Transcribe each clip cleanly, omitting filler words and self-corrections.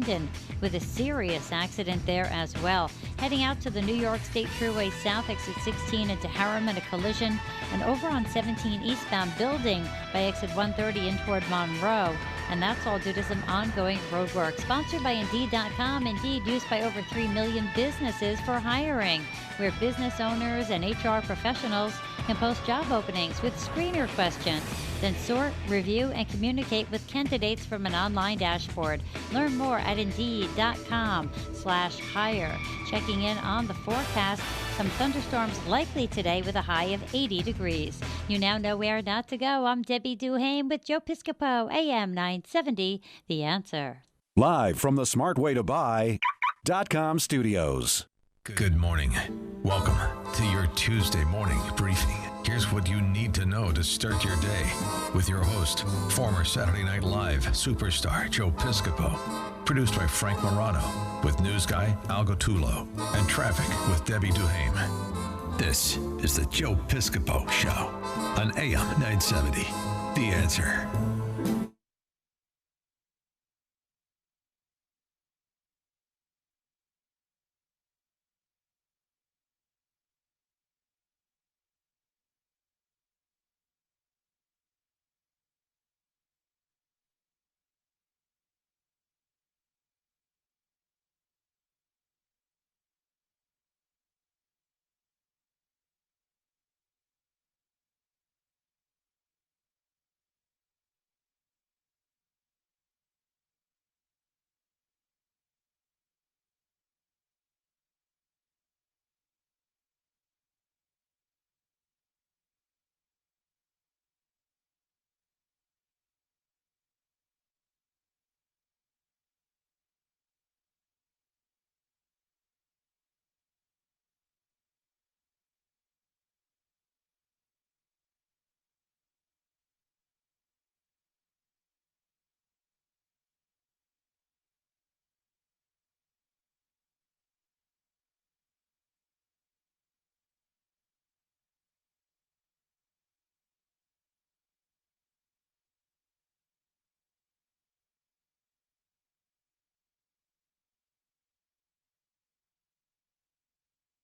Linden with a serious accident there as well. Heading out to the New York State Thruway South, exit 16 into Harriman, a collision, and over on 17 eastbound building by exit 130 in toward Monroe. And that's all due to some ongoing road work. Sponsored by Indeed.com. Indeed, used by over 3 million businesses for hiring, where business owners and HR professionals can post job openings with screener questions. Then sort, review, and communicate with candidates from an online dashboard. Learn more at Indeed.com/hire. Checking in on the forecast, some thunderstorms likely today with a high of 80 degrees. You now know where not to go. I'm Debbie Duhame with Joe Piscopo, AM 970, The Answer. Live from the smartwaytobuy.com studios. Good morning. Welcome to your Tuesday morning briefing. Here's what you need to know to start your day with your host, former Saturday Night Live superstar Joe Piscopo. Produced by Frank Morano, with news guy Al Gottulo, and traffic with Debbie Duhame. This is the Joe Piscopo Show on AM 970. The Answer.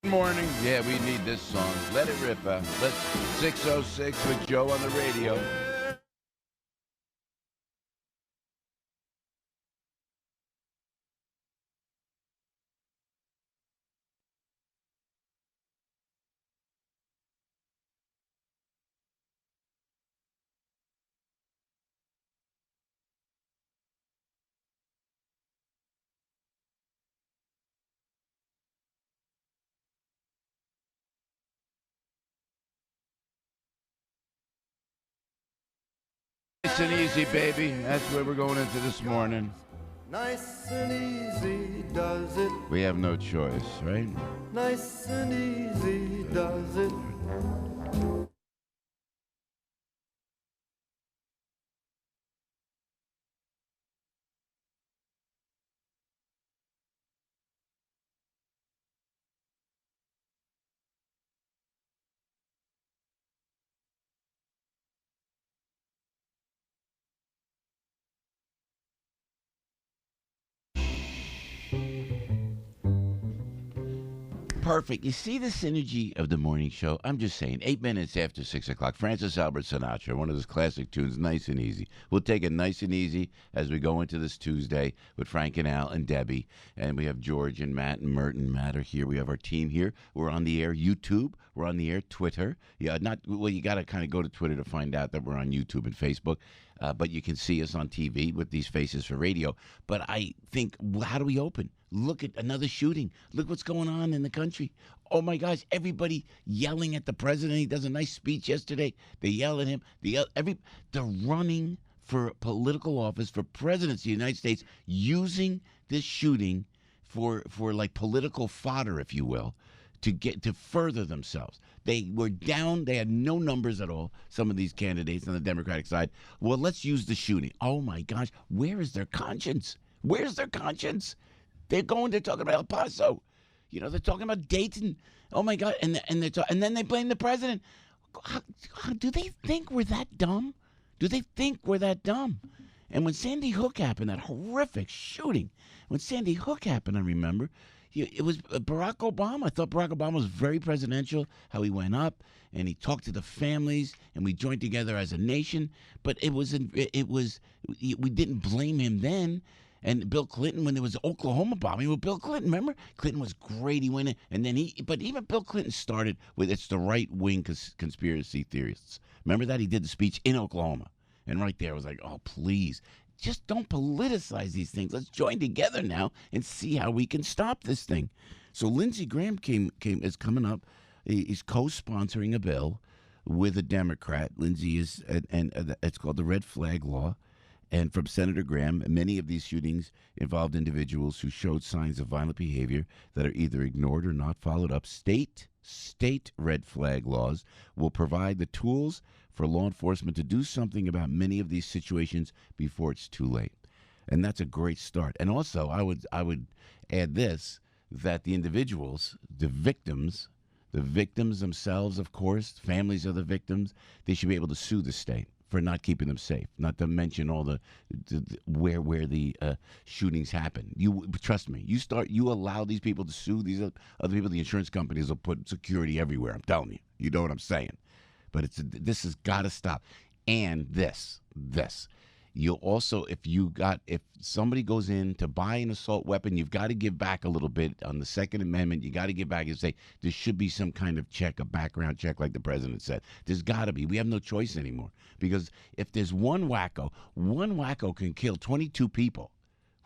Morning. Yeah, we need this song. Let it rip. Let's 606 with Joe on the radio. Nice and easy, baby. That's where we're going into this morning. Nice and easy does it. We have no choice, right? Nice and easy does it. Perfect. You see the synergy of the morning show? I'm just saying, 8 minutes after 6 o'clock, Francis Albert Sinatra, one of those classic tunes, Nice and Easy. We'll take it nice and easy as we go into this Tuesday with Frank and Al and Debbie. And we have George and Matt and Mert and Matt are here. We have our team here. We're on the air YouTube. We're on the air Twitter. Yeah, you got to kind of go to Twitter to find out that we're on YouTube and Facebook. But you can see us on TV with these faces for radio. But I think, how do we open? Look at another shooting. Look what's going on in the country. Oh, my gosh, everybody yelling at the president. He does a nice speech yesterday. They yell at him. They're running for political office, for presidency of the United States, using this shooting for like political fodder, if you will, to further themselves. They were down. They had no numbers at all, some of these candidates on the Democratic side. Well, let's use the shooting. Oh, my gosh. Where is their conscience? Where's their conscience? They're talking about El Paso. They're talking about Dayton. Oh, my God. And then they blame the president. Do they think we're that dumb? Do they think we're that dumb? And when Sandy Hook happened, that horrific shooting, when Sandy Hook happened, I remember, it was Barack Obama. I thought Barack Obama was very presidential, how he went up and he talked to the families and we joined together as a nation. But we didn't blame him then. And Bill Clinton, when there was Oklahoma bombing, well, Bill Clinton, remember? Clinton was great. He went in, and then but even Bill Clinton started with, it's the right-wing conspiracy theorists. Remember that? He did the speech in Oklahoma. And right there, I was like, oh, please, just don't politicize these things. Let's join together now and see how we can stop this thing. So Lindsey Graham is coming up. He's co-sponsoring a bill with a Democrat. Lindsey is, and it's called the Red Flag Law. And from Senator Graham, many of these shootings involved individuals who showed signs of violent behavior that are either ignored or not followed up. State red flag laws will provide the tools for law enforcement to do something about many of these situations before it's too late. And that's a great start. And also, I would add this, that the individuals, the victims themselves, of course, families of the victims, they should be able to sue the state for not keeping them safe, not to mention all the where the shootings happen. You trust me. You allow these people to sue these other people. The insurance companies will put security everywhere. I'm telling you. You know what I'm saying. But this has got to stop. And this. You'll also, if somebody goes in to buy an assault weapon, you've got to give back a little bit on the Second Amendment. You got to give back and say there should be some kind of check, a background check, like the president said. There's got to be. We have no choice anymore, because if there's one wacko can kill 22 people.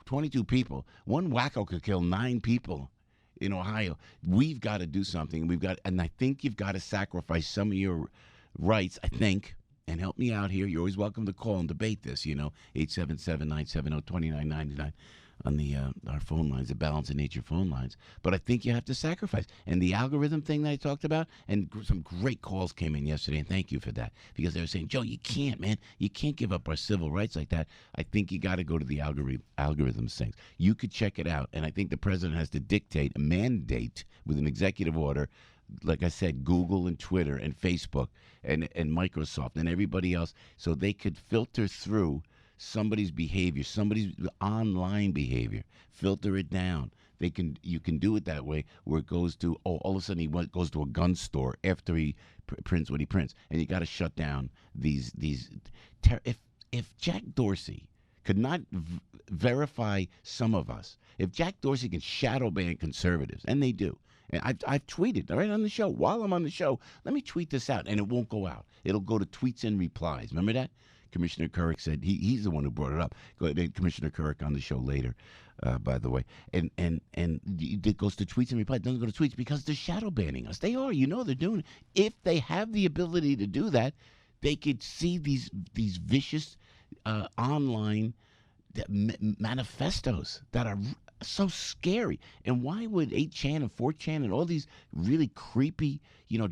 22 people. One wacko could kill 9 people in Ohio. We've got to do something. And I think you've got to sacrifice some of your rights. I think. And help me out here. You're always welcome to call and debate this, 877-970-2999 on the our phone lines, the Balance of Nature phone lines. But I think you have to sacrifice. And the algorithm thing that I talked about, and some great calls came in yesterday, and thank you for that, because they were saying, Joe, you can't, man. You can't give up our civil rights like that. I think you got to go to the algorithms things. You could check it out, and I think the president has to dictate, a mandate with an executive order, like I said, Google and Twitter and Facebook and Microsoft and everybody else, so they could filter through somebody's behavior, somebody's online behavior, filter it down. You can do it that way, where it goes to, all of a sudden he goes to a gun store after he prints what he prints, and you got to shut down these. If Jack Dorsey could not verify some of us, if Jack Dorsey can shadow ban conservatives, and they do. And I've tweeted right on the show. While I'm on the show, let me tweet this out, and it won't go out. It'll go to tweets and replies. Remember that? Commissioner Kerik said he's the one who brought it up. Commissioner Kerik on the show later, by the way. And it goes to tweets and replies. It doesn't go to tweets because they're shadow banning us. They are. They're doing it. If they have the ability to do that, they could see these vicious online manifestos that are so scary. And why would 8chan and 4chan and all these really creepy,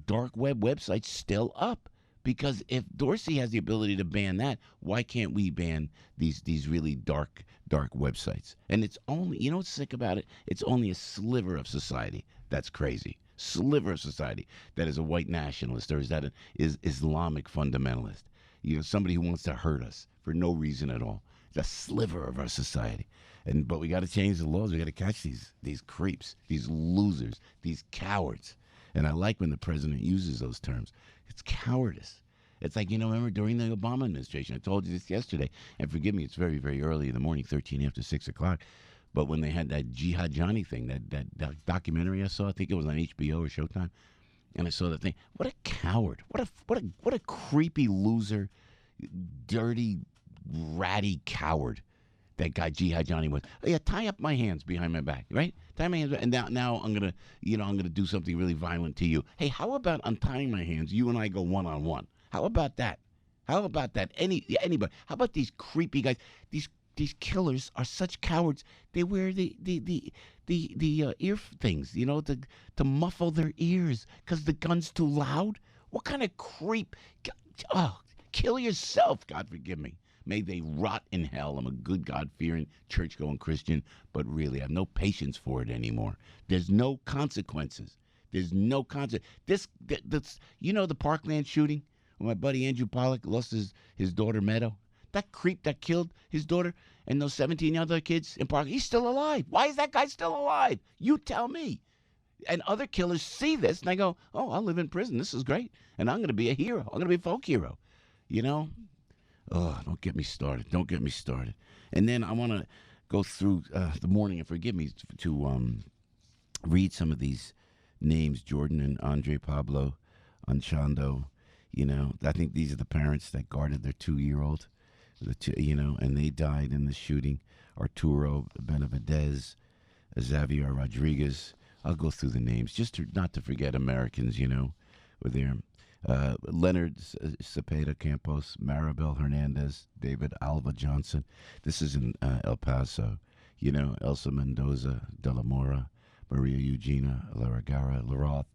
dark web websites still up? Because if Dorsey has the ability to ban that, why can't we ban these really dark websites? And it's only, what's sick about it? It's only a sliver of society that's crazy. Sliver of society that is a white nationalist, or is Islamic fundamentalist. Somebody who wants to hurt us for no reason at all. It's a sliver of our society. But we got to change the laws. We got to catch these creeps, these losers, these cowards. And I like when the president uses those terms. It's cowardice. It's like, remember during the Obama administration, I told you this yesterday, and forgive me, it's very, very early in the morning, 13 after 6 o'clock, but when they had that Jihad Johnny thing, that documentary I saw, I think it was on HBO or Showtime, and I saw that thing. What a coward. What a creepy loser, dirty, ratty coward that guy Jihad Johnny was. Oh, yeah, tie up my hands behind my back, right? Tie my hands, and now I'm gonna do something really violent to you. Hey, how about untying my hands? You and I go one-on-one. How about that? How about that? Anybody? How about these creepy guys? These killers are such cowards. They wear the ear things, to muffle their ears because the gun's too loud. What kind of creep? Oh, kill yourself. God forgive me. May they rot in hell. I'm a good, God-fearing, church-going Christian, but really, I have no patience for it anymore. There's no consequences. There's no consequence. The Parkland shooting, when my buddy Andrew Pollack lost his daughter Meadow. that creep that killed his daughter and those 17 other kids in Park, he's still alive. Why is that guy still alive? You tell me. And other killers see this, and they go, oh, I'll live in prison. This is great. And I'm going to be a hero. I'm going to be a folk hero. You know? Oh, don't get me started. Don't get me started. And then I want to go through the morning, and forgive me, to read some of these names, Jordan and Andre Pablo Anchando. You know, I think these are the parents that guarded their 2-year-old, and they died in the shooting. Arturo Benavidez, Xavier Rodriguez. I'll go through the names, just not to forget Americans, were there. Leonard Cepeda Campos, Maribel Hernandez, David Alva Johnson. This is in El Paso. Elsa Mendoza de la Mora, Maria Eugenia Larragara Laroth,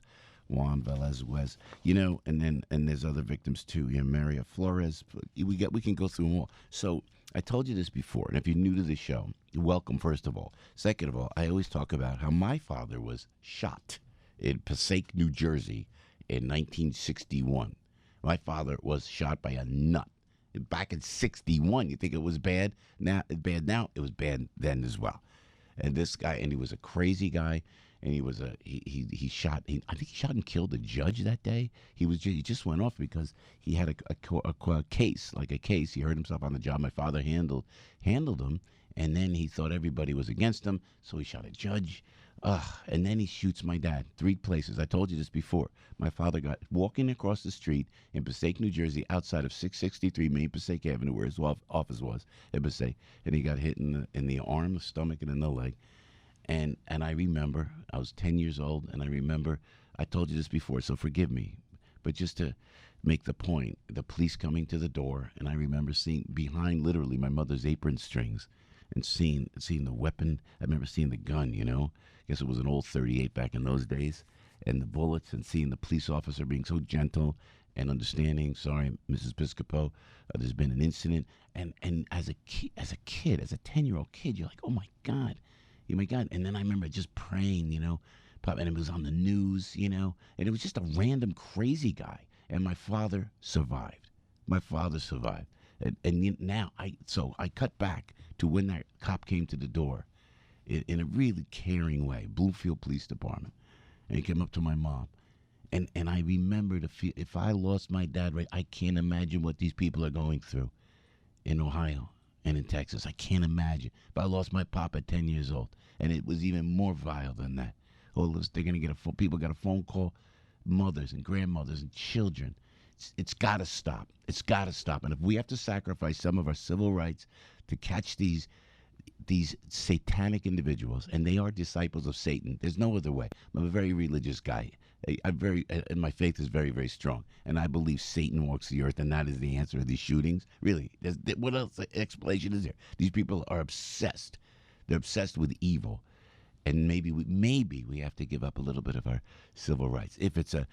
Juan Velez, and there's other victims too. Maria Flores. We can go through them all. So I told you this before, and if you're new to the show, welcome, first of all. Second of all, I always talk about how my father was shot in Passaic, New Jersey in 1961. My father was shot by a nut back in 61. You think it was bad now? It was bad then as well. And this guy, and he was a crazy guy, and he was he shot. I think he shot and killed a judge that day. He just went off because he had a case, like a case. He hurt himself on the job. My father handled him, and then he thought everybody was against him, so he shot a judge. And then he shoots my dad 3 places. I told you this before. My father got walking across the street in Passaic, New Jersey, outside of 663 Main Passaic Avenue, where his office was in Passaic, and he got hit in the arm, the stomach, and in the leg. And I remember, I was 10 years old, and I remember, I told you this before, so forgive me, but just to make the point, the police coming to the door, and I remember seeing behind literally my mother's apron strings, and seeing the weapon. I remember seeing the gun, I guess it was an old 38 back in those days, and the bullets, and seeing the police officer being so gentle and understanding. Sorry, Mrs. Piscopo, there's been an incident. And as a 10-year-old kid, you're like, oh my God. And then I remember just praying, and it was on the news, and it was just a random crazy guy. And my father survived. And now I cut back to when that cop came to the door in a really caring way, Bluefield Police Department. And he came up to my mom. And I remember if I lost my dad, right, I can't imagine what these people are going through in Ohio and in Texas. I can't imagine. If I lost my pop at 10 years old, and it was even more vile than that. They're going to get people got a phone call, mothers and grandmothers and children. It's got to stop. It's got to stop. And if we have to sacrifice some of our civil rights to catch these satanic individuals, and they are disciples of Satan, there's no other way. I'm a very religious guy. And my faith is very, very strong. And I believe Satan walks the earth, and that is the answer to these shootings. Really, what else explanation is there? These people are obsessed. They're obsessed with evil. And maybe we have to give up a little bit of our civil rights. If it's a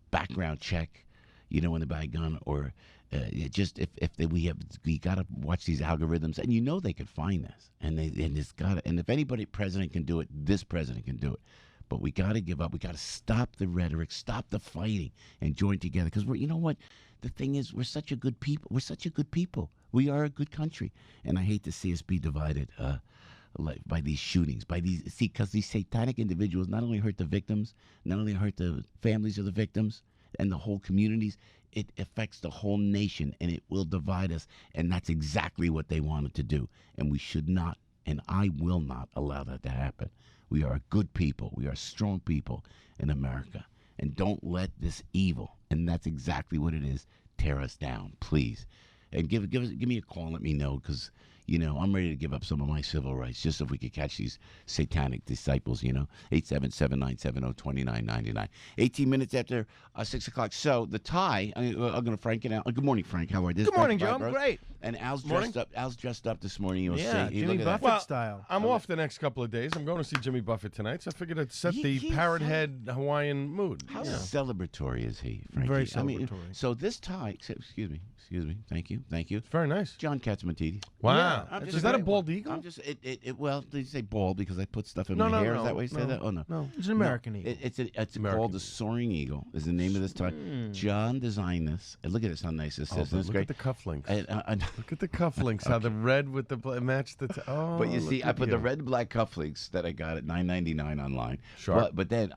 background check, when they buy a gun, or we got to watch these algorithms, and they could find this, and if anybody president can do it, this president can do it. But we got to give up. We got to stop the rhetoric, stop the fighting, and join together. Because you know what? The thing is, we're such a good people. We are a good country, and I hate to see us be divided by these shootings. Because these satanic individuals not only hurt the victims, not only hurt the families of the victims and the whole communities, it affects the whole nation, and it will divide us. And that's exactly what they wanted to do. And we should not, and I will not allow that to happen. We are a good people. We are strong people in America. And don't let this evil, and that's exactly what it is, tear us down, please. And give me a call and let me know, because, I'm ready to give up some of my civil rights just so if we could catch these satanic disciples, 877-970-2999. 18 minutes after 6 o'clock. So the tie, I'm going to Frank and Al. Good morning, Frank. How are you? Good morning, Joe. I'm great. And Al's dressed up this morning. Jimmy Buffett style. I'm off the next couple of days. I'm going to see Jimmy Buffett tonight, so I figured I'd set the parrot head Hawaiian mood. How celebratory is he, Frankie? Very celebratory. So this tie, excuse me. Excuse me. Thank you. It's very nice. John Catsimatidis. Wow. I'm just Is that a great bald one. eagle? I'm just well, did you say bald because I put stuff in No, my no, hair? no, Is that why you say no, that? Oh no. no. It's an American eagle. It's American called the eagle. Soaring Eagle. Is the name of this toy. John designed this. And look at this, how nice this is. But It's look great. at the cufflinks. And Look at the cufflinks. How the red with the match the. but you see, I put the red and black cufflinks that I got at $9.99 online. Sure. But then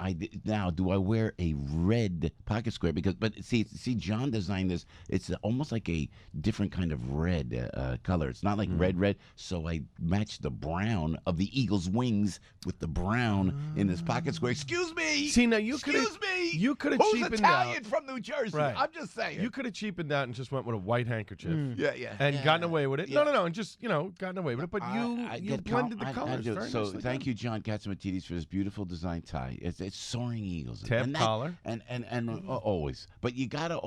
now do I wear a red pocket square? But see, John designed this. It's almost like a different kind of red color. It's not like red. So I matched the brown of the eagle's wings with the brown in this pocket square. Excuse me. See, now you could have. Excuse me. You could have Who's cheapened Italian out. from New Jersey? Right. I'm just saying. You could have cheapened out and just went with a white handkerchief. Yeah. And gotten away with it. Yeah. No, and just gotten away with it. But you get blended the I colors. do. Very So nicely thank done. you, John Catsimatidis, for this beautiful design tie. It's Soaring Eagles. Tab And that- collar. and always. But you gotta.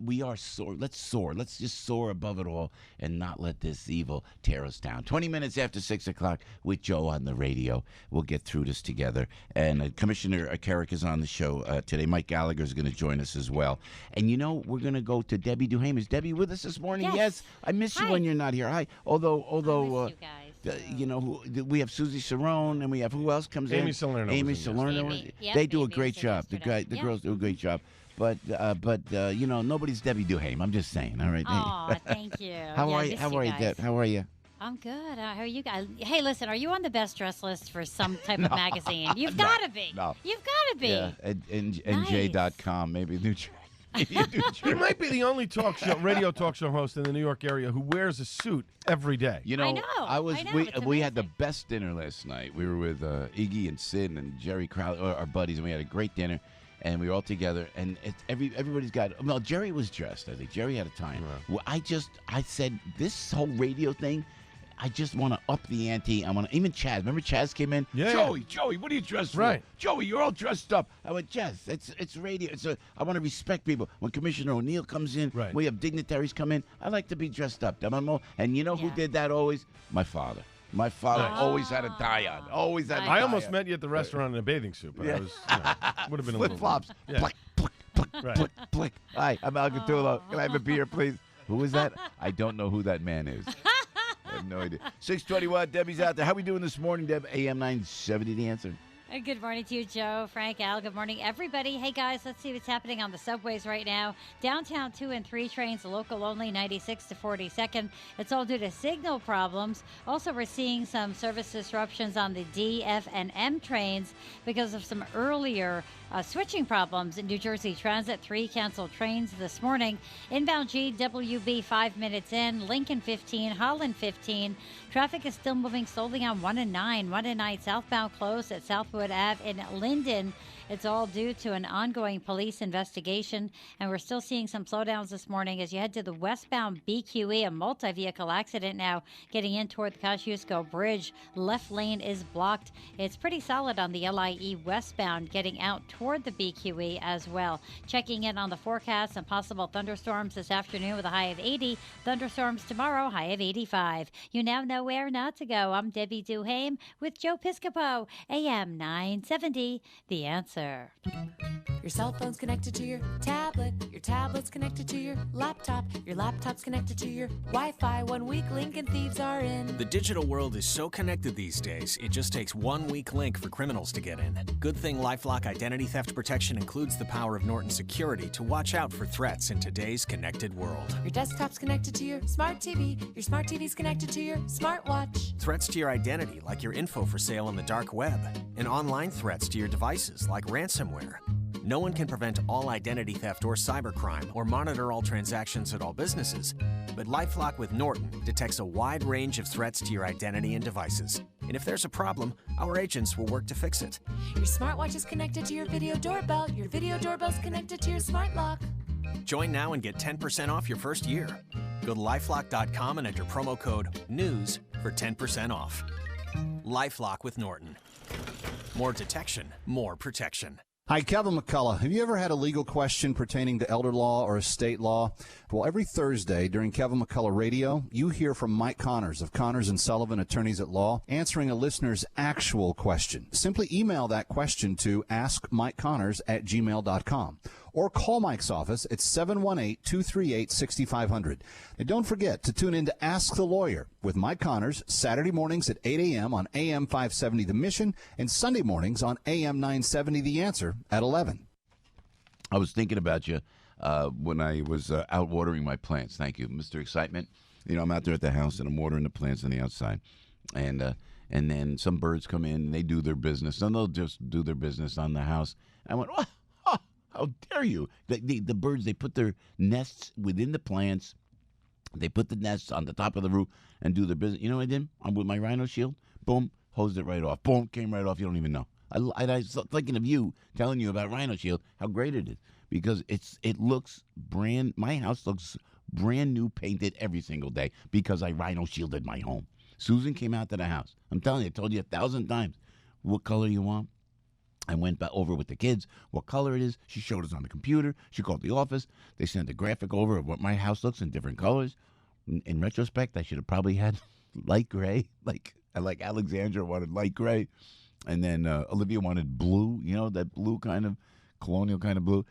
We are soar. Let's soar. Let's just soar above it all and not let this evil tear us down. 20 minutes after 6 o'clock with Joe on the radio. We'll get through this together. And Commissioner Kerik is on the show today. Mike Gallagher is going to join us as well. And we're going to go to Debbie Duhame. Is Debbie with us this morning? Yes. I miss you Hi. when you're not here. Hi. Although I miss you guys. we have Susie Cerrone, and we have who else comes in? Amy Salerno Amy was in Salerno. yesterday. Yep, They do a Amy great was in job. yesterday. The Yeah. girls do a great job. But nobody's Debbie Duhame. I'm just saying. All right. Aw, thank you. How Yeah, are I you? miss How are you, guys. Deb? How are you? I'm good. How are you guys? Hey, listen, are you on the best dress list for some type of magazine? You've got to be. No. You've got to be. Yeah. And Nice. NJ.com, maybe New Jersey. You might be the only radio talk show host in the New York area who wears a suit every day. I know. It's We had the amazing. best dinner last night. We were with Iggy and Sid and Jerry Crowley, our buddies, and we had a great dinner. And we were all together, and everybody's got. Well, Jerry was dressed. I think Jerry had a time. Right. Well, I said this whole radio thing. I just want to up the ante. I want to even Chaz. Remember Chaz came in. Yeah. Joey, what are you dressed for? Right. Joey, you're all dressed up. I went, Chaz. It's radio. I want to respect people. When Commissioner O'Neill comes in, Right. we have dignitaries come in. I like to be dressed up. And you know who Yeah. did that always? My father. My father Nice. always had a tie on. Always had. a I tie I almost on. met you at the restaurant in a bathing suit, but I was would have been a Flip little flops. Yeah. Blick, blick, blick, Right. blick, blick. Hi, I'm Al Gattulo. Can I have a beer, please? Who is that? I don't know who that man is. I have no idea. 621, Debbie's out there. How we doing this morning, Deb? AM 970, The Answer. Good morning to you, Joe, Frank, Al. Good morning, everybody. Hey, guys, let's see what's happening on the subways right now. Downtown 2 and 3 trains, local only, 96 to 42nd. It's all due to signal problems. Also, we're seeing some service disruptions on the D, F, and M trains because of some earlier switching problems in New Jersey Transit. 3 canceled trains this morning. Inbound GWB 5 minutes in, Lincoln 15, Holland 15. Traffic is still moving slowly on 1 and 9. 1 and 9 southbound closed at Southwood Ave in Linden. It's all due to an ongoing police investigation, and we're still seeing some slowdowns this morning as you head to the westbound BQE, a multi-vehicle accident now getting in toward the Kosciuszko Bridge. Left lane is blocked. It's pretty solid on the LIE westbound getting out toward the BQE as well. Checking in on the forecast and possible thunderstorms this afternoon with a high of 80. Thunderstorms tomorrow, high of 85. You now know where not to go. I'm Debbie Duhame with Joe Piscopo, AM 970, The Answer. Your cell phone's connected to your tablet's connected to your laptop's connected to your Wi-Fi. 1 weak link and thieves are in. The digital world is so connected these days, it just takes 1 weak link for criminals to get in. Good thing LifeLock Identity Theft Protection includes the power of Norton Security to watch out for threats in today's connected world. Your desktop's connected to your smart TV. Your smart TV's connected to your smartwatch. Threats to your identity, like your info for sale on the dark web, and online threats to your devices, like ransomware. No one can prevent all identity theft or cybercrime or monitor all transactions at all businesses, but LifeLock with Norton detects a wide range of threats to your identity and devices. And if there's a problem, our agents will work to fix it. Your smartwatch is connected to your video doorbell. Your video doorbell's connected to your smart lock. Join now and get 10% off your first year. Go to lifelock.com and enter promo code NEWS for 10% off. LifeLock with Norton. More detection, more protection. Hi, Kevin McCullough. Have you ever had a legal question pertaining to elder law or estate law? Well, every Thursday during Kevin McCullough Radio, you hear from Mike Connors of Connors & Sullivan Attorneys at Law, answering a listener's actual question. Simply email that question to askmikeconnors@gmail.com. or call Mike's office at 718-238-6500. And don't forget to tune in to Ask the Lawyer with Mike Connors Saturday mornings at 8 a.m. on AM 570 The Mission and Sunday mornings on AM 970 The Answer at 11. I was thinking about you when I was out watering my plants. Thank you, Mr. Excitement. You know, I'm out there at the house and I'm watering the plants on the outside. And then some birds come in and they do their business. And they'll just do their business on the house. I went, oh, how dare you? The birds, they put their nests within the plants. They put the nests on the top of the roof and do their business. You know what I did? I'm with my Rhino Shield. Boom, hosed it right off. Boom, came right off. You don't even know. I was thinking of you, telling you about Rhino Shield, how great it is. Because it looks my house looks brand new, painted every single day because I Rhino Shielded my home. Susan came out to the house. I'm telling you, I told you 1,000 times. What color you want? I went over with the kids, what color it is. She showed us on the computer. She called the office. They sent a graphic over of what my house looks in different colors. In retrospect, I should have probably had light gray. Like Alexandra wanted light gray. And then Olivia wanted blue, you know, that blue kind of, colonial kind of blue.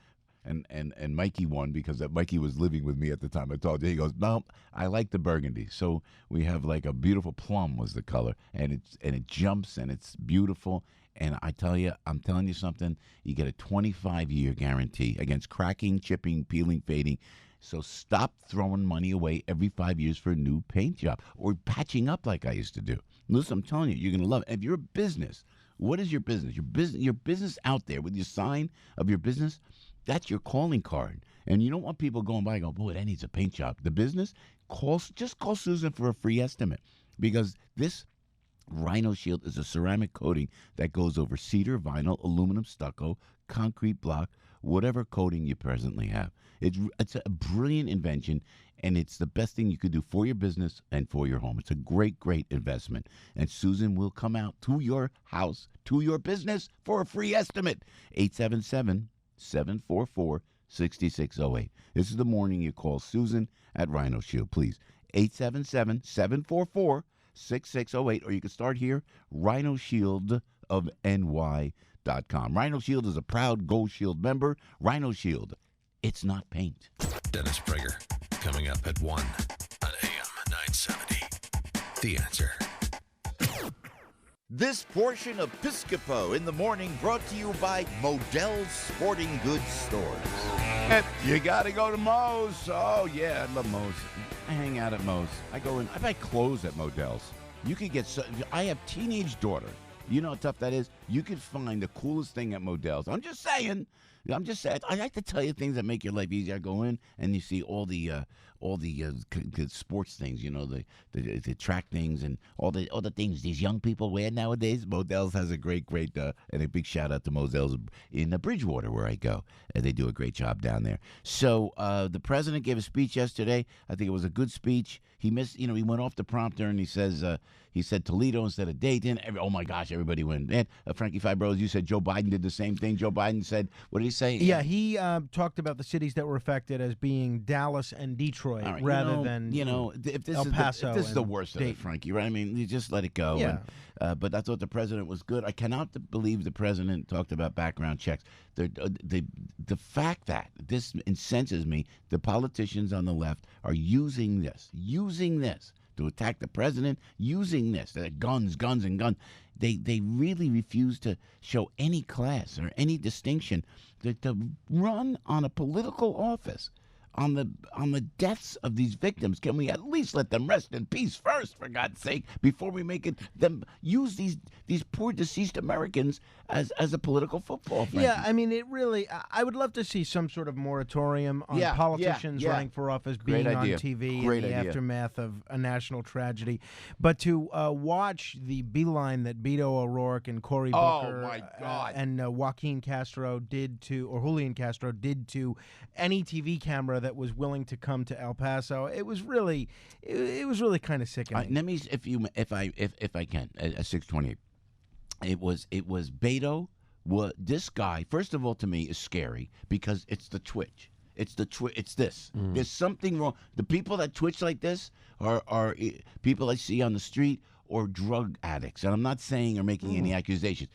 And Mikey won because Mikey was living with me at the time. I told you, he goes, no, I like the burgundy. So we have like a beautiful plum was the color, and it jumps and it's beautiful. And I'm telling you something. You get a 25-year guarantee against cracking, chipping, peeling, fading. So stop throwing money away every 5 years for a new paint job or patching up like I used to do. Listen, I'm telling you, you're gonna love it. If you're a business, what is your business? Your business out there with your sign of your business. That's your calling card. And you don't want people going by and go, boy, that needs a paint job. The business, just call Susan for a free estimate. Because this Rhino Shield is a ceramic coating that goes over cedar, vinyl, aluminum, stucco, concrete block, whatever coating you presently have. It's a brilliant invention, and it's the best thing you could do for your business and for your home. It's a great, great investment. And Susan will come out to your house, to your business, for a free estimate. 877-744-6608. This is the morning you call Susan at Rhino Shield, please. 877-744-6608, or you can start here, rhinoshieldofny.com. Rhino Shield is a proud Gold Shield member. Rhino Shield, it's not paint. Dennis Prager, coming up at 1 on AM 970. The Answer. This portion of Piscopo in the morning brought to you by Modell's Sporting Goods Stores. You got to go to Moe's. Oh, yeah, I love Moe's. I hang out at Moe's. I go in. I buy clothes at Modell's. You could get I have teenage daughter. You know how tough that is? You could find the coolest thing at Modell's. I'm just saying. I like to tell you things that make your life easier. I go in and you see all the sports things, you know, the track things and all the things these young people wear nowadays. Modell's has a great and a big shout out to Modell's in Bridgewater where I go. They do a great job down there. So the president gave a speech yesterday. I think it was a good speech. He missed, he went off the prompter and he said Toledo instead of Dayton. Oh my gosh, everybody went. Man, Frankie Fibros, you said Joe Biden did the same thing. Joe Biden said, what did he say? Yeah, he talked about the cities that were affected as being Dallas and Detroit rather than if this El Paso. If this is the worst of it, Frankie, right? I mean, you just let it go. Yeah. But I thought the president was good. I cannot believe the president talked about background checks. The fact that this incenses me, the politicians on the left are using this to attack the president, using this, guns, and guns. They really refuse to show any class or any distinction to run on a political office on the deaths of these victims. Can we at least let them rest in peace first, for God's sake, before we make them use these poor deceased Americans as a political football friend? Yeah, I mean, I would love to see some sort of moratorium on politicians running for office being on TV in the aftermath of a national tragedy. But to watch the beeline that Beto O'Rourke and Cory Booker and Julian Castro did to any TV camera that was willing to come to El Paso, it was really kind of sickening. Let me, if I can, at 628, it was Beto. This guy, first of all, to me is scary because it's the twitch. It's this. There's something wrong. The people that twitch like this are people I see on the street or drug addicts. And I'm not saying or making any accusations.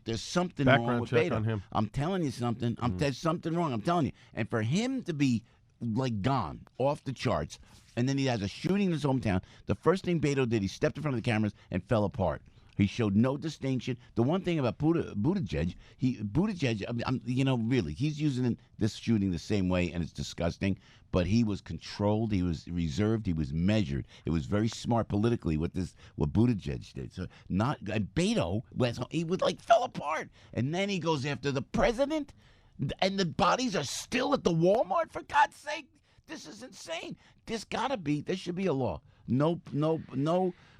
There's something Background wrong with check Beto. on him. I'm telling you something. There's something wrong. I'm telling you. And for him to be like gone off the charts, and then he has a shooting in his hometown. The first thing Beto did, he stepped in front of the cameras and fell apart. He showed no distinction. The one thing about Buttigieg, really, he's using this shooting the same way, and it's disgusting. But he was controlled. He was reserved. He was measured. It was very smart politically what Buttigieg did. So Beto fell apart, and then he goes after the president, and the bodies are still at the Walmart. For God's sake, this is insane. There should be a law. No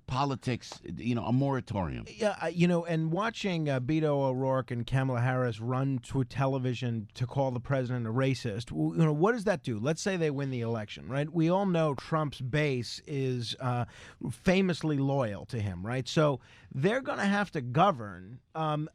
politics, a moratorium. Yeah, and watching Beto O'Rourke and Kamala Harris run to television to call the president a racist, what does that do? Let's say they win the election, right? We all know Trump's base is famously loyal to him, right? So they're going to have to govern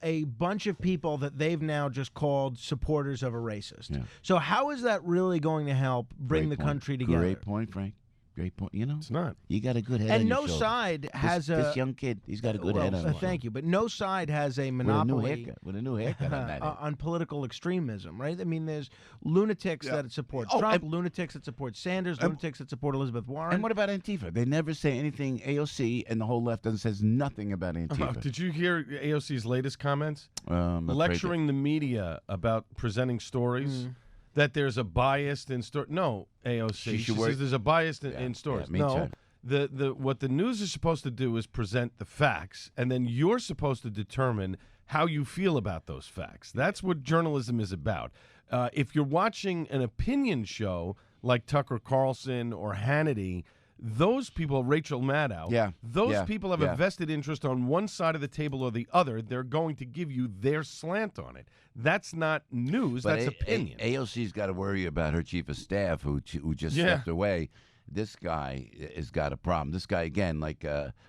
a bunch of people that they've now just called supporters of a racist. Yeah. So how is that really going to help bring the country together? Great point, Frank. Great point. It's not. You got a good head. And on no your shoulder. side has this young kid. He's got a good head on him. Thank you, but no side has a monopoly with a new haircut on that on political extremism, right? I mean, there's lunatics that support Trump, lunatics that support Sanders, lunatics that support Elizabeth Warren. And what about Antifa? They never say anything. AOC and the whole left says nothing about Antifa. Did you hear AOC's latest comments? Lecturing the media about presenting stories. That there's a bias in story. No, AOC. She says there's a bias in stories. No, what the news is supposed to do is present the facts, and then you're supposed to determine how you feel about those facts. That's what journalism is about. If you're watching an opinion show like Tucker Carlson or Hannity, those people, Rachel Maddow, those people have a vested interest on one side of the table or the other. They're going to give you their slant on it. That's not news. That's opinion. AOC's got to worry about her chief of staff who just stepped away. This guy has got a problem. This guy, again, we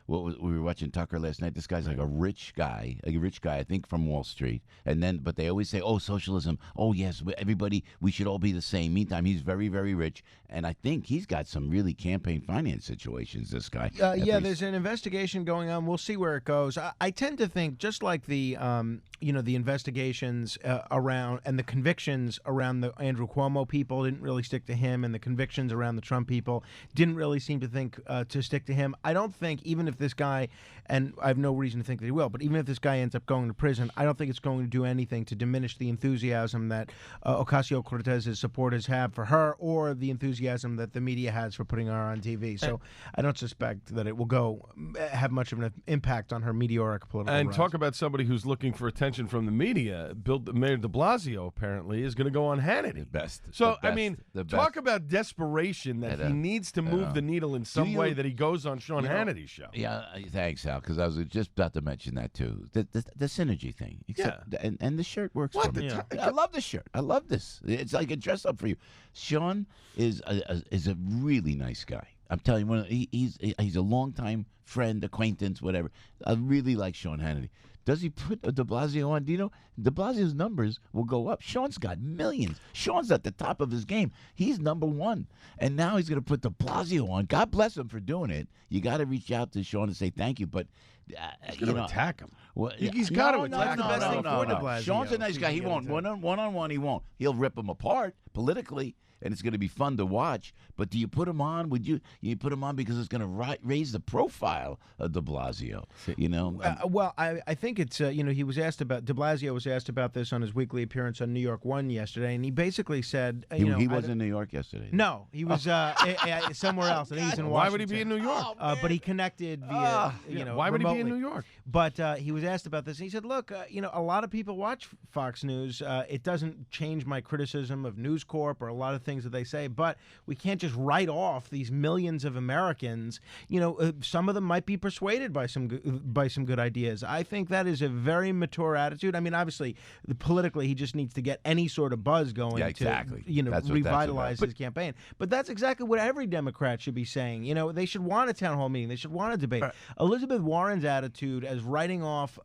were watching Tucker last night. This guy's like a rich guy, I think, from Wall Street. But they always say, oh, socialism. Oh, yes, we should all be the same. Meantime, he's very, very rich. And I think he's got some really campaign finance situations, this guy. There's an investigation going on. We'll see where it goes. I tend to think, just like the investigations around and the convictions around the Andrew Cuomo people didn't really stick to him, and the convictions around the Trump people didn't really seem to think to stick to him. I don't think, even if this guy, and I have no reason to think that he will, but even if this guy ends up going to prison, I don't think it's going to do anything to diminish the enthusiasm that Ocasio-Cortez's supporters have for her, or the enthusiasm that the media has for putting her on TV. So I don't suspect that it will have much of an impact on her meteoric political rise. Talk about somebody who's looking for attention from the media. Mayor de Blasio apparently is going to go on Hannity. Talk about desperation that he needs to move the needle in some way, that he goes on Sean Hannity's show. Yeah, thanks, Al, because I was just about to mention that too. The synergy thing. And the shirt works for me. I love the shirt. I love this. It's like a dress up for you. Sean is a really nice guy. I'm telling you, he's a longtime friend, acquaintance, whatever. I really like Sean Hannity. Does he put de Blasio on? Do you know de Blasio's numbers will go up? Sean's got millions. Sean's at the top of his game. He's number one. And now he's going to put de Blasio on. God bless him for doing it. You got to reach out to Sean and say thank you. But he's going to attack him. Well, he's got to attack him. That's the best thing for de Blasio. Sean's a nice guy. He won't. One-on-one, he won't. He'll rip him apart politically. And it's going to be fun to watch. But do you put him on? You put him on because it's going to raise the profile of de Blasio? I think it's he was asked about, de Blasio was asked about this on his weekly appearance on New York One yesterday, and he basically said, he was in New York yesterday. No, he was somewhere else. I think he's in Washington. Why would he be in New York? But he connected via Why would remotely. he be in New York? But he was asked about this, and he said, "Look, a lot of people watch Fox News. It doesn't change my criticism of News Corp or a lot of things that they say, but we can't just write off these millions of Americans. Some of them might be persuaded by some good ideas. I think that is a very mature attitude. I mean, obviously, politically, he just needs to get any sort of buzz going to revitalize his campaign. But that's exactly what every Democrat should be saying. They should want a town hall meeting. They should want a debate. Elizabeth Warren's attitude as writing off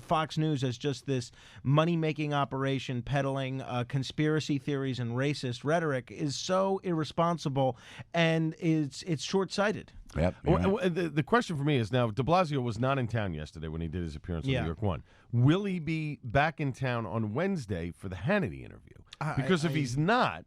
Fox News as just this money-making operation, peddling conspiracy theories and racist rhetoric is so irresponsible, and it's short-sighted. Yep. The question for me is now, de Blasio was not in town yesterday when he did his appearance on New York One. Will he be back in town on Wednesday for the Hannity interview? Because if he's not,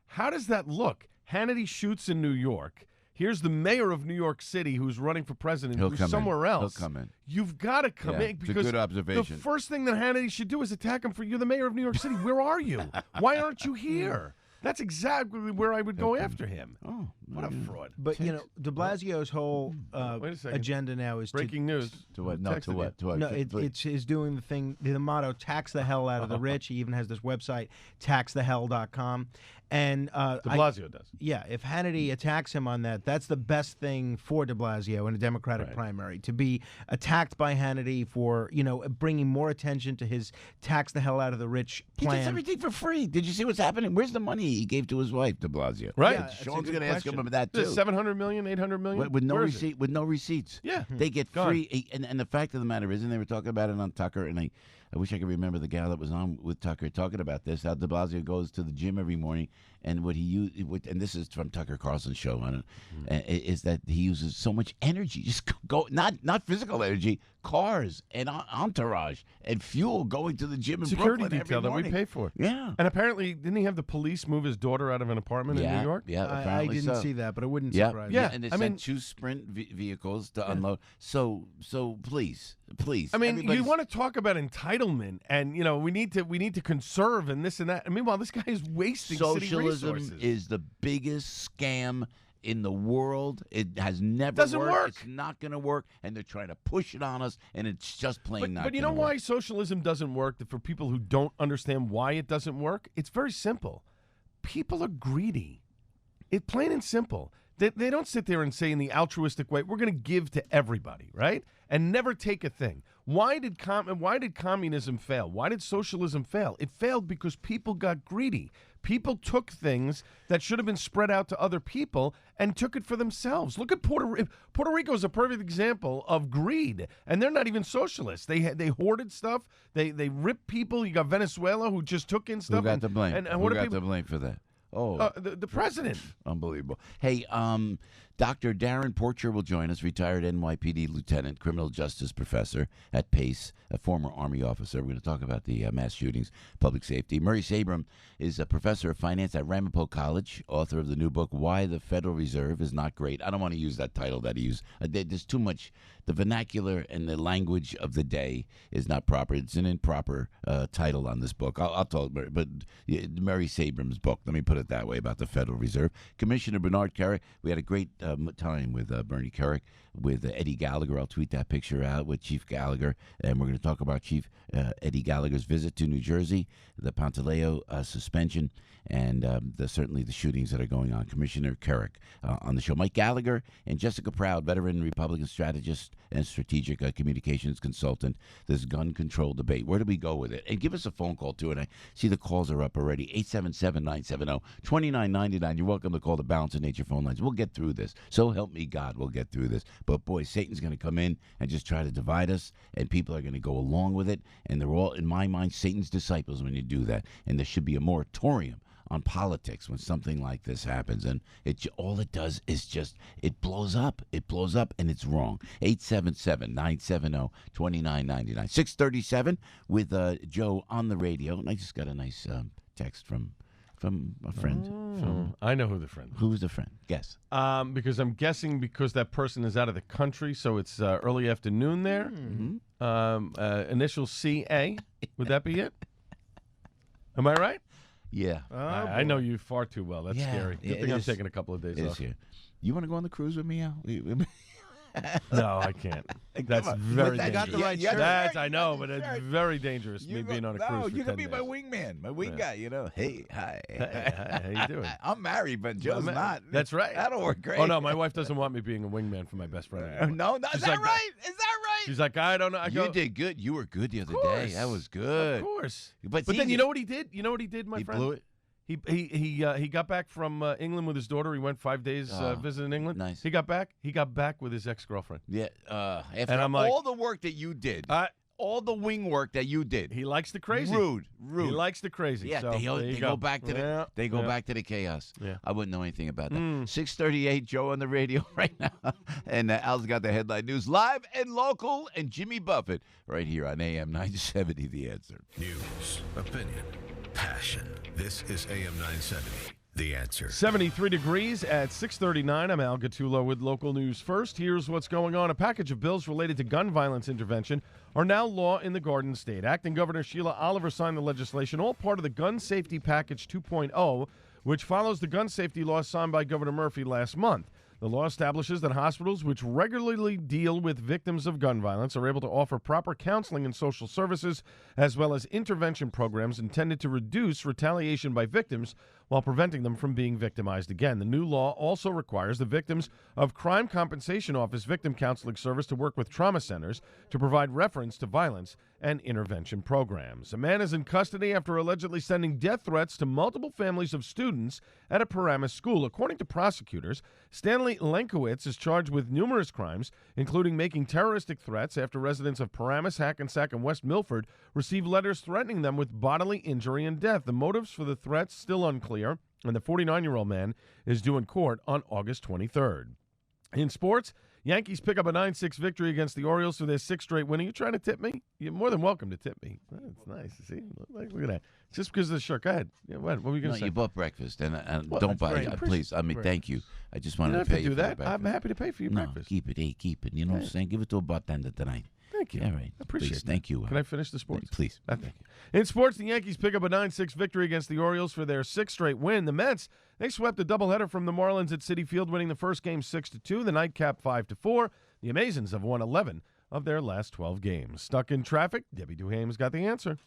how does that look? Hannity shoots in New York. Here's the mayor of New York City who's running for president who's somewhere else. He'll come in. You've got to come in because it's a good observation. The first thing that Hannity should do is attack him for you're the mayor of New York City. Where are you? Why aren't you here? That's exactly where I would go after him. Oh, what a fraud! But de Blasio's whole agenda now is breaking news. To what? No, to what? To what? No, it's doing the thing. The motto: tax the hell out of the rich. He even has this website, taxthehell.com. And de Blasio does. Yeah, if Hannity attacks him on that, that's the best thing for de Blasio in a Democratic primary, to be attacked by Hannity for bringing more attention to his tax the hell out of the rich plan. He does everything for free. Did you see what's happening? Where's the money he gave to his wife, de Blasio? Right. Yeah, Sean's going to ask him about that too. $700 million, $800 million with no receipt, with no receipts. Yeah, they get free. And the fact of the matter is, and they were talking about it on Tucker, and I wish I could remember the gal that was on with Tucker talking about this. How de Blasio goes to the gym every morning, and what he used, and this is from Tucker Carlson's show, is that he uses so much energy, just go, not physical energy, cars and entourage and fuel going to the gym in security Brooklyn detail every that we pay for. Yeah, and apparently didn't he have the police move his daughter out of an apartment in New York? Yeah, I didn't see that, but it wouldn't surprise me. Yeah, and they sent 2 Sprint vehicles to unload. So please. I mean, you want to talk about entitlement, and we need to conserve and this and that. And meanwhile, this guy is wasting city resources. Socialism is the biggest scam in the world. It has never doesn't work. It's not going to work, and they're trying to push it on us, and it's just plain not. But you know why socialism doesn't work? For people who don't understand why it doesn't work, it's very simple. People are greedy. It's plain and simple. They don't sit there and say in the altruistic way, we're going to give to everybody, right? And never take a thing. Why did communism fail? Why did socialism fail? It failed because people got greedy. People took things that should have been spread out to other people and took it for themselves. Look at Puerto Rico. Puerto Rico is a perfect example of greed, and they're not even socialists. They hoarded stuff. They ripped people. You got Venezuela who just took in stuff. Who got the blame? And who got the blame for that? Oh, the president. Unbelievable. Hey, Dr. Darrin Porcher will join us, retired NYPD lieutenant, criminal justice professor at Pace, a former Army officer. We're going to talk about the mass shootings, public safety. Murray Sabrin is a professor of finance at Ramapo College, author of the new book, Why the Federal Reserve is Not Great. I don't want to use that title that he used. There's too much. The vernacular and the language of the day is not proper. It's an improper title on this book. I'll tell Murray, but Murray Sabrin's book, let me put it that way, about the Federal Reserve. Commissioner Bernard Kerik, we had a great time with Bernie Kerik, with Eddie Gallagher. I'll tweet that picture out with Chief Gallagher, and we're going to talk about Chief Eddie Gallagher's visit to New Jersey, the Pantaleo suspension, and certainly the shootings that are going on. Commissioner Kerik on the show. Mike Gallagher and Jessica Proud, veteran Republican strategist and strategic communications consultant, this gun control debate. Where do we go with it? And give us a phone call, too. And I see the calls are up already. 877-970-2999. You're welcome to call the Balance of Nature phone lines. We'll get through this. So help me God, we'll get through this. But, boy, Satan's going to come in and just try to divide us, and people are going to go along with it. And they're all, in my mind, Satan's disciples when you do that. And there should be a moratorium on politics when something like this happens, and all it does is just it blows up, and it's wrong. 877-970-2999. 637 with Joe on the radio, and I just got a nice text from a friend. I know who the friend is. Who's the friend? Guess. Because I'm guessing because that person is out of the country, so it's early afternoon there. Mm-hmm. Initial CA. Would that be it? Am I right? Yeah. I know you far too well. That's scary. Good thing I'm taking a couple of days off. You want to go on the cruise with me, Al? No, I can't. That's very dangerous. I got the right shirt. I know, but it's very dangerous, me being on a cruise for 10 you can be days. my wingman, my wing guy, Hey, hi. How you doing? I'm married, but Joe's not. That's right. That'll work great. Oh, no, my wife doesn't want me being a wingman for my best friend anymore. No, is that right? Is that right? She's like, I don't know. You did good. You were good the other day. That was good. Of course. But then you know what he did? You know what he did, my friend? He blew it. He got back from England with his daughter. He went 5 days visiting England. Nice. He got back with his ex-girlfriend. Yeah. After all the work that you did. all the wing work that you did. He likes the crazy. Rude. He likes the crazy. Yeah, so they go back to the chaos. Yeah. I wouldn't know anything about that. 6:38, Joe on the radio right now. And Al's got the headline news live and local, and Jimmy Buffett right here on AM 970, The Answer. News, opinion, passion. This is AM 970, The Answer. 73 degrees at 6:39. I'm Al Gattullo with local news first. Here's what's going on. A package of bills related to gun violence intervention are now law in the Garden State. Acting Governor Sheila Oliver signed the legislation, all part of the Gun Safety Package 2.0, which follows the gun safety law signed by Governor Murphy last month. The law establishes that hospitals which regularly deal with victims of gun violence are able to offer proper counseling and social services, as well as intervention programs intended to reduce retaliation by victims while preventing them from being victimized again. The new law also requires the victims of Crime Compensation Office Victim Counseling Service to work with trauma centers to provide reference to violence and intervention programs. A man is in custody after allegedly sending death threats to multiple families of students at a Paramus school. According to prosecutors, Stanley Lenkowitz is charged with numerous crimes, including making terroristic threats after residents of Paramus, Hackensack, and West Milford received letters threatening them with bodily injury and death. The motives for the threats still unclear, and the 49-year-old man is due in court on August 23rd. In sports, Yankees pick up a 9-6 victory against the Orioles for their sixth straight win. Are you trying to tip me? You're more than welcome to tip me. That's nice. See, look at that. Just because of the shirt. Go ahead. Yeah, what were you going to say? You bought breakfast, and don't buy it. Please. I mean, thank you. I just wanted to pay you for that. I'm happy to pay for your breakfast. Keep it. Hey, keep it. You know what I'm saying? Give it to a bartender tonight. Thank you. All right. I appreciate it. Thank you. Can I finish the sports? Please. Thank you. In sports, the Yankees pick up a 9-6 victory against the Orioles for their sixth straight win. The Mets, they swept a doubleheader from the Marlins at Citi Field, winning the first game 6-2, the nightcap 5-4. The Amazons have won 11 of their last 12 games. Stuck in traffic? Debbie Duhame's got the answer.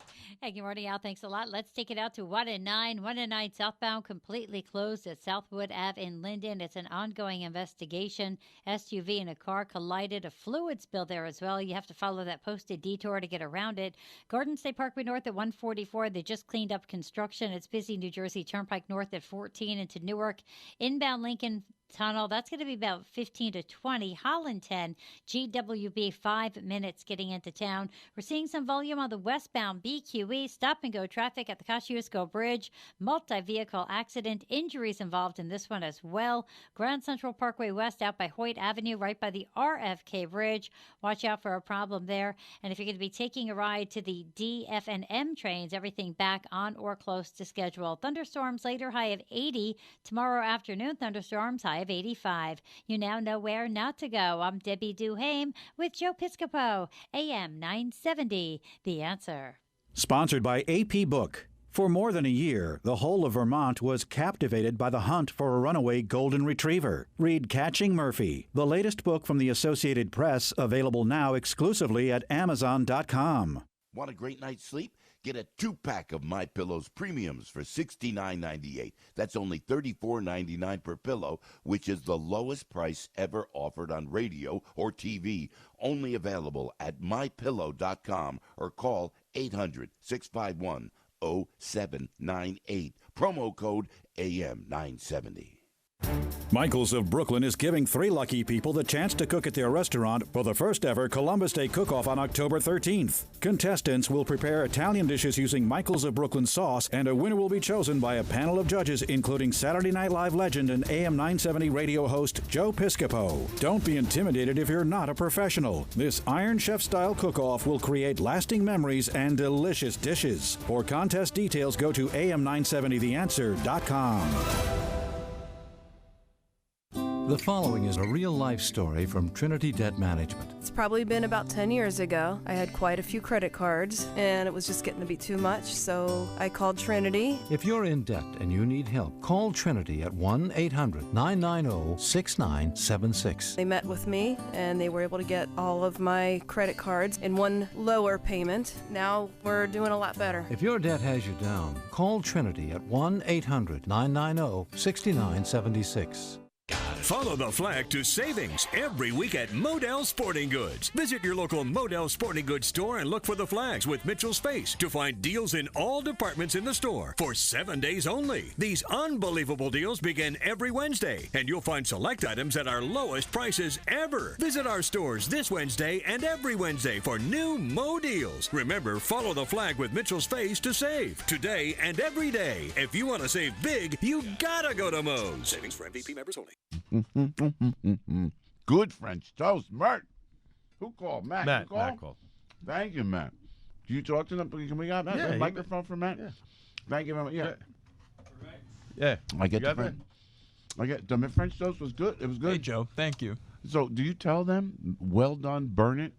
Hey, good morning, Al. Thanks a lot. Let's take it out to 109. 109 southbound completely closed at Southwood Ave in Linden. It's an ongoing investigation. SUV and a car collided. A fluid spill there as well. You have to follow that posted detour to get around it. Garden State Parkway North at 144. They just cleaned up construction. It's busy. New Jersey Turnpike North at 14 into Newark. Inbound Lincoln Tunnel, that's going to be about 15 to 20. Holland 10, GWB 5 minutes getting into town. We're seeing some volume on the westbound BQE. Stop and go traffic at the Kosciuszko Bridge. Multi-vehicle accident. Injuries involved in this one as well. Grand Central Parkway West out by Hoyt Avenue, right by the RFK Bridge. Watch out for a problem there. And if you're going to be taking a ride to the DF&M trains, everything back on or close to schedule. Thunderstorms later, high of 80. Tomorrow afternoon, thunderstorms, high of 85. You now know where not to go. I'm Debbie Duhame with Joe Piscopo, AM 970, The Answer. Sponsored by AP Book. For more than a year, the whole of Vermont was captivated by the hunt for a runaway golden retriever. Read Catching Murphy, the latest book from the Associated Press, available now exclusively at Amazon.com. Want a great night's sleep? Get a 2-pack of MyPillow's premiums for $69.98. That's only $34.99 per pillow, which is the lowest price ever offered on radio or TV. Only available at MyPillow.com or call 800-651-0798. Promo code AM970. Michael's of Brooklyn is giving 3 lucky people the chance to cook at their restaurant for the first ever Columbus Day cook-off on October 13th. Contestants will prepare Italian dishes using Michael's of Brooklyn sauce, and a winner will be chosen by a panel of judges including Saturday Night Live legend and AM 970 radio host Joe Piscopo. Don't be intimidated if you're not a professional. This Iron Chef-style cook-off will create lasting memories and delicious dishes. For contest details, go to am970theanswer.com. The following is a real-life story from Trinity Debt Management. It's probably been about 10 years ago. I had quite a few credit cards, and it was just getting to be too much, so I called Trinity. If you're in debt and you need help, call Trinity at 1-800-990-6976. They met with me, and they were able to get all of my credit cards in one lower payment. Now we're doing a lot better. If your debt has you down, call Trinity at 1-800-990-6976. Follow the flag to savings every week at Modell Sporting Goods. Visit your local Modell Sporting Goods store and look for the flags with Mitchell's face to find deals in all departments in the store for 7 days only. These unbelievable deals begin every Wednesday, and you'll find select items at our lowest prices ever. Visit our stores this Wednesday and every Wednesday for new Mo deals. Remember, follow the flag with Mitchell's face to save today and every day. If you want to save big, you gotta go to Mo's. Savings for MVP members only. Good French toast, Mert. Who called? Matt. Matt called. Thank you, Matt. Do you talk to them? Can we got Matt? Yeah, a microphone for Matt? Yeah. Thank you very much. Yeah. Yeah. I get the French toast was good. It was good. Hey, Joe. Thank you. So, do you tell them, well done, burn it?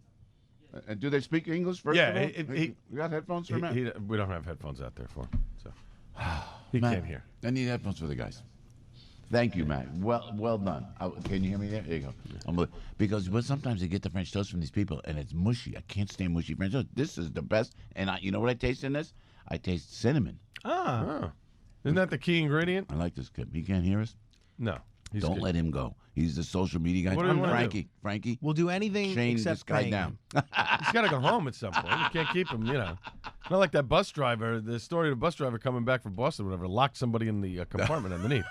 And do they speak English first of all? You got headphones for Matt? We don't have headphones out there for him, so he can't hear. I need headphones for the guys. Thank you, Matt. Well done. Can you hear me there? There you go. Because sometimes you get the French toast from these people, and it's mushy. I can't stand mushy French toast. This is the best. And you know what I taste in this? I taste cinnamon. Isn't that the key ingredient? I like this kid. He can't hear us? No. Don't let him go. He's the social media guy. What do you want to do? Frankie. We'll do anything Shane except this guy paying down. He's got to go home at some point. You can't keep him, Not like that bus driver. The story of the bus driver coming back from Boston, or whatever, locked somebody in the compartment underneath.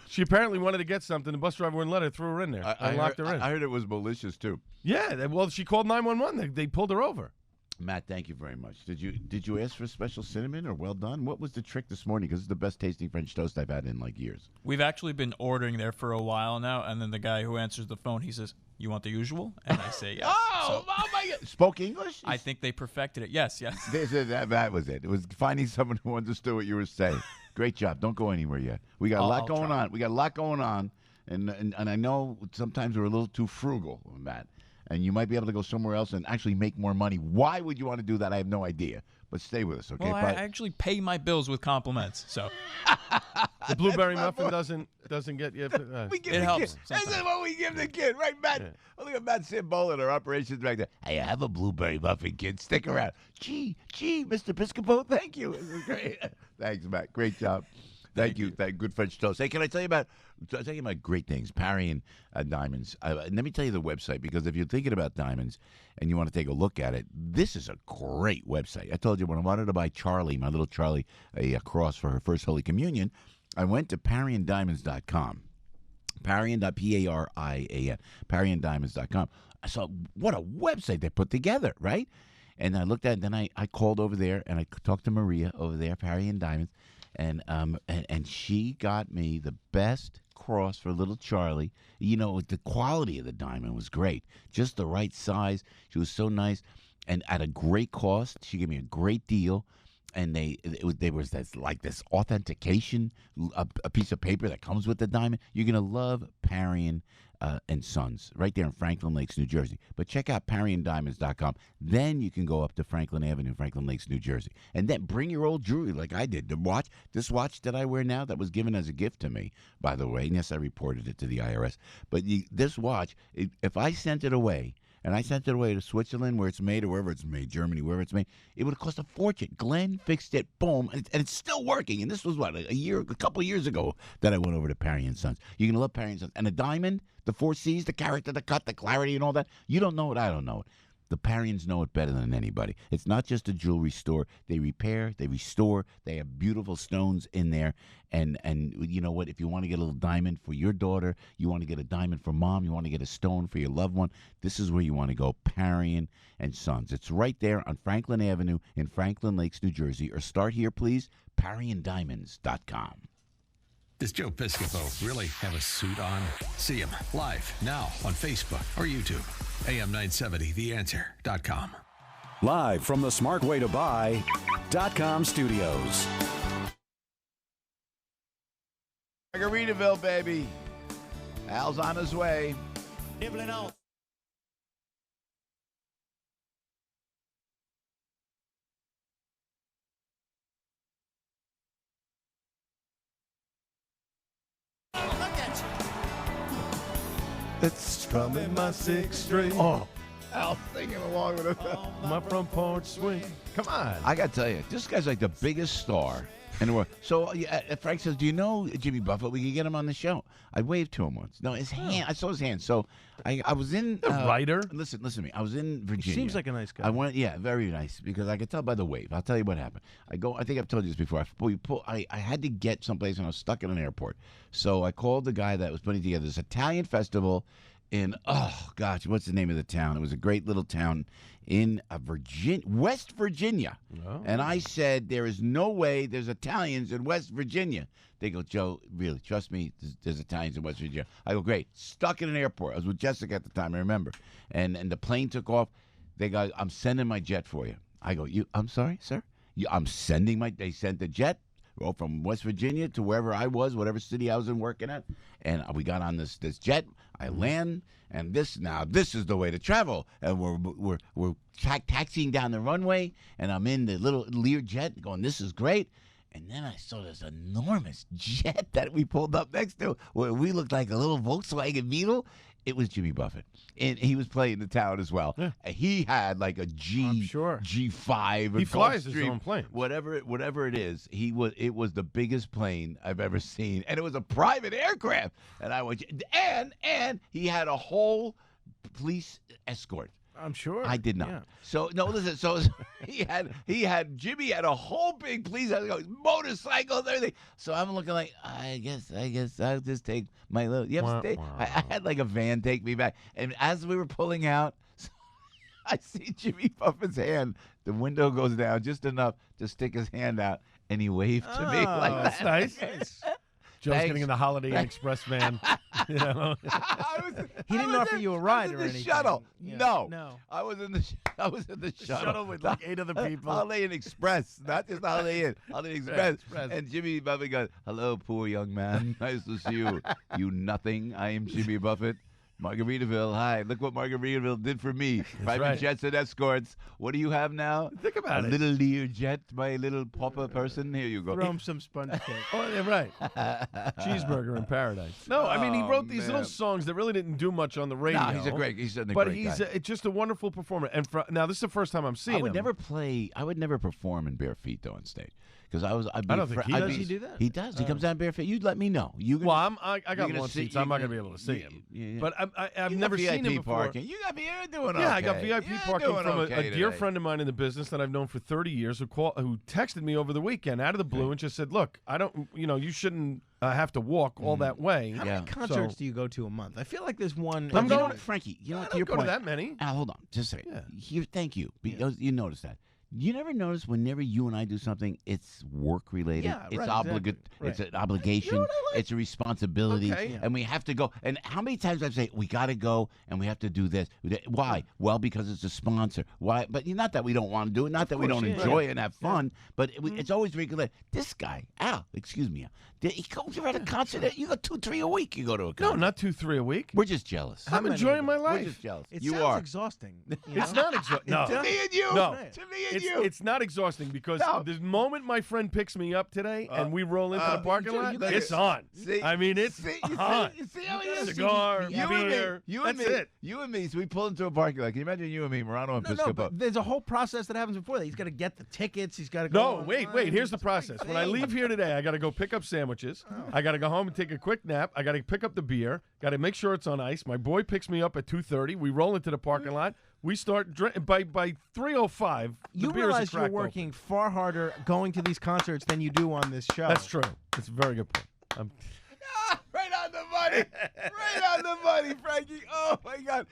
She apparently wanted to get something. The bus driver wouldn't let her. Threw her in there. I locked her in. I heard it was malicious too. Yeah. Well, she called 911. They pulled her over. Matt, thank you very much. Did you ask for special cinnamon or well done? What was the trick this morning? Because it's the best tasting French toast I've had in like years. We've actually been ordering there for a while now, and then the guy who answers the phone, he says, "You want the usual?" And I say yes. Oh my God! Spoke English? I think they perfected it. Yes. That was it. It was finding someone who understood what you were saying. Great job. Don't go anywhere yet. We got a lot going on. We got a lot going on, and I know sometimes we're a little too frugal, Matt. And you might be able to go somewhere else and actually make more money. Why would you want to do that? I have no idea. But stay with us, okay? Well, I actually pay my bills with compliments, so. The blueberry muffin doesn't get you. It helps. This is what we give the kid, right, Matt? Yeah. Look at Matt Sambola, our operations director. Hey, I have a blueberry muffin, kid. Stick around. Gee, Mr. Piscopo, thank you. This is great. Thanks, Matt. Great job. Thank you. Good French toast. Hey, can I tell you about great things? Parry and Diamonds. Let me tell you the website, because if you're thinking about diamonds and you want to take a look at it, this is a great website. I told you when I wanted to buy Charlie, my little Charlie, a cross for her first Holy Communion, I went to parryanddiamonds.com. P-A-R-I-A-N. Parryanddiamonds.com. So what a website they put together, right? And I looked at it, then I called over there, and I talked to Maria over there, Parry and Diamonds. And she got me the best cross for little Charlie. The quality of the diamond was great. Just the right size. She was so nice. And at a great cost. She gave me a great deal. And there was this authentication, a piece of paper that comes with the diamond. You're going to love Parry and Sons right there in Franklin Lakes, New Jersey. But check out parryanddiamonds.com. Then you can go up to Franklin Avenue, Franklin Lakes, New Jersey. And then bring your old jewelry like I did. This watch that I wear now, that was given as a gift to me, by the way. And yes, I reported it to the IRS. But this watch, if I sent it away, and I sent it away to Switzerland where it's made, or wherever it's made, Germany, wherever it's made, it would have cost a fortune. Glenn fixed it, boom, and it's still working. And this was, a couple of years ago that I went over to Parry & Sons. You're going to love Parry & Sons. And a diamond, the 4 C's, the character, the cut, the clarity, and all that, you don't know it, I don't know it. The Parryans know it better than anybody. It's not just a jewelry store. They repair, they restore, they have beautiful stones in there. And you know what? If you want to get a little diamond for your daughter, you want to get a diamond for mom, you want to get a stone for your loved one, this is where you want to go, Parry & Sons. It's right there on Franklin Avenue in Franklin Lakes, New Jersey. Or start here, please, parryanddiamonds.com. Does Joe Piscopo really have a suit on? See him live now on Facebook or YouTube. AM970theanswer.com. Live from the smartwaytobuy.com studios. Margaritaville, baby. Al's on his way. Nibbling on. It's strumming my 6th string. Oh, Al singing along with us. My front porch swing. Come on. I got to tell you, this guy's like the biggest star in the world. So Frank says, do you know Jimmy Buffett? We could get him on the show. I waved to him once. No, his hand. I saw his hand. So I was in. The writer? Listen to me. I was in Virginia. Seems like a nice guy. I went, very nice, because I could tell by the wave. I'll tell you what happened. I think I've told you this before. I had to get someplace, and I was stuck in an airport. So I called the guy that was putting together this Italian festival in, what's the name of the town? It was a great little town in West Virginia. Oh. And I said, there is no way there's Italians in West Virginia. They go, Joe, really, trust me, there's Italians in West Virginia. I go, great. Stuck in an airport. I was with Jessica at the time, I remember. And the plane took off. They go, I'm sending my jet for you. I go, I'm sorry, sir? They sent the jet from West Virginia to wherever I was, whatever city I was in working at. And we got on this jet. I land, and this is the way to travel. And we're taxiing down the runway, and I'm in the little Lear jet going, this is great. And then I saw this enormous jet that we pulled up next to, where we looked like a little Volkswagen Beetle. It was Jimmy Buffett, and he was playing the town as well. Yeah. He had like a G5. He flies his own plane. Whatever it is, it was the biggest plane I've ever seen, and it was a private aircraft. And I went, and he had a whole police escort. I'm sure. I did not. Yeah. So no, listen. So Jimmy had a whole big police motorcycles, everything. So I'm looking like, I guess I'll just take my little. I had like a van take me back, and as we were pulling out, I see Jimmy Buffett's hand. The window goes down just enough to stick his hand out, and he waved to me like that. That's nice. Joe's getting in the Holiday Inn Express van. You know? He didn't offer you a ride or anything. Shuttle. Yeah. No. I was in the shuttle. Shuttle with like 8 other people. Holiday Inn Express, not just Holiday Inn. Holiday Inn Express. And Jimmy Buffett goes, "Hello, poor young man. Nice to see you. You nothing. I am Jimmy Buffett. Margaritaville. Hi. Look what Margaritaville did for me. Private jets and escorts. What do you have now? Think about it. A little Lear jet, my little pauper person. Here you go. Throw him some sponge cake. Oh, yeah, right. Cheeseburger in paradise. No, I mean, he wrote these little songs that really didn't do much on the radio. No, he's a great guy. But he's just a wonderful performer. And now this is the first time I'm seeing him. I would never perform in bare feet, though, on stage. Because I don't think he does. Does he do that? He does. He comes down bare feet. You'd let me know. I got one seat, so I'm not going to be able to see him. Yeah. But I've never seen him before. Parking. You got me doing okay. Yeah, I got VIP parking from a dear friend of mine in the business that I've known for 30 years who texted me over the weekend out of the blue and just said, look, you shouldn't have to walk all that way. How many concerts do you go to a month? I feel like there's one. I'm going, Frankie. I don't go to that many. Hold on. Just a second. Yeah. Thank you. You notice that. You never notice whenever you and I do something, it's work related. Yeah, it's exactly. It's an obligation. You know it's a responsibility, and we have to go. And how many times I say we got to go and we have to do this? Why? Well, because it's a sponsor. Why? But not that we don't want to do it. Not that we don't enjoy it and have fun. But it's always regulated. This guy, Al, excuse me, he goes at a concert. You go 2-3 a week. You go to a concert. No, not 2-3 a week. We're just jealous. I'm enjoying my life. We're just jealous. It you sounds are exhausting. It's not exhausting. No. To me and you. No. To me and you. It's not exhausting because the moment my friend picks me up today and we roll into the parking lot, it's on. See, I mean, it's on. You see how he is? Cigar, beer. That's it. You and me. So we pull into a parking lot. Can you imagine you and me, Morano and Piscopo? No, but there's a whole process that happens before that. He's got to get the tickets. He's got to go. No, wait. Here's the process. When I leave here today, I got to go pick up sandwiches. I got to go home and take a quick nap. I got to pick up the beer. Got to make sure it's on ice. My boy picks me up at 2:30. We roll into the parking lot. We start drinking by 3:05. You realize you're working far harder going to these concerts than you do on this show. That's true. That's a very good point. Right on the money. Right on the money, Frankie. Oh, my God.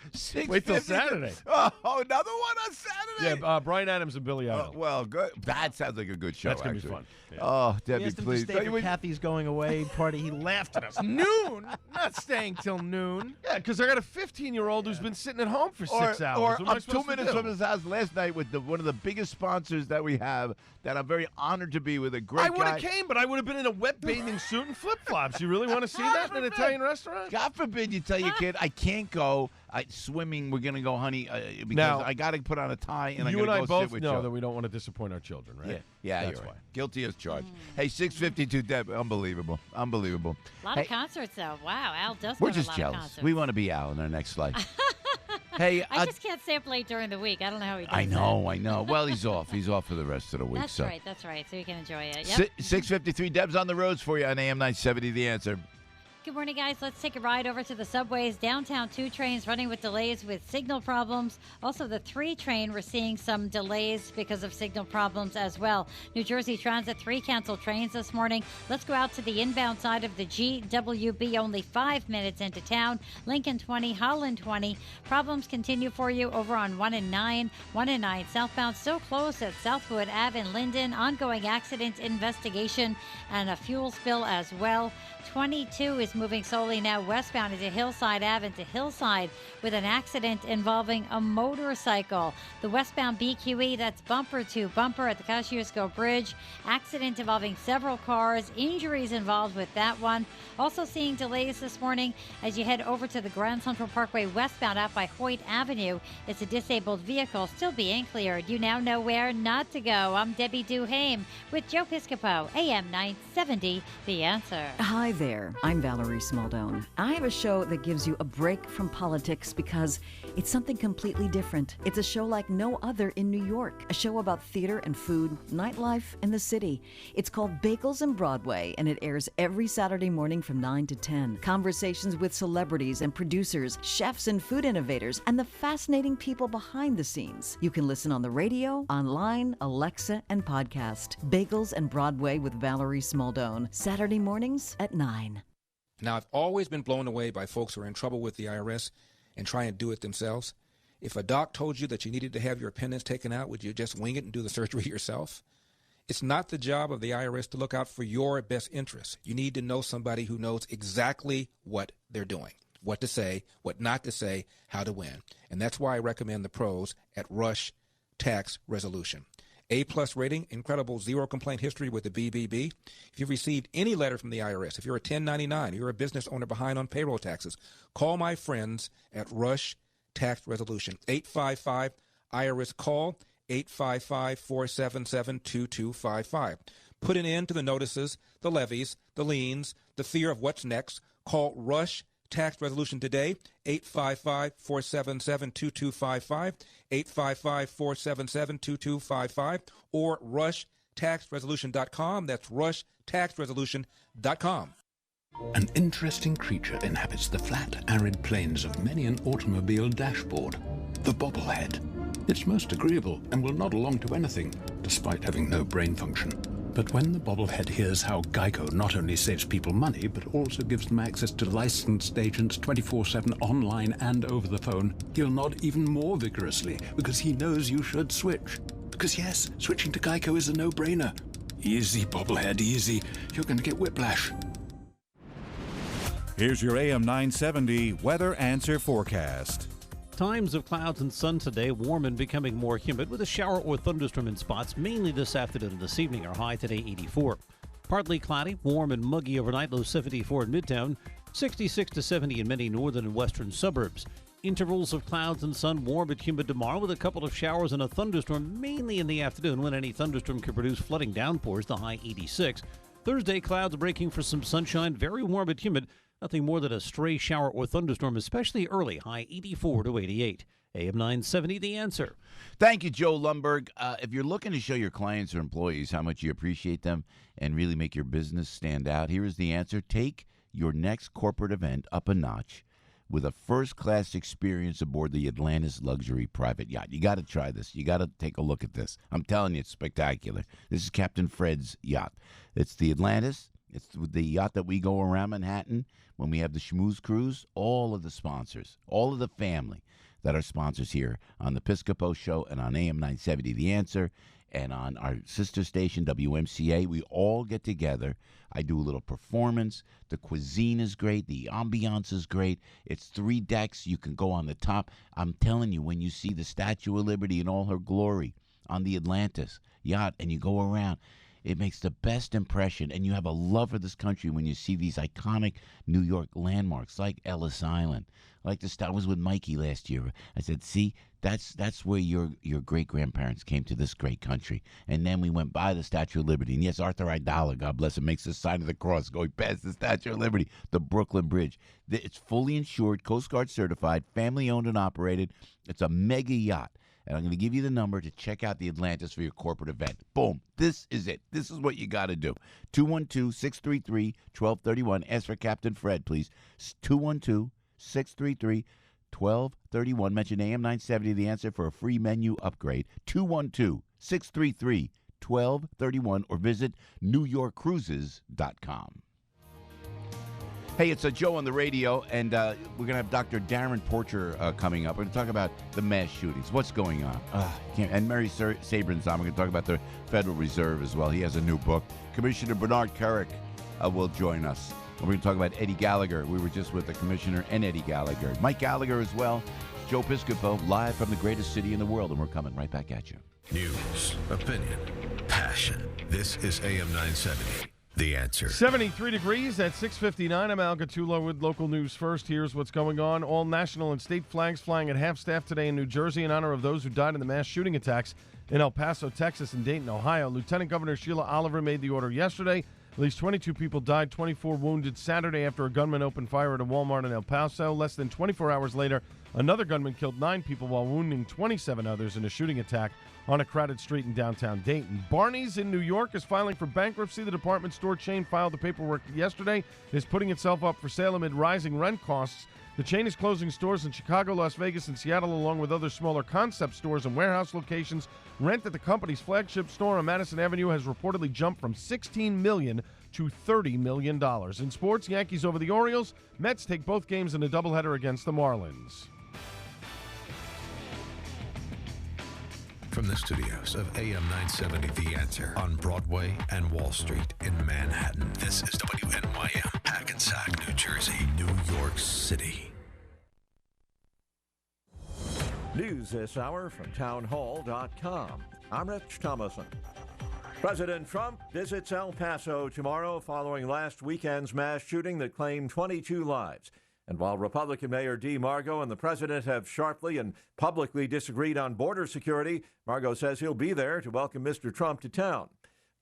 Wait till Saturday. Oh, another one on Saturday? Yeah, Brian Adams and Billy Idol. Well, good. That sounds like a good show, That's going to be fun. Yeah. Oh, Debbie, he asked him please. to stay for Kathy's going away party. He laughed at us. Noon? Not staying till noon. Yeah, because I got a 15-year-old who's been sitting at home for 6 hours. Or I'm 2 minutes from his house last night with one of the biggest sponsors that we have that I'm very honored to be with, a great guy. I would have came, but I would have been in a wet bathing suit and flip-flops. You really want to see that in an Italian restaurant? God forbid you tell your kid, I can't go. Swimming, we're going to go, honey, because now, I got to put on a tie and I'm going to go sit with You and I both know Joe. that we don't want to disappoint our children, right? Yeah, that's you're why. Right. Guilty as charged. Hey, 6:52, Deb. Unbelievable. A lot of concerts, though. Wow, Al does We're have just a lot jealous. of concerts. We want to be Al in our next life. Hey, I just can't stay up late during the week. I don't know how he does I know. Well, he's off. He's off for the rest of the week. That's right. So you can enjoy it. Yep. 6:53. Deb's on the roads for you on AM 970. The Answer. Good morning, guys. Let's take a ride over to the subways. Downtown, 2 trains running with delays with signal problems. Also, the 3 train, we're seeing some delays because of signal problems as well. New Jersey Transit, 3 canceled trains this morning. Let's go out to the inbound side of the GWB, only 5 minutes into town. Lincoln 20, Holland 20. Problems continue for you over on 1 and 9. 1 and 9 southbound, still closed at Southwood Ave in Linden. Ongoing accident investigation and a fuel spill as well. 22 is moving slowly now westbound into Hillside Ave into Hillside with an accident involving a motorcycle. The westbound BQE, that's bumper to bumper at the Kosciuszko Bridge. Accident involving several cars. Injuries involved with that one. Also seeing delays this morning as you head over to the Grand Central Parkway westbound out by Hoyt Avenue. It's a disabled vehicle still being cleared. You now know where not to go. I'm Debbie Duhame with Joe Piscopo, AM 970, The Answer. Hi there, I'm Valerie Smaldone. I have a show that gives you a break from politics because it's something completely different. It's a show like no other in New York, a show about theater and food, nightlife, and the city. It's called Bagels and Broadway, and it airs every Saturday morning from 9 to 10. Conversations with celebrities and producers, chefs and food innovators, and the fascinating people behind the scenes. You can listen on the radio, online, Alexa, and podcast. Bagels and Broadway with Valerie Smaldone, Saturday mornings at 9. Now, I've always been blown away by folks who are in trouble with the IRS and try and do it themselves. If a doc told you that you needed to have your appendix taken out, would you just wing it and do the surgery yourself? It's not the job of the IRS to look out for your best interests. You need to know somebody who knows exactly what they're doing, what to say, what not to say, how to win. And that's why I recommend the pros at Rush Tax Resolution. A-plus rating, incredible zero-complaint history with the BBB. If you've received any letter from the IRS, if you're a 1099, you're a business owner behind on payroll taxes, call my friends at Rush Tax Resolution. 855-IRS-CALL, 855-477-2255. Put an end to the notices, the levies, the liens, the fear of what's next. Call Rush Tax Resolution today, 855-477-2255, 855-477-2255, or rushtaxresolution.com. That's rushtaxresolution.com. An interesting creature inhabits the flat, arid plains of many an automobile dashboard, the bobblehead. It's most agreeable and will nod along to anything, despite having no brain function. But when the bobblehead hears how Geico not only saves people money, but also gives them access to licensed agents 24/7 online and over the phone, he'll nod even more vigorously because he knows you should switch. Because yes, switching to Geico is a no-brainer. Easy, bobblehead, easy. You're going to get whiplash. Here's your AM 970 Weather Answer Forecast. Times of clouds and sun today, warm and becoming more humid with a shower or thunderstorm in spots, mainly this afternoon and this evening. Our high today, 84. Partly cloudy, warm and muggy overnight, low 74 in Midtown, 66 to 70 in many northern and western suburbs. Intervals of clouds and sun, warm but humid tomorrow with a couple of showers and a thunderstorm, mainly in the afternoon when any thunderstorm could produce flooding downpours, the high 86. Thursday, clouds breaking for some sunshine, very warm but humid. Nothing more than a stray shower or thunderstorm, especially early, high 84 to 88. AM 970, The Answer. Thank you, Joe Lumberg. If you're looking to show your clients or employees how much you appreciate them and really make your business stand out, here is the answer. Take your next corporate event up a notch with a first-class experience aboard the Atlantis Luxury Private Yacht. You got to try this. You got to take a look at this. I'm telling you, it's spectacular. This is Captain Fred's yacht. It's the Atlantis. It's the yacht that we go around Manhattan when we have the Schmooze Cruise. All of the sponsors, all of the family that are sponsors here on the Piscopo Show and on AM 970 The Answer and on our sister station WMCA, we all get together. I do a little performance. The cuisine is great. The ambiance is great. It's 3 decks. You can go on the top. I'm telling you, when you see the Statue of Liberty in all her glory on the Atlantis yacht and you go around, It makes the best impression, and you have a love for this country when you see these iconic New York landmarks like Ellis Island, like I was with Mikey last year. I said, see, that's where your great-grandparents came to this great country. And then we went by the Statue of Liberty. And yes, Arthur Idala, God bless him, makes the sign of the cross going past the Statue of Liberty, the Brooklyn Bridge. It's fully insured, Coast Guard certified, family-owned and operated. It's a mega yacht. And I'm going to give you the number to check out the Atlantis for your corporate event. Boom. This is it. This is what you got to do. 212-633-1231. Ask for Captain Fred, please. 212-633-1231. Mention AM 970, the answer for a free menu upgrade. 212-633-1231. Or visit NewYorkCruises.com. Hey, it's Joe on the radio, and we're going to have Dr. Darrin Porcher coming up. We're going to talk about the mass shootings, what's going on. And Mary Sabrin's on. We're going to talk about the Federal Reserve as well. He has a new book. Commissioner Bernard Kerik will join us. We're going to talk about Eddie Gallagher. We were just with the commissioner and Eddie Gallagher. Mike Gallagher as well. Joe Piscopo, live from the greatest city in the world, and we're coming right back at you. News, opinion, passion. This is AM 970. The Answer. 73 degrees at 6:59. I'm Al Gattullo with local news first. Here's what's going on. All national and state flags flying at half-staff today in New Jersey in honor of those who died in the mass shooting attacks in El Paso, Texas, and Dayton, Ohio. Lieutenant Governor Sheila Oliver made the order yesterday. At least 22 people died, 24 wounded Saturday after a gunman opened fire at a Walmart in El Paso. Less than 24 hours later, another gunman killed 9 people while wounding 27 others in a shooting attack on a crowded street in downtown Dayton. Barney's in New York is filing for bankruptcy. The department store chain filed the paperwork yesterday, is putting itself up for sale amid rising rent costs. The chain is closing stores in Chicago, Las Vegas, and Seattle, along with other smaller concept stores and warehouse locations. Rent at the company's flagship store on Madison Avenue has reportedly jumped from $16 million to $30 million. In sports, Yankees over the Orioles. Mets take both games in a doubleheader against the Marlins. From the studios of AM 970, The Answer, on Broadway and Wall Street in Manhattan, this is WNYM, Hackensack, New Jersey, New York City. News this hour from townhall.com. I'm Rich Thomason. President Trump visits El Paso tomorrow following last weekend's mass shooting that claimed 22 lives. And while Republican Mayor Dee Margo and the president have sharply and publicly disagreed on border security, Margo says he'll be there to welcome Mr. Trump to town.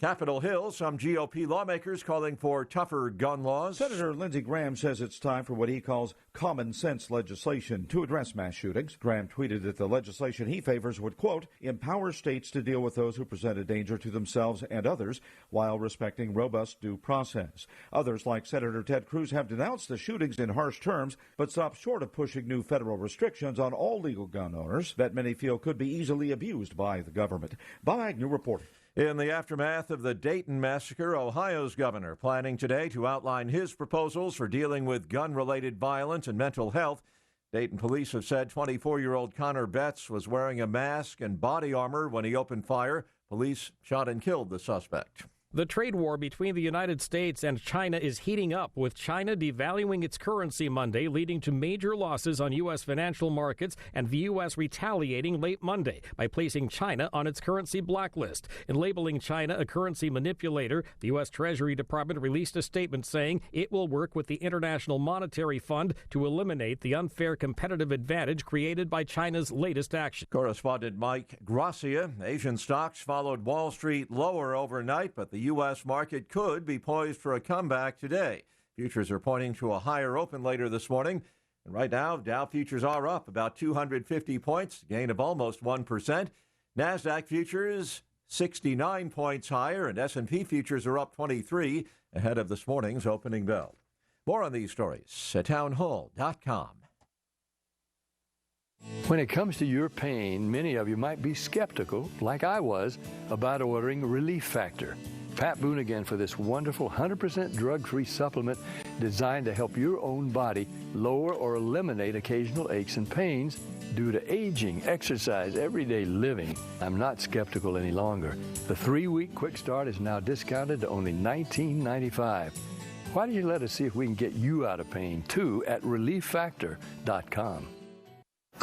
Capitol Hill, some GOP lawmakers calling for tougher gun laws. Senator Lindsey Graham says it's time for what he calls common sense legislation to address mass shootings. Graham tweeted that the legislation he favors would, quote, empower states to deal with those who present a danger to themselves and others while respecting robust due process. Others, like Senator Ted Cruz, have denounced the shootings in harsh terms, but stopped short of pushing new federal restrictions on all legal gun owners that many feel could be easily abused by the government. Bob Agnew reporting. In the aftermath of the Dayton massacre, Ohio's governor planning today to outline his proposals for dealing with gun-related violence and mental health. Dayton police have said 24-year-old Connor Betts was wearing a mask and body armor when he opened fire. Police shot and killed the suspect. The trade war between the United States and China is heating up, with China devaluing its currency Monday, leading to major losses on U.S. financial markets, and the U.S. retaliating late Monday by placing China on its currency blacklist. In labeling China a currency manipulator, the U.S. Treasury Department released a statement saying it will work with the International Monetary Fund to eliminate the unfair competitive advantage created by China's latest action. Correspondent Mike Gracia. Asian stocks followed Wall Street lower overnight, but the U.S. market could be poised for a comeback today. Futures are pointing to a higher open later this morning. And right now, Dow futures are up about 250 points, a gain of almost 1%. NASDAQ futures 69 points higher, and S&P futures are up 23 ahead of this morning's opening bell. More on these stories at townhall.com. When it comes to your pain, many of you might be skeptical, like I was, about ordering Relief Factor. Pat Boone again for this wonderful 100% drug-free supplement designed to help your own body lower or eliminate occasional aches and pains due to aging, exercise, everyday living. I'm not skeptical any longer. The 3-week quick start is now discounted to only $19.95. Why don't you let us see if we can get you out of pain, too, at ReliefFactor.com.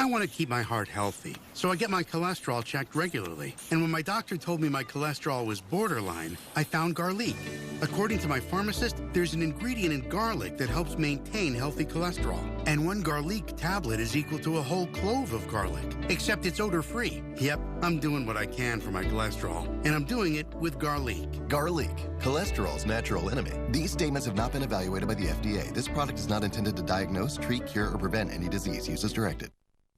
I want to keep my heart healthy, so I get my cholesterol checked regularly. And when my doctor told me my cholesterol was borderline, I found garlic. According to my pharmacist, there's an ingredient in garlic that helps maintain healthy cholesterol. And one garlic tablet is equal to a whole clove of garlic, except it's odor-free. Yep, I'm doing what I can for my cholesterol, and I'm doing it with garlic. Garlic, cholesterol's natural enemy. These statements have not been evaluated by the FDA. This product is not intended to diagnose, treat, cure, or prevent any disease. Use as directed.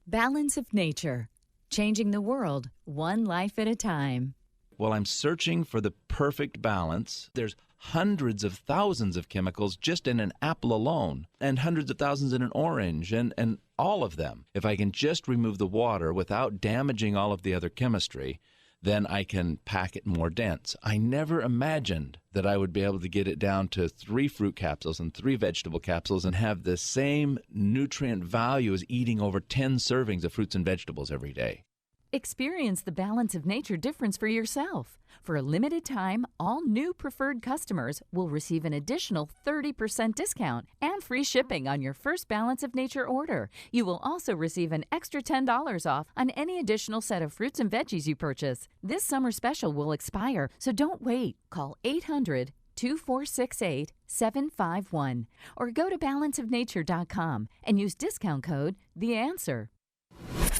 Balance of nature. Changing the world, one life at a time. While I'm searching for the perfect balance, there's hundreds of thousands of chemicals just in an apple alone, and hundreds of thousands in an orange, and all of them. If I can just remove the water without damaging all of the other chemistry, then I can pack it more dense. I never imagined that I would be able to get it down to 3 fruit capsules and 3 vegetable capsules and have the same nutrient value as eating over 10 servings of fruits and vegetables every day. Experience the balance of nature difference for yourself. For a limited time, all new preferred customers will receive an additional 30% discount and free shipping on your first Balance of Nature order. You will also receive an extra $10 off on any additional set of fruits and veggies you purchase. This summer special will expire, so don't wait. Call 800-2468-751 or go to balanceofnature.com and use discount code THEANSWER.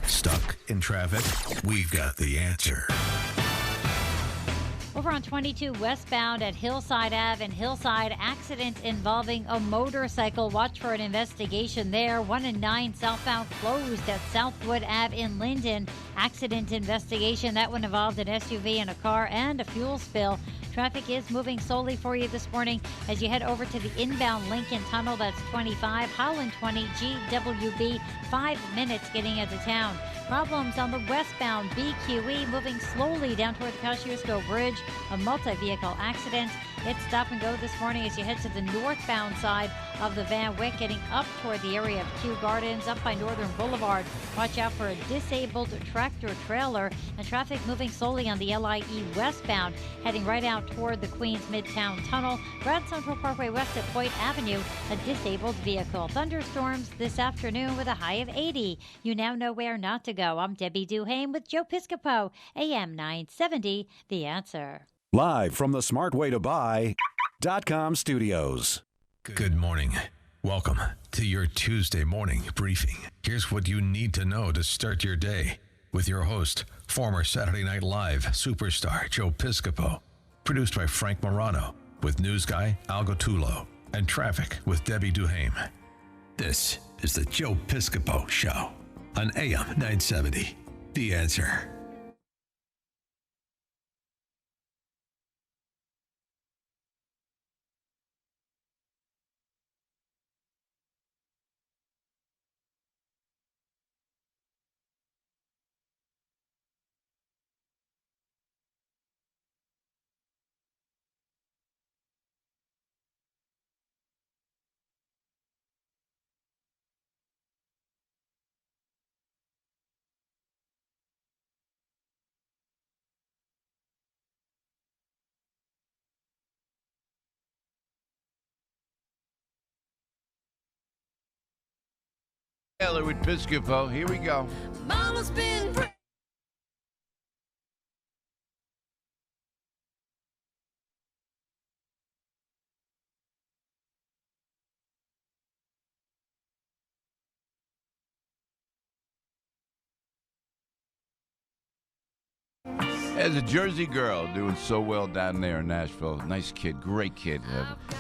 Stuck in traffic? We've got the answer. Over on 22 westbound at Hillside Ave and Hillside, accident involving a motorcycle. Watch for an investigation there. 1 and 9 southbound closed at Southwood Ave in Linden. Accident investigation. That one involved an SUV and a car and a fuel spill. Traffic is moving slowly for you this morning as you head over to the inbound Lincoln Tunnel. That's 25, Holland 20, GWB, 5 minutes getting into town. Problems on the westbound BQE, moving slowly down toward the Kosciuszko Bridge. A multi-vehicle accident. It's stop and go this morning as you head to the northbound side of the Van Wyck, getting up toward the area of Kew Gardens, up by Northern Boulevard. Watch out for a disabled tractor trailer, and traffic moving slowly on the LIE westbound, heading right out toward the Queens Midtown Tunnel. Grand Central Parkway west at Point Avenue, a disabled vehicle. Thunderstorms this afternoon with a high of 80. You now know where not to go. I'm Debbie Duhame with Joe Piscopo, AM 970, The Answer. Live from the smartwaytobuy.com studios. Good morning. Welcome to your Tuesday morning briefing. Here's what you need to know to start your day with your host, former Saturday Night Live superstar Joe Piscopo. Produced by Frank Morano with news guy Al Gottulo and traffic with Debbie Duhame. This is the Joe Piscopo Show on AM 970. The Answer. Taylor with Piscopo. Here we go. Mama's been As a Jersey girl, doing so well down there in Nashville. Nice kid, great kid.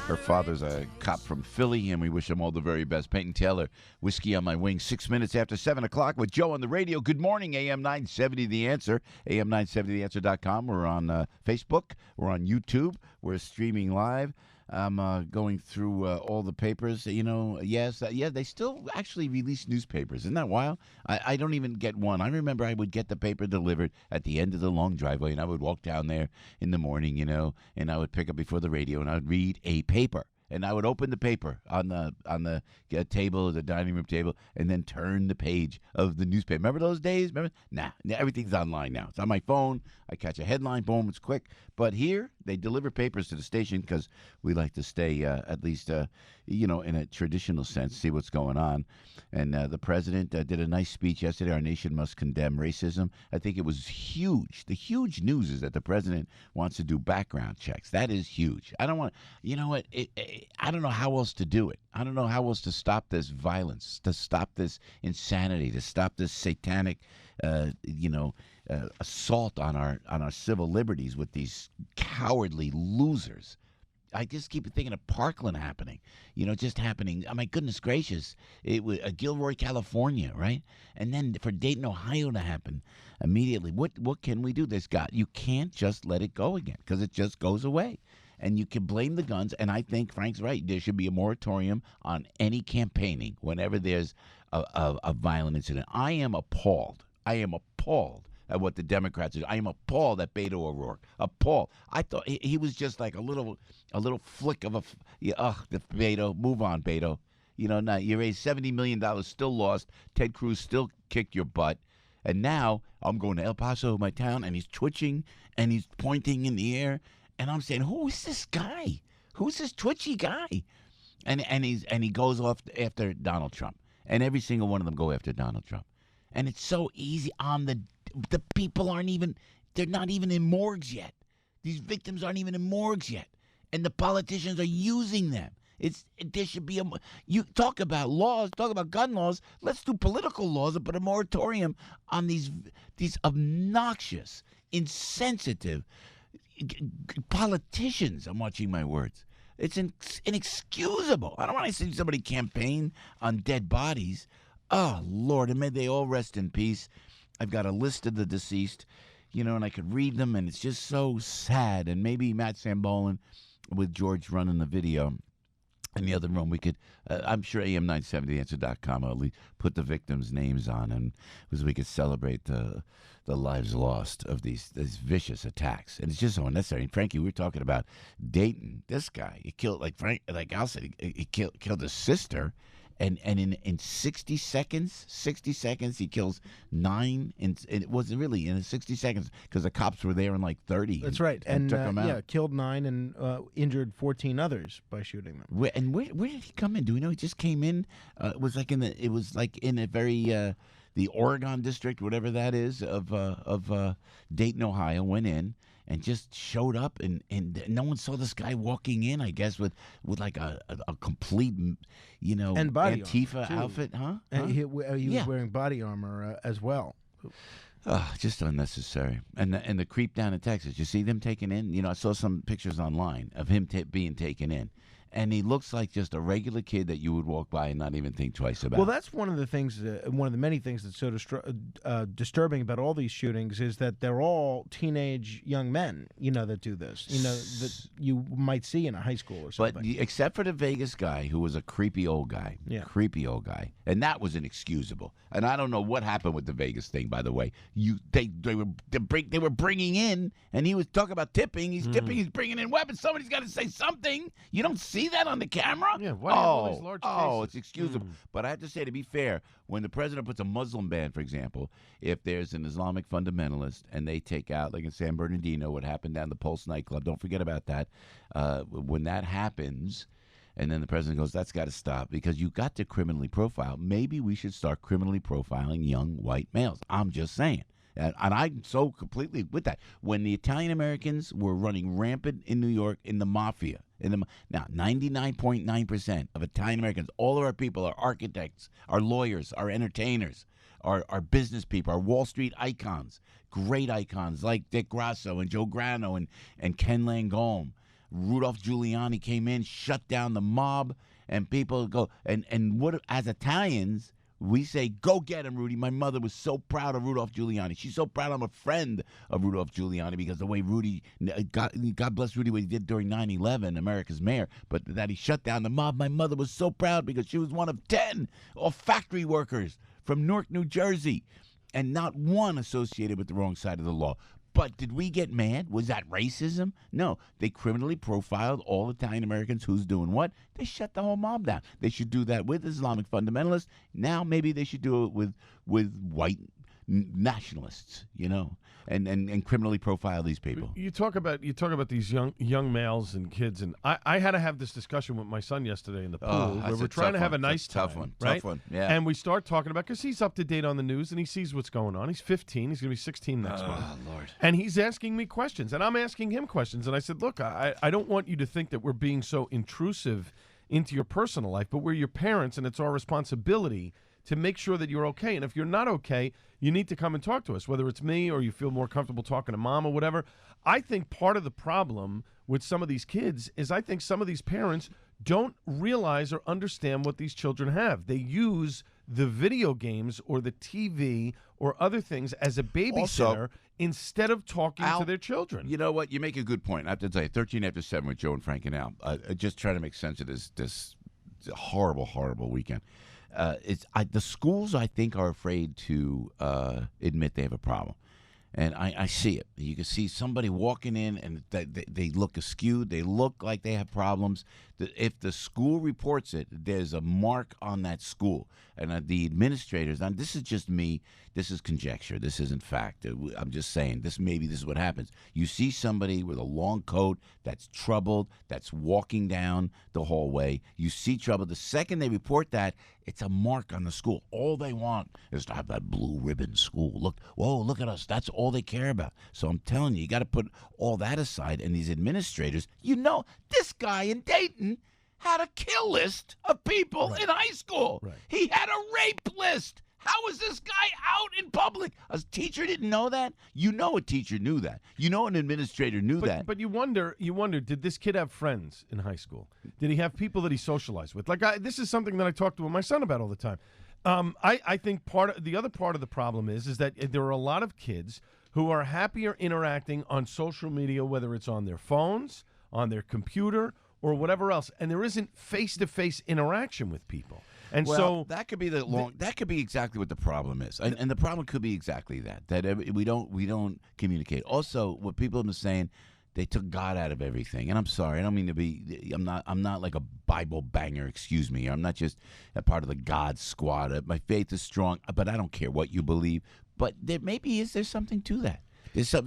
Her father's a cop from Philly, and we wish him all the very best. Peyton Taylor, Whiskey on My Wing, 6 minutes after 7 o'clock with Joe on the radio. Good morning, AM 970 The Answer, am970theanswer.com. We're on Facebook. We're on YouTube. We're streaming live. I'm going through all the papers. You know, they still actually release newspapers. Isn't that wild? I don't even get one. I remember I would get the paper delivered at the end of the long driveway, and I would walk down there in the morning, you know, and I would pick up before the radio, and I would read a paper. And I would open the paper on the table, the dining room table, and then turn the page of the newspaper. Remember those days? Nah, everything's online now. It's on my phone. I catch a headline, boom, it's quick. But here, They deliver papers to the station because we like to stay at least, in a traditional sense, see what's going on. And the president did a nice speech yesterday. Our nation must condemn racism. I think it was huge. The huge news is that the president wants to do background checks. That is huge. I don't want, I don't know how else to do it. I don't know how else to stop this violence, to stop this insanity, to stop this satanic, assault on our civil liberties with these cowardly losers. I just keep thinking of Parkland happening, just happening. Oh, my goodness gracious. It was Gilroy, California, right? And then for Dayton, Ohio to happen immediately. What can we do? You can't just let it go again because it just goes away. And you can blame the guns. And I think Frank's right. There should be a moratorium on any campaigning whenever there's a violent incident. I am appalled at what the Democrats do. I am appalled at Beto O'Rourke. Appalled. I thought he was just like a little flick of the Beto. Move on, Beto. Now you raised $70 million, still lost. Ted Cruz still kicked your butt. And now I'm going to El Paso, my town, and he's twitching and he's pointing in the air. And I'm saying, who is this guy? Who's this twitchy guy? And he goes off after Donald Trump. And every single one of them go after Donald Trump. And it's so easy on the people they're not even in morgues yet. These victims aren't even in morgues yet. And the politicians are using them. There should be you talk about laws, talk about gun laws. Let's do political laws and put a moratorium on these obnoxious, insensitive politicians. I'm watching my words. It's inexcusable. I don't want to see somebody campaign on dead bodies. Oh, Lord, and may they all rest in peace. I've got a list of the deceased, and I could read them, and it's just so sad. And maybe Matt Sambolin with George running the video in the other room, we could, I'm sure AM970answer.com will at least put the victims' names on, and because we could celebrate the lives lost of these vicious attacks. And it's just so unnecessary. And Frankie, we were talking about Dayton. This guy, he killed, like Al said, he killed his sister. And in 60 seconds, he kills 9. And it wasn't really in 60 seconds because the cops were there in like 30. That's right. And took them out. Killed 9 and injured 14 others by shooting them. Where did he come in? Do we know? He just came in. It was like in a very the Oregon district, whatever that is, of Dayton, Ohio. Went in and just showed up, and no one saw this guy walking in, I guess, with like a complete, and body Antifa outfit, huh? And he was wearing body armor as well. Oh, just unnecessary. And the creep down in Texas, you see them taken in? I saw some pictures online of him being taken in. And he looks like just a regular kid that you would walk by and not even think twice about. Well, that's one of the things, one of the many things that's so disturbing about all these shootings is that they're all teenage young men, that do this, that you might see in a high school or something. But except for the Vegas guy who was a creepy old guy, and that was inexcusable. And I don't know what happened with the Vegas thing, by the way. They were bringing in, and he was talking about tipping. He's tipping. He's bringing in weapons. Somebody's got to say something. You don't see that on the camera? Yeah, why do you have all these large cases? It's excusable. But I have to say, to be fair, when the president puts a Muslim ban, for example, if there's an Islamic fundamentalist and they take out, like in San Bernardino, what happened down the Pulse nightclub, don't forget about that. When that happens, and then the president goes, that's got to stop because you got to criminally profile. Maybe we should start criminally profiling young white males. I'm just saying. And I'm so completely with that. When the Italian Americans were running rampant in New York in the mafia, now 99.9% of Italian Americans, all of our people are architects, are lawyers, are entertainers, are business people, are Wall Street icons, great icons like Dick Grasso and Joe Grano and Ken Langone. Rudolph Giuliani came in, shut down the mob, and people go, and what as Italians, we say, go get him, Rudy. My mother was so proud of Rudolph Giuliani. She's so proud I'm a friend of Rudolph Giuliani because the way Rudy, God bless Rudy, what he did during 9/11, America's mayor, but that he shut down the mob. My mother was so proud because she was one of 10 factory workers from Newark, New Jersey, and not one associated with the wrong side of the law. But did we get mad? Was that racism? No. They criminally profiled all Italian Americans. Who's doing what? They shut the whole mob down. They should do that with Islamic fundamentalists. Now maybe they should do it with white nationalists, and criminally profile these people. You talk about these young males and kids, and I had to have this discussion with my son yesterday in the pool where we're trying to have a nice time. Tough one, yeah. And we start talking about, because he's up to date on the news and he sees what's going on. He's 15. He's going to be 16 next month. Oh, Lord. And he's asking me questions, and I'm asking him questions. And I said, look, I don't want you to think that we're being so intrusive into your personal life, but we're your parents, and it's our responsibility to make sure that you're okay. And if you're not okay, you need to come and talk to us, whether it's me or you feel more comfortable talking to mom or whatever. I think part of the problem with some of these kids is I think some of these parents don't realize or understand what these children have. They use the video games or the TV or other things as a babysitter instead of talking to their children. You know what? You make a good point. I have to tell you, 13 After 7 with Joe and Frank and Al. Just trying to make sense of this horrible, horrible weekend. The schools, I think, are afraid to admit they have a problem. And I see it. You can see somebody walking in and they look askew. They look like they have problems. If the school reports it, there's a mark on that school. And the administrators, and this is just me, this is conjecture. This isn't fact. I'm just saying, this is what happens. You see somebody with a long coat that's troubled, that's walking down the hallway. You see trouble. The second they report that, it's a mark on the school. All they want is to have that blue ribbon school. Look at us. That's all they care about. So I'm telling you got to put all that aside. And these administrators, this guy in Dayton had a kill list of people in high school. Right. He had a rape list. How was this guy out in public? A teacher didn't know that? A teacher knew that. An administrator knew that. But you wonder, did this kid have friends in high school? Did he have people that he socialized with? This is something that I talk to my son about all the time. I think the other part of the problem is that there are a lot of kids who are happier interacting on social media, whether it's on their phones, on their computer, or whatever else, and there isn't face-to-face interaction with people. And so that could be that could be exactly what the problem is, and the problem could be exactly that we don't communicate. Also, what people have been saying, they took God out of everything, and I'm sorry, I don't mean to be. I'm not like a Bible banger. Excuse me. I'm not just a part of the God squad. My faith is strong, but I don't care what you believe. But is there something to that?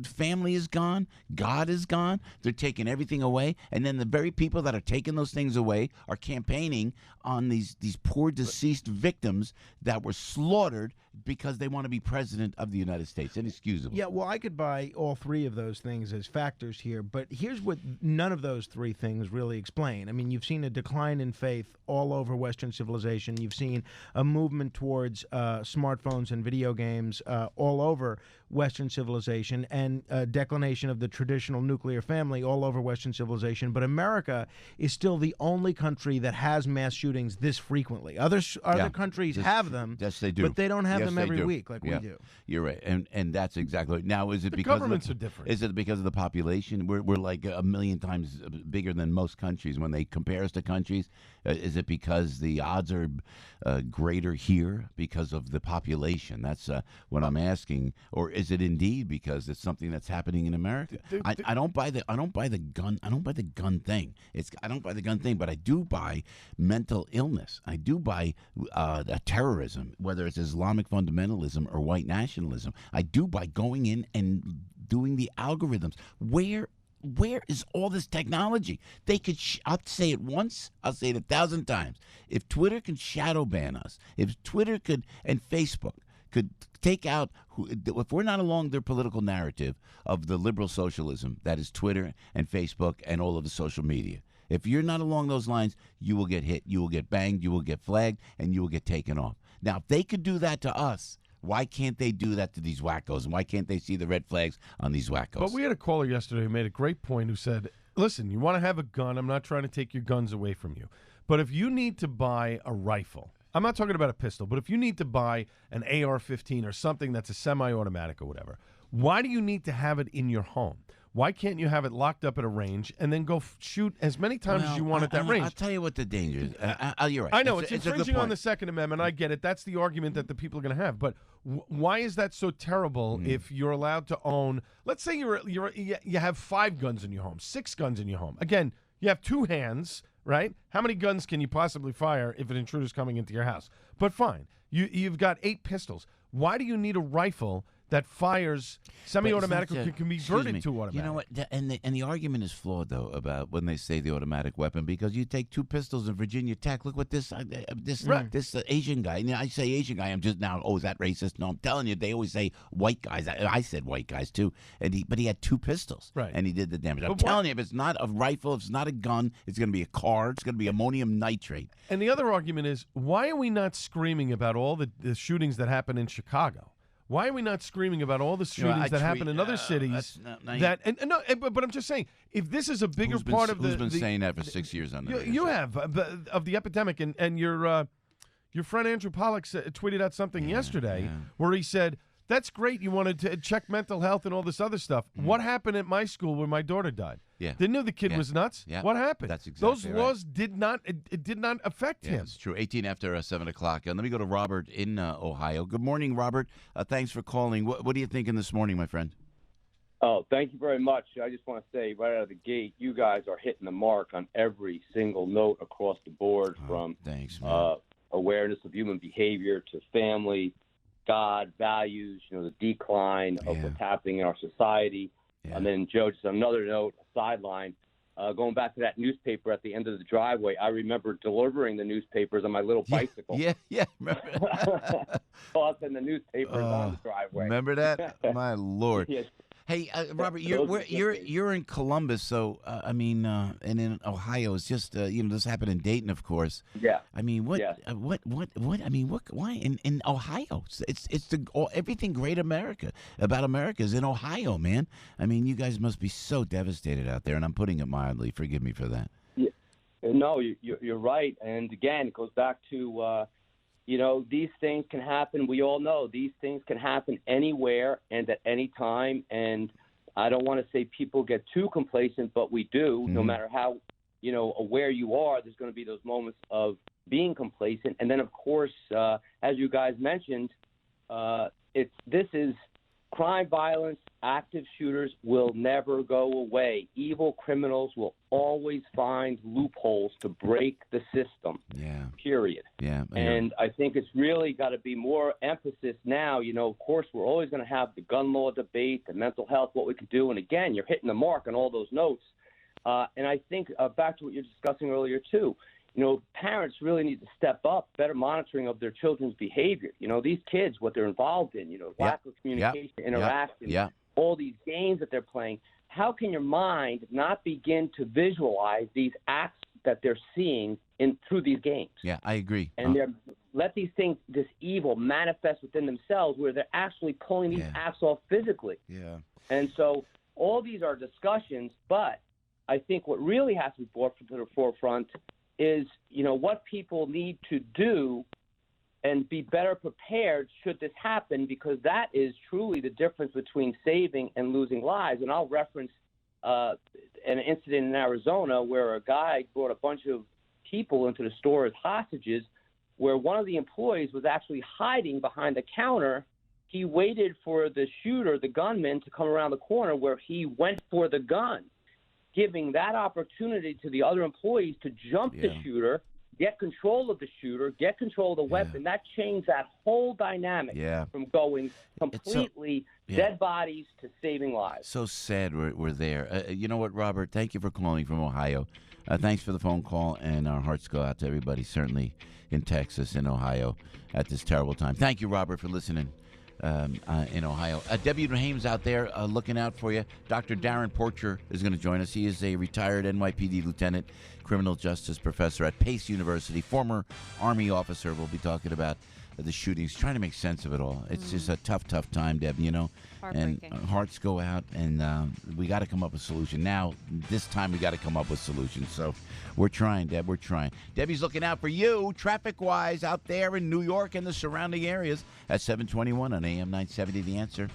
Family is gone. God is gone. They're taking everything away. And then the very people that are taking those things away are campaigning on these poor deceased victims that were slaughtered because they want to be president of the United States. Inexcusable. Yeah, well, I could buy all three of those things as factors here, but here's what none of those three things really explain. I mean, you've seen a decline in faith all over Western civilization. You've seen a movement towards smartphones and video games all over Western civilization, and a declination of the traditional nuclear family all over Western civilization. But America is still the only country that has mass shootings this frequently. Other countries have them. Yes, they do. But they don't have them every week like we do. You're right, and that's exactly. Now, is it the because governments are different? Is it because of the population? We're like 1 million times bigger than most countries when they compare us to countries. Is it because the odds are greater here because of the population? That's what I'm asking. Or is it indeed because it's something that's happening in America? I don't buy the gun. I don't buy the gun thing. I don't buy the gun thing, but I do buy mental illness. I do buy terrorism, whether it's Islamic fundamentalism or white nationalism. I do buy going in and doing the algorithms. Where is all this technology? They could. I'll say it once. I'll say it 1,000 times. If Twitter can shadow ban us, if Twitter could and Facebook could take out, if we're not along their political narrative of the liberal socialism that is Twitter and Facebook and all of the social media, if you're not along those lines, you will get hit, you will get banged, you will get flagged, and you will get taken off. Now, if they could do that to us, why can't they do that to these wackos? And why can't they see the red flags on these wackos? But we had a caller yesterday who made a great point who said, listen, you want to have a gun. I'm not trying to take your guns away from you. But if you need to buy a rifle, I'm not talking about a pistol, but if you need to buy an AR-15 or something that's a semi-automatic or whatever, why do you need to have it in your home? Why can't you have it locked up at a range and then go shoot as many times as you want at that range? I'll tell you what the danger is. You're right. I know it's infringing on the Second Amendment. I get it. That's the argument that the people are going to have. But why is that so terrible if you're allowed to own? Let's say you have 5 guns in your home, 6 guns in your home. Again, you have 2 hands, right? How many guns can you possibly fire if an intruder's coming into your house? But fine, you've got 8 pistols. Why do you need a rifle that fires semi-automatic or can be converted to automatic? You know what? And the argument is flawed, though, about when they say the automatic weapon, because you take two pistols in Virginia Tech. Look what this Asian guy. You know, I say Asian guy. I'm just now. Oh, is that racist? No, I'm telling you. They always say white guys. I said white guys too. But he had two pistols, right? And he did the damage. I'm telling you, if it's not a rifle, if it's not a gun, it's going to be a car. It's going to be ammonium nitrate. And the other argument is, why are we not screaming about all the shootings that happen in Chicago? Why are we not screaming about all the shootings that happen in other cities? But I'm just saying, if this is a bigger part of who's been saying that for 6 years on the you have of the epidemic, and your friend Andrew Pollack tweeted out something yesterday where he said, "That's great. You wanted to check mental health and all this other stuff. What happened at my school where my daughter died? Yeah, they knew the kid was nuts. Yeah. What happened? That's exactly those laws did not affect him. It's true. 18 after 7 o'clock. Let me go to Robert in Ohio. Good morning, Robert. Thanks for calling. What are you thinking this morning, my friend? Oh, thank you very much. I just want to say right out of the gate, you guys are hitting the mark on every single note across the board, from awareness of human behavior to family, God, values, the decline of what's happening in our society. And then, Joe, just another note, a sideline, going back to that newspaper at the end of the driveway, I remember delivering the newspapers on my little bicycle. Yeah. Remember? Tossing the newspapers on the driveway. Remember that? My Lord. Yes. Hey, Robert, you're in Columbus, so and in Ohio, it's just this happened in Dayton, of course. Yeah. I mean, what? I mean, why in Ohio? It's everything great America about America is in Ohio, man. I mean, you guys must be so devastated out there, and I'm putting it mildly. Forgive me for that. Yeah. No, you're right, and again, it goes back to. These things can happen. We all know these things can happen anywhere and at any time. And I don't want to say people get too complacent, but we do. Mm-hmm. No matter how, aware you are, there's going to be those moments of being complacent. And then, of course, as you guys mentioned, this is crime, violence, active shooters will never go away. Evil criminals will always find loopholes to break the system. Yeah. Period. Yeah. And I think it's really got to be more emphasis now. Of course, we're always going to have the gun law debate, the mental health, what we can do. And again, you're hitting the mark on all those notes. And I think back to what you're discussing earlier, too. Parents really need to step up, better monitoring of their children's behavior. These kids, what they're involved in, lack of communication, interaction, all these games that they're playing. How can your mind not begin to visualize these acts that they're seeing through these games? Yeah, I agree. And let these things, this evil, manifest within themselves where they're actually pulling these acts off physically. Yeah. And so all these are discussions, but I think what really has to be brought to the forefront is, what people need to do and be better prepared should this happen, because that is truly the difference between saving and losing lives. And I'll reference an incident in Arizona where a guy brought a bunch of people into the store as hostages, where one of the employees was actually hiding behind the counter. He waited for the shooter, the gunman, to come around the corner where he went for the gun, giving that opportunity to the other employees to jump the shooter, get control of the shooter, get control of the weapon. That changed that whole dynamic from going completely dead bodies to saving lives. So sad we're there. You know what, Robert? Thank you for calling from Ohio. Thanks for the phone call, and our hearts go out to everybody, certainly in Texas and Ohio at this terrible time. Thank you, Robert, for listening. In Ohio. Debbie Raheim's out there looking out for you. Dr. Darrin Porcher is going to join us. He is a retired NYPD lieutenant, criminal justice professor at Pace University, former Army officer. We'll be talking about the shootings, trying to make sense of it all. It's just a tough time, Deb, and hearts go out, and we got to come up with a solution. Now, this time we got to come up with solutions. So we're trying, Deb, we're trying. Debbie's looking out for you, traffic-wise, out there in New York and the surrounding areas at 721 on AM 970, The Answer.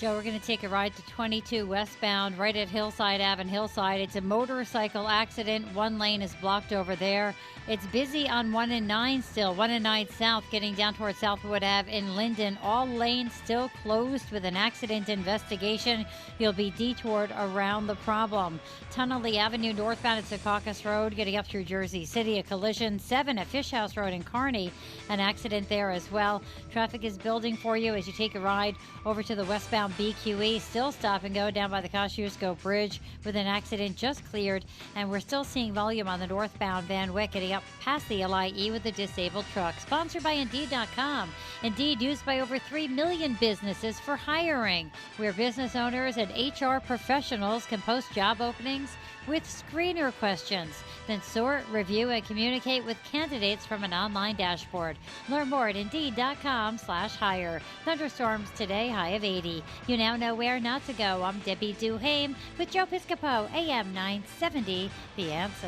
Joe, we're going to take a ride to 22 westbound right at Hillside Ave and Hillside. It's a motorcycle accident. One lane is blocked over there. It's busy on 1 and 9 still. 1 and 9 south getting down towards Southwood Ave in Linden. All lanes still closed with an accident investigation. You'll be detoured around the problem. Tunnelly Avenue northbound at Secaucus Road getting up through Jersey City. A collision. 7 at Fish House Road in Kearney. An accident there as well. Traffic is building for you as you take a ride over to the westbound BQE. Still stop and go down by the Kosciuszko Bridge with an accident just cleared. And we're still seeing volume on the northbound Van Wyck getting up past the LIE with the disabled truck. Sponsored by Indeed.com. Indeed used by over 3 million businesses for hiring, where business owners and HR professionals can post job openings with screener questions. Then sort, review, and communicate with candidates from an online dashboard. Learn more at Indeed.com/hire. Thunderstorms today, high of 80. You now know where not to go. I'm Debbie Duhame with Joe Piscopo, AM 970, The Answer.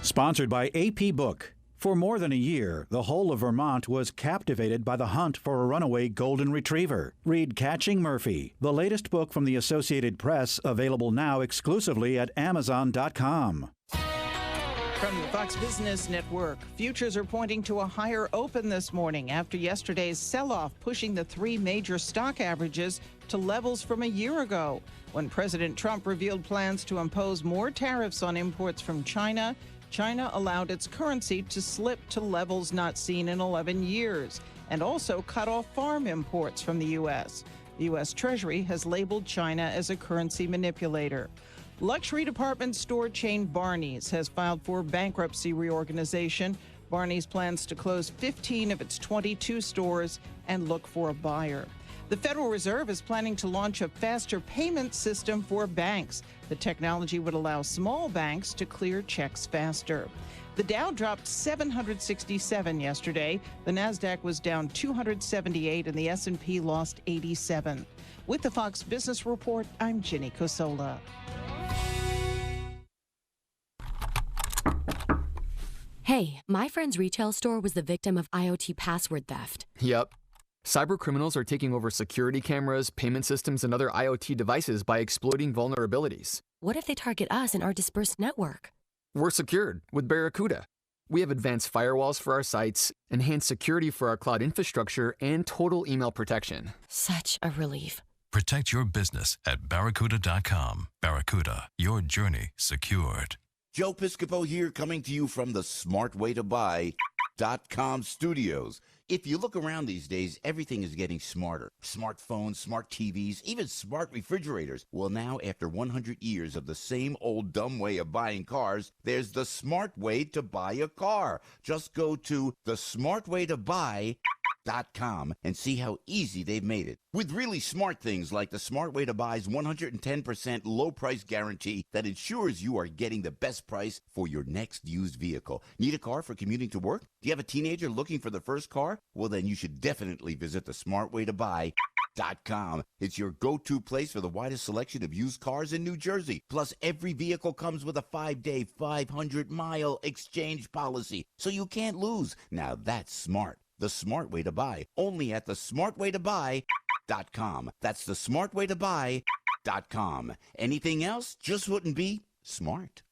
Sponsored by AP Book. For more than a year, the whole of Vermont was captivated by the hunt for a runaway golden retriever. Read Catching Murphy, the latest book from the Associated Press, available now exclusively at Amazon.com. From the Fox Business Network, futures are pointing to a higher open this morning after yesterday's sell-off, pushing the 3 major stock averages to levels from a year ago, when President Trump revealed plans to impose more tariffs on imports from China. China allowed its currency to slip to levels not seen in 11 years and also cut off farm imports from the U.S. The U.S. Treasury has labeled China as a currency manipulator. Luxury department store chain Barney's has filed for bankruptcy reorganization. Barney's plans to close 15 of its 22 stores and look for a buyer. The Federal Reserve is planning to launch a faster payment system for banks. The technology would allow small banks to clear checks faster. The Dow dropped 767 yesterday. The Nasdaq was down 278 and the S&P lost 87. With the Fox Business Report, I'm Ginny Cosola. Hey, my friend's retail store was the victim of IoT password theft. Yep. Cybercriminals are taking over security cameras, payment systems, and other IoT devices by exploiting vulnerabilities. What if they target us and our dispersed network? We're secured with Barracuda. We have advanced firewalls for our sites, enhanced security for our cloud infrastructure, and total email protection. Such a relief. Protect your business at Barracuda.com. Barracuda, your journey secured. Joe Piscopo here, coming to you from the smartwaytobuy.com studios. If you look around these days, everything is getting smarter. Smartphones, smart TVs, even smart refrigerators. Well, now, after 100 years of the same old dumb way of buying cars, there's the smart way to buy a car. Just go to thesmartwaytobuy.com and see how easy they've made it. With really smart things like the Smart Way to Buy's 110% low price guarantee that ensures you are getting the best price for your next used vehicle. Need a car for commuting to work? Do you have a teenager looking for the first car? Well, then you should definitely visit the smartwaytobuy.com. It's your go-to place for the widest selection of used cars in New Jersey. Plus, every vehicle comes with a 5-day, 500-mile exchange policy, so you can't lose. Now that's smart. The Smart Way to Buy, only at the smartwaytobuy.com. That's the smartwaytobuy.com. Anything else just wouldn't be smart.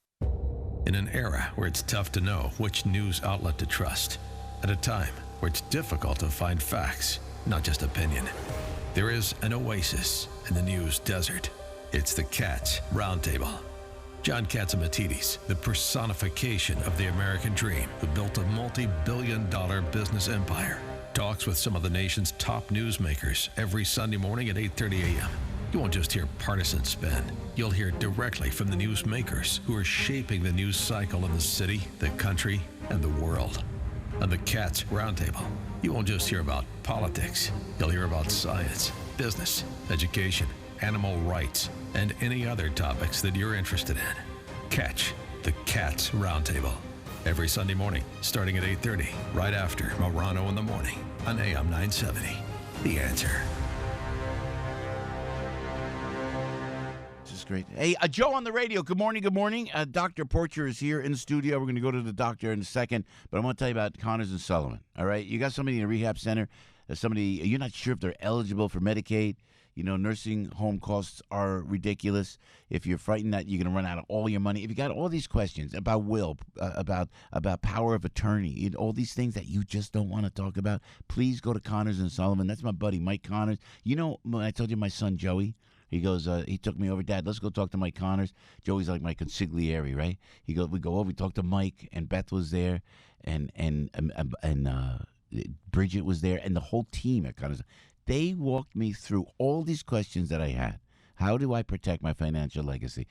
In an era where it's tough to know which news outlet to trust, at a time where it's difficult to find facts, not just opinion, there is an oasis in the news desert. It's the Katz Roundtable. John Catsimatidis, the personification of the American dream, who built a multi-billion-dollar business empire, talks with some of the nation's top newsmakers every Sunday morning at 8:30 a.m. You won't just hear partisan spin. You'll hear directly from the newsmakers who are shaping the news cycle in the city, the country, and the world. On the Katz Roundtable, you won't just hear about politics. You'll hear about science, business, education, animal rights, and any other topics that you're interested in. Catch the Katz Roundtable every Sunday morning, starting at 8:30, right after Morano in the Morning on AM 970. The Answer. This is great. Hey, Joe on the radio. Good morning, good morning. Dr. Porcher is here in the studio. We're going to go to the doctor in a second, but I want to tell you about Connors and Sullivan, all right? You got somebody in a rehab center you're not sure if they're eligible for Medicaid. Nursing home costs are ridiculous. If you're frightened that you're going to run out of all your money, if you got all these questions about will, about power of attorney, all these things that you just don't want to talk about, please go to Connors and Sullivan. That's my buddy Mike Connors. When I told you my son Joey, he goes, he took me over, Dad, let's go talk to Mike Connors. Joey's like my consigliere, right? We go over, we talk to Mike, and Beth was there, and Bridget was there, and the whole team at Connors. They walked me through all these questions that I had. How do I protect my financial legacy?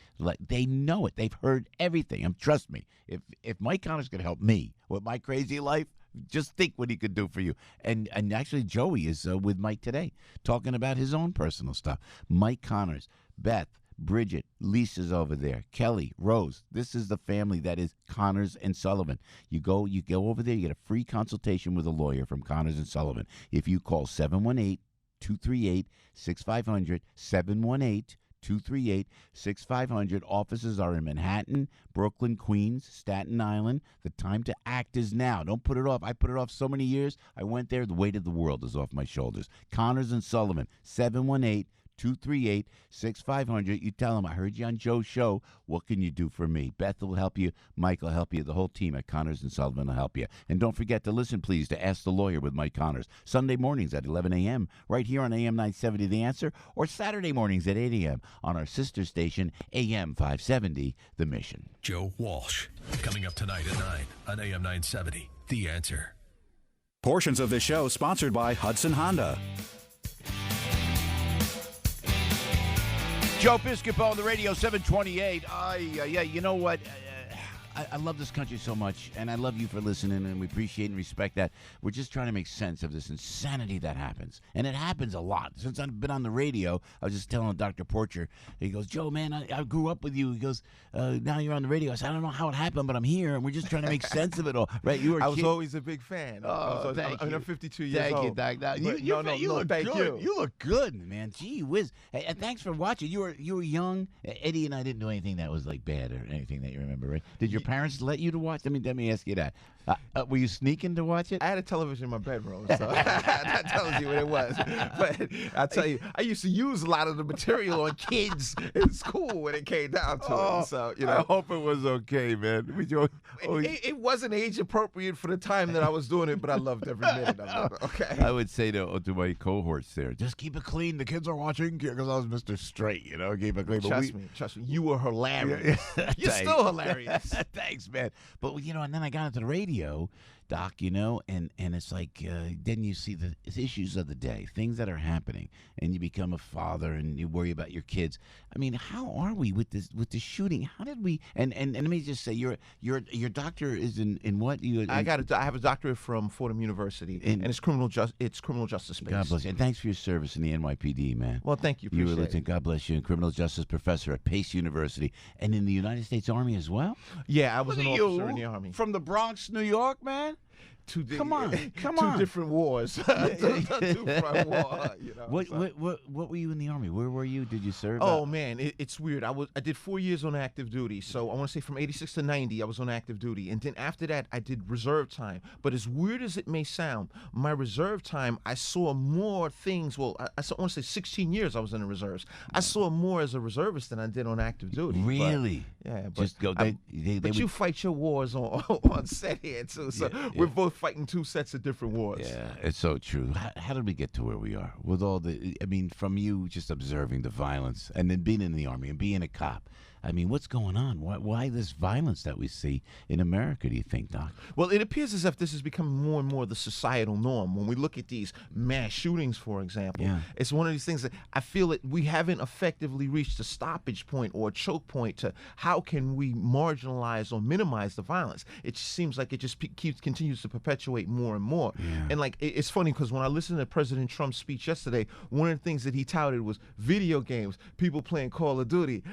They know it. They've heard everything. Trust me, if Mike Connors could help me with my crazy life, just think what he could do for you. And actually, Joey is with Mike today, talking about his own personal stuff. Mike Connors, Beth, Bridget, Lisa's over there, Kelly, Rose. This is the family that is Connors and Sullivan. You go over there, you get a free consultation with a lawyer from Connors and Sullivan. If you call 718-238-6500, 718-238-6500. Offices are in Manhattan, Brooklyn, Queens, Staten Island. The time to act is now. Don't put it off. I put it off so many years. I went there. The weight of the world is off my shoulders. Connors and Sullivan, 718-238-6500. You tell them, I heard you on Joe's show. What can you do for me? Beth will help you. Mike will help you. The whole team at Connors and Sullivan will help you. And don't forget to listen, please, to Ask the Lawyer with Mike Connors. Sunday mornings at 11 a.m. right here on AM 970 The Answer, or Saturday mornings at 8 a.m. on our sister station, AM 570 The Mission. Joe Walsh, coming up tonight at 9 on AM 970 The Answer. Portions of this show sponsored by Hudson Honda. Joe Piscopo on the radio, 728. You know what? I love this country so much, and I love you for listening, and we appreciate and respect that. We're just trying to make sense of this insanity that happens, and it happens a lot. Since I've been on the radio, I was just telling Dr. Porcher, he goes, Joe, man, I grew up with you. He goes, now you're on the radio. I said, I don't know how it happened, but I'm here, and we're just trying to make sense of it all. Right? I was always a big fan. Thank you. I'm 52 years old. Thank you, Doc. You look good. You look good, man. Gee whiz. Hey, and thanks for watching. You were young. Eddie and I didn't do anything that was like bad or anything that you remember, right? Did your parents let you to watch? Let me ask you that. Were you sneaking to watch it? I had a television in my bedroom, so that tells you what it was. But I'll tell you, I used to use a lot of the material on kids in school when it came down to it. So I hope it was okay, man. It wasn't age appropriate for the time that I was doing it, but I loved every minute of it. Okay. I would say to my cohorts there, just keep it clean. The kids are watching because I was Mr. Straight, keep it clean. Trust me, you were hilarious. You're still hilarious. Thanks, man. But and then I got into the radio, Doc, and it's like then you see the issues of the day, things that are happening, and you become a father and you worry about your kids. I mean, how are we with the shooting? How did we? And let me just say, your doctor is in what? I have a doctorate from Fordham University, and it's criminal justice space. God bless you, and thanks for your service in the NYPD, man. Well, thank you. You were Lieutenant. God bless you, and criminal justice professor at Pace University, and in the United States Army as well. Yeah, I was an officer in the Army from the Bronx, New York, man. Come on. Two different wars. Two front war, What were you in the Army? Where were you? Did you serve? Oh man, it's weird. I did 4 years on active duty. So I want to say from 86 to 90, I was on active duty, and then after that, I did reserve time. But as weird as it may sound, my reserve time, I saw more things. Well, I want to say 16 years I was in the reserves. I saw more as a reservist than I did on active duty. Really? But just go. You fight your wars on set here too. So we're both fighting two sets of different wars. Yeah, it's so true. How did we get to where we are with all from you just observing the violence and then being in the Army and being a cop? I mean, what's going on? Why this violence that we see in America, do you think, Doc? Well, it appears as if this has become more and more the societal norm. When we look at these mass shootings, for example, it's one of these things that I feel that we haven't effectively reached a stoppage point or a choke point to how can we marginalize or minimize the violence. It just seems like it just continues to perpetuate more and more. Yeah. And it's funny because when I listened to President Trump's speech yesterday, one of the things that he touted was video games, people playing Call of Duty.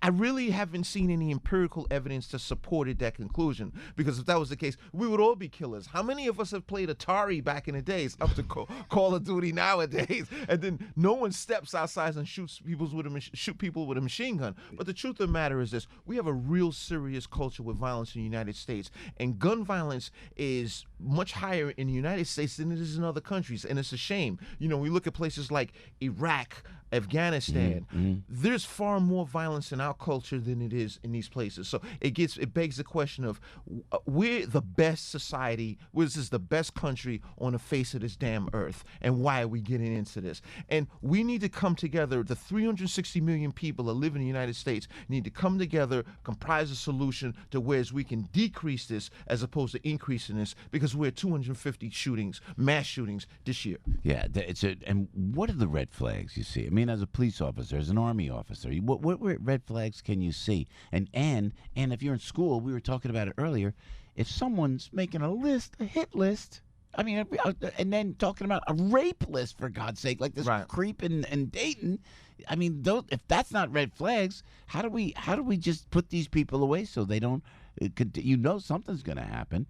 I really haven't seen any empirical evidence to support that conclusion, because if that was the case, we would all be killers. How many of us have played Atari back in the days, up to Call of Duty nowadays, and then no one steps outside and shoot people with a machine gun? But the truth of the matter is this: we have a real serious culture with violence in the United States, and gun violence is much higher in the United States than it is in other countries, and it's a shame. We look at places like Iraq, Afghanistan, there's far more violence in our culture than it is in these places. So it begs the question of, we're the best society, this is the best country on the face of this damn earth, and why are we getting into this? And we need to come together. The 360 million people that live in the United States need to come together, comprise a solution to whereas we can decrease this as opposed to increasing this, because we're at 250 shootings, mass shootings this year. Yeah, and what are the red flags you see? I mean, as a police officer, as an Army officer, what red flags can you see? And if you're in school, we were talking about it earlier, if someone's making a hit list, I mean, and then talking about a rape list, for God's sake, like this creep in Dayton. I mean, if that's not red flags, how do we just put these people away so they don't? Something's going to happen.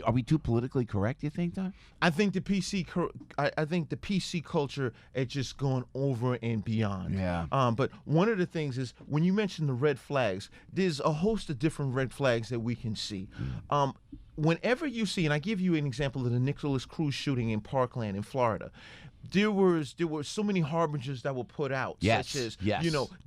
Are we too politically correct, you think, Doc? I think the PC culture has just gone over and beyond. Yeah. But one of the things is, when you mention the red flags, there's a host of different red flags that we can see. Whenever you see, and I give you an example of the Nicholas Cruz shooting in Parkland in Florida, there were so many harbingers that were put out, such as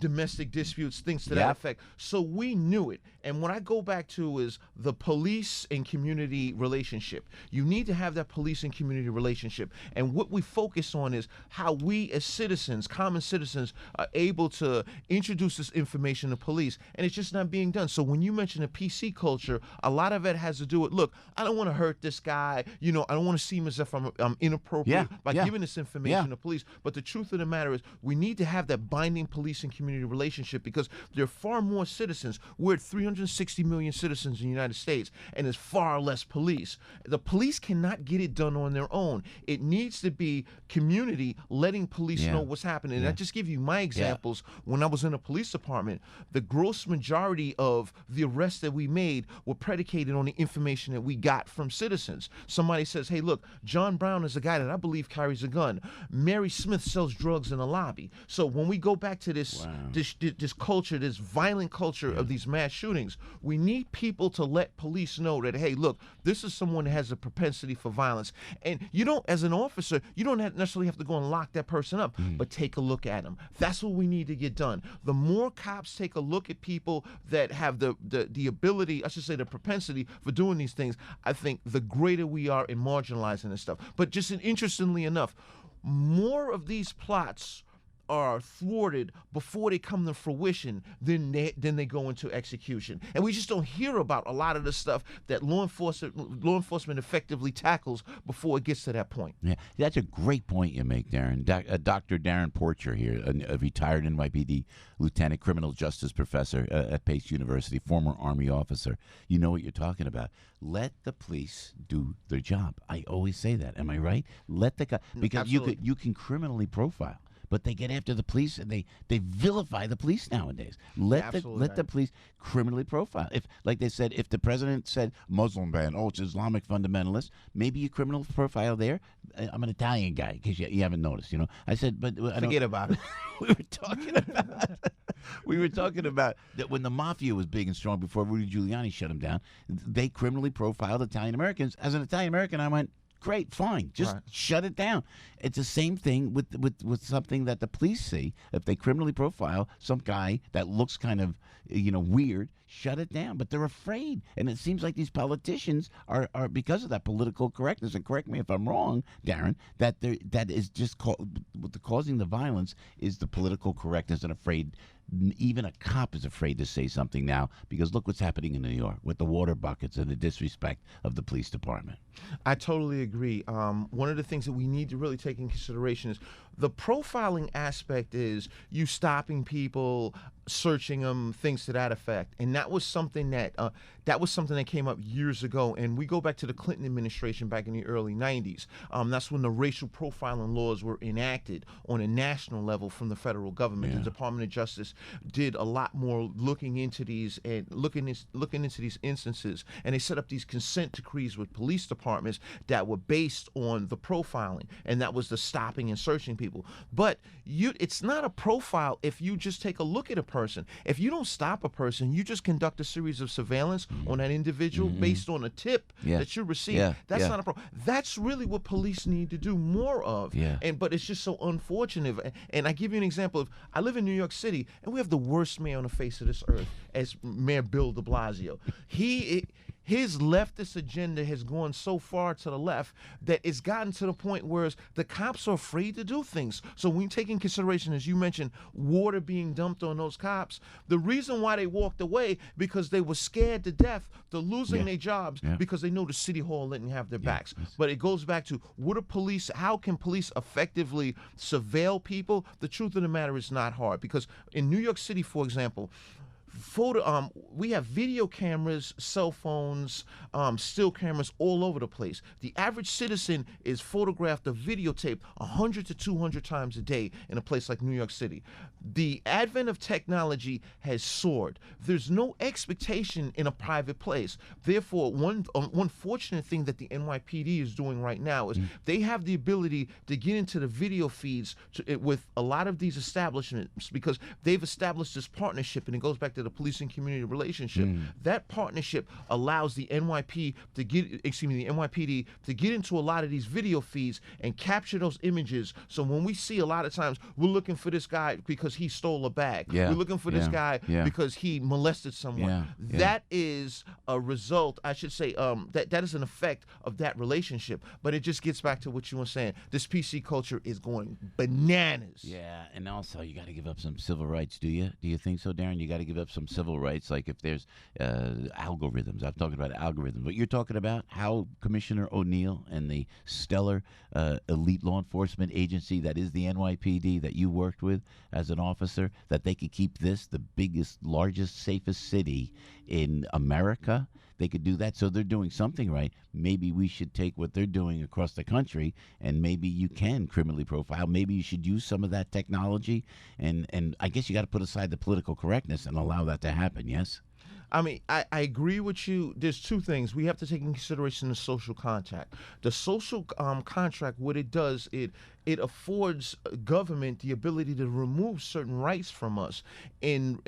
domestic disputes, things to that effect. So we knew it. And what I go back to is the police and community relationship. You need to have that police and community relationship. And what we focus on is how we as citizens, common citizens, are able to introduce this information to police. And it's just not being done. So when you mention a PC culture, a lot of it has to do with, look, I don't want to hurt this guy. I don't want to seem as if I'm inappropriate by giving this information to police. But the truth of the matter is, we need to have that binding police and community relationship, because there are far more citizens. We're at 360 million citizens in the United States, and there's far less police. The police cannot get it done on their own. It needs to be community letting police know what's happening. And I just give you my examples. When I was in a police department, the gross majority of the arrests that we made were predicated on the information that we got from citizens. Somebody says, hey, look, John Brown is a guy that I believe carries a gun. Mary Smith sells drugs in the lobby. So when we go back to this culture, this violent culture of these mass shootings, we need people to let police know that, hey, look, this is someone that has a propensity for violence. And you don't, as an officer, you don't necessarily have to go and lock that person up, but take a look at them. That's what we need to get done. The more cops take a look at people that have the ability, I should say the propensity for doing these things, I think the greater we are in marginalizing this stuff. But just interestingly enough, more of these plots are thwarted before they come to fruition than they go into execution. And we just don't hear about a lot of the stuff that law enforcement effectively tackles before it gets to that point. Yeah, that's a great point you make, Darrin. Dr. Darrin Porcher here, a retired NYPD lieutenant criminal justice professor at Pace University, former Army officer. You know what you're talking about. Let the police do their job. I always say that. Am I right? Because you can criminally profile. But they get after the police, and they vilify the police nowadays. Let the police criminally profile. If, like they said, if the president said Muslim ban, it's Islamic fundamentalist, maybe you criminal profile there. I'm an Italian guy, in case you haven't noticed. I said, but forget about it. We were talking about that when the mafia was big and strong before Rudy Giuliani shut them down. They criminally profiled Italian Americans. As an Italian American, I went, great, fine, just shut it down. It's the same thing with something that the police see. If they criminally profile some guy that looks kind of weird, shut it down. But they're afraid, and it seems like these politicians are because of that political correctness. And correct me if I'm wrong, Darrin. That is just causing the violence is the political correctness, and afraid. Even a cop is afraid to say something now, because look what's happening in New York with the water buckets and the disrespect of the police department. I totally agree. One of the things that we need to really take in consideration is the profiling aspect is you stopping people, searching them, things to that effect. And that was something that came up years ago. And we go back to the Clinton administration back in the early 90s. That's when the racial profiling laws were enacted on a national level from the federal government. The Department of Justice did a lot more looking into these instances, and they set up these consent decrees with police departments that were based on the profiling, and that was the stopping and searching people. But it's not a profile if you just take a look at a person. If you don't stop a person, you just conduct a series of surveillance on that individual based on a tip that you receive. That's not a problem. That's really what police need to do more of. But it's just so unfortunate. And I give you an example of, I live in New York City, and we have the worst mayor on the face of this earth as Mayor Bill de Blasio. His leftist agenda has gone so far to the left that it's gotten to the point where the cops are afraid to do things. So when you take in consideration, as you mentioned, water being dumped on those cops, the reason why they walked away because they were scared to death to losing their jobs because they know the city hall didn't have their backs. But it goes back to how can police effectively surveil people? The truth of the matter is not hard, because in New York City, for example, we have video cameras, cell phones, still cameras all over the place. The average citizen is photographed or videotaped 100 to 200 times a day in a place like New York City. The advent of technology has soared. There's no expectation in a private place. Therefore, one fortunate thing that the NYPD is doing right now is they have the ability to get into the video feeds with a lot of these establishments, because they've established this partnership, and it goes back to the police and community relationship. That partnership allows the NYPD to get into a lot of these video feeds and capture those images. So when we see, a lot of times we're looking for this guy because he stole a bag. We're looking for this guy because he molested someone. That is a result, I should say, that is an effect of that relationship. But it just gets back to what you were saying. This PC culture is going bananas. Yeah, and also you got to give up some civil rights, do you? Do you think so, Darrin? You got to give up some civil rights, like if there's algorithms. I'm talking about algorithms. But you're talking about how Commissioner O'Neill and the stellar elite law enforcement agency that is the NYPD that you worked with as an officer, that they could keep this the biggest, largest, safest city in America. They could do that. So they're doing something right. Maybe we should take what they're doing across the country, and maybe you can criminally profile. Maybe you should use some of that technology. And I guess you got to put aside the political correctness and allow that to happen, yes? I mean, I agree with you. There's two things. We have to take in consideration the social contract. The social contract, what it does, it affords government the ability to remove certain rights from us. In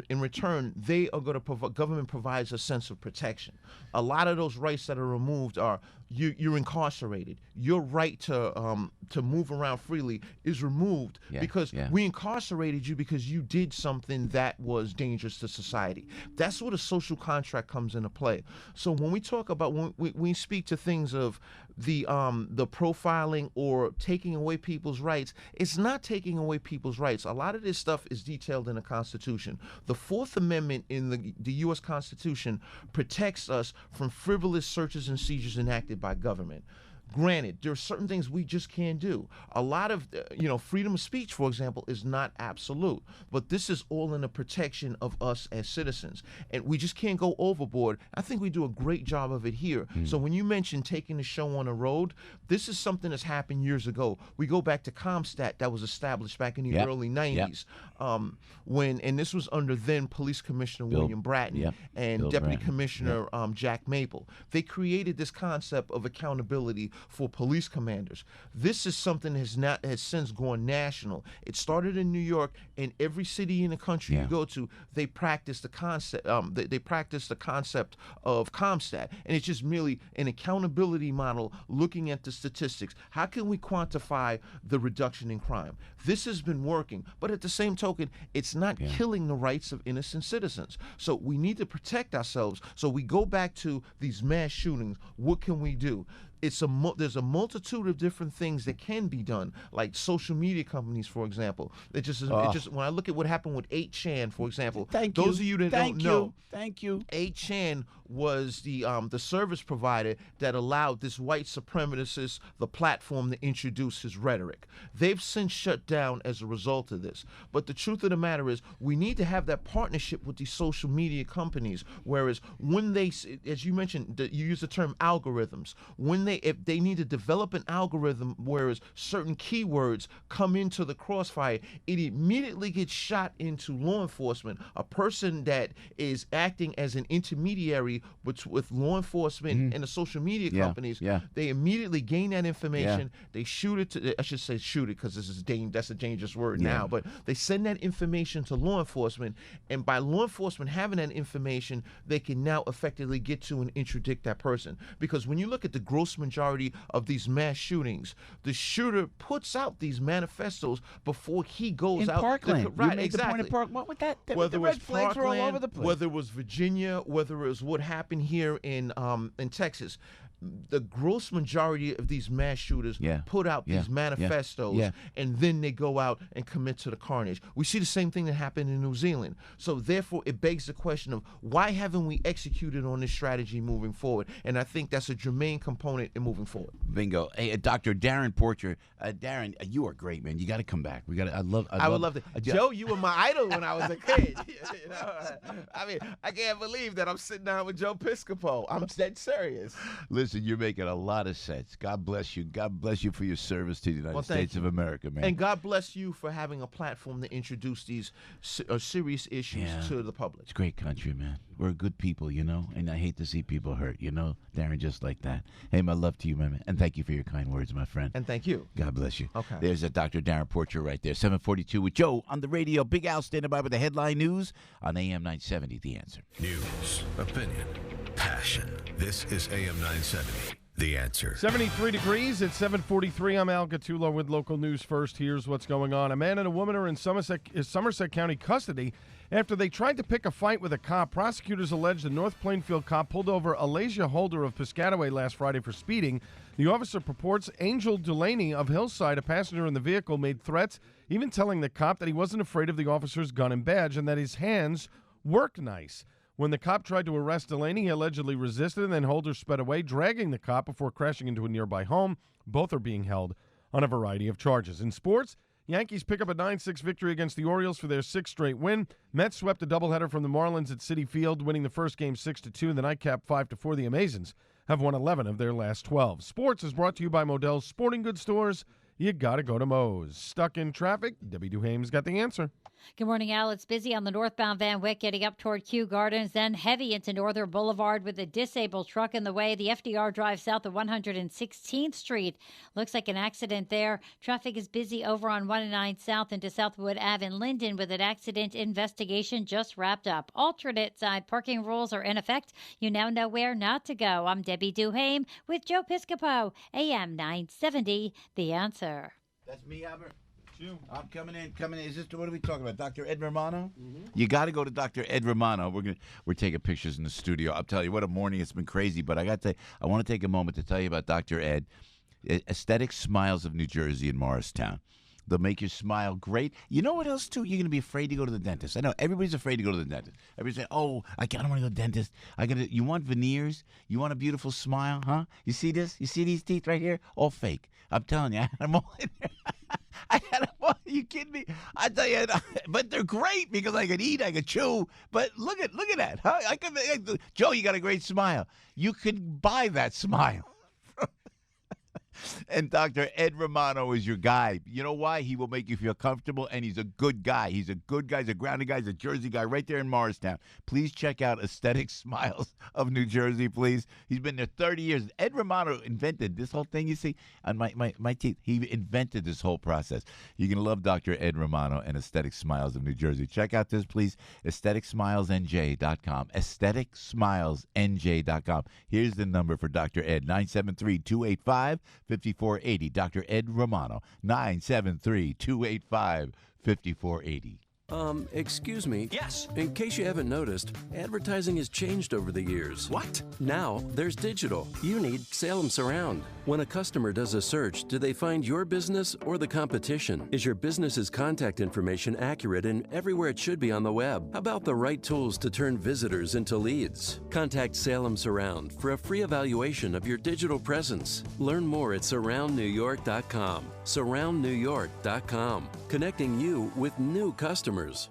return, they are going to government provides a sense of protection. A lot of those rights that are removed are you're incarcerated. Your right to move around freely is removed because we incarcerated you because you did something that was dangerous to society. That's where the social contract comes into play. So when we talk about, when we speak to things of the profiling or taking away people's rights, it's not taking away people's rights. A lot of this stuff is detailed in the Constitution. The Fourth Amendment in the U.S. Constitution protects us from frivolous searches and seizures enacted by government. Granted, there are certain things we just can't do. A lot of, freedom of speech, for example, is not absolute. But this is all in the protection of us as citizens. And we just can't go overboard. I think we do a great job of it here. So when you mention taking the show on the road, this is something that's happened years ago. We go back to CompStat that was established back in the early 90s. And this was under then Police Commissioner William Bratton and Deputy Commissioner Jack Maple. They created this concept of accountability for police commanders. This is something that has since gone national. It started in New York, and every city in the country you go to, they practice the concept. They practice the concept of CompStat, and it's just merely an accountability model looking at the statistics. How can we quantify the reduction in crime? This has been working, but at the same token, it's not killing the rights of innocent citizens. So we need to protect ourselves. So we go back to these mass shootings. What can we do? there's a multitude of different things that can be done, like social media companies, for example. It just when I look at what happened with 8chan, for example. Those of you that don't know, 8chan was the service provider that allowed this white supremacist the platform to introduce his rhetoric. They've since shut down as a result of this. But the truth of the matter is, we need to have that partnership with these social media companies. Whereas when they, as you mentioned, you use the term algorithms. If they need to develop an algorithm, whereas certain keywords come into the crossfire, it immediately gets shot into law enforcement. A person that is acting as an intermediary with law enforcement and the social media companies, they immediately gain that information. They shoot it I should say shoot it because that's a dangerous word now, but they send that information to law enforcement, and by law enforcement having that information, they can now effectively get to and interdict that person. Because when you look at the gross majority of these mass shootings, the shooter puts out these manifestos before he goes out. Parkland. Right, you made exactly. The point of Park. What was that? Whether the red flags were all over the place. Whether it was Virginia, whether it was what happened here in Texas, the gross majority of these mass shooters put out these manifestos, and then they go out and commit to the carnage. We see the same thing that happened in New Zealand. So therefore, it begs the question of why haven't we executed on this strategy moving forward? And I think that's a germane component in moving forward. Bingo. Hey, Dr. Darrin Porcher. Darrin, you are great, man. You got to come back. I would love to. Joe, you were my idol when I was a kid. You know? I mean, I can't believe that I'm sitting down with Joe Piscopo. I'm dead serious. Listen, you're making a lot of sense. God bless you. God bless you for your service to the United States of America, man. And God bless you for having a platform to introduce these serious issues to the public. It's a great country, man. We're good people, you know, and I hate to see people hurt, you know, Darrin, just like that. Hey, my love to you, man, and thank you for your kind words, my friend. And thank you. God bless you. Okay. There's a Dr. Darrin Porcher right there, 742 with Joe on the radio. Big Al standing by with the headline news on AM 970, The Answer. News, opinion, passion. This is AM 970. The Answer. 73 degrees at 7:43. I'm Al Gattulo with local news first. Here's what's going on. A man and a woman are in Somerset County custody after they tried to pick a fight with a cop. Prosecutors allege the North Plainfield cop pulled over Alasia Holder of Piscataway last Friday for speeding. The officer purports Angel Delaney of Hillside, a passenger in the vehicle, made threats, even telling the cop that he wasn't afraid of the officer's gun and badge and that his hands work nice. When the cop tried to arrest Delaney, he allegedly resisted, and then Holder sped away, dragging the cop before crashing into a nearby home. Both are being held on a variety of charges. In sports, Yankees pick up a 9-6 victory against the Orioles for their sixth straight win. Mets swept a doubleheader from the Marlins at Citi Field, winning the first game 6-2 and the nightcap 5-4. The Amazons have won 11 of their last 12. Sports is brought to you by Modell's Sporting Goods Stores. You got to go to Moe's. Stuck in traffic? Debbie Duhame's got the answer. Good morning, Al. It's busy on the northbound Van Wyck getting up toward Kew Gardens, then heavy into Northern Boulevard with a disabled truck in the way. The FDR Drive south of 116th Street. Looks like an accident there. Traffic is busy over on 109 South into Southwood Ave in Linden with an accident investigation just wrapped up. Alternate side parking rules are in effect. You now know where not to go. I'm Debbie Duhame with Joe Piscopo, AM 970, The Answer. That's me, Albert. I'm coming in. Is this what are we talking about? Dr. Ed Romano? Mm-hmm. You got to go to Dr. Ed Romano. We're taking pictures in the studio. I'll tell you what a morning. It's been crazy, but I want to take a moment to tell you about Dr. Ed. Aesthetic Smiles of New Jersey in Morristown. They'll make you smile great. You know what else, too? You're going to be afraid to go to the dentist. I know. Everybody's afraid to go to the dentist. Everybody's saying, oh, I don't want to go to the dentist. You want veneers? You want a beautiful smile, huh? You see this? You see these teeth right here? All fake. I'm telling you. I'm all in there. I had them all. Are you kidding me? I tell you, but they're great because I could eat, I could chew. But look at that, huh? Joe, you got a great smile. You could buy that smile. And Dr. Ed Romano is your guy. You know why? He will make you feel comfortable, and he's a good guy. He's a good guy. He's a grounded guy. He's a Jersey guy right there in Morristown. Please check out Aesthetic Smiles of New Jersey, please. He's been there 30 years. Ed Romano invented this whole thing, you see, on my teeth. He invented this whole process. You're going to love Dr. Ed Romano and Aesthetic Smiles of New Jersey. Check out this, please, aestheticsmilesnj.com. aestheticsmilesnj.com. Here's the number for Dr. Ed, 973-285-5480. Dr. Ed Romano, 973-285-5480. Excuse me. Yes. In case you haven't noticed, advertising has changed over the years. What? Now, there's digital. You need Salem Surround. When a customer does a search, do they find your business or the competition? Is your business's contact information accurate and everywhere it should be on the web? How about the right tools to turn visitors into leads? Contact Salem Surround for a free evaluation of your digital presence. Learn more at surroundnewyork.com. surroundnewyork.com. Connecting you with new customers.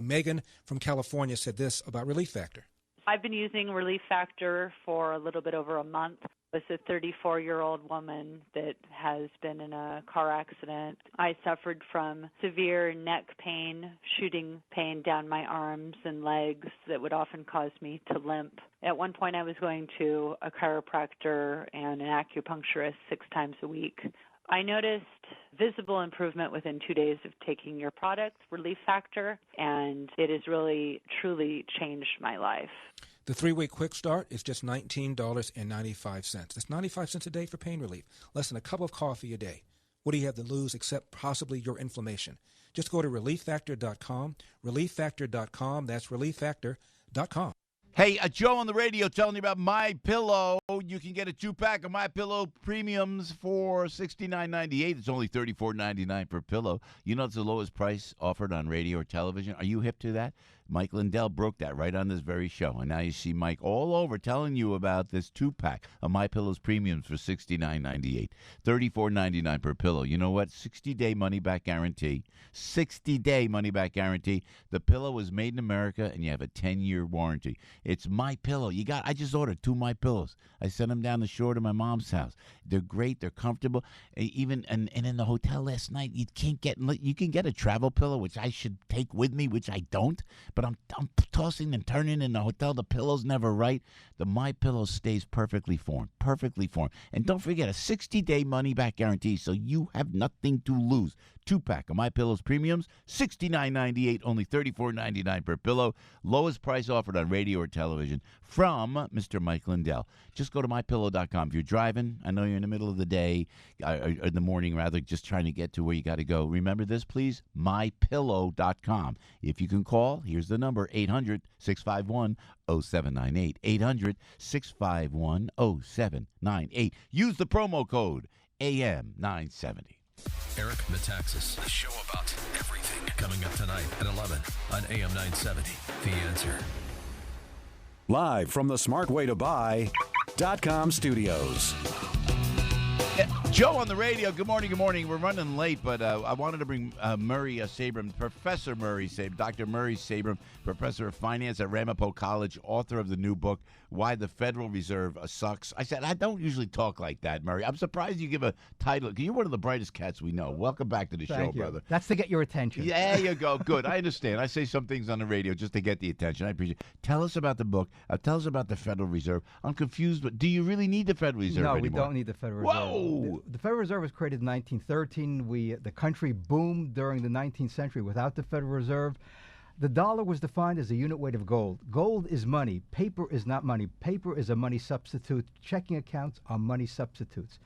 Megan from California said this about Relief Factor. I've been using Relief Factor for a little bit over a month. It's a 34-year-old woman that has been in a car accident. I suffered from severe neck pain, shooting pain down my arms and legs that would often cause me to limp. At one point, I was going to a chiropractor and an acupuncturist 6 times a week. I noticed visible improvement within 2 days of taking your product, Relief Factor, and it has really, truly changed my life. The 3-week quick start is just $19.95. That's 95 cents a day for pain relief, less than a cup of coffee a day. What do you have to lose except possibly your inflammation? Just go to relieffactor.com, relieffactor.com. That's relieffactor.com. Hey, Joe on the radio telling you about My Pillow. You can get a 2-pack of My Pillow premiums for $69.98. It's only $34.99 per pillow. You know it's the lowest price offered on radio or television. Are you hip to that? Mike Lindell broke that right on this very show. And now you see Mike all over telling you about this 2-pack of My Pillow's premiums for $69.98. $34.99 per pillow. You know what? 60-day money-back guarantee. 60-day money-back guarantee. The pillow is made in America, and you have a 10-year warranty. It's My Pillow. I just ordered 2 My Pillows. I sent them down the shore to my mom's house. They're great. They're comfortable. Even and in the hotel last night, you can get a travel pillow, which I should take with me, which I don't. But I'm tossing and turning in the hotel. The pillow's never right. The My Pillow stays perfectly formed. Perfectly formed. And don't forget, a 60-day money-back guarantee, so you have nothing to lose. 2-pack of My Pillow's premiums, $69.98, only $34.99 per pillow. Lowest price offered on radio or television from Mr. Mike Lindell. Just go to MyPillow.com. If you're driving, I know you're in the middle of the day, or in the morning rather, just trying to get to where you got to go. Remember this, please? MyPillow.com. If you can call, here's the number, 800-651-0798. 800-651-0798. Use the promo code AM970. Eric Metaxas, the show about everything, coming up tonight at 11 on AM 970. The Answer. Live from the smartwaytobuy.com studios. Joe on the radio. Good morning, good morning. We're running late, but I wanted to bring Murray Sabrin, Professor Murray Sabrin, Dr. Murray Sabrin, Professor of Finance at Ramapo College, author of the new book, Why the Federal Reserve Sucks. I said, I don't usually talk like that, Murray. I'm surprised you give a title. You're one of the brightest cats we know. Welcome back to the show, brother. That's to get your attention. Yeah, there you go. Good. I understand. I say some things on the radio just to get the attention. I appreciate it. Tell us about the book. Tell us about the Federal Reserve. I'm confused, but do you really need the Federal Reserve anymore? No, we don't need the Federal Reserve. Whoa! The Federal Reserve was created in 1913. The country boomed during the 19th century without the Federal Reserve. The dollar was defined as a unit weight of gold. Gold is money. Paper is not money. Paper is a money substitute. Checking accounts are money substitutes.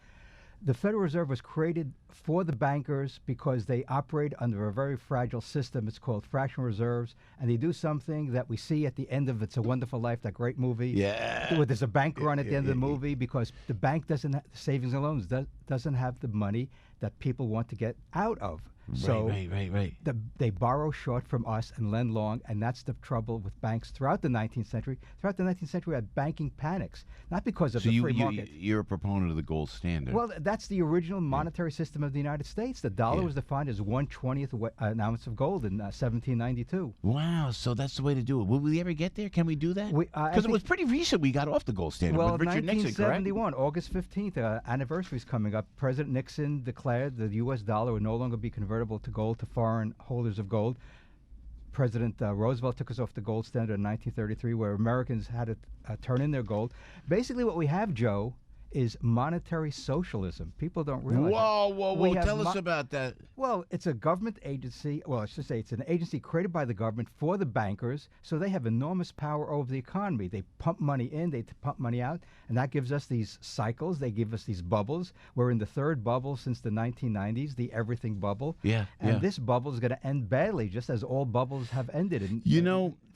The Federal Reserve was created for the bankers because they operate under a very fragile system. It's called fractional reserves, and they do something that we see at the end of It's a Wonderful Life, that great movie. Yeah. Where there's a bank run at the end of the movie because the bank doesn't have savings and loans, doesn't have the money that people want to get out of. Right. They borrow short from us and lend long, and that's the trouble with banks throughout the 19th century. Throughout the 19th century, we had banking panics, not because of the free market. You're a proponent of the gold standard. Well, that's the original monetary system of the United States. The dollar was defined as 1/20th an ounce of gold in 1792. Wow, so that's the way to do it. Will we ever get there? Can we do that? Because it was pretty recent we got off the gold standard with Richard Nixon, correct? 1971, August 15th, anniversary is coming up. President Nixon declared the U.S. dollar would no longer be convertible to gold to foreign holders of gold. President Roosevelt took us off the gold standard in 1933, where Americans had to turn in their gold. Basically, what we have, Joe, is monetary socialism. People don't realize. Whoa! Tell us about that. Well, it's a government agency. Well, I should say it's an agency created by the government for the bankers, so they have enormous power over the economy. They pump money in, they pump money out, and that gives us these cycles. They give us these bubbles. We're in the third bubble since the 1990s, the everything bubble. And this bubble is going to end badly, just as all bubbles have ended in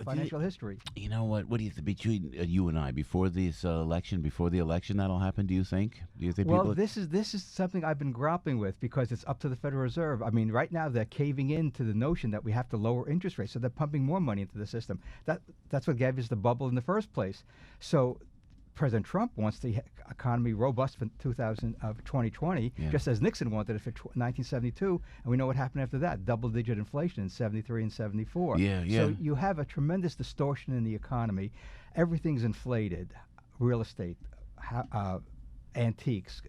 financial history. You know what? What do you think between you and I before this election? Before the election, that'll happen. Do you think? Well, this is something I've been grappling with because it's up to the Federal Reserve. I mean, right now they're caving in to the notion that we have to lower interest rates, so they're pumping more money into the system. That's what gave us the bubble in the first place. So President Trump wants the economy robust for 2020, just as Nixon wanted it for 1972, and we know what happened after that: double-digit inflation in 73 and 74. So you have a tremendous distortion in the economy. Everything's inflated: real estate, antiques,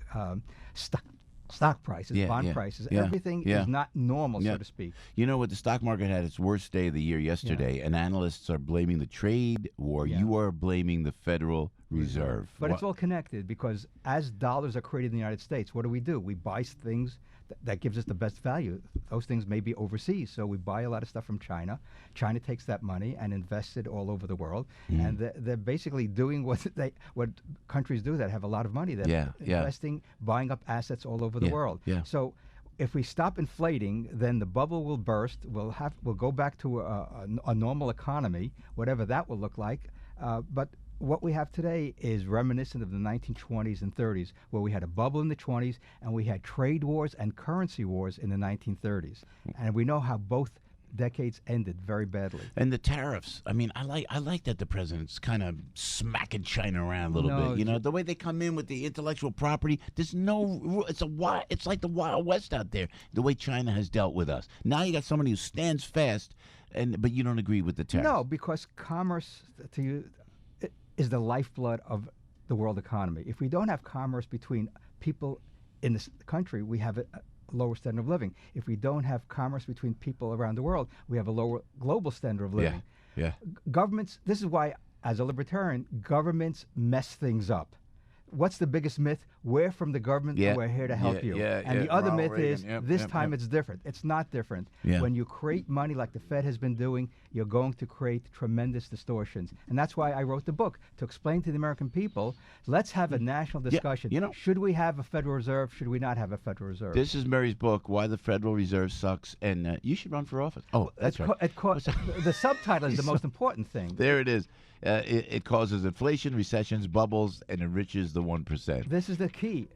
stock prices, bond prices. Everything is not normal, so to speak. You know what? The stock market had its worst day of the year yesterday, and analysts are blaming the trade war. You are blaming the Federal Reserve. But it's all connected because as dollars are created in the United States, what do? We buy things that gives us the best value. Those things may be overseas, so we buy a lot of stuff from China. China takes that money and invests it all over the world, and they're basically doing what countries do that have a lot of money. They're investing, buying up assets all over the world. So if we stop inflating, then the bubble will burst. We'll go back to a normal economy, whatever that will look like. But what we have today is reminiscent of the 1920s and 30s, where we had a bubble in the 20s and we had trade wars and currency wars in the 1930s. And we know how both decades ended very badly. And the tariffs. I mean, I like that the president's kind of smacking China around a little bit. You know, the way they come in with the intellectual property. There's no. It's like the Wild West out there. The way China has dealt with us. Now you got somebody who stands fast, but you don't agree with the tariffs. No, because commerce to you is the lifeblood of the world economy. If we don't have commerce between people in this country, we have a lower standard of living. If we don't have commerce between people around the world, we have a lower global standard of living. Governments, this is why, as a libertarian, governments mess things up. What's the biggest myth? We're from the government and we're here to help you. And the other myth is this time it's different. It's not different. When you create money like the Fed has been doing, you're going to create tremendous distortions. And that's why I wrote the book, to explain to the American people, let's have a national discussion. Should we have a Federal Reserve? Should we not have a Federal Reserve? This is Mary's book, Why the Federal Reserve Sucks, and you should run for office. Oh, that's right. The subtitle is the most important thing. There it is. It causes inflation, recessions, bubbles, and enriches the 1%. This is the key.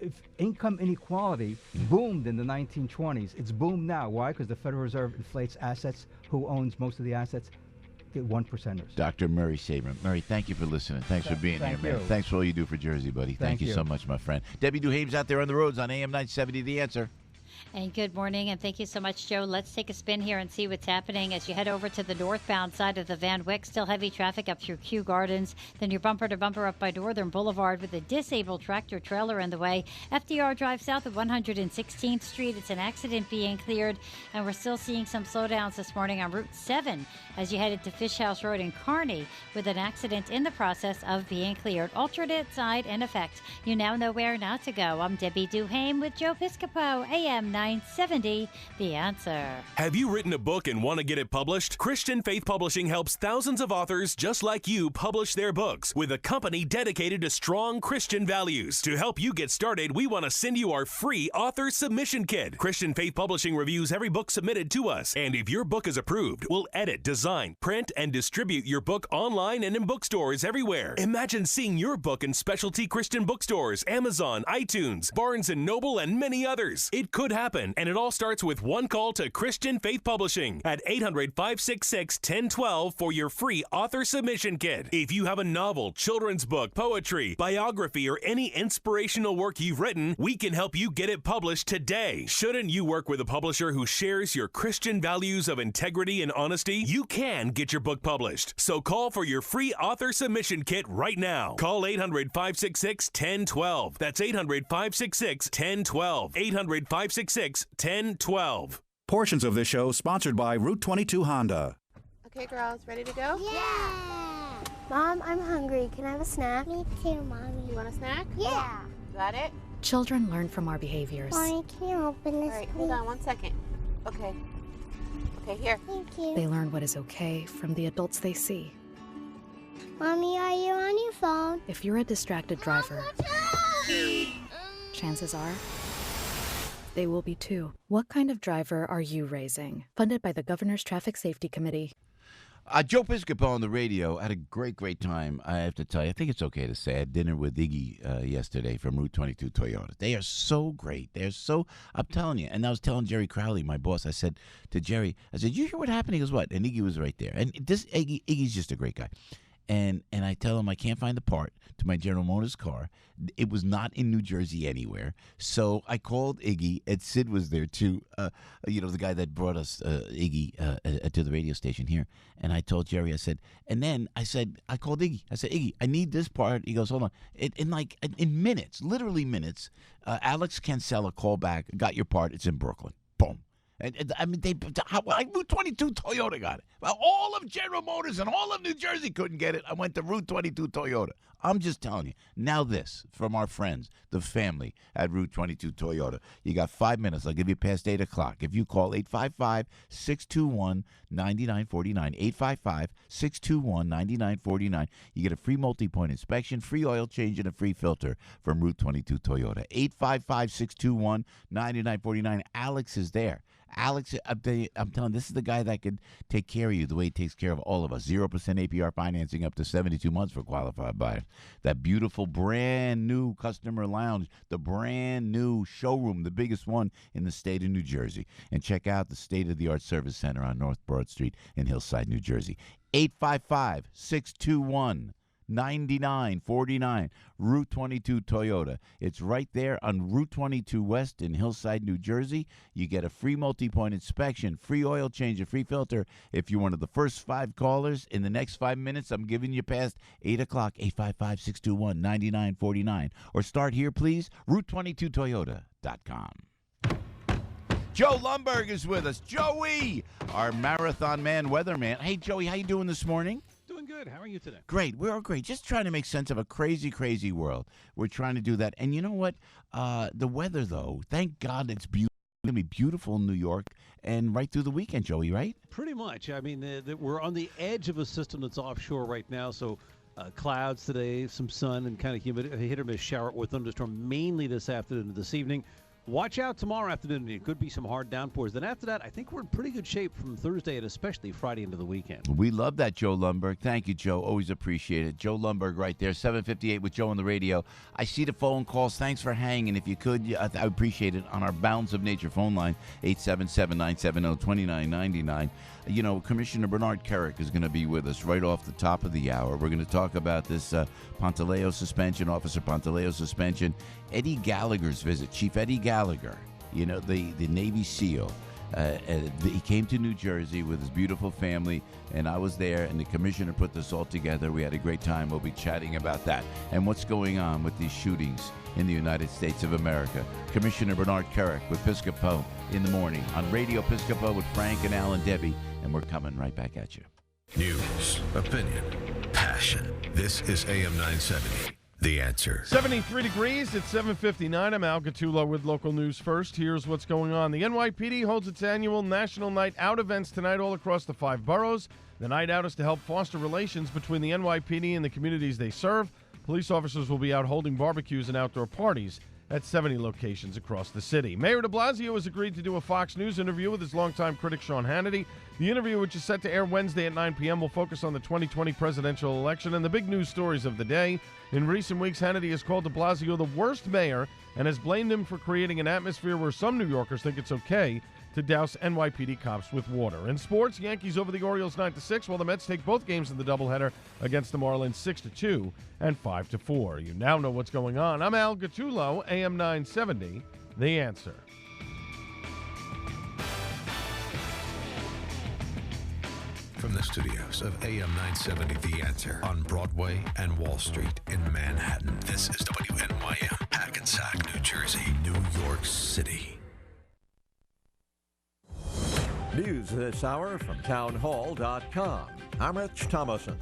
If income inequality boomed in the 1920s, it's boomed now. Why? Because the Federal Reserve inflates assets. Who owns most of the assets? The 1%ers. Dr. Murray Sabrin. Murray, thank you for listening. Thanks for being here, man. Thanks for all you do for Jersey, buddy. Thank you so much, my friend. Debbie Duhame's out there on the roads on AM 970, The Answer. And good morning, and thank you so much, Joe. Let's take a spin here and see what's happening as you head over to the northbound side of the Van Wyck. Still heavy traffic up through Kew Gardens. Then you're bumper to bumper up by Northern Boulevard with a disabled tractor trailer in the way. FDR Drive south of 116th Street. It's an accident being cleared, and we're still seeing some slowdowns this morning on Route 7 as you headed to Fish House Road in Kearney with an accident in the process of being cleared. Alternate side in effect. You now know where not to go. I'm Debbie Duhame with Joe Piscopo, AM 970, The Answer. Have you written a book and want to get it published? Christian Faith Publishing helps thousands of authors just like you publish their books with a company dedicated to strong Christian values. To help you get started, we want to send you our free author submission kit. Christian Faith Publishing reviews every book submitted to us, and if your book is approved, we'll edit, design, print, and distribute your book online and in bookstores everywhere. Imagine seeing your book in specialty Christian bookstores, Amazon, iTunes, Barnes & Noble, and many others. It could happen, and it all starts with one call to Christian Faith Publishing at 800-566-1012 for your free author submission kit. If you have a novel, children's book, poetry, biography, or any inspirational work you've written, we can help you get it published today. Shouldn't you work with a publisher who shares your Christian values of integrity and honesty? You can get your book published. So call for your free author submission kit right now. Call 800-566-1012. That's 800-566-1012. 800-566-1012. Portions of this show sponsored by Route 22 Honda. Okay, girls, ready to go? Yeah! Mom, I'm hungry. Can I have a snack? Me too, Mommy. You want a snack? Yeah. Got it? Children learn from our behaviors. Mommy, can you open this, All right, please? hold on 1 second. Okay. Okay, here. Thank you. They learn what is okay from the adults they see. Mommy, are you on your phone? If you're a distracted driver, chances are they will be too. What kind of driver are you raising? Funded by the Governor's Traffic Safety Committee. Joe Piscopo on the radio. I had a great time. I have to tell you, I think it's okay to say I had dinner with Iggy yesterday from Route 22 Toyota. They are so great. I'm telling you. And I was telling Jerry Crowley, my boss, I said to Jerry, you hear what happened? He goes, what? And Iggy was right there. And Iggy's just a great guy. And I tell him I can't find the part to my General Motors car. It was not in New Jersey anywhere. So I called Iggy, and Sid was there too. The guy that brought us Iggy to the radio station here. And I told Jerry, I called Iggy. I said, Iggy, I need this part. He goes, hold on. In minutes, literally minutes, Alex Cancella called back, got your part. It's in Brooklyn. Boom. And Route 22 Toyota got it. Well, all of General Motors and all of New Jersey couldn't get it. I went to Route 22 Toyota. I'm just telling you. Now this, from our friends, the family at Route 22 Toyota. You got 5 minutes. I'll give you past 8 o'clock. If you call 855-621-9949, 855-621-9949, you get a free multi-point inspection, free oil change, and a free filter from Route 22 Toyota. 855-621-9949. Alex is there. Alex, I'm telling you, this is the guy that could take care of you the way he takes care of all of us. 0% APR financing up to 72 months for qualified buyers. That beautiful brand new customer lounge, the brand new showroom, the biggest one in the state of New Jersey. And check out the state-of-the-art service center on North Broad Street in Hillside, New Jersey. 855-621-9949, Route 22 Toyota. It's right there on Route 22 West in Hillside, New Jersey. You get a free multi-point inspection, free oil change, a free filter. If you're one of the first 5 callers in the next 5 minutes, I'm giving you past 8 o'clock, 855-621-9949. Or start here, please, Route22Toyota.com. Joe Lundberg is with us. Joey, our marathon man, weatherman. Hey, Joey, how you doing this morning? Doing good. How are you today? Great. We're all great. Just trying to make sense of a crazy, crazy world. We're trying to do that. And you know what? The weather, though, thank God it's beautiful. It's going to be beautiful in New York and right through the weekend, Joey, right? Pretty much. I mean, we're on the edge of a system that's offshore right now, so clouds today, some sun, and kind of humid, a hit-or-miss shower or thunderstorm mainly this afternoon and this evening. Watch out tomorrow afternoon. It could be some hard downpours. Then after that, I think we're in pretty good shape from Thursday and especially Friday into the weekend. We love that, Joe Lundberg. Thank you, Joe. Always appreciate it. Joe Lundberg right there, 7:58 with Joe on the radio. I see the phone calls. Thanks for hanging. If you could, I appreciate it. On our Bounds of Nature phone line, 877-970-2999. You know, Commissioner Bernard Kerik is going to be with us right off the top of the hour. We're going to talk about this Pantaleo suspension, Officer Pantaleo suspension, Eddie Gallagher's visit, Chief Eddie Gallagher, you know, the Navy SEAL. He came to New Jersey with his beautiful family, and I was there, and the commissioner put this all together. We had a great time. We'll be chatting about that and what's going on with these shootings in the United States of America. Commissioner Bernard Kerik with Piscopo in the morning on Radio Piscopo with Frank and Al and Debbie, and we're coming right back at you. News, opinion, passion. This is AM 970. The Answer. 73 degrees at 7:59. I'm Al Gattullo with local news first. Here's what's going on. The NYPD holds its annual National Night Out events tonight all across the 5 boroughs. The night out is to help foster relations between the NYPD and the communities they serve. Police officers will be out holding barbecues and outdoor parties at 70 locations across the city. Mayor de Blasio has agreed to do a Fox News interview with his longtime critic Sean Hannity. The interview, which is set to air Wednesday at 9 p.m., will focus on the 2020 presidential election and the big news stories of the day. In recent weeks, Hannity has called de Blasio the worst mayor and has blamed him for creating an atmosphere where some New Yorkers think it's okay to douse NYPD cops with water. In sports, Yankees over the Orioles 9-6, while the Mets take both games in the doubleheader against the Marlins 6-2 and 5-4. You now know what's going on. I'm Al Gattullo, AM 970, The Answer. From the studios of AM 970, The Answer, on Broadway and Wall Street in Manhattan, this is WNYM, Hackensack, New Jersey, New York City. News this hour from townhall.com. I'm Rich Thomason.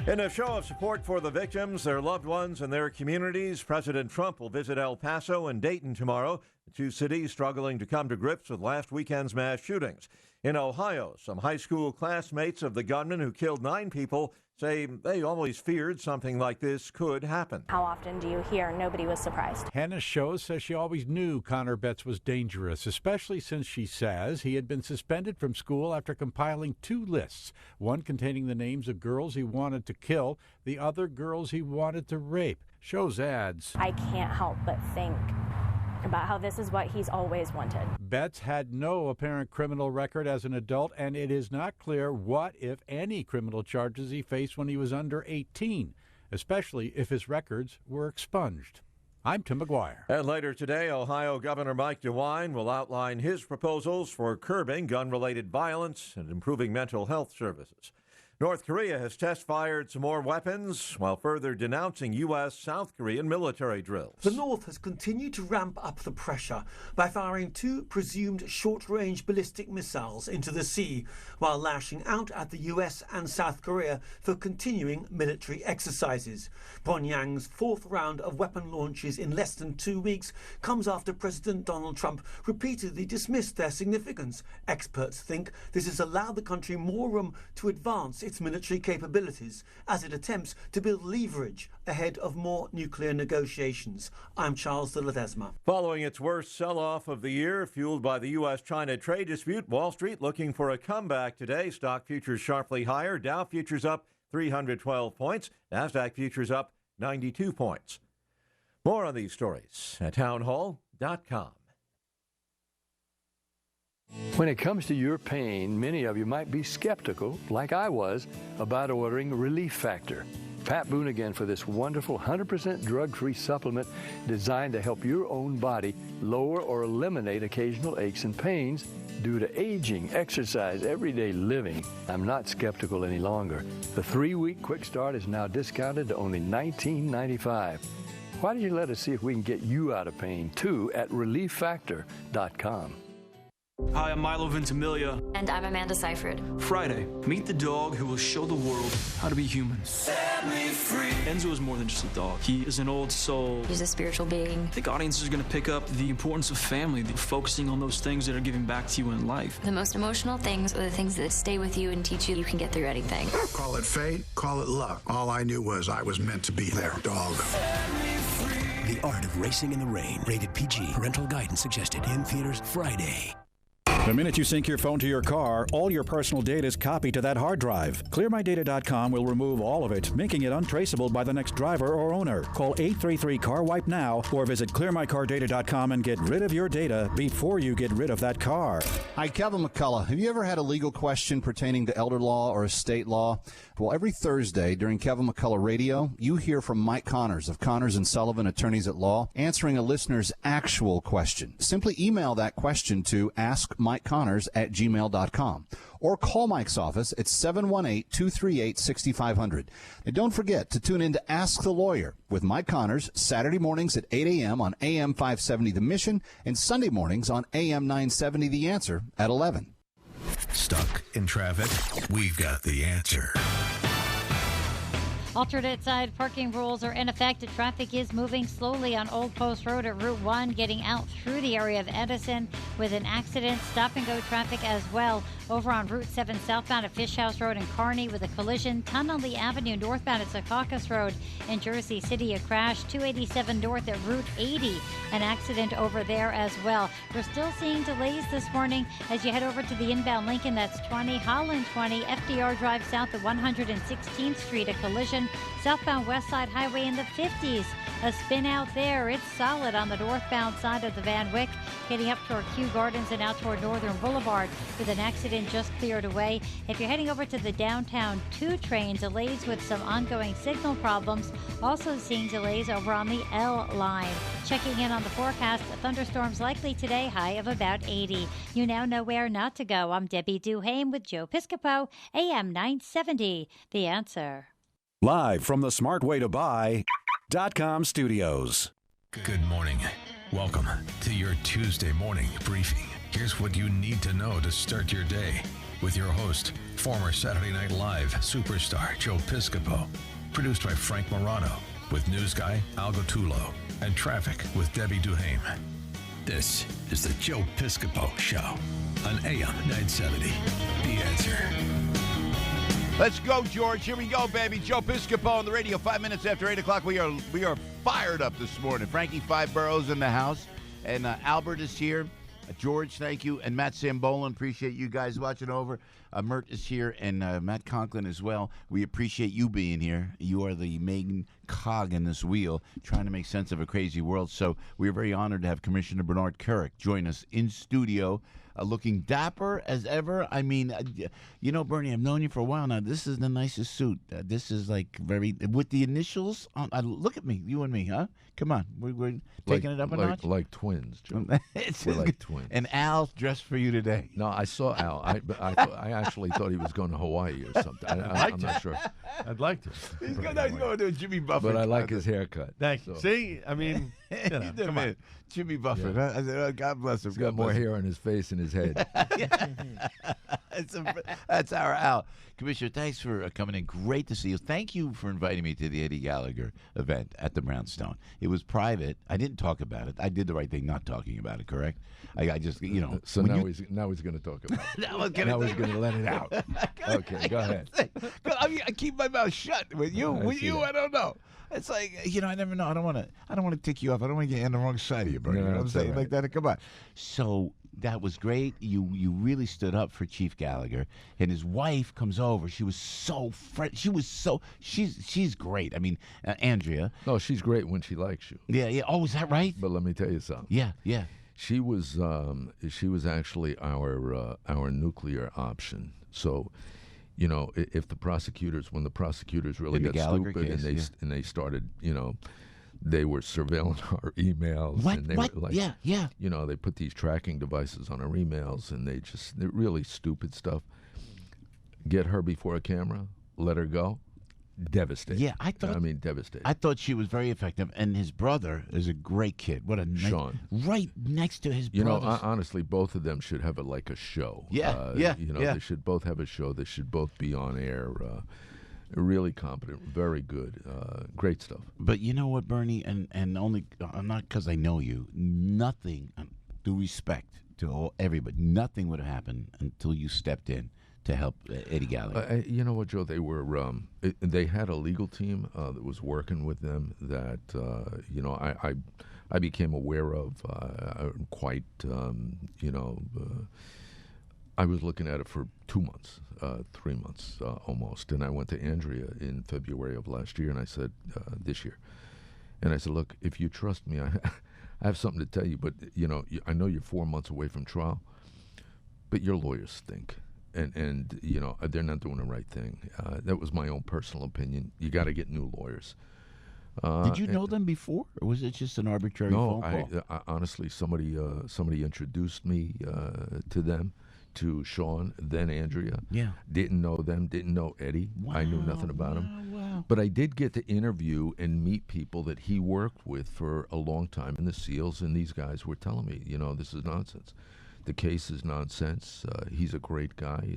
In a show of support for the victims, their loved ones, and their communities, President Trump will visit El Paso and Dayton tomorrow, the two cities struggling to come to grips with last weekend's mass shootings. In Ohio, some high school classmates of the gunman who killed 9 people say they always feared something like this could happen. How often do you hear nobody was surprised? Hannah Shows says she always knew Connor Betts was dangerous, especially since she says he had been suspended from school after compiling 2 lists, one containing the names of girls he wanted to kill, the other girls he wanted to rape. Shows adds, I can't help but think about how this is what he's always wanted. Betts had no apparent criminal record as an adult, and it is not clear what, if any, criminal charges he faced when he was under 18, especially if his records were expunged. I'm Tim McGuire. And later today, Ohio Governor Mike DeWine will outline his proposals for curbing gun-related violence and improving mental health services. North Korea has test-fired some more weapons while further denouncing U.S.-South Korean military drills. The North has continued to ramp up the pressure by firing 2 presumed short-range ballistic missiles into the sea, while lashing out at the U.S. and South Korea for continuing military exercises. Pyongyang's 4th round of weapon launches in less than 2 weeks comes after President Donald Trump repeatedly dismissed their significance. Experts think this has allowed the country more room to advance its military capabilities as it attempts to build leverage ahead of more nuclear negotiations. I'm Charles de Ledesma. Following its worst sell-off of the year, fueled by the U.S.-China trade dispute, Wall Street looking for a comeback today. Stock futures sharply higher. Dow futures up 312 points. NASDAQ futures up 92 points. More on these stories at townhall.com. When it comes to your pain, many of you might be skeptical, like I was, about ordering Relief Factor. Pat Boone again for this wonderful 100% drug-free supplement designed to help your own body lower or eliminate occasional aches and pains due to aging, exercise, everyday living. I'm not skeptical any longer. The 3-week quick start is now discounted to only $19.95. Why don't you let us see if we can get you out of pain, too, at ReliefFactor.com. Hi, I'm Milo Ventimiglia. And I'm Amanda Seyfried. Friday, meet the dog who will show the world how to be human. Set me free. Enzo is more than just a dog. He is an old soul. He's a spiritual being. I think audiences are going to pick up the importance of family, focusing on those things that are giving back to you in life. The most emotional things are the things that stay with you and teach you can get through anything. Call it fate, call it luck. All I knew was I was meant to be their dog. The Art of Racing in the Rain. Rated PG. Parental guidance suggested. In theaters Friday. The minute you sync your phone to your car, all your personal data is copied to that hard drive. ClearMyData.com will remove all of it, making it untraceable by the next driver or owner. Call 833-CAR-WIPE now or visit ClearMyCarData.com and get rid of your data before you get rid of that car. Hi, Kevin McCullough. Have you ever had a legal question pertaining to elder law or estate law? Well, every Thursday during Kevin McCullough Radio, you hear from Mike Connors of Connors & Sullivan Attorneys at Law, answering a listener's actual question. Simply email that question to askmikeconnors@gmail.com or call Mike's office at 718-238-6500. And don't forget to tune in to Ask the Lawyer with Mike Connors Saturday mornings at 8 a.m. on AM 570 The Mission and Sunday mornings on AM 970 The Answer at 11. Stuck in traffic? We've got the answer. Alternate side parking rules are in effect. Traffic is moving slowly on Old Post Road at Route 1, getting out through the area of Edison with an accident. Stop-and-go traffic as well over on Route 7 southbound at Fish House Road in Kearney with a collision. Tunnelly Avenue northbound at Secaucus Road in Jersey City, a crash. 287 north at Route 80, an accident over there as well. We're still seeing delays this morning as you head over to the inbound Lincoln. That's 20, Holland 20, FDR Drive south at 116th Street, a collision. Southbound West Side Highway in the 50s. A spin out there. It's solid on the northbound side of the Van Wyck, heading up toward Kew Gardens and out toward Northern Boulevard with an accident just cleared away. If you're heading over to the downtown 2 train, delays with some ongoing signal problems. Also seeing delays over on the L line. Checking in on the forecast, thunderstorms likely today, high of about 80. You now know where not to go. I'm Debbie Duhame with Joe Piscopo, AM 970. The Answer. Live from the SmartWayToBuy.com studios. Good morning. Welcome to your Tuesday morning briefing. Here's what you need to know to start your day with your host, Former Saturday Night Live superstar Joe Piscopo. Produced by Frank Morano. With news guy Al Gottulo. And traffic with Debbie Duhame. This is the Joe Piscopo Show on AM 970. The Answer. Let's go, George. Here we go, baby. Joe Piscopo on the radio. 5 minutes after 8 o'clock. We are fired up this morning. Frankie Five Boroughs in the house. And Albert is here. George, thank you. And Matt Sambolin, appreciate you guys watching over. Mert is here, and Matt Conklin as well. We appreciate you being here. You are the main cog in this wheel, trying to make sense of a crazy world. So we are very honored to have Commissioner Bernard Kerik join us in studio, looking dapper as ever. I mean, Bernie, I've known you for a while now. This is the nicest suit. This is like very, with the initials on. Look at me, you and me, huh? Come on, we're taking it up a notch. Like twins, Joe. We're like twins. And Al dressed for you today. No, I saw Al. I actually thought he was going to Hawaii or something. I'm not sure. I'd like to. He's going to do a Jimmy Buffett. But I like his haircut. Thank you. See, I mean, come on. Jimmy Buffett. Yeah. I said, oh, God bless him. He's got more hair on his face than his head. That's our Al. Commissioner, thanks for coming in. Great to see you. Thank you for inviting me to the Eddie Gallagher event at the Brownstone. It was private. I didn't talk about it. I did the right thing not talking about it, correct? I just, So now he's going to talk about it. Now he's going to let it out. Okay, go ahead. I keep my mouth shut. With you, I don't know. It's like, I never know. I don't want to tick you off. I don't want to get on the wrong side of you, bro. No, you know what I'm saying? Right. Like that. Come on. So that was great. You really stood up for Chief Gallagher, and his wife comes over. She was so she's great. I mean, Andrea. No, she's great when she likes you. Yeah. Oh, is that right? But let me tell you something. Yeah. She was actually our nuclear option. So, if when the prosecutors really got stupid case, and they started, they were surveilling our emails. What? And they were like, yeah. They put these tracking devices on our emails, and they're really stupid stuff. Get her before a camera, let her go. Devastating. Yeah, devastating. I thought she was very effective, and his brother is a great kid. What a nice, Sean, right next to his brother. Honestly, both of them should have a show. Yeah. They should both have a show. They should both be on air. Really competent, very good, great stuff. But you know what, Bernie, and only not because I know you. Nothing, due respect to everybody, nothing would have happened until you stepped in to help Eddie Gallagher. You know what, Joe? They were they had a legal team that was working with them that I became aware of quite. I was looking at it for 2 months, 3 months almost, and I went to Andrea in February of last year, and I said this year, and I said, look, if you trust me, I have something to tell you, but I know you're 4 months away from trial, but your lawyers stink. And they're not doing the right thing. That was my own personal opinion. You got to get new lawyers. Did you know them before, or was it just an arbitrary phone call? I honestly, somebody introduced me to them, to Sean, then Andrea. Yeah. Didn't know them, didn't know Eddie. Wow, I knew nothing about him. Wow. But I did get to interview and meet people that he worked with for a long time in the SEALs, and these guys were telling me, this is nonsense. The case is nonsense. He's a great guy.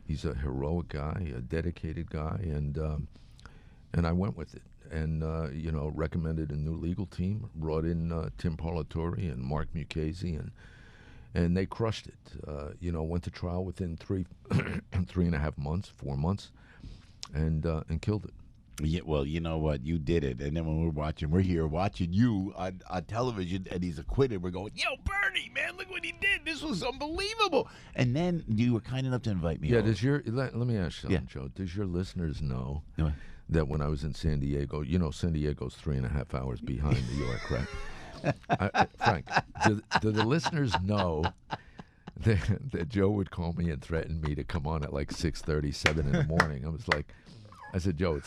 He's a heroic guy, a dedicated guy, and I went with it. And recommended a new legal team. Brought in Tim Parlatore and Mark Mukasey, and they crushed it. Went to trial within 3.5 months, 4 months, and killed it. Yeah, well, you know what? You did it. And then when we're here watching you on television, and he's acquitted, we're going, yo, Bernie, man, look what he did. This was unbelievable. And then you were kind enough to invite me over. Let me ask you something, Joe. Does your listeners know that when I was in San Diego, San Diego's 3.5 hours behind New York, right? Frank, do the listeners know that Joe would call me and threaten me to come on at like 6:30, 7 in the morning? I said, Joe,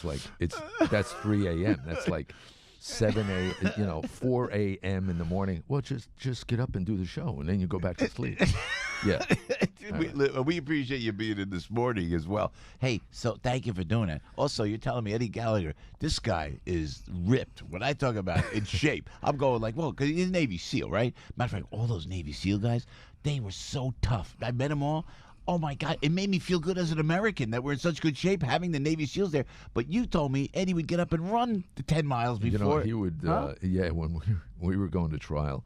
that's 3 a.m. That's like 7 a.m., 4 a.m. in the morning. Well, just get up and do the show, and then you go back to sleep. Yeah. We appreciate you being in this morning as well. Hey, so thank you for doing that. Also, you're telling me Eddie Gallagher, this guy is ripped. When I talk about in shape, I'm going like, well, because he's a Navy SEAL, right? Matter of fact, all those Navy SEAL guys, they were so tough. I met them all. oh my God, it made me feel good as an American that we're in such good shape having the Navy SEALs there. But you told me Eddie would get up and run the 10 miles before. He would, when we were going to trial,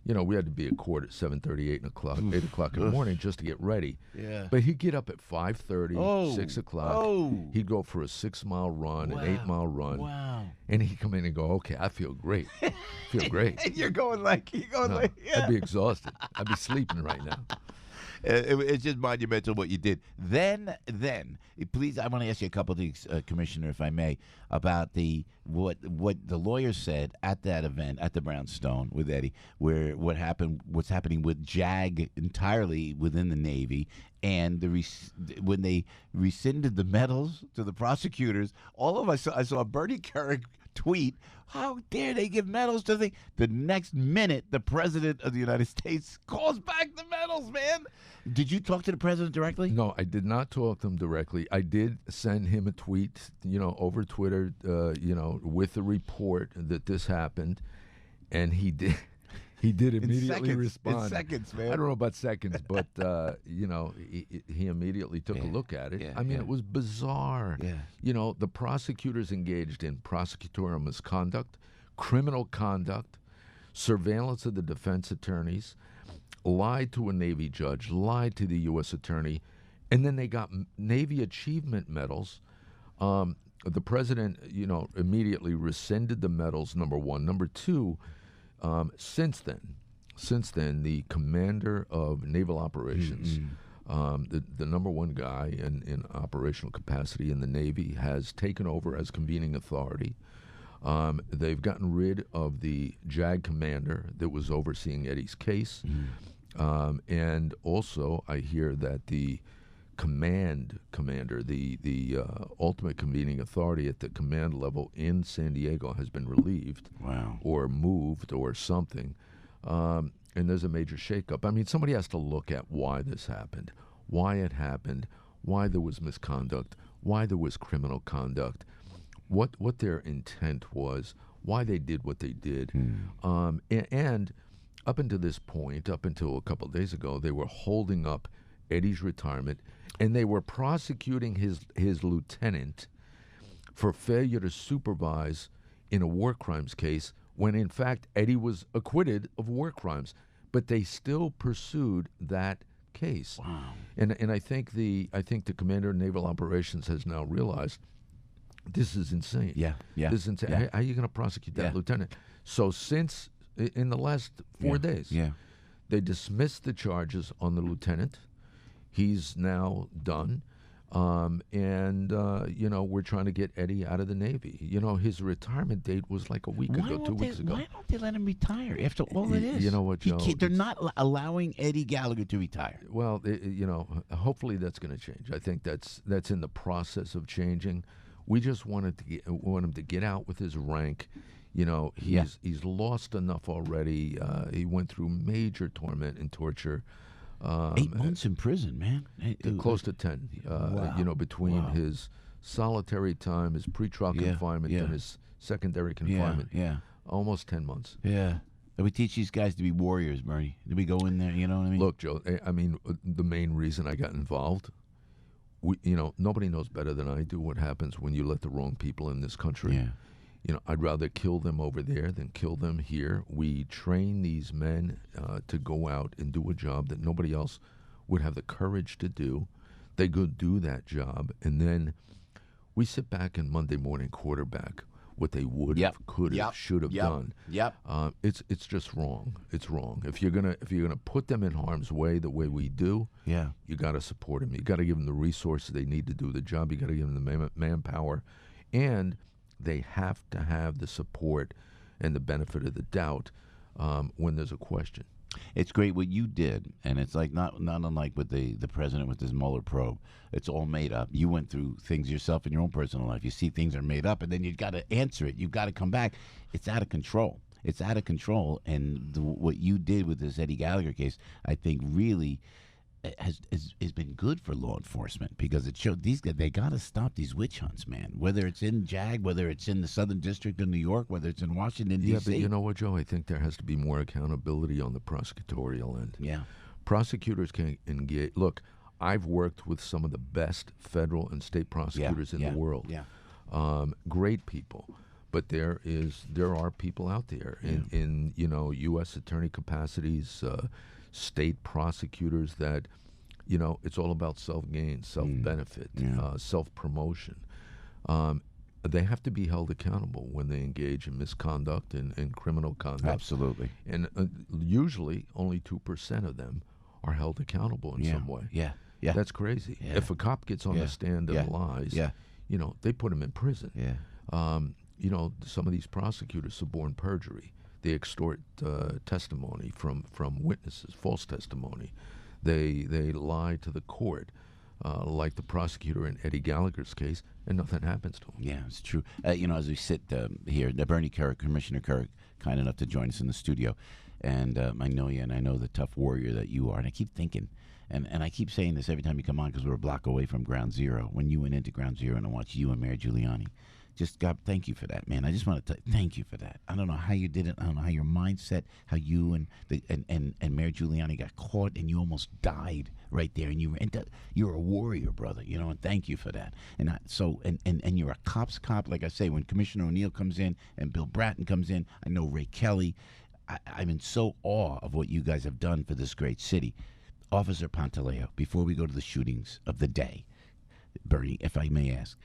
we had to be at court at 7:30, 8 o'clock in the morning just to get ready. Yeah. But he'd get up at 5:30, 6 o'clock. He'd go for a 6-mile run, an 8-mile run. Wow. And he'd come in and go, okay, I feel great. Feel great. And you're going like, yeah. I'd be exhausted. I'd be sleeping right now. It's just monumental what you did. Then, please, I want to ask you a couple of things, Commissioner, if I may, about what the lawyers said at that event at the Brownstone with Eddie, what's happening with JAG entirely within the Navy, and when they rescinded the medals to the prosecutors. All of us, I saw Bernie Kerik tweet, how dare they give medals to the next minute the President of the United States calls back the medals, man. Did you talk to the President directly? No, I did not talk to him directly. I did send him a tweet, over Twitter, with a report that this happened, and he did immediately respond. In seconds, man. I don't know about seconds, but he immediately took a look at it. It was bizarre. Yeah. The prosecutors engaged in prosecutorial misconduct, criminal conduct, surveillance of the defense attorneys, lied to a Navy judge, lied to the U.S. attorney, and then they got Navy achievement medals. The president, immediately rescinded the medals, number one. Number two, since then, the commander of naval operations, the number one guy in operational capacity in the Navy, has taken over as convening authority. They've gotten rid of the JAG commander that was overseeing Eddie's case. And also, I hear that the commander, the ultimate convening authority at the command level in San Diego, has been relieved. Wow. Or moved or something. And there's a major shakeup. Somebody has to look at why this happened, why it happened, why there was misconduct, why there was criminal conduct, what their intent was, why they did what they did. And up until this point, up until a couple of days ago, they were holding up Eddie's retirement, and they were prosecuting his lieutenant for failure to supervise in a war crimes case when, in fact, Eddie was acquitted of war crimes. But they still pursued that case. Wow. And I think the commander of naval operations has now realized this is insane. Yeah. This is insane. Yeah. How are you going to prosecute that lieutenant? So since in the last 4 days, they dismissed the charges on the lieutenant. He's now done. We're trying to get Eddie out of the Navy. His retirement date was like a week ago, 2 weeks ago. Why don't they let him retire after all it is? You know what, Joe? They're not allowing Eddie Gallagher to retire. Well, hopefully that's going to change. I think that's in the process of changing. We just want him to get out with his rank. He's lost enough already. He went through major torment and torture. 8 months in prison, man. Close to 10. Between his solitary time, his pretrial confinement, and his secondary confinement. Almost 10 months. Yeah. We teach these guys to be warriors, Bernie. Do we go in there? You know what I mean? Look, Joe. The main reason I got involved. Nobody knows better than I do what happens when you let the wrong people in this country. Yeah. I'd rather kill them over there than kill them here. We train these men to go out and do a job that nobody else would have the courage to do. They go do that job, and then we sit back and Monday morning quarterback what they would have, could have, should have done. It's just wrong. It's wrong. If you're gonna put them in harm's way the way we do, you got to support them. You got to give them the resources they need to do the job. You got to give them the manpower, and they have to have the support and the benefit of the doubt when there's a question. It's great what you did, and it's like not unlike with the president with his Mueller probe. It's all made up. You went through things yourself in your own personal life. You see things are made up, and then you've got to answer it. You've got to come back. It's out of control. It's out of control, and what you did with this Eddie Gallagher case, I think, really has been good for law enforcement, because it showed these guys, they got to stop these witch hunts, man. Whether it's in JAG, whether it's in the Southern District of New York, whether it's in Washington, D.C. Yeah, but you know what, Joe? I think there has to be more accountability on the prosecutorial end. Yeah. Prosecutors can engage. Look, I've worked with some of the best federal and state prosecutors in the world. Great people. But there are people out there in U.S. attorney capacities, state prosecutors that, it's all about self-gain, self-benefit, self-promotion. They have to be held accountable when they engage in misconduct and criminal conduct. Absolutely. And usually only 2% of them are held accountable in some way. Yeah. That's crazy. If a cop gets on the stand and lies, they put him in prison. Some of these prosecutors suborn perjury. They extort testimony from witnesses, false testimony. They lie to the court, like the prosecutor in Eddie Gallagher's case, and nothing happens to him. Yeah, it's true. As we sit here, Bernie Kerik, Commissioner Kerik, kind enough to join us in the studio, and I know you, and I know the tough warrior that you are, and I keep thinking, and I keep saying this every time you come on because we're a block away from Ground Zero. When you went into Ground Zero and I watched you and Mayor Giuliani, just God, thank you for that, man. I just want to thank you for that. I don't know how you did it. I don't know how your mindset, how you and Mayor Giuliani got caught, and you almost died right there. And you're a warrior, brother. And thank you for that. And you're a cop's cop. Like I say, when Commissioner O'Neill comes in and Bill Bratton comes in, I know Ray Kelly. I'm in so awe of what you guys have done for this great city. Officer Pantaleo, before we go to the shootings of the day, Bernie, if I may ask,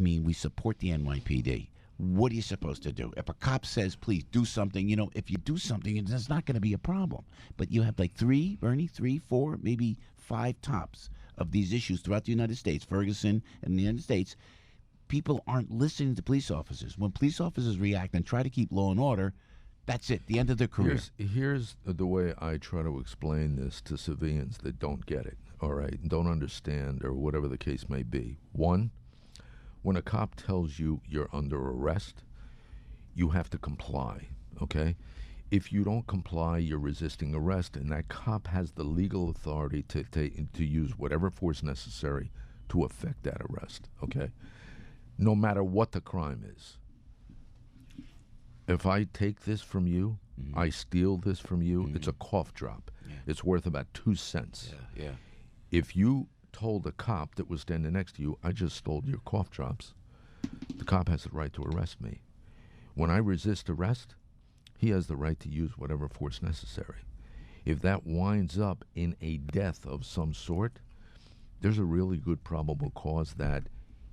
we support the NYPD. What are you supposed to do? If a cop says, please do something, if you do something, it's not going to be a problem. But you have like 3, 4, maybe 5 tops of these issues throughout the United States, Ferguson and the United States. People aren't listening to police officers. When police officers react and try to keep law and order, that's it, the end of their career. Here's the way I try to explain this to civilians that don't get it, all right, and don't understand, or whatever the case may be. 1, when a cop tells you you're under arrest, you have to comply, okay? If you don't comply, you're resisting arrest, and that cop has the legal authority to use whatever force necessary to effect that arrest, okay? No matter what the crime is. If I take this from you, I steal this from you, it's a cough drop. It's worth about 2 cents. If you told a cop that was standing next to you, I just stole your cough drops, the cop has the right to arrest me. When I resist arrest, he has the right to use whatever force necessary. If that winds up in a death of some sort, there's a really good probable cause that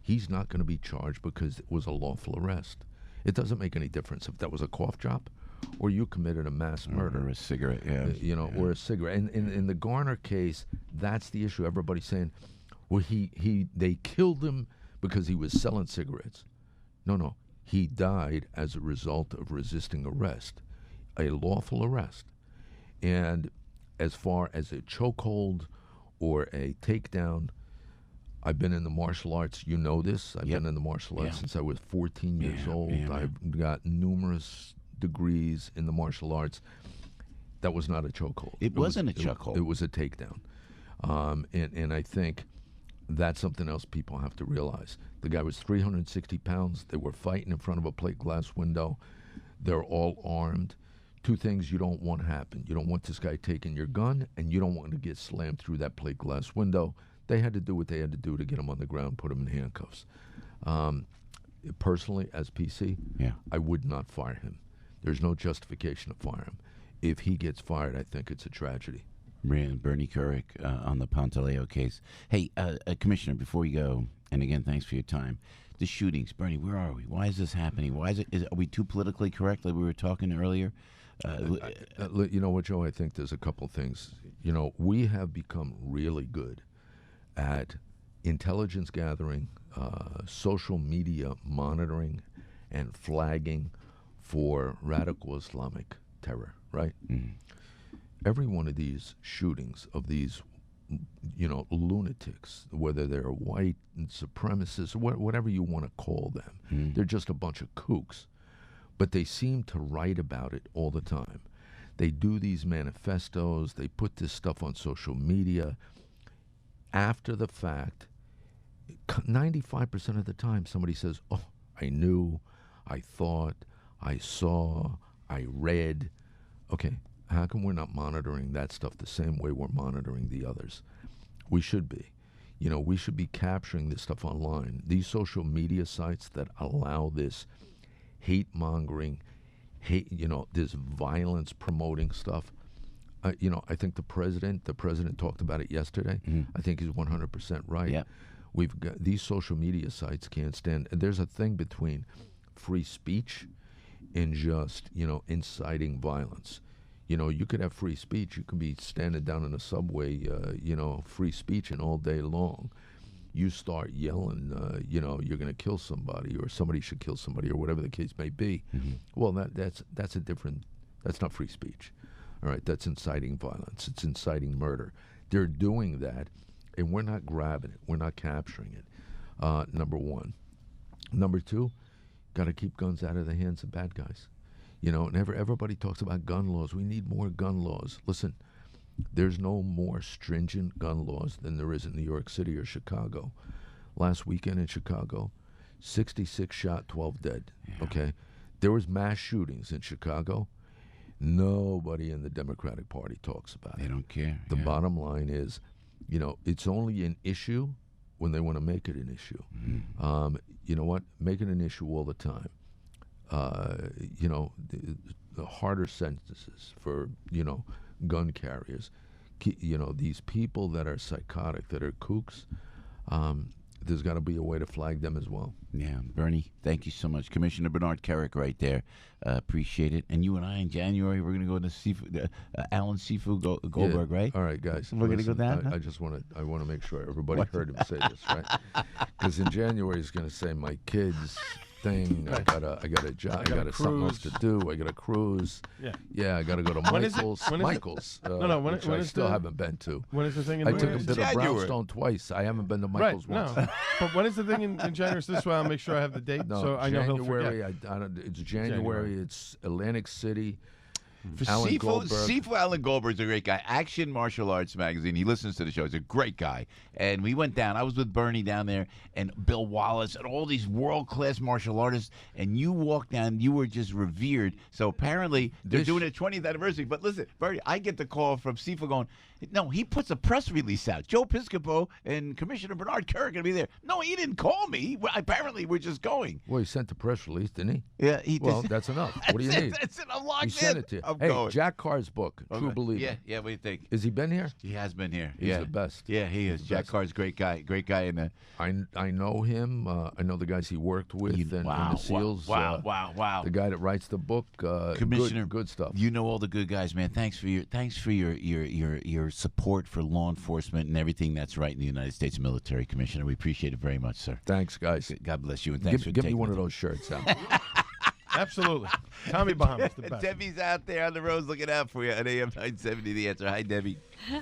he's not going to be charged because it was a lawful arrest. It doesn't make any difference if that was a cough drop or you committed a mass murder. Or a cigarette, or a cigarette. And in the Garner case, that's the issue. Everybody's saying, well, they killed him because he was selling cigarettes. No. He died as a result of resisting arrest, a lawful arrest. And as far as a chokehold or a takedown, I've been in the martial arts. You know this. I've been in the martial arts since I was 14 years old. I've got numerous degrees in the martial arts. That was not a chokehold. It wasn't a chokehold. It was a takedown. And I think that's something else people have to realize. The guy was 360 pounds. They were fighting in front of a plate glass window. They're all armed. 2 things you don't want to happen. You don't want this guy taking your gun, and you don't want to get slammed through that plate glass window. They had to do what they had to do to get him on the ground, put him in handcuffs. Personally, as PC, I would not fire him. There's no justification to fire him. If he gets fired, I think it's a tragedy. Bernie Kerik on the Pantaleo case. Hey, Commissioner, before you go, and again, thanks for your time. The shootings, Bernie, where are we? Why is this happening? Are we too politically correct like we were talking earlier? You know what, Joe? I think there's a couple things. We have become really good at intelligence gathering, social media monitoring, and flagging for radical Islamic terror, right? Mm-hmm. Every one of these shootings of these, lunatics, whether they're white supremacists, whatever you want to call them, they're just a bunch of kooks. But they seem to write about it all the time. They do these manifestos, they put this stuff on social media. After the fact, 95% of the time somebody says, oh, I knew, I thought, I saw, I read. Okay, how come we're not monitoring that stuff the same way we're monitoring the others? We should be. We should be capturing this stuff online. These social media sites that allow this hate-mongering, this violence-promoting stuff. I think the president talked about it yesterday. I think he's 100% right. Yeah. We've got these social media sites can't stand. There's a thing between free speech and just, inciting violence. You could have free speech. You could be standing down in a subway, free speech and all day long. You start yelling, you're going to kill somebody or somebody should kill somebody or whatever the case may be. Well, that's not free speech. All right, that's inciting violence. It's inciting murder. They're doing that, and we're not grabbing it. We're not capturing it, number one. Number two, got to keep guns out of the hands of bad guys. And everybody talks about gun laws. We need more gun laws. Listen, there's no more stringent gun laws than there is in New York City or Chicago. Last weekend in Chicago, 66 shot, 12 dead. Yeah. Okay? There was mass shootings in Chicago. Nobody in the Democratic Party talks about it. They don't care. The bottom line is, it's only an issue when they want to make it an issue. You know what? Make it an issue all the time. The harder sentences for, gun carriers. These people that are psychotic, that are kooks, there's got to be a way to flag them as well. Yeah, Bernie, thank you so much. Commissioner Bernard Kerik right there. Appreciate it. And you and I in January, we're going to go to Alan Seafood Goldberg, right? All right, guys. We're going to go down? I just want to make sure everybody heard him say this, right? Because in January he's going to say, my kids... thing. I got a job. I got something else to do. I got a cruise. Yeah. I got to go to Michael's. Michael's. Which I still haven't been to. When is the thing in I took him to the Brownstone twice. I haven't been to Michael's once. No. But when is the thing in January? So this way I'll make sure I have the date. So I know he'll forget. It's January. It's Atlantic City. Seafood Alan Goldberg's a great guy. Action Martial Arts Magazine. He listens to the show. He's a great guy. And we went down. I was with Bernie down there and Bill Wallace and all these world-class martial artists. And you walked down. You were just revered. So apparently they're doing a 20th anniversary. But listen, Bernie, I get the call from Seafood going, no, he puts a press release out. Joe Piscopo and Commissioner Bernard Kerik are going to be there. No, he didn't call me. Apparently, we're just going. Well, he sent the press release, didn't he? Yeah. Well, that's enough. What do you need? That's it. I'm locked in. He sent it to you. Hey, Jack Carr's book, True Believer. Yeah, what do you think? Has he been here? He has been here. He's the best. Yeah, he is. Jack Carr's great guy. Great guy in the... I know him. I know the guys he worked with in the SEALs. Wow. The guy that writes the book. Commissioner, good stuff. You know all the good guys, man. Thanks for your support for law enforcement and everything that's right in the United States military, Commissioner. We appreciate it very much, sir. Thanks, guys. God bless you, and thanks for give me one of those shirts. Absolutely. Tommy Bahama's the best. Debbie's out there on the roads looking out for you at AM 970 The Answer. Hi, Debbie.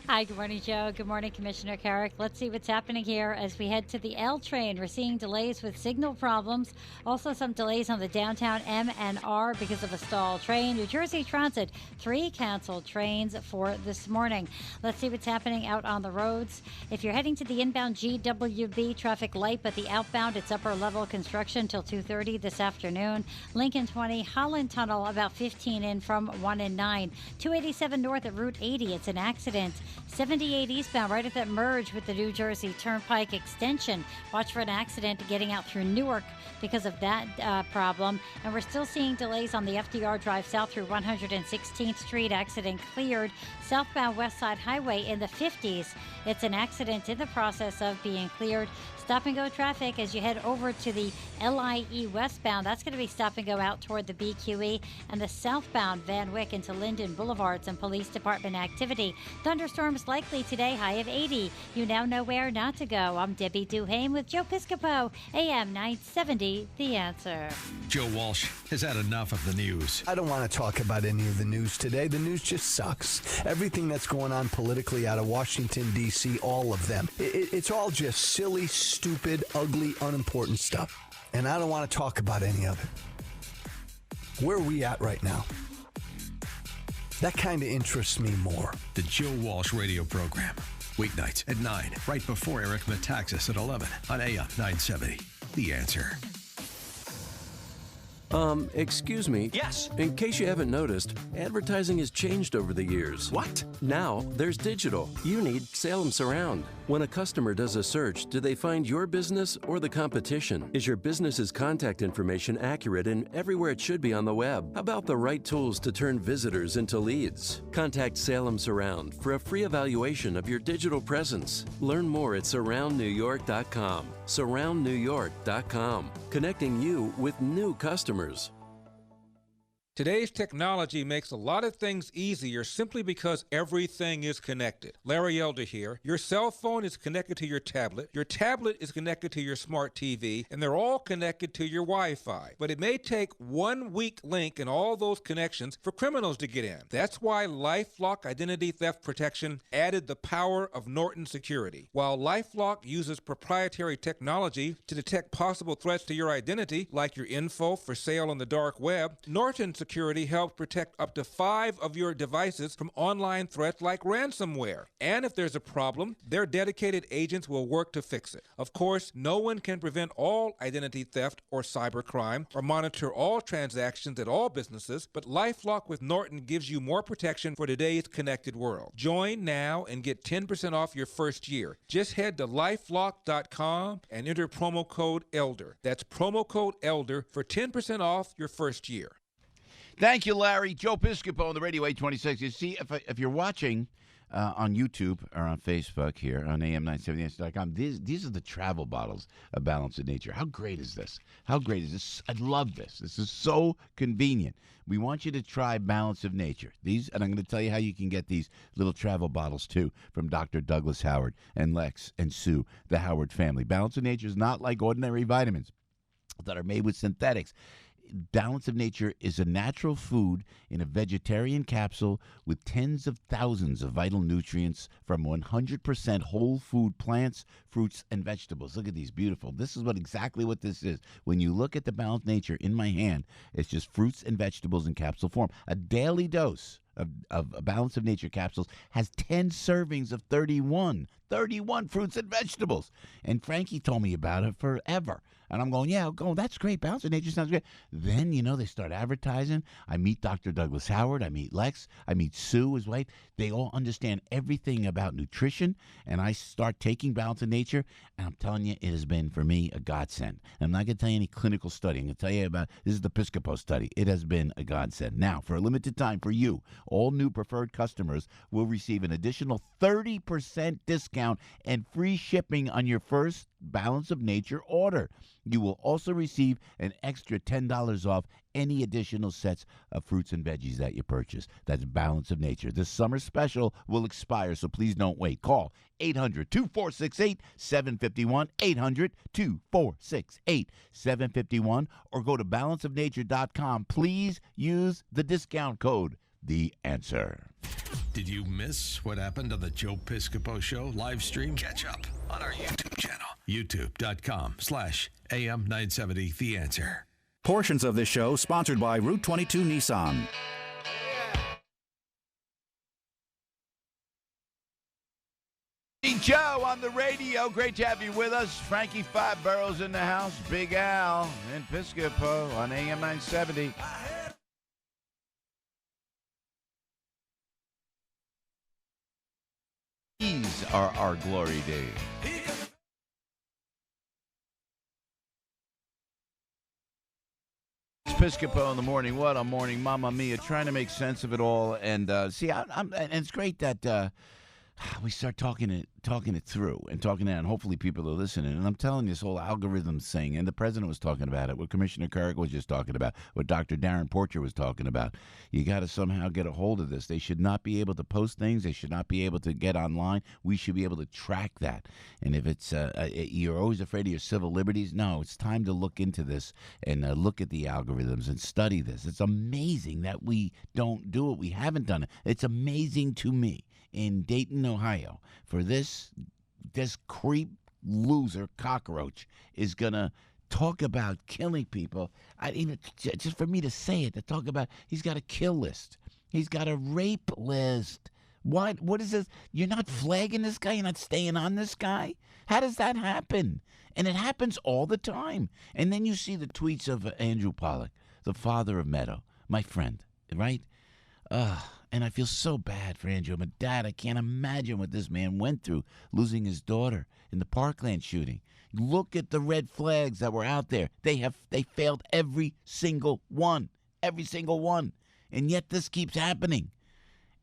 Hi, good morning, Joe. Good morning, Commissioner Kerik. Let's see what's happening here as we head to the L train. We're seeing delays with signal problems. Also some delays on the downtown M and R because of a stalled train. New Jersey Transit, 3 canceled trains for this morning. Let's see what's happening out on the roads. If you're heading to the inbound GWB, traffic light, but the outbound, it's upper level construction until 2:30 this afternoon. Lincoln 20, Holland Tunnel, about 15 in from 1 and 9. 287 north at Route 80, it's an accident. 78 eastbound, right at that merge with the New Jersey Turnpike extension. Watch for an accident getting out through Newark because of that problem. And we're still seeing delays on the FDR Drive south through 116th Street. Accident cleared. Southbound West Side Highway in the 50s. It's an accident in the process of being cleared. Stop and go traffic as you head over to the LIE westbound. That's going to be stop and go out toward the BQE and the southbound Van Wyck into Linden Boulevards and police department activity. Thunderstorms likely today, high of 80. You now know where not to go. I'm Debbie Duhame with Joe Piscopo, AM 970, The Answer. Joe Walsh has had enough of the news. I don't want to talk about any of the news today. The news just sucks. Everything that's going on politically out of Washington, D.C., all of them. It's all just silly, stupid, ugly, unimportant stuff. And I don't want to talk about any of it. Where are we at right now? That kind of interests me more. The Joe Walsh radio program. Weeknights at 9, right before Eric Metaxas at 11 on AM 970. The Answer. Excuse me. Yes. In case you haven't noticed, advertising has changed over the years. What? Now, there's digital. You need Salem Surround. When a customer does a search, do they find your business or the competition? Is your business's contact information accurate and everywhere it should be on the web? How about the right tools to turn visitors into leads? Contact Salem Surround for a free evaluation of your digital presence. Learn more at surroundnewyork.com. surroundnewyork.com. Connecting you with new customers. Today's technology makes a lot of things easier simply because everything is connected. Larry Elder here. Your cell phone is connected to your tablet is connected to your smart TV, and they're all connected to your Wi-Fi. But it may take one weak link in all those connections for criminals to get in. That's why LifeLock Identity Theft Protection added the power of Norton Security. While LifeLock uses proprietary technology to detect possible threats to your identity, like your info for sale on the dark web, Norton Security helps protect up to 5 of your devices from online threats like ransomware. And if there's a problem, their dedicated agents will work to fix it. Of course, no one can prevent all identity theft or cybercrime or monitor all transactions at all businesses, but LifeLock with Norton gives you more protection for today's connected world. Join now and get 10% off your first year. Just head to lifelock.com and enter promo code ELDER. That's promo code ELDER for 10% off your first year. Thank you, Larry. Joe Piscopo on the Radio 826. You see, if you're watching on YouTube or on Facebook here on AM970.com, these are the travel bottles of Balance of Nature. How great is this? How great is this? I love this. This is so convenient. We want you to try Balance of Nature. These, and I'm going to tell you how you can get these little travel bottles, too, from Dr. Douglas Howard and Lex and Sue, the Howard family. Balance of Nature is not like ordinary vitamins that are made with synthetics. Balance of Nature is a natural food in a vegetarian capsule with tens of thousands of vital nutrients from 100% whole food plants, fruits, and vegetables. Look at these, beautiful. This is exactly what this is. When you look at the Balance of Nature in my hand, it's just fruits and vegetables in capsule form. A daily dose of Balance of Nature capsules has 10 servings of 31 fruits and vegetables. And Frankie told me about it forever. And I'm going, that's great. Balance of Nature sounds great. Then, they start advertising. I meet Dr. Douglas Howard. I meet Lex. I meet Sue, his wife. They all understand everything about nutrition. And I start taking Balance of Nature. And I'm telling you, it has been, for me, a godsend. And I'm not going to tell you any clinical study. I'm going to tell you this is the Piscopo study. It has been a godsend. Now, for a limited time for you, all new preferred customers will receive an additional 30% discount and free shipping on your first Balance of Nature order. You will also receive an extra $10 off any additional sets of fruits and veggies that you purchase. That's Balance of Nature. This summer special will expire, so please don't wait. Call 800-2468-751, 800-2468-751, or go to balanceofnature.com. Please use the discount code, The Answer. Did you miss what happened on the Joe Piscopo Show live stream? Catch up on our YouTube channel, youtube.com/AM970 The Answer. Portions of this show sponsored by Route 22 Nissan. Joe on the radio. Great to have you with us. Frankie Five Boroughs in the house. Big Al and Piscopo on AM 970. These are our glory days. Piscopo in the morning. What a morning, Mamma Mia! Trying to make sense of it all, and and it's great that we start talking it through and talking it out, and hopefully people are listening. And I'm telling you, this whole algorithm thing, and the president was talking about it, what Commissioner Kerik was just talking about, what Dr. Darrin Porcher was talking about. You got to somehow get a hold of this. They should not be able to post things. They should not be able to get online. We should be able to track that. And if it's you're always afraid of your civil liberties, no, it's time to look into this and look at the algorithms and study this. It's amazing that we don't do it. We haven't done it. It's amazing to me. In Dayton, Ohio, for this creep loser cockroach is gonna talk about killing people. Just for me to say it, to talk about he's got a kill list, he's got a rape list. What is this? You're not flagging this guy. You're not staying on this guy. How does that happen? And it happens all the time. And then you see the tweets of Andrew Pollack, the father of Meadow, my friend, right? And I feel so bad for Andrew. But, Dad, I can't imagine what this man went through, losing his daughter in the Parkland shooting. Look at the red flags that were out there. They failed every single one. And yet this keeps happening.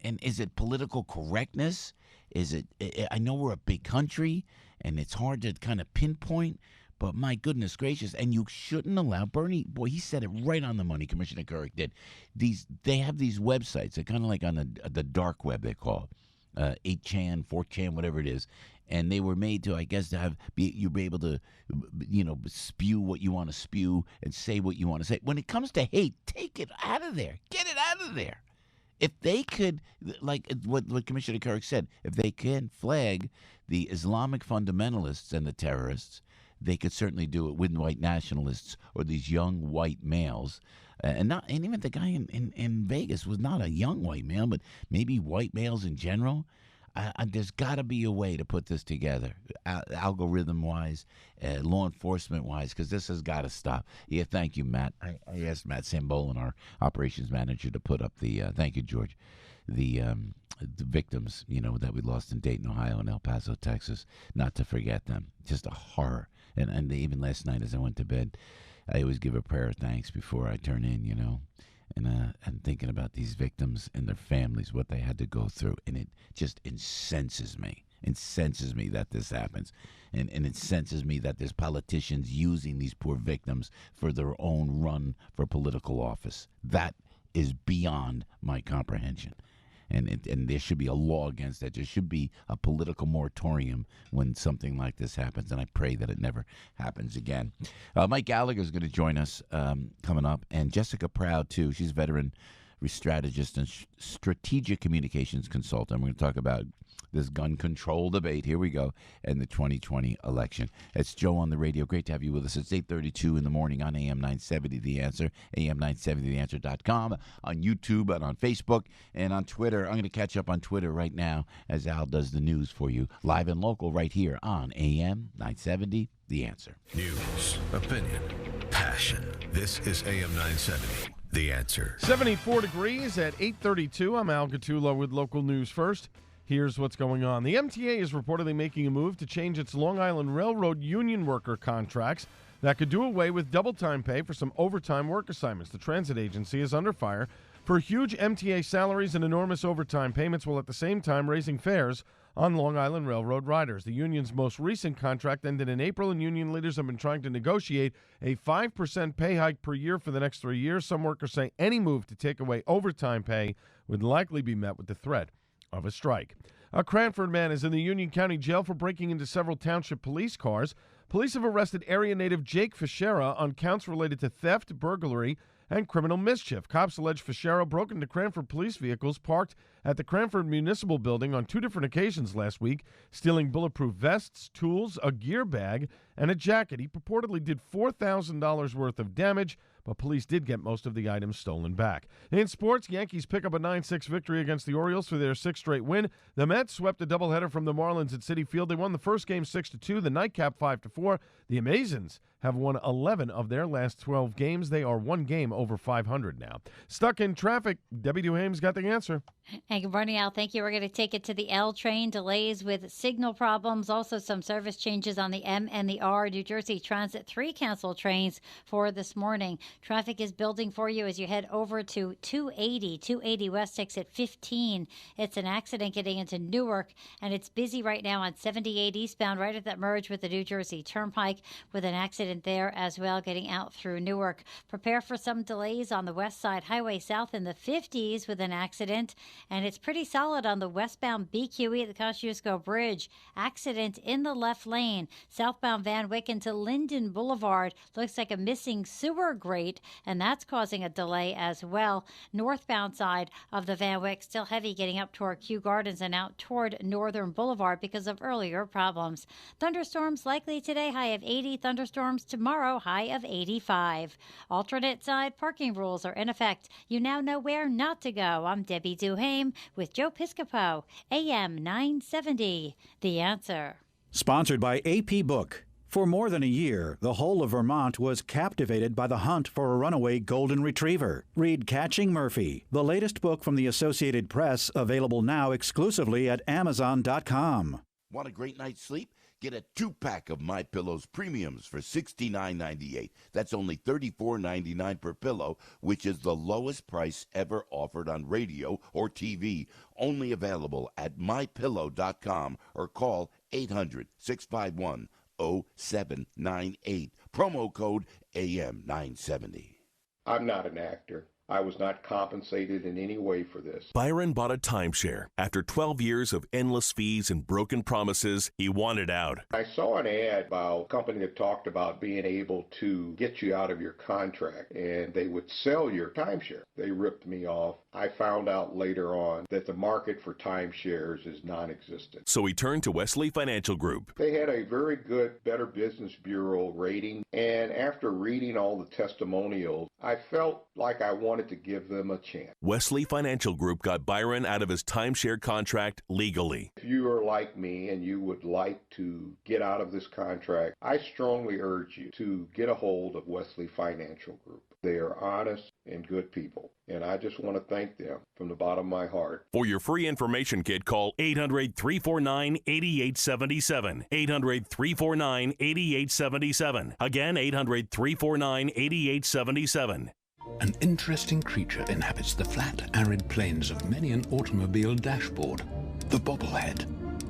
And is it political correctness? Is it? I know we're a big country, and it's hard to kind of pinpoint, but my goodness gracious, and you shouldn't allow Bernie. Boy, he said it right on the money. Commissioner Kerik did. They have these websites. They're kind of like on the dark web. They call it 8chan, 4chan, whatever it is. And they were made to, I guess, you'll be able to, spew what you want to spew and say what you want to say. When it comes to hate, take it out of there. Get it out of there. If they could, like what Commissioner Kerik said, if they can flag the Islamic fundamentalists and the terrorists, they could certainly do it with white nationalists or these young white males. And even the guy in Vegas was not a young white male, but maybe white males in general. There's got to be a way to put this together, algorithm-wise, law enforcement-wise, because this has got to stop. Yeah, thank you, Matt. I asked Matt Sambolin, our operations manager, to put up the thank you, George, the victims, that we lost in Dayton, Ohio, and El Paso, Texas, not to forget them. Just a horror. And even last night as I went to bed, I always give a prayer of thanks before I turn in, and thinking about these victims and their families, what they had to go through. And it just incenses me that this happens. And it incenses me that there's politicians using these poor victims for their own run for political office. That is beyond my comprehension. And there should be a law against that. There should be a political moratorium when something like this happens, and I pray that it never happens again. Mike Gallagher is going to join us coming up, and Jessica Proud, too. She's a veteran strategist and strategic communications consultant. We're going to talk about this gun control debate. Here we go. And the 2020 election. It's Joe on the radio. Great to have you with us. It's 8:32 in the morning on AM 970 The Answer, AM970theanswer.com, on YouTube and on Facebook and on Twitter. I'm going to catch up on Twitter right now as Al does the news for you, live and local right here on AM 970 The Answer. News, opinion, passion. This is AM 970 The Answer. 74 degrees at 8:32. I'm Al Gattulo with local news first. Here's what's going on. The MTA is reportedly making a move to change its Long Island Railroad union worker contracts that could do away with double time pay for some overtime work assignments. The transit agency is under fire for huge MTA salaries and enormous overtime payments, while at the same time raising fares on Long Island Railroad riders. The union's most recent contract ended in April, and union leaders have been trying to negotiate a 5% pay hike per year for the next 3 years. Some workers say any move to take away overtime pay would likely be met with the threat of a strike. A Cranford man is in the Union County Jail for breaking into several township police cars. Police have arrested area native Jake Fischera on counts related to theft, burglary, and criminal mischief. Cops allege Fischera broke into Cranford police vehicles parked at the Cranford Municipal Building on 2 different occasions last week, stealing bulletproof vests, tools, a gear bag, and a jacket. He purportedly did $4,000 worth of damage, but police did get most of the items stolen back. In sports, Yankees pick up a 9-6 victory against the Orioles for their 6th straight win. The Mets swept a doubleheader from the Marlins at Citi Field. They won the first game 6-2, the nightcap 5-4. The Amazons have won 11 of their last 12 games. They are 1 game over 500 now. Stuck in traffic, Debbie Duhame's got the answer. Hey, good morning, Al. Thank you. We're going to take it to the L train. Delays with signal problems. Also some service changes on the M and the R. New Jersey Transit 3 canceled trains for this morning. Traffic is building for you as you head over to 280 West exit 15. It's an accident getting into Newark, and it's busy right now on 78 eastbound, right at that merge with the New Jersey Turnpike, with an accident there as well getting out through Newark. Prepare for some delays on the West Side Highway South in the 50s with an accident, and it's pretty solid on the westbound BQE at the Kosciuszko Bridge. Accident in the left lane. Southbound Van Wyck into Linden Boulevard. Looks like a missing sewer grate, and that's causing a delay as well. Northbound side of the Van Wyck still heavy getting up toward Kew Gardens and out toward Northern Boulevard because of earlier problems. Thunderstorms likely today, high of 80. Thunderstorms tomorrow, high of 85. Alternate side parking rules are in effect. You now know where not to go. I'm Debbie Duhame with Joe Piscopo, AM 970. The Answer. Sponsored by AP Book. For more than a year, the whole of Vermont was captivated by the hunt for a runaway golden retriever. Read Catching Murphy, the latest book from the Associated Press, available now exclusively at Amazon.com. Want a great night's sleep? Get a 2-pack of MyPillow's premiums for $69.98. That's only $34.99 per pillow, which is the lowest price ever offered on radio or TV. Only available at MyPillow.com or call 800-651-0798. Promo code AM970. I'm not an actor. I was not compensated in any way for this. Byron bought a timeshare. After 12 years of endless fees and broken promises, he wanted out. I saw an ad about a company that talked about being able to get you out of your contract, and they would sell your timeshare. They ripped me off. I found out later on that the market for timeshares is non-existent. So he turned to Wesley Financial Group. They had a very good Better Business Bureau rating, and after reading all the testimonials, I felt like I wanted to give them a chance. Wesley Financial Group got Byron out of his timeshare contract legally. If you are like me and you would like to get out of this contract, I strongly urge you to get a hold of Wesley Financial Group. They are honest and good people, and I just want to thank them from the bottom of my heart. For your free information kit, call 800-349-8877. 800-349-8877. Again, 800-349-8877. An interesting creature inhabits the flat, arid plains of many an automobile dashboard, the bobblehead.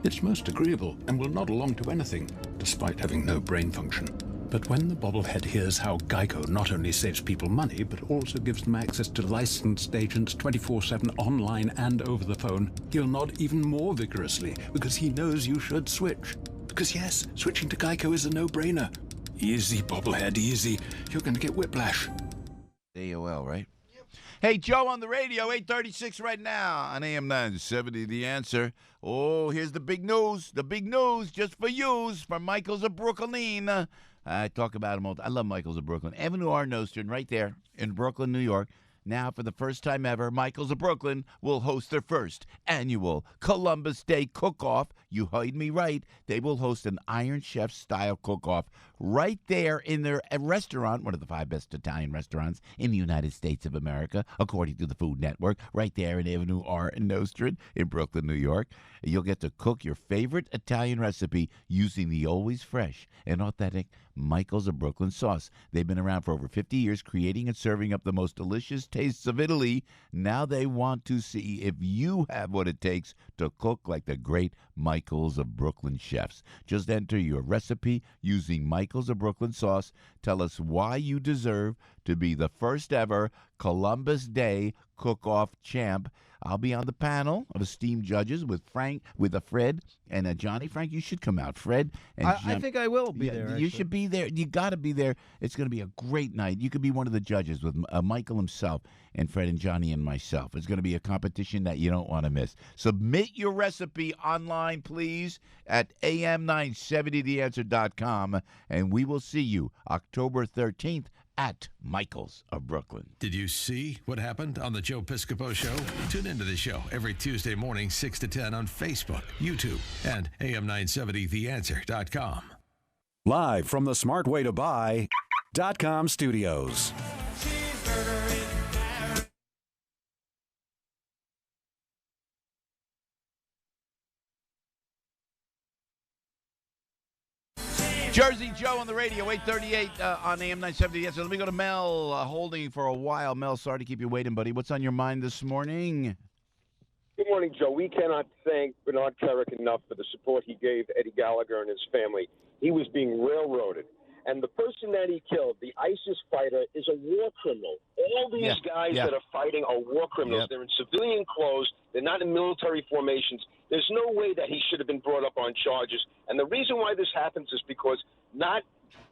It's most agreeable and will nod along to anything, despite having no brain function. But when the bobblehead hears how Geico not only saves people money, but also gives them access to licensed agents 24/7 online and over the phone, he'll nod even more vigorously because he knows you should switch. Because yes, switching to Geico is a no-brainer. Easy, bobblehead, easy. You're going to get whiplash. AOL, right? Yep. Hey, Joe on the radio, 836 right now on AM 970, The Answer. Oh, here's the big news just for you from Michaels of Brooklyn. I talk about him all the time. I love Michaels of Brooklyn. Avenue R. Nostrum right there in Brooklyn, New York. Now, for the first time ever, Michaels of Brooklyn will host their first annual Columbus Day Cook-Off. You heard me right. They will host an Iron Chef-style cook-off right there in their restaurant, one of the 5 best Italian restaurants in the United States of America, according to the Food Network, right there in Avenue R in Nostrand in Brooklyn, New York. You'll get to cook your favorite Italian recipe using the always fresh and authentic Michaels of Brooklyn sauce. They've been around for over 50 years, creating and serving up the most delicious tastes of Italy. Now they want to see if you have what it takes to cook like the great Michaels of Brooklyn chefs. Just enter your recipe using Michaels of Brooklyn sauce. Tell us why you deserve to be the first ever Columbus Day Cook-Off champ. I'll be on the panel of esteemed judges with Fred and Johnny. Frank, you should come out. Fred and I think I will be there. You should be there. You got to be there. It's going to be a great night. You could be one of the judges with Michael himself and Fred and Johnny and myself. It's going to be a competition that you don't want to miss. Submit your recipe online, please, at am970theanswer.com, and we will see you October 13th at Michaels of Brooklyn. Did you see what happened on the Joe Piscopo Show? Tune into the show every Tuesday morning, 6 to 10 on Facebook, YouTube, and am970theanswer.com. Live from the smartwaytobuy.com studios. Jersey Joe on the radio, 838 on AM 970. Yes, so let me go to Mel, holding for a while. Mel, sorry to keep you waiting, buddy. What's on your mind this morning? Good morning, Joe. We cannot thank Bernard Kerik enough for the support he gave Eddie Gallagher and his family. He was being railroaded. And the person that he killed, the ISIS fighter, is a war criminal. All these guys that are fighting are war criminals. They're in civilian clothes. They're not in military formations. There's no way that he should have been brought up on charges. And the reason why this happens is because not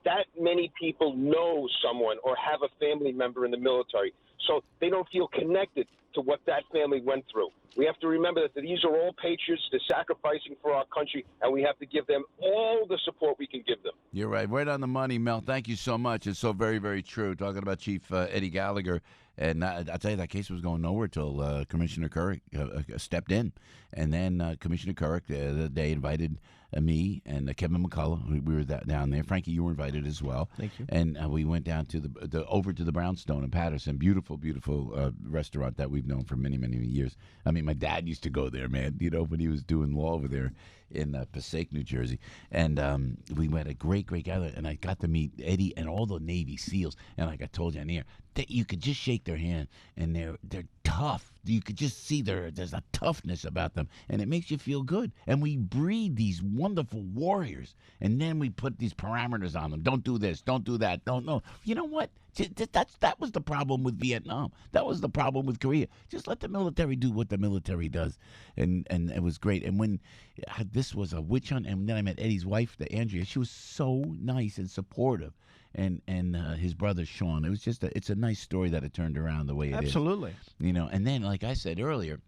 that many people know someone or have a family member in the military. So they don't feel connected to what that family went through. We have to remember that these are all patriots. They're sacrificing for our country, and we have to give them all the support we can give them. You're right. Right on the money, Mel. Thank you so much. It's so very, very true. Talking about Chief Eddie Gallagher. And I'll tell you, that case was going nowhere till Commissioner Kerik stepped in. And then Commissioner Kerik, they invited me and Kevin McCullough. We were down there. Frankie, you were invited as well. Thank you. And we went down to over to the Brownstone in Patterson. Beautiful, beautiful restaurant that we've known for many, many years. I mean, my dad used to go there, man. When he was doing law over there in Passaic, New Jersey. And we went a great gathering, and I got to meet Eddie and all the Navy SEALs. And like I told you on air, you could just shake their hand, and they're tough. You could just see there's a toughness about them, and it makes you feel good. And we breed these wonderful warriors, and then we put these parameters on them. Don't do this. Don't do that. Don't know. You know what? That was the problem with Vietnam. That was the problem with Korea. Just let the military do what the military does, and it was great. And when this was a witch hunt, and then I met Eddie's wife, Andrea. She was so nice and supportive, and his brother Sean. It was just it's a nice story that it turned around the way it is. Absolutely. And then like I said earlier,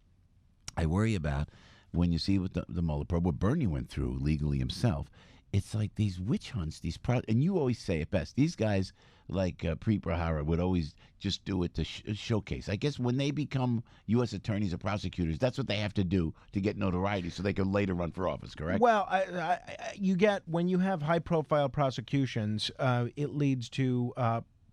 I worry about when you see what the Mueller probe, what Bernie went through legally himself. It's like these witch hunts, and you always say it best. These guys, like Preet Bharara, would always just do it to showcase. I guess when they become U.S. attorneys or prosecutors, that's what they have to do to get notoriety so they can later run for office, correct? Well, when you have high-profile prosecutions, it leads to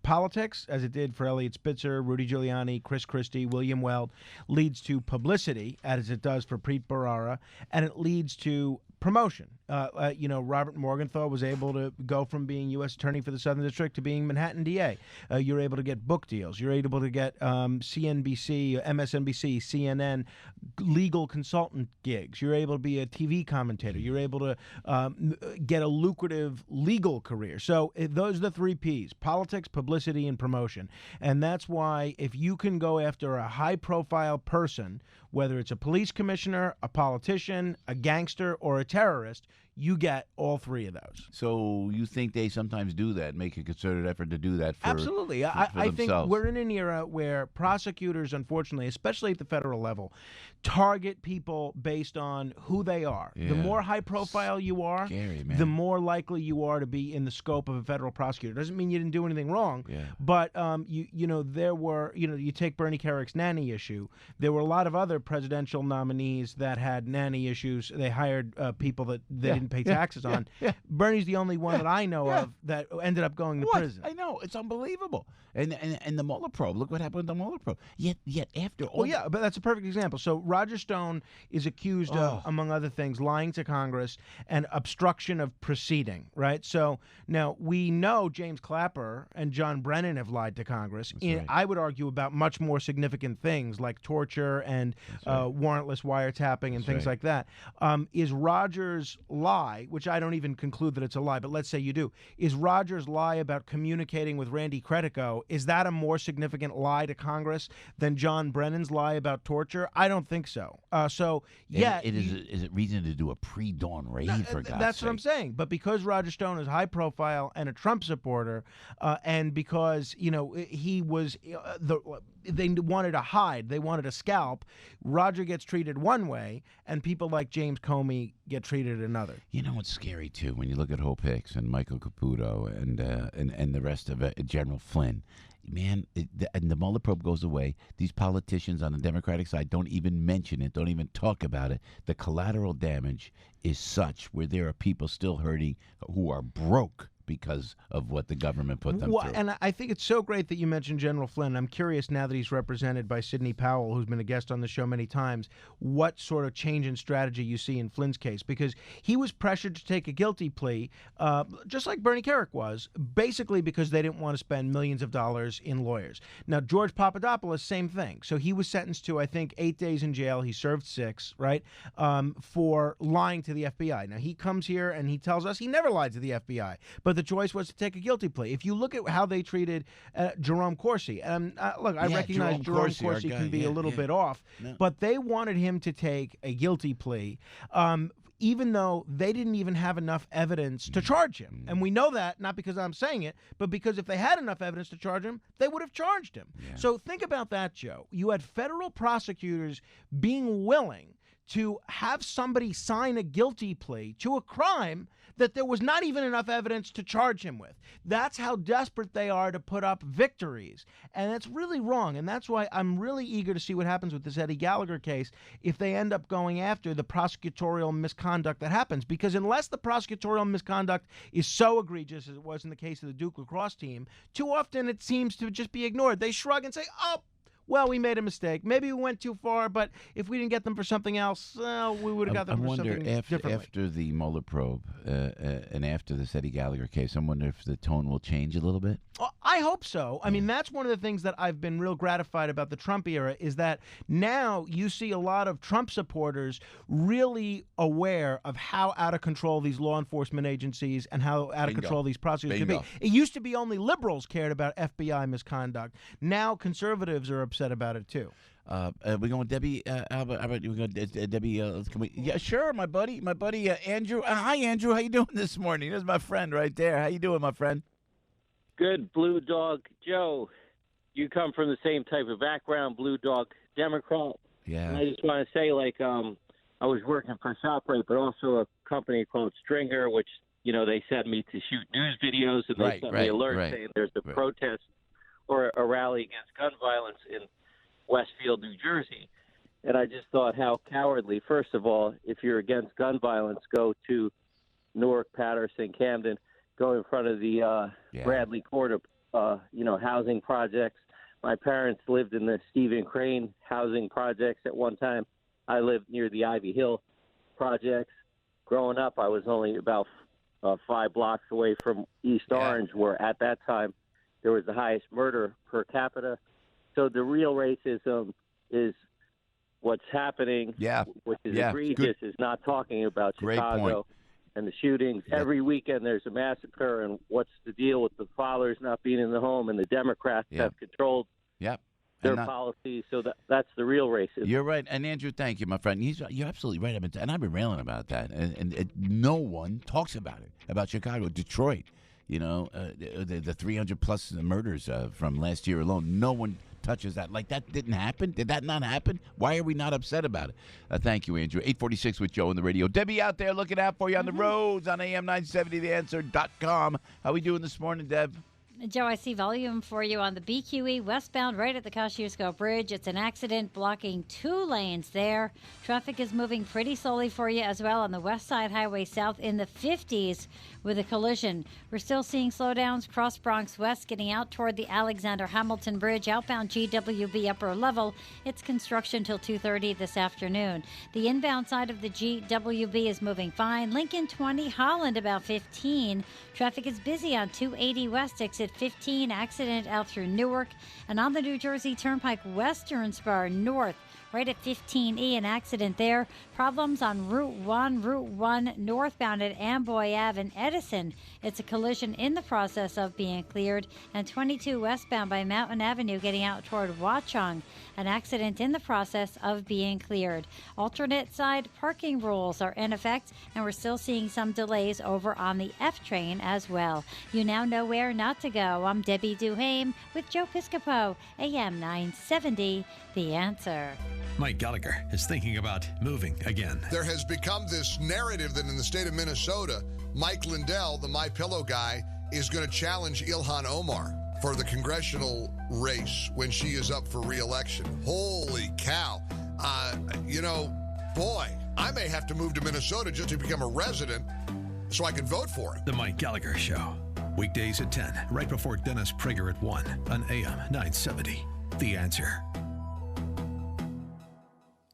politics, as it did for Eliot Spitzer, Rudy Giuliani, Chris Christie, William Weld, leads to publicity, as it does for Preet Bharara, and it leads to promotion. Robert Morgenthau was able to go from being U.S. Attorney for the Southern District to being Manhattan DA. You're able to get book deals. You're able to get CNBC, MSNBC, CNN legal consultant gigs. You're able to be a TV commentator. You're able to get a lucrative legal career. So those are the 3 Ps: politics, publicity, and promotion. And that's why if you can go after a high-profile person, whether it's a police commissioner, a politician, a gangster, or a terrorist, you get all 3 of those. So you think they sometimes do that, make a concerted effort to do that for Absolutely. for I think we're in an era where prosecutors, unfortunately, especially at the federal level, target people based on who they are. Yeah. The more high profile you are, Scary, man. the more likely you are to be in the scope of a federal prosecutor. Doesn't mean you didn't do anything wrong, Yeah. but there were, you take Bernie Kerik's nanny issue. There were a lot of other presidential nominees that had nanny issues. They hired people that they didn't pay taxes on. Yeah. Bernie's the only one that I know of that ended up going to prison. I know, it's unbelievable. And the Mueller probe, look what happened with the Mueller probe. Yet after all, but that's a perfect example. So Roger Stone is accused of, among other things, lying to Congress and obstruction of proceeding, right? So now we know James Clapper and John Brennan have lied to Congress. Right. I would argue about much more significant things like torture and warrantless wiretapping and things like that. Is Roger's lie, which I don't even conclude that it's a lie, but let's say you do, is Roger's lie about communicating with Randy Credico, is that a more significant lie to Congress than John Brennan's lie about torture? I don't think so. Is it reason to do a pre-dawn raid, for God's sake? That's what I'm saying. But because Roger Stone is high profile and a Trump supporter, and because he was they wanted to hide, they wanted a scalp, Roger gets treated one way, and people like James Comey get treated another. You know what's scary too when you look at Hope Hicks and Michael Caputo and the rest of it, General Flynn. Man, and the Mueller probe goes away. These politicians on the Democratic side don't even mention it, don't even talk about it. The collateral damage is such where there are people still hurting who are broke because of what the government put them through. And I think it's so great that you mentioned General Flynn. I'm curious now that he's represented by Sidney Powell, who's been a guest on the show many times, what sort of change in strategy you see in Flynn's case. Because he was pressured to take a guilty plea, just like Bernie Kerik was, basically because they didn't want to spend millions of dollars in lawyers. Now, George Papadopoulos, same thing. So he was sentenced to, I think, 8 days in jail. He served 6, right, for lying to the FBI. Now, he comes here and he tells us he never lied to the FBI, but the choice was to take a guilty plea. If you look at how they treated Jerome Corsi, and look, I recognize Jerome Corsi can be a little bit off, but they wanted him to take a guilty plea, even though they didn't even have enough evidence to charge him. And we know that, not because I'm saying it, but because if they had enough evidence to charge him, they would have charged him. So think about that, Joe. You had federal prosecutors being willing to have somebody sign a guilty plea to a crime that there was not even enough evidence to charge him with. That's how desperate they are to put up victories. And that's really wrong. And that's why I'm really eager to see what happens with this Eddie Gallagher case if they end up going after the prosecutorial misconduct that happens. Because unless the prosecutorial misconduct is so egregious as it was in the case of the Duke lacrosse team, too often it seems to just be ignored. They shrug and say, oh, well, we made a mistake. Maybe we went too far, but if we didn't get them for something else, we would have got them for something differently. After the Mueller probe and after the Eddie Gallagher case, I wonder if the tone will change a little bit. Well, I hope so. I mean, that's one of the things that I've been real gratified about the Trump era is that now you see a lot of Trump supporters really aware of how out of control these law enforcement agencies and how out of control these prosecutors can be. It used to be only liberals cared about FBI misconduct. Now conservatives are upset about it too. We're going Debbie. Albert, we're going Debbie. Can we? Yeah, sure. My buddy, Andrew. Hi, Andrew. How you doing this morning? There's my friend right there. How you doing, my friend? Good, Blue Dog Joe. You come from the same type of background, Blue Dog Democrat. Yeah. And I just want to say, I was working for ShopRite, but also a company called Stringer, which they sent me to shoot news videos, and they sent me alerts saying there's a protest or a rally against gun violence in Westfield, New Jersey. And I just thought how cowardly. First of all, if you're against gun violence, go to Newark, Patterson, Camden, go in front of the Bradley Court of, housing projects. My parents lived in the Stephen Crane housing projects at one time. I lived near the Ivy Hill projects. Growing up, I was only about 5 blocks away from East Orange, where at that time there was the highest murder per capita. So the real racism is what's happening, which is egregious, is not talking about Chicago and the shootings. Every weekend there's a massacre, and what's the deal with the fathers not being in the home, and the Democrats have controlled their policies. So that's the real racism. You're right. And Andrew, thank you, my friend. You're absolutely right. And I've been railing about that. And no one talks about it, about Chicago, Detroit. The 300-plus murders from last year alone. No one touches that. Like, that didn't happen? Did that not happen? Why are we not upset about it? Thank you, Andrew. 846 with Joe on the radio. Debbie out there looking out for you on the roads on AM970theanswer.com. How we doing this morning, Deb? Joe, I see volume for you on the BQE westbound right at the Kosciuszko Bridge. It's an accident blocking 2 lanes there. Traffic is moving pretty slowly for you as well on the West Side Highway South in the 50s with a collision. We're still seeing slowdowns cross Bronx West getting out toward the Alexander Hamilton Bridge, outbound GWB upper level. It's construction till 2:30 this afternoon. The inbound side of the GWB is moving fine. Lincoln 20, Holland about 15. Traffic is busy on 280 West exit 15, accident out through Newark, and on the New Jersey Turnpike Western Spur North, right at 15E, an accident there. Problems on Route 1 northbound at Amboy Ave in Edison. It's a collision in the process of being cleared. And 22 westbound by Mountain Avenue getting out toward Watchung. An accident in the process of being cleared. Alternate side parking rules are in effect, and we're still seeing some delays over on the F train as well. You now know where not to go. I'm Debbie Duhame with Joe Piscopo, AM 970, The Answer. Mike Gallagher is thinking about moving again. There has become this narrative that in the state of Minnesota, Mike Lindell, the MyPillow guy, is going to challenge Ilhan Omar for the congressional race when she is up for re-election. Holy cow. Boy, I may have to move to Minnesota just to become a resident so I can vote for him. The Mike Gallagher Show. Weekdays at 10, right before Dennis Prager at 1 on AM 970. The Answer.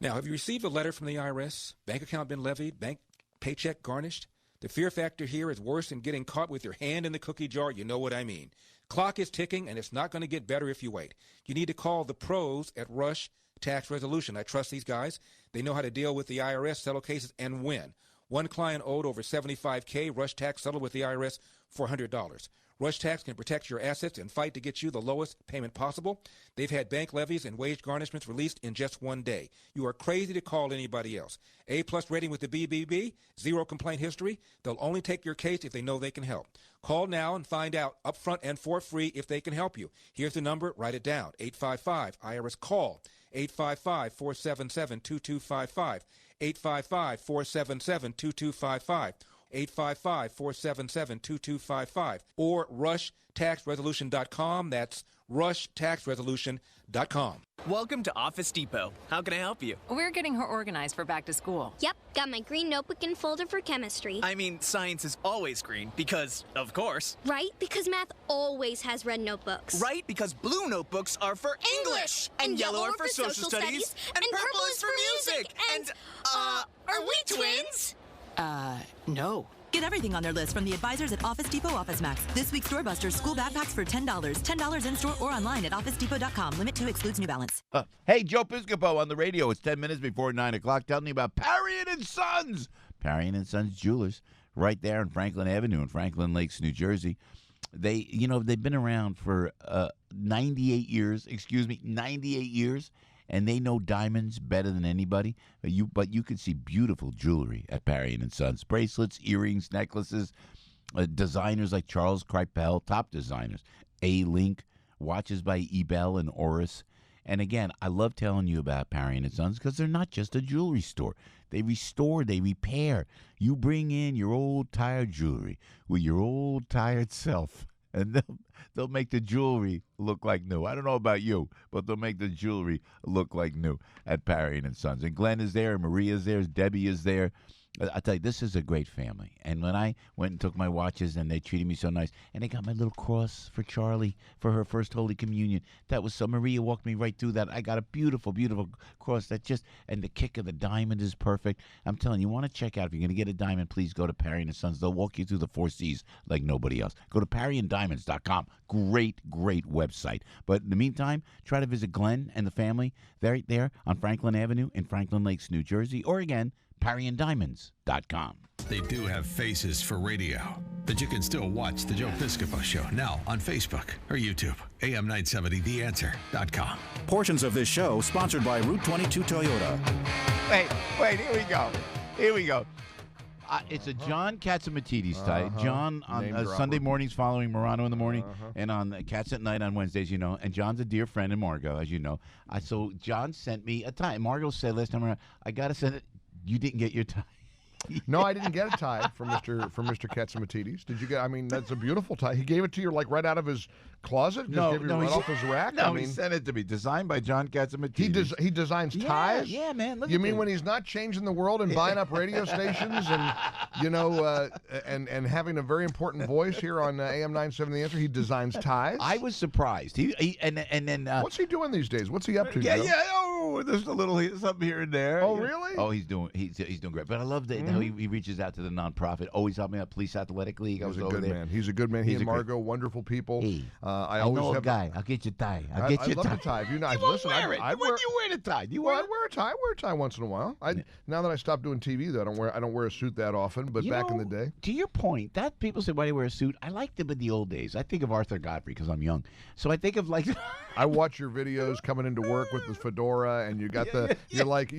Now, have you received a letter from the IRS? Bank account been levied? Bank paycheck garnished? The fear factor here is worse than getting caught with your hand in the cookie jar. You know what I mean. Clock is ticking, and it's not going to get better if you wait. You need to call the pros at Rush Tax Resolution. I trust these guys. They know how to deal with the IRS, settle cases, and win. One client owed over $75K. Rush Tax settled with the IRS for $100. Rush Tax can protect your assets and fight to get you the lowest payment possible. They've had bank levies and wage garnishments released in just one day. You are crazy to call anybody else. A-plus rating with the BBB, 0 complaint history. They'll only take your case if they know they can help. Call now and find out upfront and for free if they can help you. Here's the number. Write it down. 855-IRS-CALL. 855-477-2255. 855-477-2255. 855-477-2255. Or rushtaxresolution.com. That's rushtaxresolution.com. Welcome to Office Depot. How can I help you? We're getting her organized for back to school. Yep, got my green notebook and folder for chemistry. I mean, science is always green because, of course. Right, because math always has red notebooks. Right, because blue notebooks are for English. And yellow are for social studies. And purple is for music. And, are we twins? No. Get everything on their list from the advisors at Office Depot Office Max. This week's Doorbusters school backpacks for $10. $10 in-store or online at OfficeDepot.com. Limit 2 excludes New Balance. Hey, Joe Piscopo on the radio. It's 10 minutes before 9 o'clock. Telling you about Parian & Sons. Parian & Sons Jewelers right there on Franklin Avenue in Franklin Lakes, New Jersey. They've been around for 98 years. 98 years. And they know diamonds better than anybody. But you can see beautiful jewelry at Parian & Sons. Bracelets, earrings, necklaces, designers like Charles Kripel, top designers. A-Link, watches by Ebel and Oris. And again, I love telling you about Parian & Sons because they're not just a jewelry store. They restore, they repair. You bring in your old tired jewelry with your old tired self. And they'll make the jewelry look like new. I don't know about you, but they'll make the jewelry look like new at Parian & Sons. And Glenn is there, Maria's there, Debbie is there. I tell you, this is a great family. And when I went and took my watches and they treated me so nice, and they got my little cross for Charlie for her first Holy Communion. That was so, Maria walked me right through that. I got a beautiful, beautiful cross and the kick of the diamond is perfect. I'm telling you, want to check out, if you're going to get a diamond, please go to Parian & Sons. They'll walk you through the 4 C's like nobody else. Go to ParianDiamonds.com. Great, great website. But in the meantime, try to visit Glenn and the family right there on Franklin Avenue in Franklin Lakes, New Jersey, or again, ParianDiamonds.com. They do have faces for radio, but you can still watch the Joe Piscopo Show now on Facebook or YouTube. AM970theanswer.com. Portions of this show sponsored by Route 22 Toyota. Wait, here we go. It's a John Katzimatidis type. John on Sunday mornings following Morano in the morning, and on Cats at Night on Wednesdays, you know. And John's a dear friend of Margot, as you know. So John sent me a tie. Margot said last time around, I got to send it. You didn't get your tie. No, I didn't get a tie from Mr. Katzimatidis. Did you get? I mean, that's a beautiful tie. He gave it to you like right out of his closet. Just gave you right off his rack. No, he sent it to me. Designed by John Katzimatidis. He designs ties. Yeah, man. You mean when he's not changing the world and buying up radio stations and and having a very important voice here on AM 970 The Answer? He designs ties. I was surprised. And then what's he doing these days? What's he up to? Yeah. Oh, there's a little something here and there. Oh, really? Oh, he's doing great. But I love that how he reaches out to the nonprofit. Always helping out Police Athletic League. He's a good man. He's a good man. He and Margot, wonderful people. Hey, I always know have a guy. I'll get you a tie. I love the tie. If you know, listen, wear it. When you wear the tie? I wear a tie. I wear a tie once in a while. Now that I stopped doing TV, though, I don't wear a suit that often. But back in the day, to your point, that people say, why do you wear a suit? I liked it in the old days. I think of Arthur Godfrey because I'm young, so I think of like. I watch your videos coming into work with the fedora, and you got you're like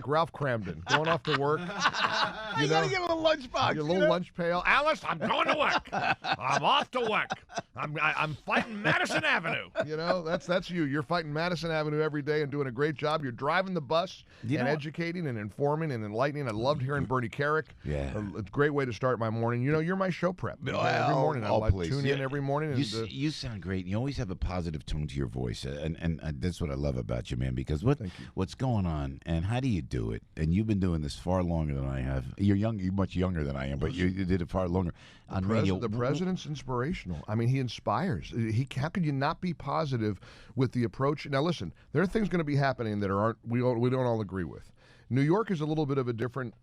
Ralph Cramden going off to work. You gotta get a little lunchbox. Your little lunch pail. Alice, I'm going to work. I'm off to work. I'm fighting Madison Avenue. You know, that's you. You're fighting Madison Avenue every day and doing a great job. You're driving the bus and educating and informing and enlightening. I loved hearing Bernie Kerik. Yeah, it's a great way to start my morning. You know, you're my show prep. Every morning I tune in every morning. And, you sound great. You always have a positive tone to your voice, and that's what I love about you, man. Because what's going on, and how do you do it? And you've been doing this far longer than I have. You're much younger than I am, but you did it far longer on radio. The president's inspirational. I mean, he inspires. How could you not be positive with the approach? Now, listen, there are things going to be happening that we don't all agree with. New York is a little bit of a different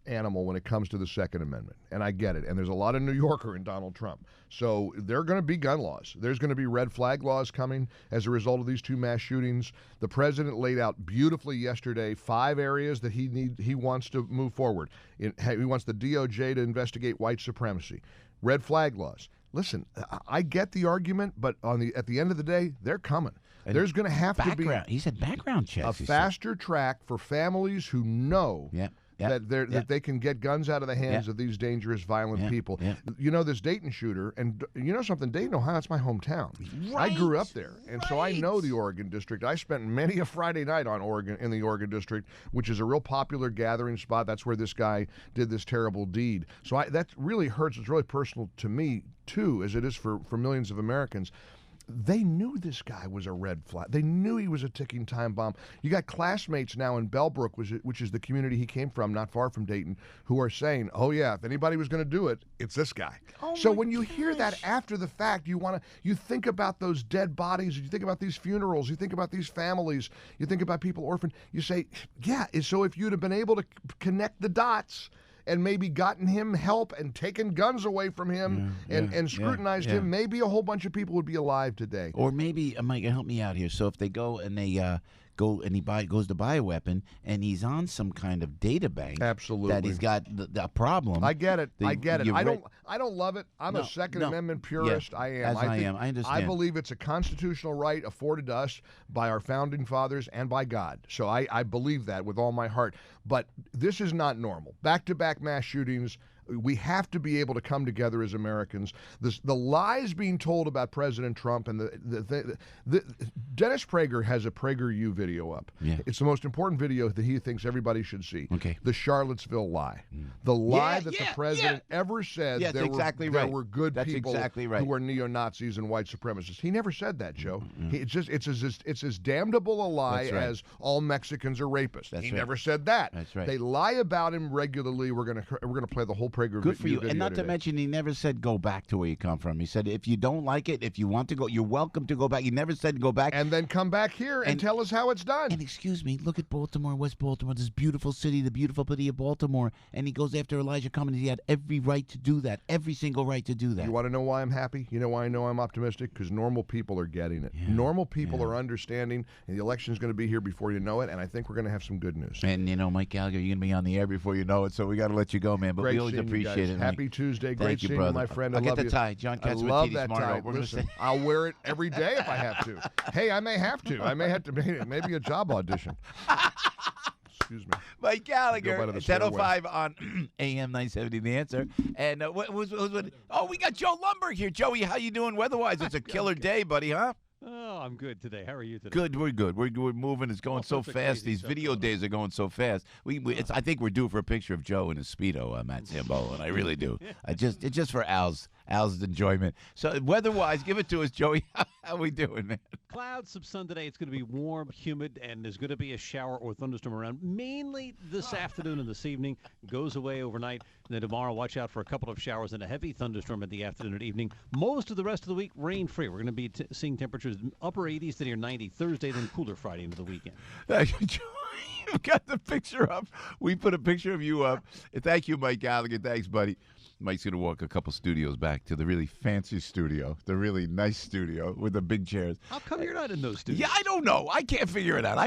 animal when it comes to the Second Amendment, and I get it. And there's a lot of New Yorker in Donald Trump. So there are going to be gun laws. There's going to be red flag laws coming as a result of these 2 mass shootings. The president laid out beautifully yesterday 5 areas that he wants to move forward. He wants the DOJ to investigate white supremacy, red flag laws. Listen, I get the argument, but at the end of the day, they're coming. And there's going to have to be. He said background checks. A faster track for families who know that they can get guns out of the hands of these dangerous, violent people. You know, this Dayton shooter, and you know something, Dayton, Ohio, it's my hometown. Right. I grew up there, and so I know the Oregon District. I spent many a Friday night in the Oregon District, which is a real popular gathering spot. That's where this guy did this terrible deed. So that really hurts. It's really personal to me, too, as it is for millions of Americans. They knew this guy was a red flag. They knew he was a ticking time bomb. You got classmates now in Bellbrook, which is the community he came from, not far from Dayton, who are saying, oh, yeah, if anybody was going to do it, it's this guy. So when you hear that after the fact, you think about those dead bodies, you think about these funerals, you think about these families, you think about people orphaned. You say, yeah, so if you'd have been able to connect the dots and maybe gotten him help and taken guns away from him and scrutinized him, maybe a whole bunch of people would be alive today. Or maybe, Mike, help me out here. So if they go and they goes to buy a weapon and he's on some kind of data bank, absolutely, that he's got the problem. I get it. I don't love it. I'm a Second Amendment purist. I am. I understand. I believe it's a constitutional right afforded to us by our founding fathers and by God. So I believe that with all my heart. But this is not normal. Back-to-back mass shootings. We have to be able to come together as Americans. The lies being told about President Trump and the Dennis Prager has a PragerU video up. Yeah. It's the most important video that he thinks everybody should see. Okay. The Charlottesville lie. The lie that the president ever said there were good people who were neo-Nazis and white supremacists. He never said that, Joe. It's as damnable a lie as all Mexicans are rapists. He never said that. That's right. They lie about him regularly. We're gonna play the whole Prager Good for you. And not today. to mention, he never said go back to where you come from. He said if you don't like it, if you want to go, you're welcome to go back. He never said go back. And then come back here and tell us how it's done. And excuse me, look at Baltimore, West Baltimore, this beautiful city, the beautiful city of Baltimore. And he goes after Elijah Cummings. He had every right to do that, every single right to do that. You want to know why I'm happy? You know why I know I'm optimistic? Because normal people are getting it. Normal people are understanding, and the election's going to be here before you know it, and I think we're going to have some good news. And, you know, Mike Gallagher, you're going to be on the air before you know it, so we got to let you go, man. But we always appreciate it. Happy Tuesday. Great seeing you, my friend. I'll get the tie. John Katz I love that tie. Listen, I'll wear it every day if I have to. Hey, I may have to. I may have to. Maybe a job audition. Excuse me. Mike Gallagher, 10:05 on AM 970, The Answer. And we got Joe Lumberg here. Joey, how you doing weather-wise? It's a killer day, buddy, huh? Oh, I'm good today. How are you today? Good. We're good. We're moving. It's going so fast. These video days are going so fast. I think we're due for a picture of Joe in his Speedo, Matt Sambo, and I really do. It's just for Al's enjoyment. So weather-wise, give it to us, Joey. How we doing, man? Clouds, some sun today. It's going to be warm, humid, and there's going to be a shower or thunderstorm around mainly this afternoon and this evening. Goes away overnight. And then tomorrow, watch out for a couple of showers and a heavy thunderstorm at the afternoon and evening. Most of the rest of the week, rain-free. We're going to be seeing temperatures upper 80s to near 90 Thursday, then cooler Friday into the weekend. You've got the picture up. We put a picture of you up. Thank you, Mike Gallagher. Thanks, buddy. Mike's going to walk a couple studios back to the really fancy studio, the really nice studio with the big chairs. How come you're not in those studios? Yeah, I don't know. I can't figure it out.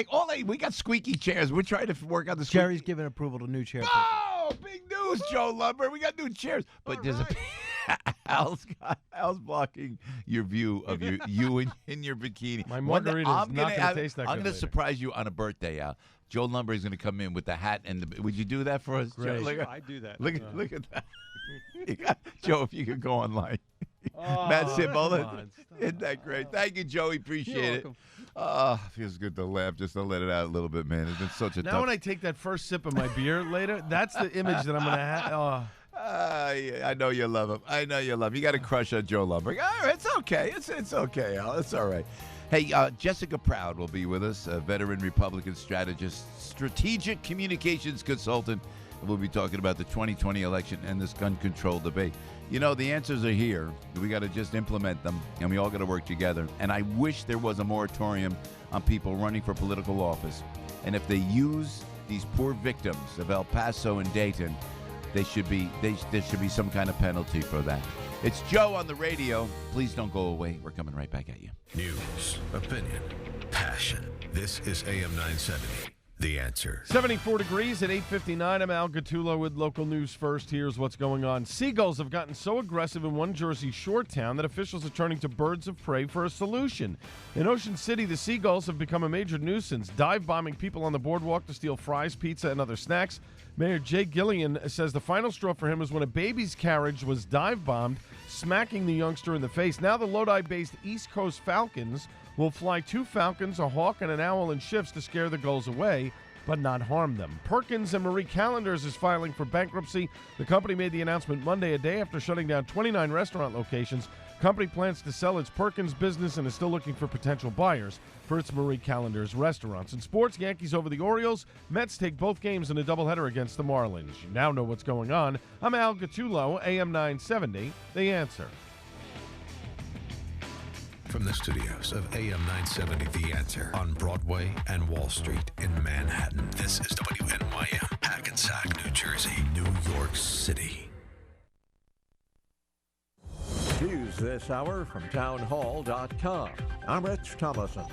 We got squeaky chairs. We're trying to work out the squeaky. Jerry's giving approval to new chairs. Oh, big news, Joe Lumber. We got new chairs. But there's Al's blocking your view of you in your bikini. My margarita is not going to taste that good. I'm going to surprise you on a birthday, Al. Joe Lumber is going to come in with the hat and would you do that for us, Great. Joe? I do that. Look at that. Joe, if you could go online. Matt Simbola. Isn't that great? Thank you, Joey. Appreciate it. Feels good to laugh just to let it out a little bit, man. It's been such a Now when I take that first sip of my beer later, that's the image that I'm going to have. I know you love him. I know you love him. You got a crush on Joe Lumberg. All right, it's okay. It's okay, Al. It's all right. Hey, Jessica Proud will be with us, a veteran Republican strategist, strategic communications consultant. We'll be talking about the 2020 election and this gun control debate. You know, the answers are here. We got to just implement them, and we all got to work together. And I wish there was a moratorium on people running for political office. And if they use these poor victims of El Paso and Dayton, there should be some kind of penalty for that. It's Joe on the radio. Please don't go away. We're coming right back at you. News, opinion, passion. This is AM 970, The Answer. 74 degrees at 8:59. I'm Al Gattullo with local news first. Here's what's going on. Seagulls have gotten so aggressive in one Jersey shore town that officials are turning to birds of prey for a solution. In Ocean City, the seagulls have become a major nuisance, dive-bombing people on the boardwalk to steal fries, pizza, and other snacks. Mayor Jay Gillian says the final straw for him was when a baby's carriage was dive-bombed, smacking the youngster in the face. Now the Lodi-based East Coast Falcons will fly 2 falcons, a hawk, and an owl in shifts to scare the gulls away, but not harm them. Perkins and Marie Callender's is filing for bankruptcy. The company made the announcement Monday, a day after shutting down 29 restaurant locations. Company plans to sell its Perkins business and is still looking for potential buyers for its Marie Callender's restaurants. In sports, Yankees over the Orioles. Mets take both games in a doubleheader against the Marlins. You now know what's going on. I'm Al Gattullo, AM 970, The Answer. From the studios of AM 970 The Answer on Broadway and Wall Street in Manhattan, this is WNYM, Hackensack, New Jersey, New York City. News this hour from townhall.com. I'm Rich Thomason.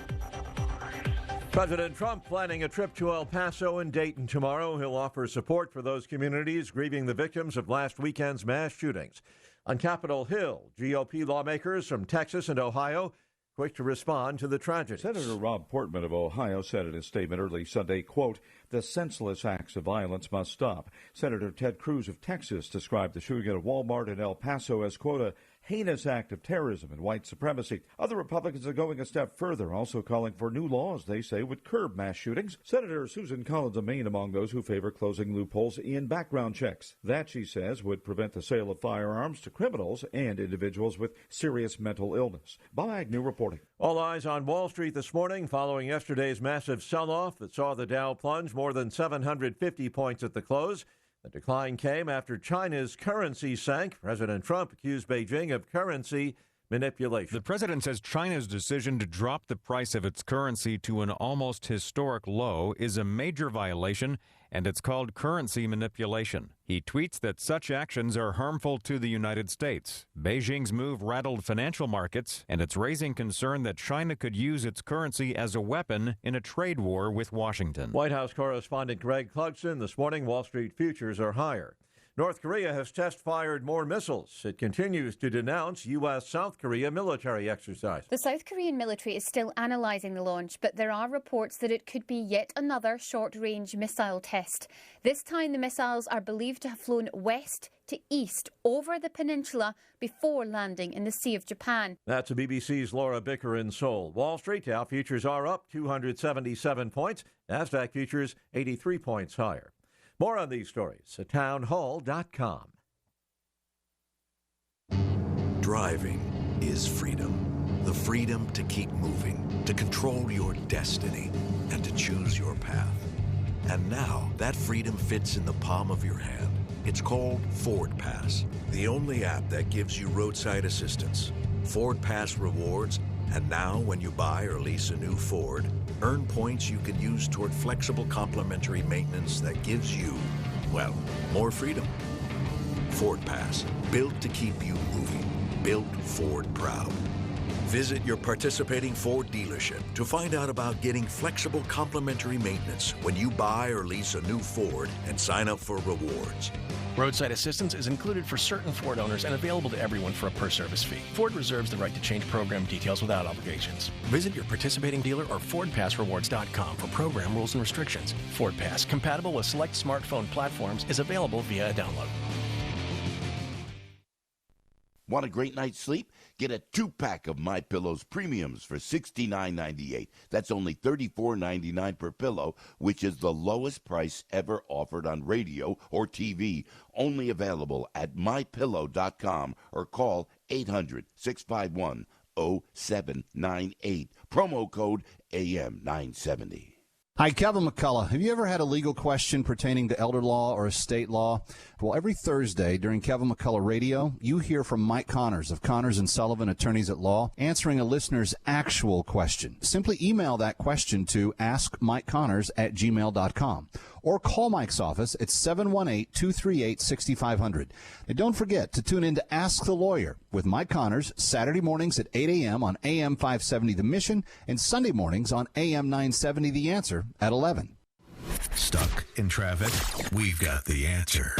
President Trump planning a trip to El Paso and Dayton tomorrow. He'll offer support for those communities grieving the victims of last weekend's mass shootings. On Capitol Hill, GOP lawmakers from Texas and Ohio quick to respond to the tragedy. Senator Rob Portman of Ohio said in a statement early Sunday, quote, "The senseless acts of violence must stop." Senator Ted Cruz of Texas described the shooting at a Walmart in El Paso as, quote, "a heinous act of terrorism and white supremacy." Other Republicans are going a step further, also calling for new laws they say would curb mass shootings. Senator Susan Collins of Maine among those who favor closing loopholes in background checks. That, she says, would prevent the sale of firearms to criminals and individuals with serious mental illness. Bob Agnew reporting. All eyes on Wall Street this morning following yesterday's massive sell-off that saw the Dow plunge more than 750 points at the close. The decline came after China's currency sank. President Trump accused Beijing of currency manipulation. The president says China's decision to drop the price of its currency to an almost historic low is a major violation, and it's called currency manipulation. He tweets that such actions are harmful to the United States. Beijing's move rattled financial markets, and it's raising concern that China could use its currency as a weapon in a trade war with Washington. White House correspondent Greg Clugston. This morning, Wall Street futures are higher. North Korea has test-fired more missiles. It continues to denounce U.S.-South Korea military exercise. The South Korean military is still analysing the launch, but there are reports that it could be yet another short-range missile test. This time the missiles are believed to have flown west to east over the peninsula before landing in the Sea of Japan. That's BBC's Laura Bicker in Seoul. Wall Street Dow futures are up 277 points. NASDAQ futures 83 points higher. More on these stories at townhall.com. Driving is freedom. The freedom to keep moving, to control your destiny, and to choose your path. And now that freedom fits in the palm of your hand. It's called Ford Pass, the only app that gives you roadside assistance, Ford Pass rewards, and now when you buy or lease a new Ford, earn points you can use toward flexible complimentary maintenance that gives you, well, more freedom. Ford Pass, built to keep you moving, built Ford proud. Visit your participating Ford dealership to find out about getting flexible complimentary maintenance when you buy or lease a new Ford and sign up for rewards. Roadside assistance is included for certain Ford owners and available to everyone for a per-service fee. Ford reserves the right to change program details without obligations. Visit your participating dealer or FordPassRewards.com for program rules and restrictions. Ford Pass, compatible with select smartphone platforms, is available via a download. Want a great night's sleep? Get a 2-pack of MyPillow's premiums for $69.98. That's only $34.99 per pillow, which is the lowest price ever offered on radio or TV. Only available at MyPillow.com or call 800-651-0798. Promo code AM970. Hi, Kevin McCullough. Have you ever had a legal question pertaining to elder law or estate law? Well, every Thursday during Kevin McCullough Radio, you hear from Mike Connors of Connors & Sullivan Attorneys at Law, answering a listener's actual question. Simply email that question to askmikeconnors@gmail.com or call Mike's office at 718-238-6500. And don't forget to tune in to Ask the Lawyer with Mike Connors Saturday mornings at 8 a.m. on AM 570 The Mission and Sunday mornings on AM 970 The Answer at 11. Stuck in traffic? We've got the answer.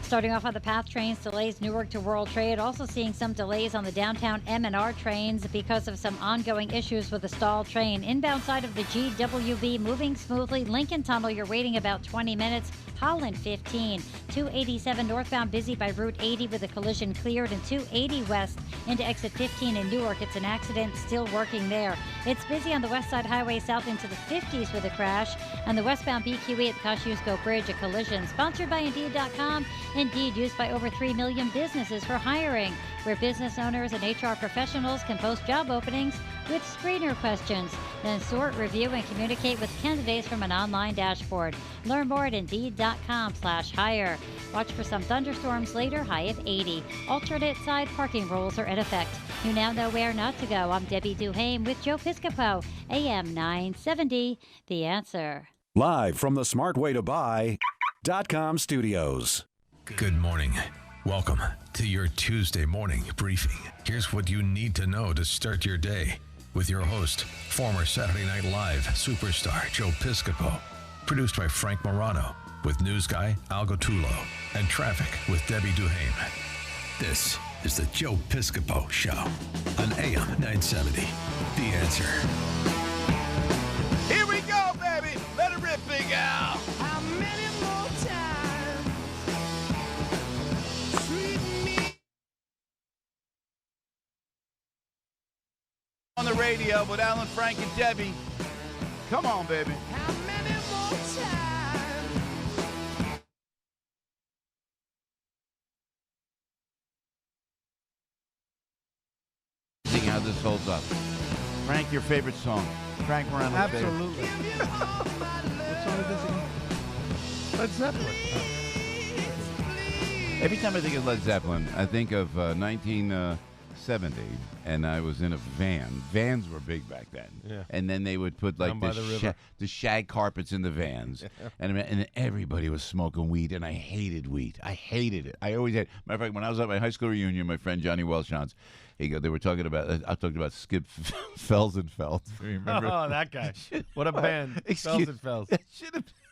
Starting off on the PATH trains, delays Newark to World Trade. Also seeing some delays on the downtown M&R trains because of some ongoing issues with the stalled train. Inbound side of the GWB moving smoothly. Lincoln Tunnel, you're waiting about 20 minutes. Holland 15. 287 northbound busy by Route 80 with a collision cleared, and 280 west into exit 15 in Newark. It's an accident still working there. It's busy on the West Side Highway south into the 50s with a crash, and the westbound BQE at the Kosciuszko Bridge, a collision. Sponsored by Indeed.com. Indeed, used by over 3 million businesses for hiring, where business owners and HR professionals can post job openings with screener questions, then sort, review, and communicate with candidates from an online dashboard. Learn more at Indeed.com/hire. Watch for some thunderstorms later, high of 80. Alternate side parking rules are in effect. You now know where not to go. I'm Debbie Duhame with Joe Piscopo, AM 970, The Answer. Live from the smartwaytobuy.com studios. Good morning. Welcome to your Tuesday morning briefing. Here's what you need to know to start your day with your host, former Saturday Night Live superstar Joe Piscopo. Produced by Frank Morano with news guy Al Gottulo and traffic with Debbie Duhame. This is the Joe Piscopo Show on AM 970. The Answer. Here we go, baby. Let it rip, Big Al. How many more times? Treat me on the radio with Alan, Frank, and Debbie. Come on, baby. How many more times? See how this holds up. Frank, your favorite song. Frank Morano's Absolutely. What song is this again? Led Zeppelin. Every time I think of Led Zeppelin, I think of 1970, and I was in a van. Vans were big back then. Yeah. And then they would put like the shag carpets in the vans. And everybody was smoking weed, and I hated weed. I hated it. I always had. Matter of fact, when I was at my high school reunion, my friend Johnny Welshans, they were talking about, I talked about Skip Felsenfeld. Remember? Oh, that guy. What a band. Felsenfeld.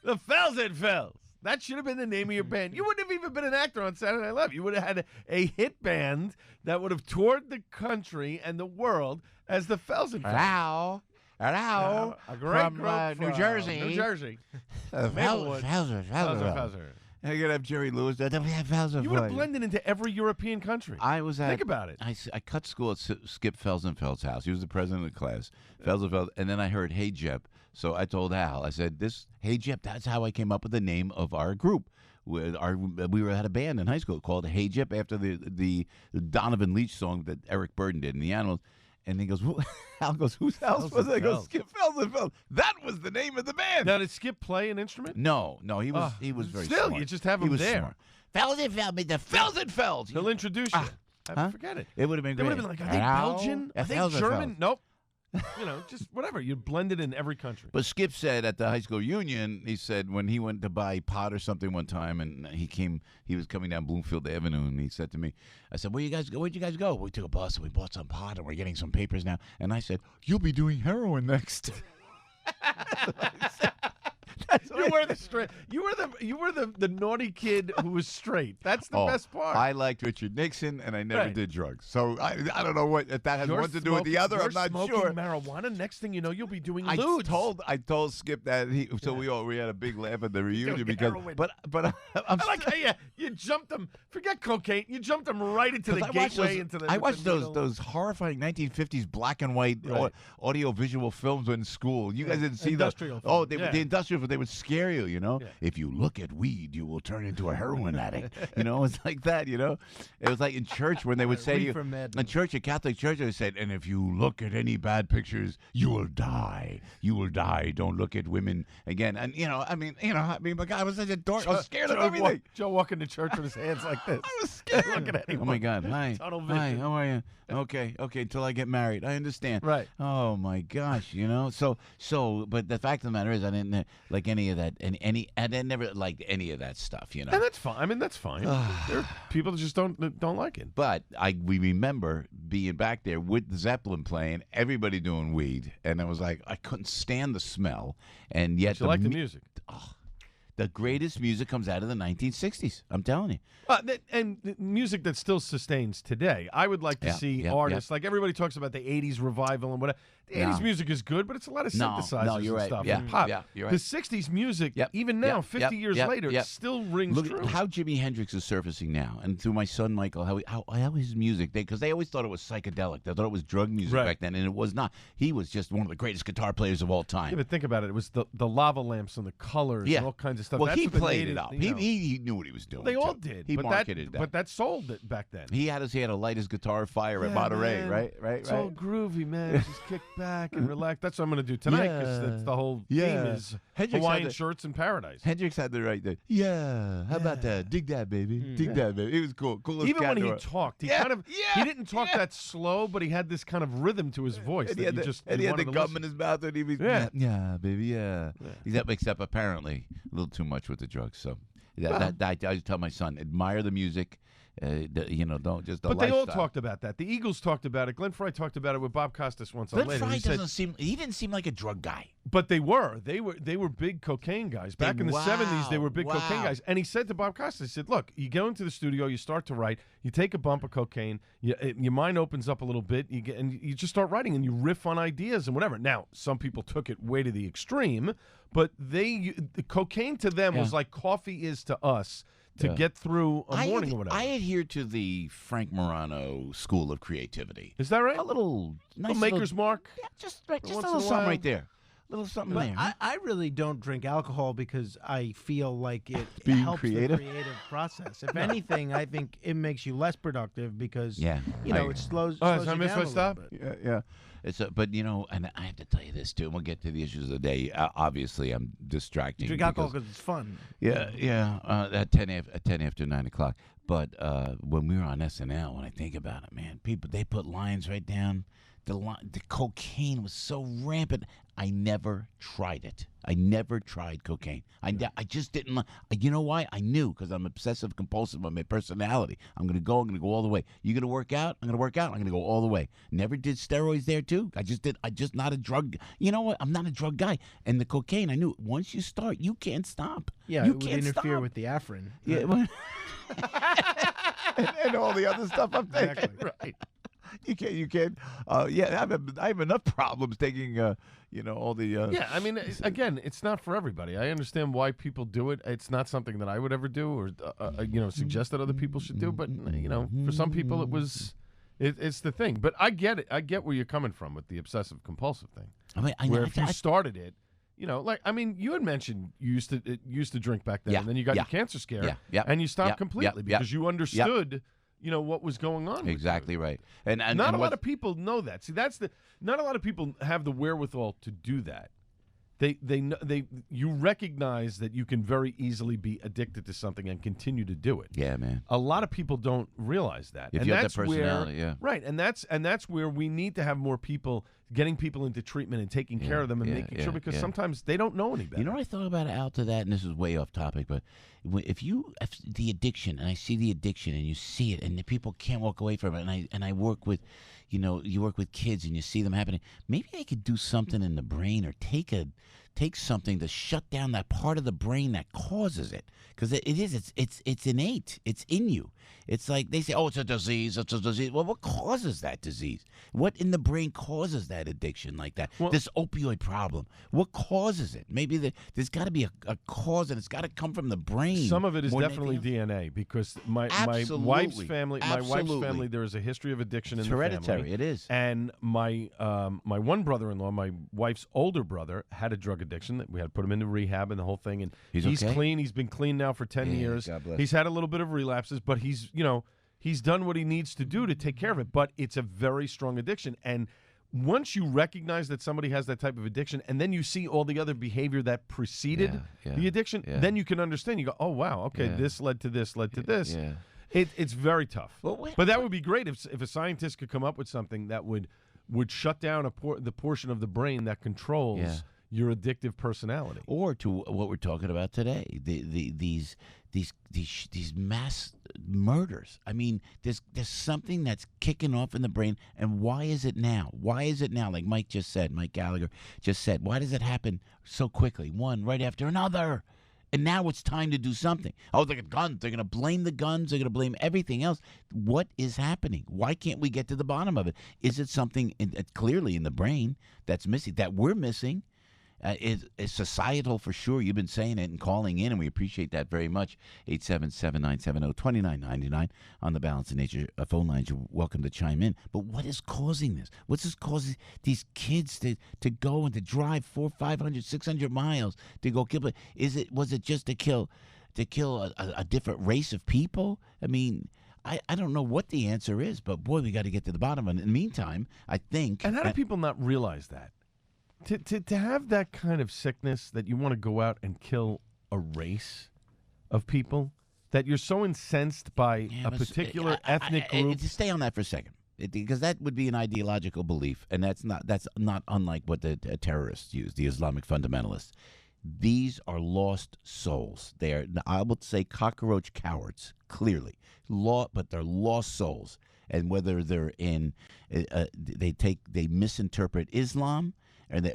The Felsenfelds. That should have been the name of your band. You wouldn't have even been an actor on Saturday Night Live. You would have had a hit band that would have toured the country and the world as the Felsenfelds. Hello. A great from group New Jersey. New Jersey. Felser. I gotta have Jerry Lewis. You would have blended into every European country. Think about it. I cut school at Skip Felsenfeld's house. He was the president of the class. Felsenfeld, and then I heard Hey Jep. So I told Al, I said, Hey Jep, that's how I came up with the name of our group. We had a band in high school called Hey Jep after the Donovan Leach song that Eric Burden did in the Animals. And he goes, Al goes, whose house was it? I go, Skip Felsenfeld. That was the name of the band. Now, did Skip play an instrument? No, he was very still, smart. You just have him there. Felsenfeld made the Felsenfelds. He'll introduce you. Forget it. It would have been great. They would have been like, are they Belgian? Are they German? Nope. Just whatever. You blend it in every country. But Skip said at the high school union, he said when he went to buy pot or something one time, and he was coming down Bloomfield Avenue, and he said to me, I said, where'd you guys go? We took a bus and we bought some pot and we're getting some papers now. And I said, you'll be doing heroin next. You were the straight. You were the naughty kid who was straight. That's the best part. I liked Richard Nixon, and I never did drugs. So I don't know if that has one to do with the other. I'm not sure. Marijuana. Next thing you know, you'll be doing lewd. I told Skip that. We had a big laugh at the reunion because. But I'm like how you jumped them. Forget cocaine. You jumped them right into the gateway. I watched those horrifying 1950s black and white audio visual films in school. You guys didn't see those. Oh, the industrial. They would scare you, Yeah. If you look at weed, you will turn into a heroin addict. It's like that, It was like in church when they would say to you, in church, a Catholic church, they said, and if you look at any bad pictures, you will die. You will die. Don't look at women again. And, my God, I was such a dork. I was scared of everything. Joe walking to church with his hands like this. I was scared. Looking at anyone. Oh, my God. Hi. How are you? Okay, until I get married. I understand. Right. Oh, my gosh, but the fact of the matter is I didn't like any of that any and I never liked any of that stuff, you know. And that's fine. I mean, that's fine. There are people that just don't like it. But we remember being back there with Zeppelin playing, everybody doing weed, and I was like, I couldn't stand the smell, and yet But you like the music. The greatest music comes out of the 1960s. I'm telling you. And the music that still sustains today. I would like to see artists like everybody talks about the '80s revival and whatever. The '80s music is good, but it's a lot of synthesizers you're and right. stuff Yeah, and pop. yeah, you're right. The '60s music, even now, 50 years later, it still rings Look true. at how Jimi Hendrix is surfacing now, and through my son Michael, how his music, because they always thought it was psychedelic. They thought it was drug music back then, and it was not. He was just one of the greatest guitar players of all time. Yeah, but think about it. It was the lava lamps and the colors and all kinds of stuff. Well, That's he what played it up. He knew what he was doing. They all too. did. He but marketed that. But that sold it back then. He had to light his guitar fire at Monterey, man. right? It's all groovy, man. Just kick back and relax. That's what I'm going to do tonight because that's the whole theme is Hawaiian shirts in paradise. Hendrix had the right there. Yeah, how about that? Dig that, baby. Dig that, baby. It was cool. Coolest Even cat when in the he world. talked, he didn't talk that slow, but he had this kind of rhythm to his voice. And he had the gum in his mouth, and he was yeah, baby, yeah. Except apparently a little too much with the drugs. So I just tell my son, admire the music. Don't just the But lifestyle. they all talked about that. The Eagles talked about it. Glenn Frey talked about it with Bob Costas once on Glenn later. Frey he didn't seem like a drug guy. But they were big cocaine guys. Back in the 70s, they were big cocaine guys. And he said to Bob Costas, he said, look, you go into the studio, you start to write, you take a bump of cocaine, your mind opens up a little bit, and you just start writing, and you riff on ideas and whatever. Now, some people took it way to the extreme, but the cocaine to them was like coffee is to us. To get through a morning or whatever. I adhere to the Frank Morano school of creativity. Is that right? A little nice maker's mark? Yeah, just a little something right there. A little something But there. I really don't drink alcohol because I feel like it Being helps creative? the creative process. If anything, I think it makes you less productive because Yeah. it slows Oh, you so I down missed a my little stop? bit. Yeah. But and I have to tell you this too. And we'll get to the issues of the day. Obviously, I'm distracting. You drink alcohol because it's fun. At 10 after 9 o'clock. But when we were on SNL, when I think about it, man, they put lines right down. The cocaine was so rampant. I never tried it. I never tried cocaine. I just didn't. You know why? I knew because I'm obsessive compulsive on my personality. I'm gonna go all the way. You gonna work out? I'm gonna work out. I'm gonna go all the way. Never did steroids there too. I just not a drug. You know what? I'm not a drug guy. And the cocaine, I knew once you start, you can't stop. Yeah, you it would can't interfere stop. with the Afrin. Yeah, and all the other stuff I'm taking. Exactly. Right. You can't. I have enough problems taking. All the. Yeah, I mean, again, it's not for everybody. I understand why people do it. It's not something that I would ever do, or suggest that other people should do. But for some people, it was. It's the thing. But I get it. I get where you're coming from with the obsessive compulsive thing. Where if you started it. You had mentioned you used to drink back then, and then you got your cancer scare, and you stopped completely because you understood, what was going on. Exactly right. And not a lot of people know that. See, not a lot of people have the wherewithal to do that. You recognize that you can very easily be addicted to something and continue to do it. Yeah, man. A lot of people don't realize that. If and you have that's that personality, where, right, and that's where we need to have more people getting people into treatment and taking care of them and making sure because sometimes they don't know any better. You know what I thought about out to that, and this is way off topic, but if the addiction, and I see the addiction, and you see it, and the people can't walk away from it, and I work with, you work with kids, and you see them happening. Maybe they could do something in the brain or take something to shut down that part of the brain that causes it, because it's innate, it's in you. It's like they say, oh, it's a disease. Well, what causes that disease? What in the brain causes that addiction like that? This opioid problem. What causes it? Maybe there's got to be a cause, and it's got to come from the brain. Some of it is definitely DNA because my wife's family, there is a history of addiction in the family. It's hereditary. It is. And my one brother-in-law, my wife's older brother, had a drug addiction. That we had to put him into rehab and the whole thing. And he's okay? clean. He's been clean now for 10 years. God bless. He's had a little bit of relapses, but he's done what he needs to do to take care of it. But it's a very strong addiction. And once you recognize that somebody has that type of addiction, and then you see all the other behavior that preceded the addiction, then you can understand. You go, oh, wow, okay, this led to this, led to this. Yeah. It's very tough. But that would be great if a scientist could come up with something that would shut down the portion of the brain that controls your addictive personality. Or to what we're talking about today, these mass murders. I mean, there's something that's kicking off in the brain, and why is it now? Why is it now? Like Mike Gallagher just said, why does it happen so quickly? One right after another. And now it's time to do something. Oh, they got guns. They're going to blame the guns. They're going to blame everything else. What is happening? Why can't we get to the bottom of it? Is it something clearly in the brain that's missing, that we're missing? It's societal for sure. You've been saying it and calling in, and we appreciate that very much. 877-970-2999 on the Balance of Nature phone lines. You're welcome to chime in. But what is causing this? What's this causing these kids to go and to drive 400, 500, 600 miles to go kill? Was it just to kill a different race of people? I mean, I don't know what the answer is, but boy, we got to get to the bottom of it. In the meantime, I think. And how do people not realize that? To have that kind of sickness that you want to go out and kill a race of people, that you're so incensed by a particular ethnic group. To stay on that for a second, because that would be an ideological belief, and that's not unlike what the terrorists use, the Islamic fundamentalists. These are lost souls. They are, I would say, cockroach cowards, clearly, but they're lost souls. And whether they're in, they misinterpret Islam.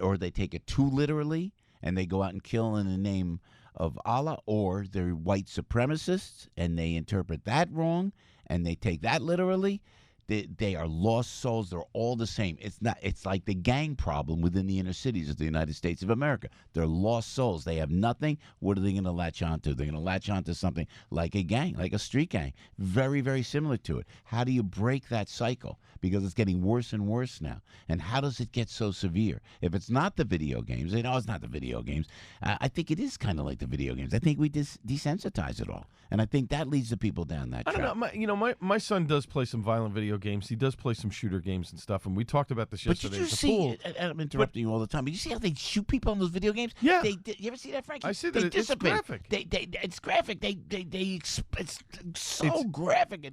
Or they take it too literally, and they go out and kill in the name of Allah, or they're white supremacists, and they interpret that wrong, and they take that literally. They are lost souls. They're all the same. It's like the gang problem within the inner cities of the United States of America. They're lost souls. They have nothing. What are they going to latch onto? They're going to latch onto something like a gang, like a street gang. Very, very similar to it. How do you break that cycle? Because it's getting worse and worse now. And how does it get so severe? If it's not the video games, it's not the video games. I think it is kind of like the video games. I think we desensitize it all. And I think that leads the people down that track. I don't know. My son does play some violent video games. He does play some shooter games and stuff. And we talked about this yesterday. But did you see, I'm interrupting you all the time, but you see how they shoot people in those video games? Yeah. You ever see that, Frankie? I see that. It's graphic. It's graphic. It's so graphic.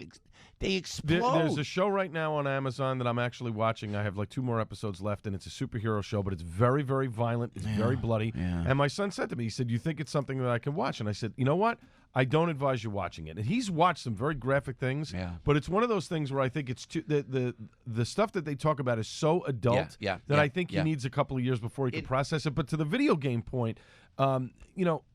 They explode. There's a show right now on Amazon that I'm actually watching. I have like 2 more episodes left, and it's a superhero show, but it's very, very violent. It's very bloody. Yeah. And my son said to me, he said, "You think it's something that I can watch?" And I said, "You know what? I don't advise you watching it." And he's watched some very graphic things, but it's one of those things where I think it's too, the stuff that they talk about is so adult that I think he needs a couple of years before he can process it. But to the video game point,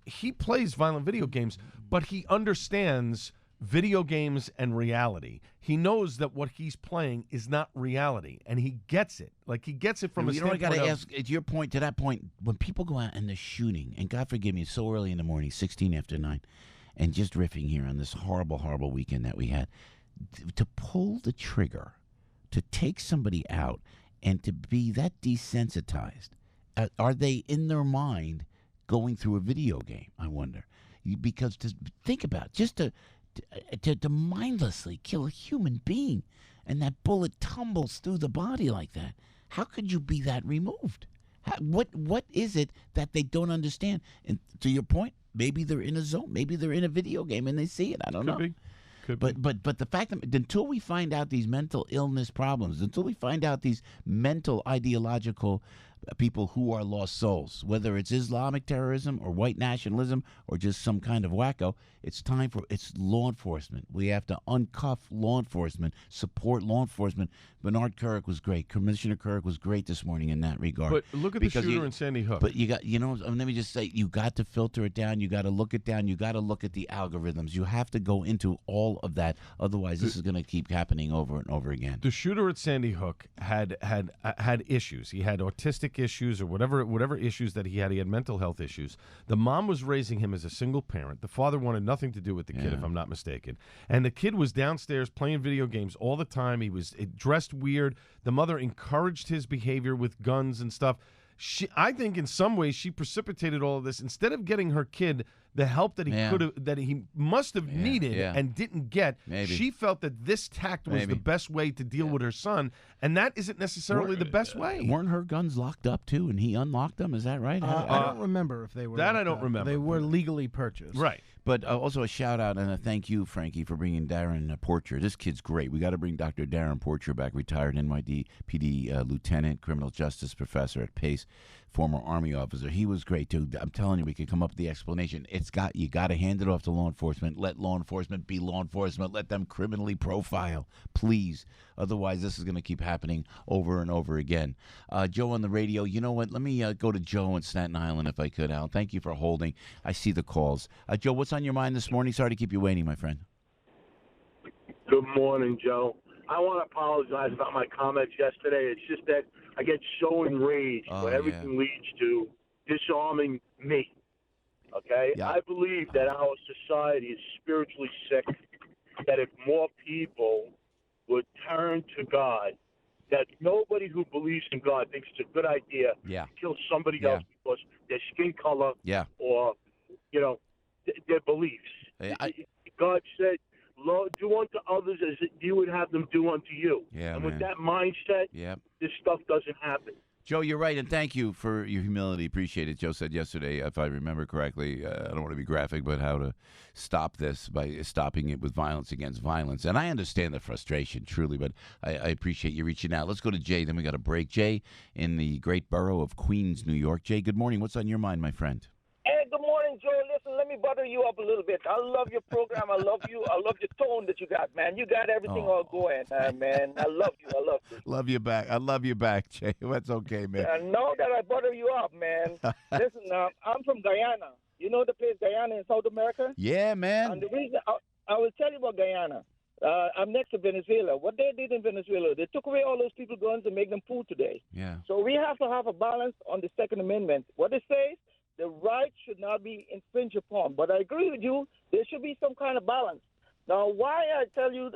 he plays violent video games, but he understands video games and reality. He knows that what he's playing is not reality, and he gets it. Like, he gets it from a standpoint You know what I got to ask, at your point, to that point, when people go out and they're shooting, and God forgive me, it's so early in the morning, 16 after 9, and just riffing here on this horrible, horrible weekend that we had, to pull the trigger, to take somebody out, and to be that desensitized, are they in their mind going through a video game, I wonder? Because to think about, just to mindlessly kill a human being, and that bullet tumbles through the body like that. How could you be that removed? What is it that they don't understand? And to your point, maybe they're in a zone. Maybe they're in a video game and they see it. I don't know. Could be. But the fact that until we find out these mental illness problems, until we find out these mental ideological people who are lost souls, whether it's Islamic terrorism or white nationalism or just some kind of wacko, it's law enforcement. We have to uncuff law enforcement, support law enforcement. Bernard Kerik was great. Commissioner Kerik was great this morning in that regard. But look at the shooter in Sandy Hook. But you got, let me just say, you got to filter it down. You got to look it down. You got to look at the algorithms. You have to go into all of that. Otherwise, this is going to keep happening over and over again. The shooter at Sandy Hook had issues. He had autistic issues or whatever issues that he had. He had mental health issues. The mom was raising him as a single parent. The father wanted nothing to do with the kid, if I'm not mistaken. And the kid was downstairs playing video games all the time. He was dressed weird. The mother encouraged his behavior with guns and stuff. I think in some ways she precipitated all of this. Instead of getting her kid the help that he must have needed and didn't get, she felt that this tact was the best way to deal with her son, and that isn't necessarily the best way. Weren't her guns locked up too, and he unlocked them? Is that right? I don't remember if they were. That I don't remember. They were legally purchased, right? But also a shout out and a thank you, Frankie, for bringing Darrin Porcher. This kid's great. We got to bring Dr. Darrin Porcher back, retired NYPD lieutenant, criminal justice professor at Pace, former Army officer. He was great too. I'm telling you, we could come up with the explanation. You got to hand it off to law enforcement. Let law enforcement be law enforcement. Let them criminally profile, please. Otherwise, this is going to keep happening over and over again. Joe on the radio. You know what? Let me go to Joe in Staten Island if I could, Al. Thank you for holding. I see the calls. Joe, what's on your mind this morning? Sorry to keep you waiting, my friend. Good morning, Joe. I want to apologize about my comments yesterday. It's just that I get so enraged when everything leads to disarming me. Okay? Yeah. I believe that our society is spiritually sick, that if more people would turn to God, that nobody who believes in God thinks it's a good idea to kill somebody else because their skin color or, their beliefs. God said, Lord, do unto others as you would have them do unto you. Yeah, and with that mindset, this stuff doesn't happen. Joe, you're right, and thank you for your humility. Appreciate it. Joe said yesterday, if I remember correctly, I don't want to be graphic, but how to stop this by stopping it with violence against violence. And I understand the frustration, truly, but I appreciate you reaching out. Let's go to Jay, then we got a break. Jay in the great borough of Queens, New York. Jay, good morning. What's on your mind, my friend? Hey, good morning, Joe. Listen, let me butter you up a little bit. I love your program. I love you. I love your tone that you got, man. You got everything all going, man. I love you. I love you. Love you back. I love you back, Jay. That's okay, man. I know that I butter you up, man. Listen, I'm from Guyana. You know the place Guyana in South America? Yeah, man. And the reason I will tell you about Guyana. I'm next to Venezuela. What they did in Venezuela, they took away all those people's guns and make them food today. Yeah. So we have to have a balance on the Second Amendment. What it says, the right should not be infringed upon. But I agree with you, there should be some kind of balance. Now, why I tell you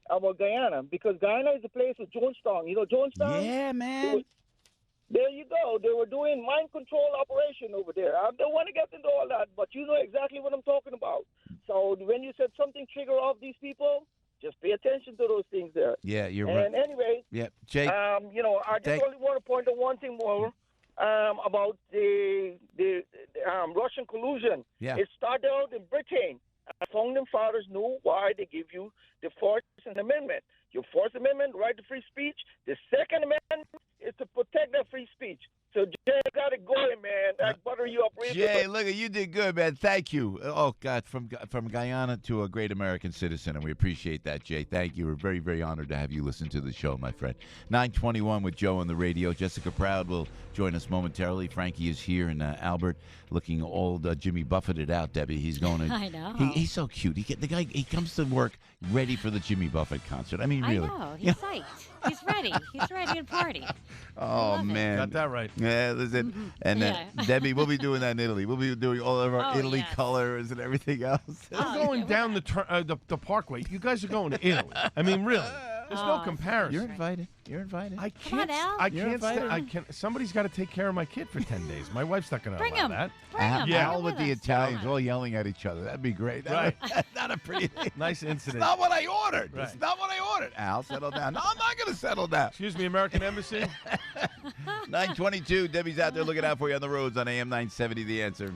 about Guyana? Because Guyana is a place with Jonestown. You know Jonestown? Yeah, man. There you go. They were doing mind control operation over there. I don't want to get into all that, but you know exactly what I'm talking about. So when you said something trigger off these people, just pay attention to those things there. Yeah, you're right. And anyway, Jay, I just only want to point out one thing more. About the Russian collusion. Yeah. It started out in Britain. Our founding fathers knew why they give you the Fourth Amendment. Your Fourth Amendment, right to free speech. The Second Amendment is to protect that free speech. So, Jay, got it going, man. I butter you up. Jay, look, you did good, man. Thank you. Oh, God, from Guyana to a great American citizen, and we appreciate that, Jay. Thank you. We're very, very honored to have you listen to the show, my friend. 9:21 with Joe on the radio. Jessica Proud will join us momentarily. Frankie is here, and Albert looking all Jimmy Buffetted out, Debbie. He's going to... I know. He's so cute. He comes to work ready for the Jimmy Buffett concert. I mean, really. I know. He's psyched. He's ready. He's ready to party. Oh, man. Got that right. Yeah, listen. And Debbie, we'll be doing that in Italy. We'll be doing all of our Italy colors and everything else. I'm going down the parkway. You guys are going to Italy. I mean, really. There's no comparison. You're invited. You're invited. I can't. I can't. Somebody's got to take care of my kid for 10 days. My wife's not going to allow that. Al with the Italians all yelling at each other. That'd be great. Right. That's not a pretty thing. Nice incident. It's not what I ordered. Right. It's not what I ordered. Al, settle down. No, I'm not going to settle down. Excuse me, American Embassy. 9:22. Debbie's out there looking out for you on the roads on AM 970. The Answer.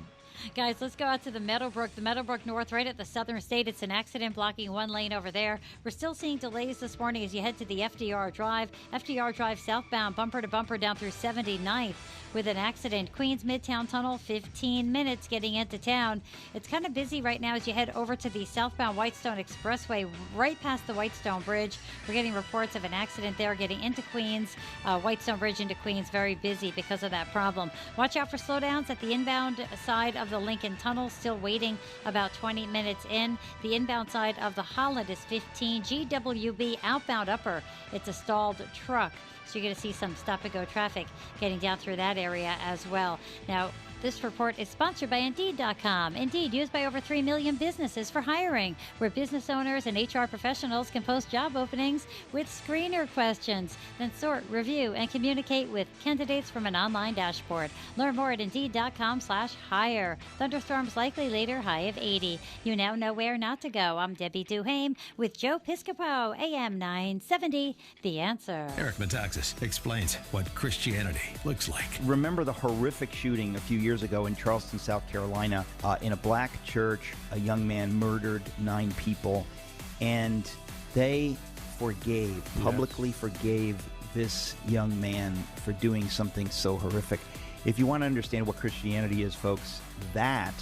Guys, let's go out to the Meadowbrook North, right at the southern state. It's an accident blocking one lane over there. We're still seeing delays this morning as you head to the FDR Drive. FDR Drive southbound, bumper to bumper down through 79th with an accident. Queens Midtown Tunnel, 15 minutes getting into town. It's kind of busy right now as you head over to the southbound Whitestone Expressway, right past the Whitestone Bridge. We're getting reports of an accident there getting into Queens. Whitestone Bridge into Queens, very busy because of that problem. Watch out for slowdowns at the inbound side of the Lincoln Tunnel, still waiting about 20 minutes in. The inbound side of the Holland is 15. GWB outbound upper, it's a stalled truck. So you're going to see some stop-and-go traffic getting down through that area as well. Now, this report is sponsored by Indeed.com. Indeed, used by over 3 million businesses for hiring, where business owners and HR professionals can post job openings with screener questions, then sort, review, and communicate with candidates from an online dashboard. Learn more at Indeed.com/hire. Thunderstorms likely later, high of 80. You now know where not to go. I'm Debbie Duhame with Joe Piscopo, AM 970, The Answer. Eric Metaxas explains what Christianity looks like. Remember the horrific shooting a few years years ago in Charleston, South Carolina. In a black church, a young man murdered 9 people, and they publicly forgave this young man for doing something so horrific. If you want to understand what Christianity is, folks, that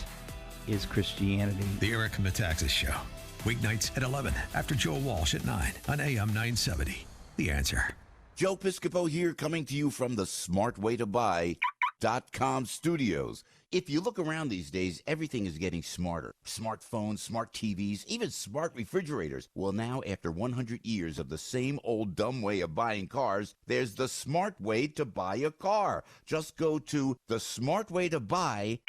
is Christianity. The Eric Metaxas Show. Weeknights at 11 after Joe Walsh at 9 on AM 970. The Answer. Joe Piscopo here, coming to you from the smartwaytobuy.com studios. If you look around these days, everything is getting smarter. Smartphones, smart TVs, even smart refrigerators. Well, now, after 100 years of the same old dumb way of buying cars, there's the smart way to buy a car. Just go to thesmartwaytobuy.com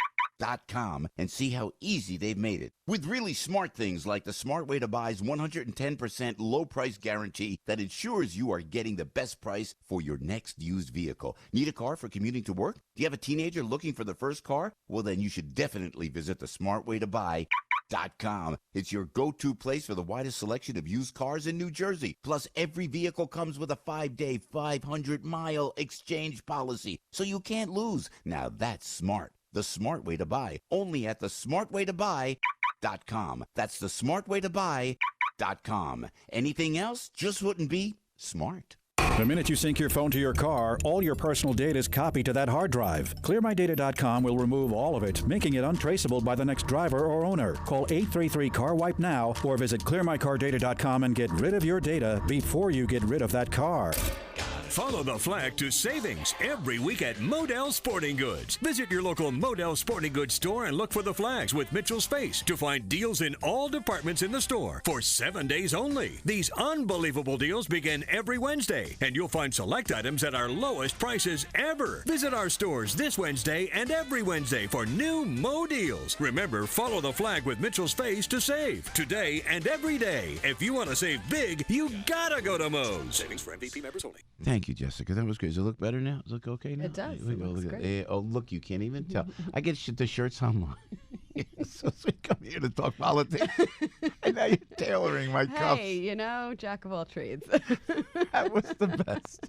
and see how easy they've made it. With really smart things like the Smart Way to Buy's 110% low price guarantee that ensures you are getting the best price for your next used vehicle. Need a car for commuting to work? Do you have a teenager looking for the first car? Well, then you should definitely visit the smartwaytobuy.com. It's your go-to place for the widest selection of used cars in New Jersey. Plus, every vehicle comes with a 5-day, 500-mile exchange policy, so you can't lose. Now that's smart. The Smart Way to Buy, only at the smartwaytobuy.com. That's the smartwaytobuy.com. Anything else just wouldn't be smart. The minute you sync your phone to your car, all your personal data is copied to that hard drive. ClearMyData.com will remove all of it, making it untraceable by the next driver or owner. Call 833-CAR-WIPE now or visit ClearMyCarData.com and get rid of your data before you get rid of that car. Follow the flag to savings every week at Modell Sporting Goods. Visit your local Modell Sporting Goods store and look for the flags with Mitchell's face to find deals in all departments in the store for 7 days only. These unbelievable deals begin every Wednesday, and you'll find select items at our lowest prices ever. Visit our stores this Wednesday and every Wednesday for new Mo deals. Remember, follow the flag with Mitchell's face to save today and every day. If you want to save big, you gotta go to Mo's. Savings for MVP members only. Thank you, Jessica. That was great. Does it look better now? Does it look okay now? It does. It looks great. Oh, look, you can't even tell. I get the shirts online. So we come here to talk politics. And now you're tailoring my cuffs. Hey, jack of all trades. That was the best.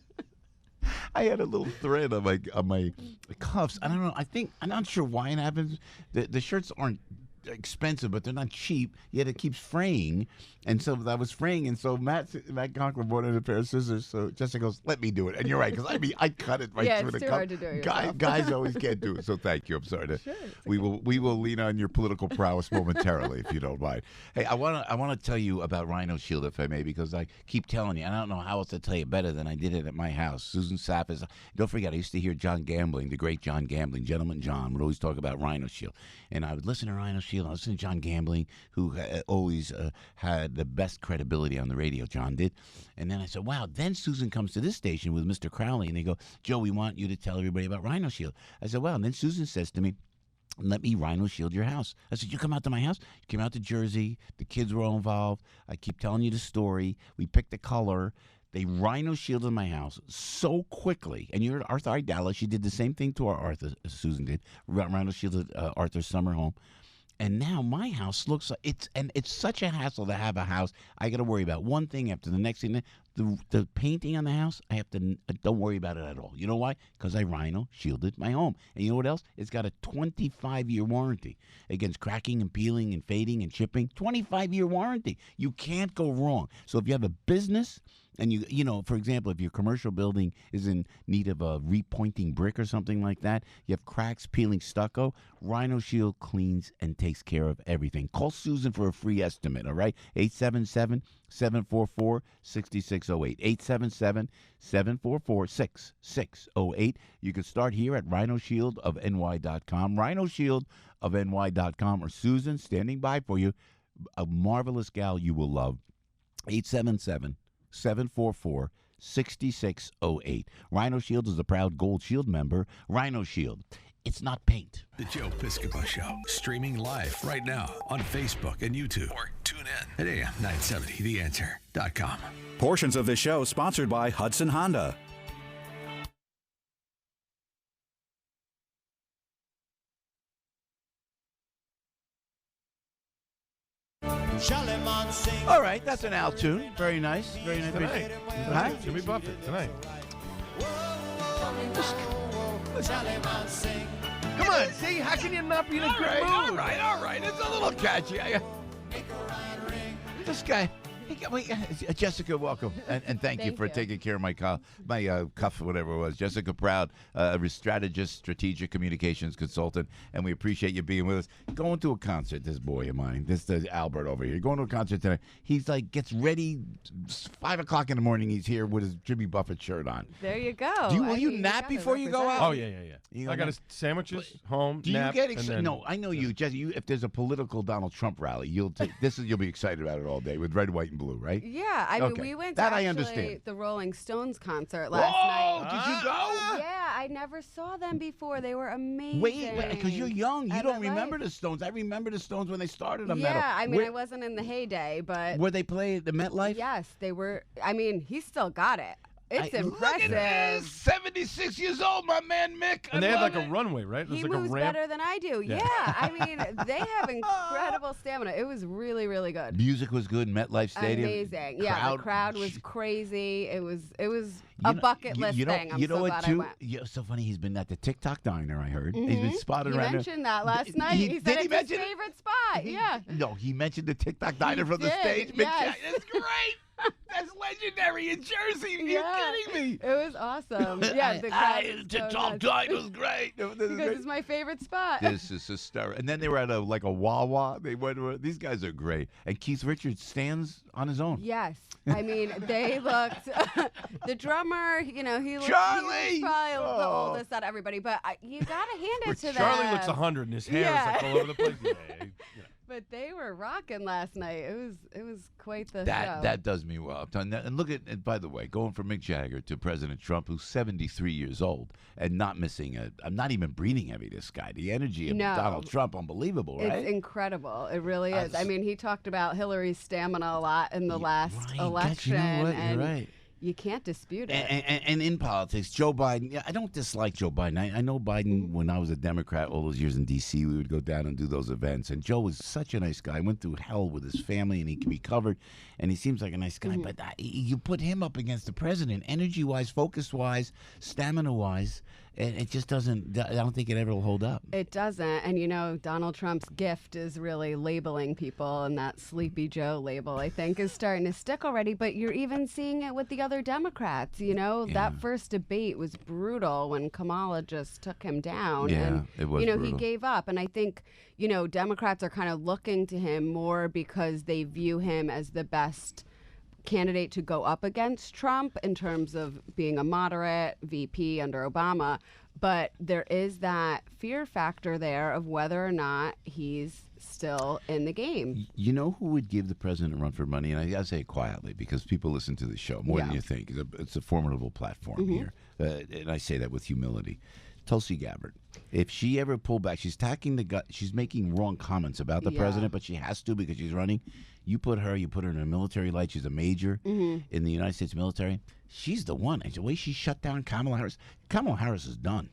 I had a little thread on my cuffs. I don't know. I'm not sure why it happens. The shirts aren't expensive, but they're not cheap. Yet it keeps fraying, and so I was fraying, and so Matt Conklin brought in a pair of scissors. So Jessica goes, "Let me do it," and you're right, because I cut it right through the cup. Hard to do it yourself. Guys always can't do it. So thank you. I'm sorry. We will lean on your political prowess momentarily, if you don't mind. Hey, I want to tell you about Rhino Shield, if I may, because I keep telling you, and I don't know how else to tell you better than I did it at my house. Susan Sapp is. Don't forget, I used to hear John Gambling, the great John Gambling, Gentleman John, would always talk about Rhino Shield, and I would listen to Rhino Shield. I listened to John Gambling, who always had the best credibility on the radio. John did. And then I said, wow. Then Susan comes to this station with Mr. Crowley, and they go, Joe, we want you to tell everybody about Rhino Shield. I said, wow. And then Susan says to me, let me Rhino Shield your house. I said, you come out to my house? You came out to Jersey. The kids were all involved. I keep telling you the story. We picked the color. They Rhino Shielded my house so quickly. And you're at Arthur Idala. She did the same thing to our Arthur, Susan did. Rhino Shielded Arthur's summer home. And now my house looks like it's such a hassle to have a house. I got to worry about one thing after the next thing. The painting on the house, I don't worry about it at all. You know why? Because I Rhino Shielded my home. And you know what else? It's got a 25-year warranty against cracking and peeling and fading and chipping. 25-year warranty. You can't go wrong. So if you have a business, and you know, for example, if your commercial building is in need of a repointing brick or something like that, you have cracks, peeling stucco, Rhino Shield cleans and takes care of everything. Call Susan for a free estimate, all right? 877-744-6608. 877-744-6608. You can start here at rhinoshieldofny.com, rhinoshieldofny.com, or Susan standing by for you, a marvelous gal you will love. 877-744-6608. Rhino Shield is a proud Gold Shield member. Rhino Shield. It's not paint. The Joe Piscopo Show, streaming live right now on Facebook and YouTube. Or tune in at AM970theanswer.com. Portions of this show sponsored by Hudson Honda. All right, that's an Al tune. Very nice. Very nice. Tonight. Huh? Jimmy Buffett, tonight. Come on, see? How can you not be in a good mood? All right. It's a little catchy. This guy. Jessica, welcome, and thank you for taking care of my cuff, whatever it was. Jessica Proud, a strategist, strategic communications consultant, and we appreciate you being with us. Going to a concert, this boy of mine, this Albert over here, going to a concert tonight. He's like, gets ready, 5 o'clock in the morning. He's here with his Jimmy Buffett shirt on. There you go. Will you nap before you go out? Oh yeah. I got his sandwiches home. Do nap, you get excited? then, No, I know you, Jesse. If there's a political Donald Trump rally, you'll be excited about it all day with red, white, and blue, right? Yeah, I mean, we went to I understand. the Rolling Stones concert last night. Did you go? Yeah, I never saw them before. They were amazing. Wait, because you're young. You don't remember the Stones. I remember the Stones when they started on metal. Yeah, I mean, I wasn't in the heyday, but... Were they playing at the MetLife? Yes, they were. I mean, he still got it. It's impressive. Look at this, 76 years old, my man Mick. And they had like a runway, right? He like moves a ramp. better than I do. Yeah, I mean, they have incredible stamina. It was really, really good. Music was good. MetLife Stadium. Amazing. Yeah, the crowd was crazy. It was a bucket list thing. I'm so glad I went. It's so funny. He's been at the TikTok diner. I heard he's been spotted around. He mentioned that last night. He said it's his favorite spot. Yeah. No, he mentioned the TikTok diner from the stage. Yes. It's great. That's legendary in Jersey. Are you kidding me? It was awesome. Yeah, the crowd was TikTok diner was great. Because it's my favorite spot. This is hysterical. And then they were at a Wawa. These guys are great. And Keith Richards stands on his own. Yes. I mean, they looked. The drummer, he looked. Charlie! He was probably the oldest out of everybody, but you gotta hand it to them. Charlie looks 100, and his hair is like all over the place. But they were rocking last night. It was quite the show. That does me well. And look at, and by the way, going from Mick Jagger to President Trump, who's 73 years old and not missing I'm not even breathing heavy. This guy, the energy of Donald Trump, unbelievable, right? It's incredible. It really is. I mean, he talked about Hillary's stamina a lot in the last election. You know what? You're right. You can't dispute it. And in politics, Joe Biden, I don't dislike Joe Biden. I know Biden, when I was a Democrat all those years in D.C., we would go down and do those events. And Joe was such a nice guy. Went through hell with his family, and he recovered. And he seems like a nice guy. But you put him up against the president, energy-wise, focus-wise, stamina-wise, and it just doesn't, I don't think it ever will hold up. It doesn't. And, Donald Trump's gift is really labeling people, and that Sleepy Joe label, I think, is starting to stick already. But you're even seeing it with the other Democrats. That first debate was brutal when Kamala just took him down. Yeah, and, it was brutal. He gave up. And I think, Democrats are kind of looking to him more because they view him as the best candidate to go up against Trump in terms of being a moderate VP under Obama. But there is that fear factor there of whether or not he's still in the game. You know who would give the president a run for money? And I say it quietly because people listen to the show more than you think. It's a formidable platform here. And I say that with humility. Tulsi Gabbard. If she ever pulled back, she's attacking the gut. She's making wrong comments about the president, but she has to because she's running. You put her in a military light. She's a major in the United States military. She's the one. And the way she shut down Kamala Harris is done,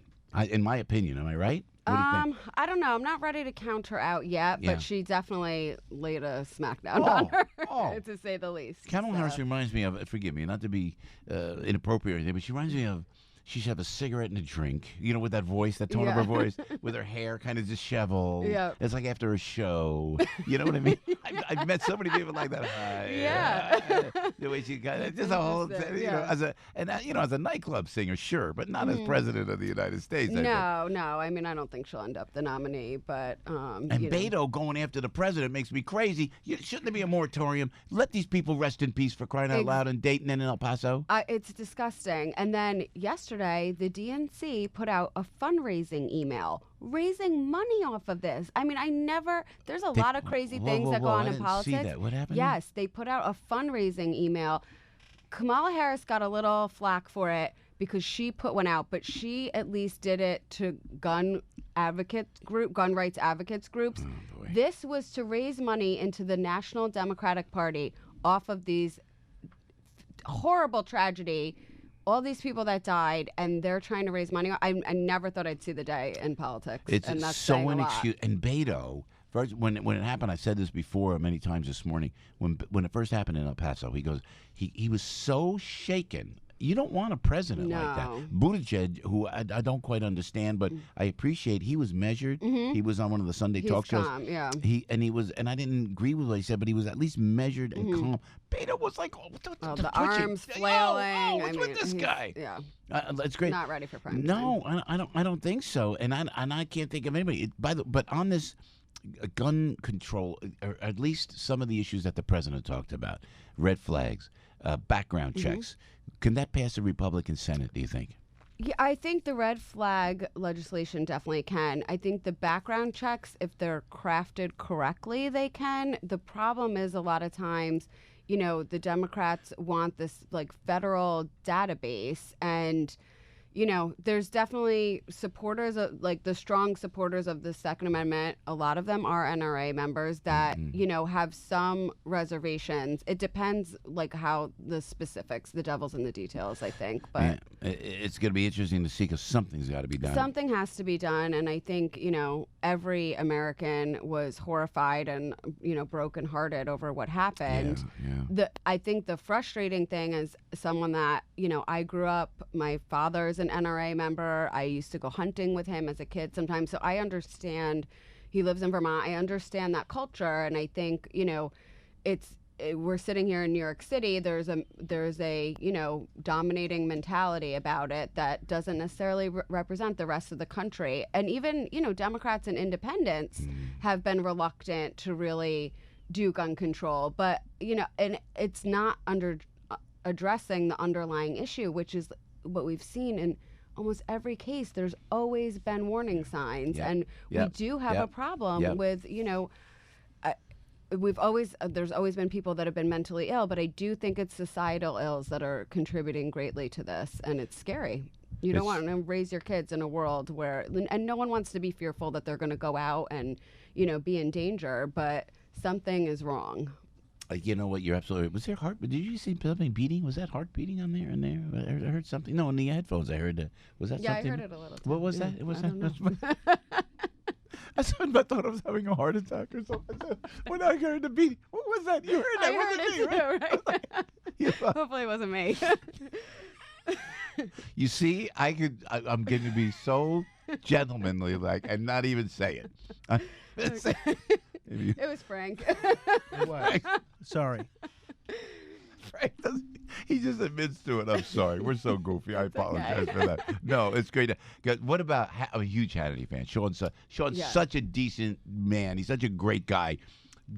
in my opinion. Am I right? What do you think? I don't know. I'm not ready to count her out yet, but she definitely laid a smackdown on her, to say the least. Kamala Harris reminds me of, forgive me, not to be inappropriate or anything, but she reminds me of, she should have a cigarette and a drink, with that voice, that tone of her voice, with her hair kind of disheveled. Yeah. It's like after a show. You know what I mean? I've met so many people like that. The way she kind of, just a whole, as a nightclub singer, sure, but not as president of the United States. No. I mean, I don't think she'll end up the nominee, but. And Beto going after the president makes me crazy. Shouldn't there be a moratorium? Let these people rest in peace, for crying out loud, in Dayton and in El Paso. It's disgusting. And then yesterday, the DNC put out a fundraising email raising money off of this. I mean, there's a lot of crazy things that go on in politics. See that. What happened? Yes, they put out a fundraising email. Kamala Harris got a little flack for it because she put one out, but she at least did it to gun rights advocates groups. Oh, this was to raise money into the National Democratic Party off of these horrible tragedy. All these people that died, and they're trying to raise money. I never thought I'd see the day in politics. And that's so inexcusable. And Beto, first, when it happened, I said this before many times this morning. When it first happened in El Paso, he goes, he was so shaken You don't want a president like that. No. Buttigieg, who I don't quite understand, but I appreciate, he was measured. He was on one of the Sunday talk shows. Calm, yeah. And I didn't agree with what he said, but he was at least measured and calm. Beto was like, the arms flailing. What's with this guy? Yeah. That's great. Not ready for prime time. No, I don't think so. And I can't think of anybody. But on this gun control, or at least some of the issues that the president talked about, red flags, background checks, can that pass the Republican Senate, do you think? Yeah, I think the red flag legislation definitely can. I think the background checks, if they're crafted correctly, they can. The problem is a lot of times, the Democrats want this like federal database, and there's definitely supporters of like the strong supporters of the Second Amendment. A lot of them are NRA members that, have some reservations. It depends like how the specifics, the devil's in the details, I think. But it's going to be interesting to see because something's got to be done. Something has to be done. And I think, every American was horrified and, brokenhearted over what happened. Yeah. I think the frustrating thing is someone that, I grew up, my father's an NRA member. I used to go hunting with him as a kid sometimes. So I understand, he lives in Vermont. I understand that culture. And I think, we're sitting here in New York City. There's a dominating mentality about it that doesn't necessarily represent the rest of the country. And even, Democrats and independents have been reluctant to really do gun control. But, and it's not addressing the underlying issue, which is what we've seen in almost every case. There's always been warning signs, and we do have a problem with, there's always been people that have been mentally ill, but I do think it's societal ills that are contributing greatly to this, and it's scary. You don't want to raise your kids in a world where, and no one wants to be fearful that they're going to go out and, be in danger, but something is wrong. You know what? You're absolutely right. Was there heart? Did you see something beating? Was that heart beating on there? I heard something. No, in the headphones I heard. Was that something? Yeah, I heard it a little. What was that? It was that. I thought I was having a heart attack or something. When I heard the beating, what was that? You heard that? I heard it too, right? Hopefully it wasn't me. You see, I'm getting to be so gentlemanly, and not even say it. It was Frank. It was. Sorry. Frank he just admits to it. I'm sorry. We're so goofy. I apologize for that. No, it's great. What about, I'm a huge Hannity fan. Sean's such a decent man. He's such a great guy.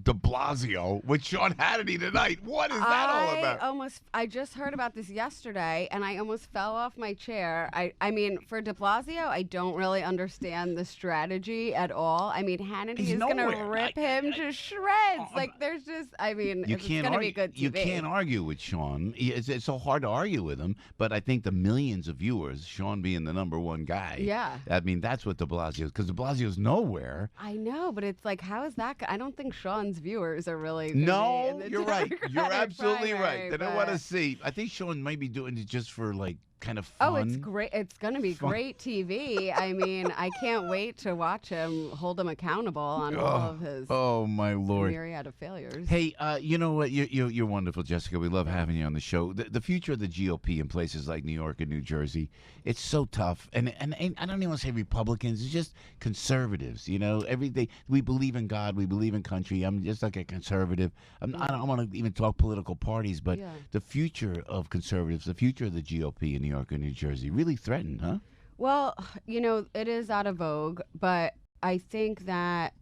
De Blasio with Sean Hannity tonight. What is that all about? I just heard about this yesterday, and I almost fell off my chair. I mean, for De Blasio, I don't really understand the strategy at all. I mean, Hannity is going to rip him to shreds. There's just, it's going to be good TV. You can't argue with Sean. It's so hard to argue with him, but I think the millions of viewers, Sean being the number one guy. Yeah. I mean, that's what De Blasio is, because De Blasio's nowhere. I know, but it's like, how is that? I don't think Sean's viewers are really no. You're right. You're absolutely primary, right. They don't want to see. I think Sean might be doing it just for kind of fun. Oh, it's great. It's going to be great TV. I mean, I can't wait to watch him, hold him accountable on all of his my Lord. myriad of failures. Hey, you know what? You're wonderful, Jessica. We love having you on the show. The future of the GOP in places like New York and New Jersey, it's so tough. And I don't even want to say Republicans. It's just conservatives. Everything. We believe in God. We believe in country. I'm just like a conservative. I don't want to even talk political parties, but the future of conservatives, the future of the GOP in New York and New Jersey, really threatened, huh? Well, it is out of vogue, but I think that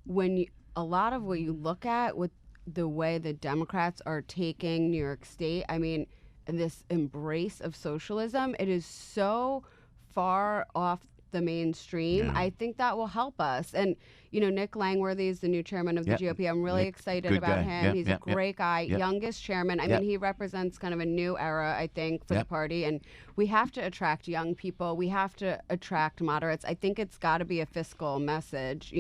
a lot of what you look at with the way the Democrats are taking New York State, I mean, this embrace of socialism, it is so far off the mainstream. I think that will help us. And, Nick Langworthy is the new chairman of the GOP. I'm really excited about him. He's a great guy, youngest chairman. I mean, he represents kind of a new era, I think, for the party. And we have to attract young people. We have to attract moderates. I think it's got to be a fiscal message,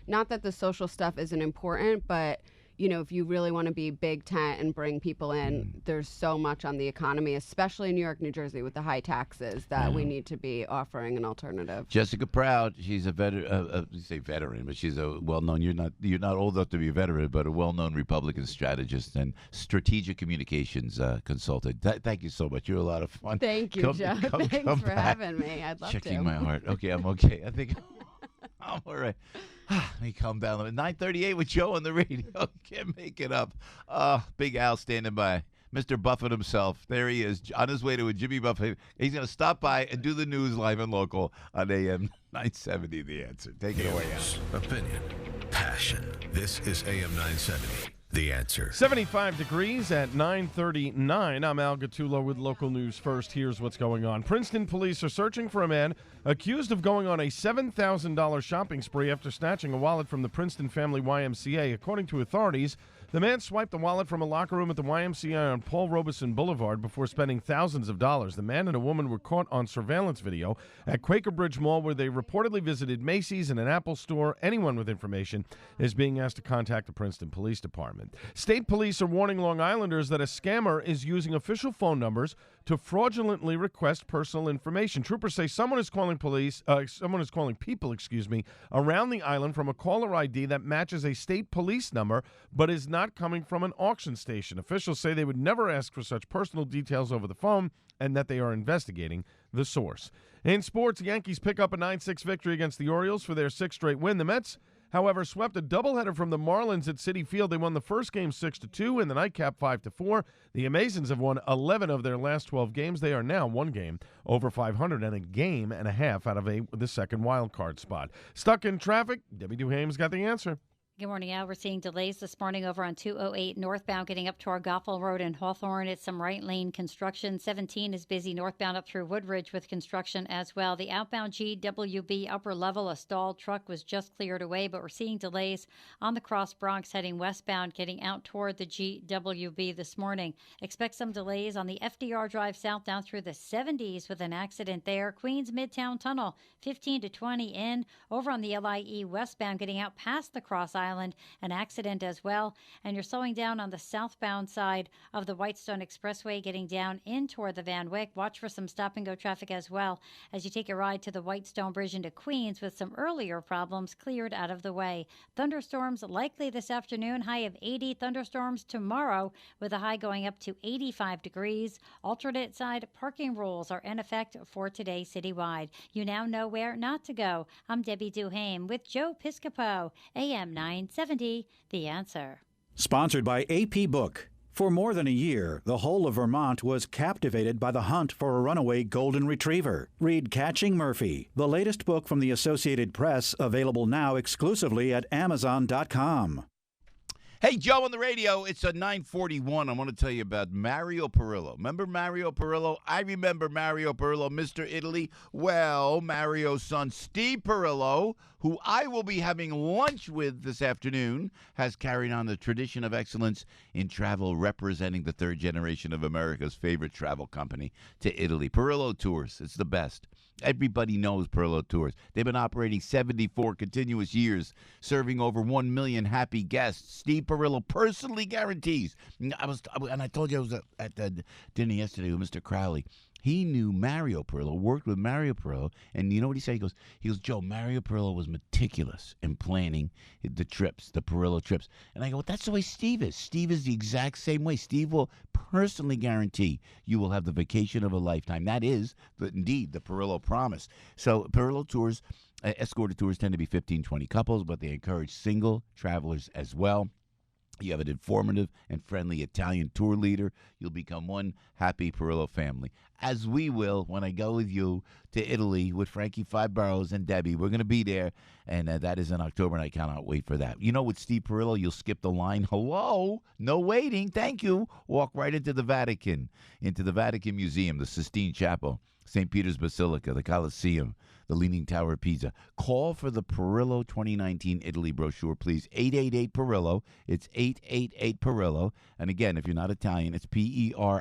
Not that the social stuff isn't important, but if you really want to be big tent and bring people in, there's so much on the economy, especially in New York, New Jersey, with the high taxes, that we need to be offering an alternative. Jessica Proud, she's a veteran. You say veteran, but she's a well-known. You're not old enough to be a veteran, but a well-known Republican strategist and strategic communications consultant. Thank you so much. You're a lot of fun. Thank you, Joe. Thanks for having me. I'd love to. Checking my heart. Okay, I'm okay. I think I'm all right. Let me calm down. 9:38 with Joe on the radio. Can't make it up. Big Al standing by. Mr. Buffett himself. There he is on his way to a Jimmy Buffett. He's going to stop by and do the news live and local on AM 970. The Answer. Take it away, Al. Opinion, passion. This is AM 970. The Answer. 75 degrees at 9:39. I'm Al Gattulo with local news first. Here's what's going on. Princeton police are searching for a man accused of going on a $7,000 shopping spree after snatching a wallet from the Princeton Family YMCA. According to authorities, the man swiped the wallet from a locker room at the YMCA on Paul Robeson Boulevard before spending thousands of dollars. The man and a woman were caught on surveillance video at Quaker Bridge Mall, where they reportedly visited Macy's and an Apple store. Anyone with information is being asked to contact the Princeton Police Department. State police are warning Long Islanders that a scammer is using official phone numbers to fraudulently request personal information. Troopers say someone is calling people around the island from a caller ID that matches a state police number, but is not coming from an auction station. Officials say they would never ask for such personal details over the phone and that they are investigating the source. In sports, Yankees pick up a 9-6 victory against the Orioles for their sixth straight win. The Mets, however, swept a doubleheader from the Marlins at Citi Field. They won the first game 6-2 and the nightcap 5-4. The Amazons have won 11 of their last 12 games. They are now one game over 500 and a game and a half out of the second wild card spot. Stuck in traffic? Debbie Duhame's got the answer. Good morning, Al. We're seeing delays this morning over on 208 northbound getting up to our Goffle Road in Hawthorne. It's some right lane construction. 17 is busy northbound up through Woodridge with construction as well. The outbound GWB upper level, a stalled truck was just cleared away, but we're seeing delays on the Cross Bronx heading westbound getting out toward the GWB this morning. Expect some delays on the FDR Drive south down through the 70s with an accident there. Queens Midtown Tunnel 15 to 20 in. Over on the LIE westbound getting out past the Cross Island, an accident as well. And you're slowing down on the southbound side of the Whitestone Expressway getting down in toward the Van Wyck. Watch for some stop-and-go traffic as well as you take a ride to the Whitestone Bridge into Queens with some earlier problems cleared out of the way. Thunderstorms likely this afternoon, high of 80. Thunderstorms tomorrow with a high going up to 85 degrees. Alternate side parking rules are in effect for today citywide. You now know where not to go. I'm Debbie Duhame with Joe Piscopo, AM 970, The Answer. Sponsored by AP Book. For more than a year, the whole of Vermont was captivated by the hunt for a runaway golden retriever. Read Catching Murphy, the latest book from the Associated Press, available now exclusively at Amazon.com. Hey, Joe on the radio. It's a 9:41. I want to tell you about Mario Perillo. Remember Mario Perillo? I remember Mario Perillo, Mr. Italy. Well, Mario's son, Steve Perillo, who I will be having lunch with this afternoon, has carried on the tradition of excellence in travel, representing the third generation of America's favorite travel company to Italy. Perillo Tours. It's the best. Everybody knows Perillo Tours. They've been operating 74 continuous years, serving over 1 million happy guests. Steve Perillo personally guarantees. And I told you I was at the dinner yesterday with Mr. Crowley. He knew Mario Perillo, worked with Mario Perillo, and you know what he said? He goes, Joe, Mario Perillo was meticulous in planning the trips, the Perillo trips. And I go, well, that's the way Steve is. Steve is the exact same way. Steve will personally guarantee you will have the vacation of a lifetime. That is, indeed, the Perillo promise. So Perillo Tours, escorted tours tend to be 15, 20 couples, but they encourage single travelers as well. You have an informative and friendly Italian tour leader. You'll become one happy Perillo family, as we will when I go with you to Italy with Frankie Five Boroughs and Debbie. We're going to be there, and that is in October, and I cannot wait for that. You know, with Steve Perillo, you'll skip the line. Hello? No waiting. Thank you. Walk right into the Vatican Museum, the Sistine Chapel, St. Peter's Basilica, the Colosseum, the Leaning Tower of Pisa. Call for the Perillo 2019 Italy brochure, please. 888-PERILLO. It's 888-PERILLO. And again, if you're not Italian, it's Perillo.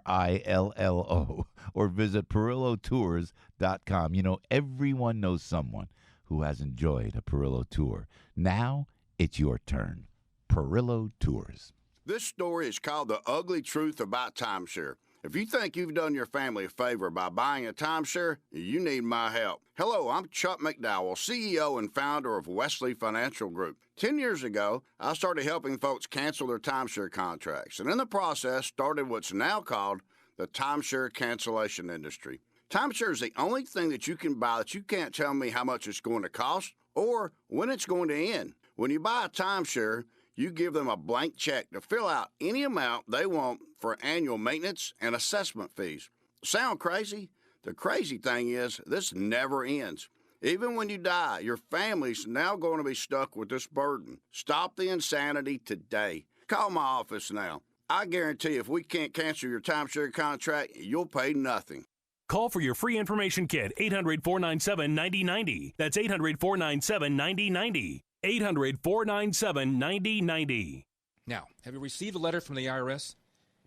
Or visit PerilloTours.com. You know, everyone knows someone who has enjoyed a Perillo tour. Now it's your turn. Perillo Tours. This story is called The Ugly Truth About Timeshare. If you think you've done your family a favor by buying a timeshare, you need my help. Hello, I'm Chuck McDowell, CEO and founder of Wesley Financial Group. 10 years ago, I started helping folks cancel their timeshare contracts, and in the process started what's now called the timeshare cancellation industry. Timeshare is the only thing that you can buy that you can't tell me how much it's going to cost or when it's going to end. When you buy a timeshare, you give them a blank check to fill out any amount they want for annual maintenance and assessment fees. Sound crazy? The crazy thing is, this never ends. Even when you die, your family's now going to be stuck with this burden. Stop the insanity today. Call my office now. I guarantee if we can't cancel your timeshare contract, you'll pay nothing. Call for your free information kit, 800-497-9090. That's 800-497-9090. 800-497-9090. Now, have you received a letter from the IRS?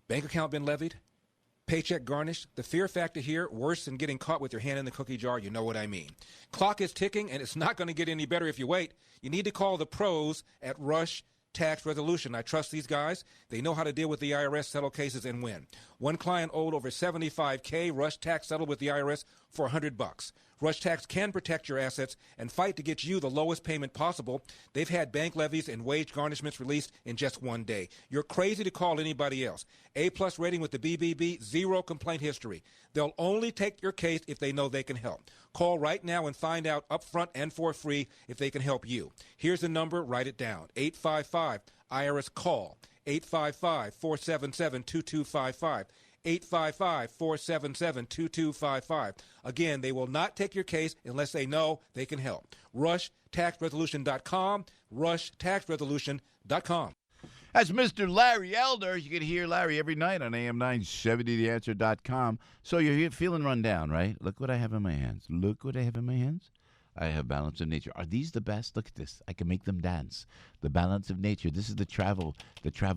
Bank account been levied? Paycheck garnished? The fear factor here, worse than getting caught with your hand in the cookie jar, you know what I mean. Clock is ticking, and it's not going to get any better if you wait. You need to call the pros at Rush Tax Resolution. I trust these guys. They know how to deal with the IRS, settle cases, and win. One client owed over $75K. Rush Tax settled with the IRS for $100. Rush Tax can protect your assets and fight to get you the lowest payment possible. They've had bank levies and wage garnishments released in just one day. You're crazy to call anybody else. A-plus rating with the BBB, zero complaint history. They'll only take your case if they know they can help. Call right now and find out upfront and for free if they can help you. Here's the number. Write it down. 855-IRS-CALL. 855-477-2255. 855-477-2255. Again, they will not take your case unless they know they can help. RushTaxResolution.com. RushTaxResolution.com. That's Mr. Larry Elder. You can hear Larry every night on AM970theanswer.com. So you're feeling run down, right? Look what I have in my hands. Look what I have in my hands. I have Balance of Nature. Are these the best? Look at this. I can make them dance. The Balance of Nature. This is the travel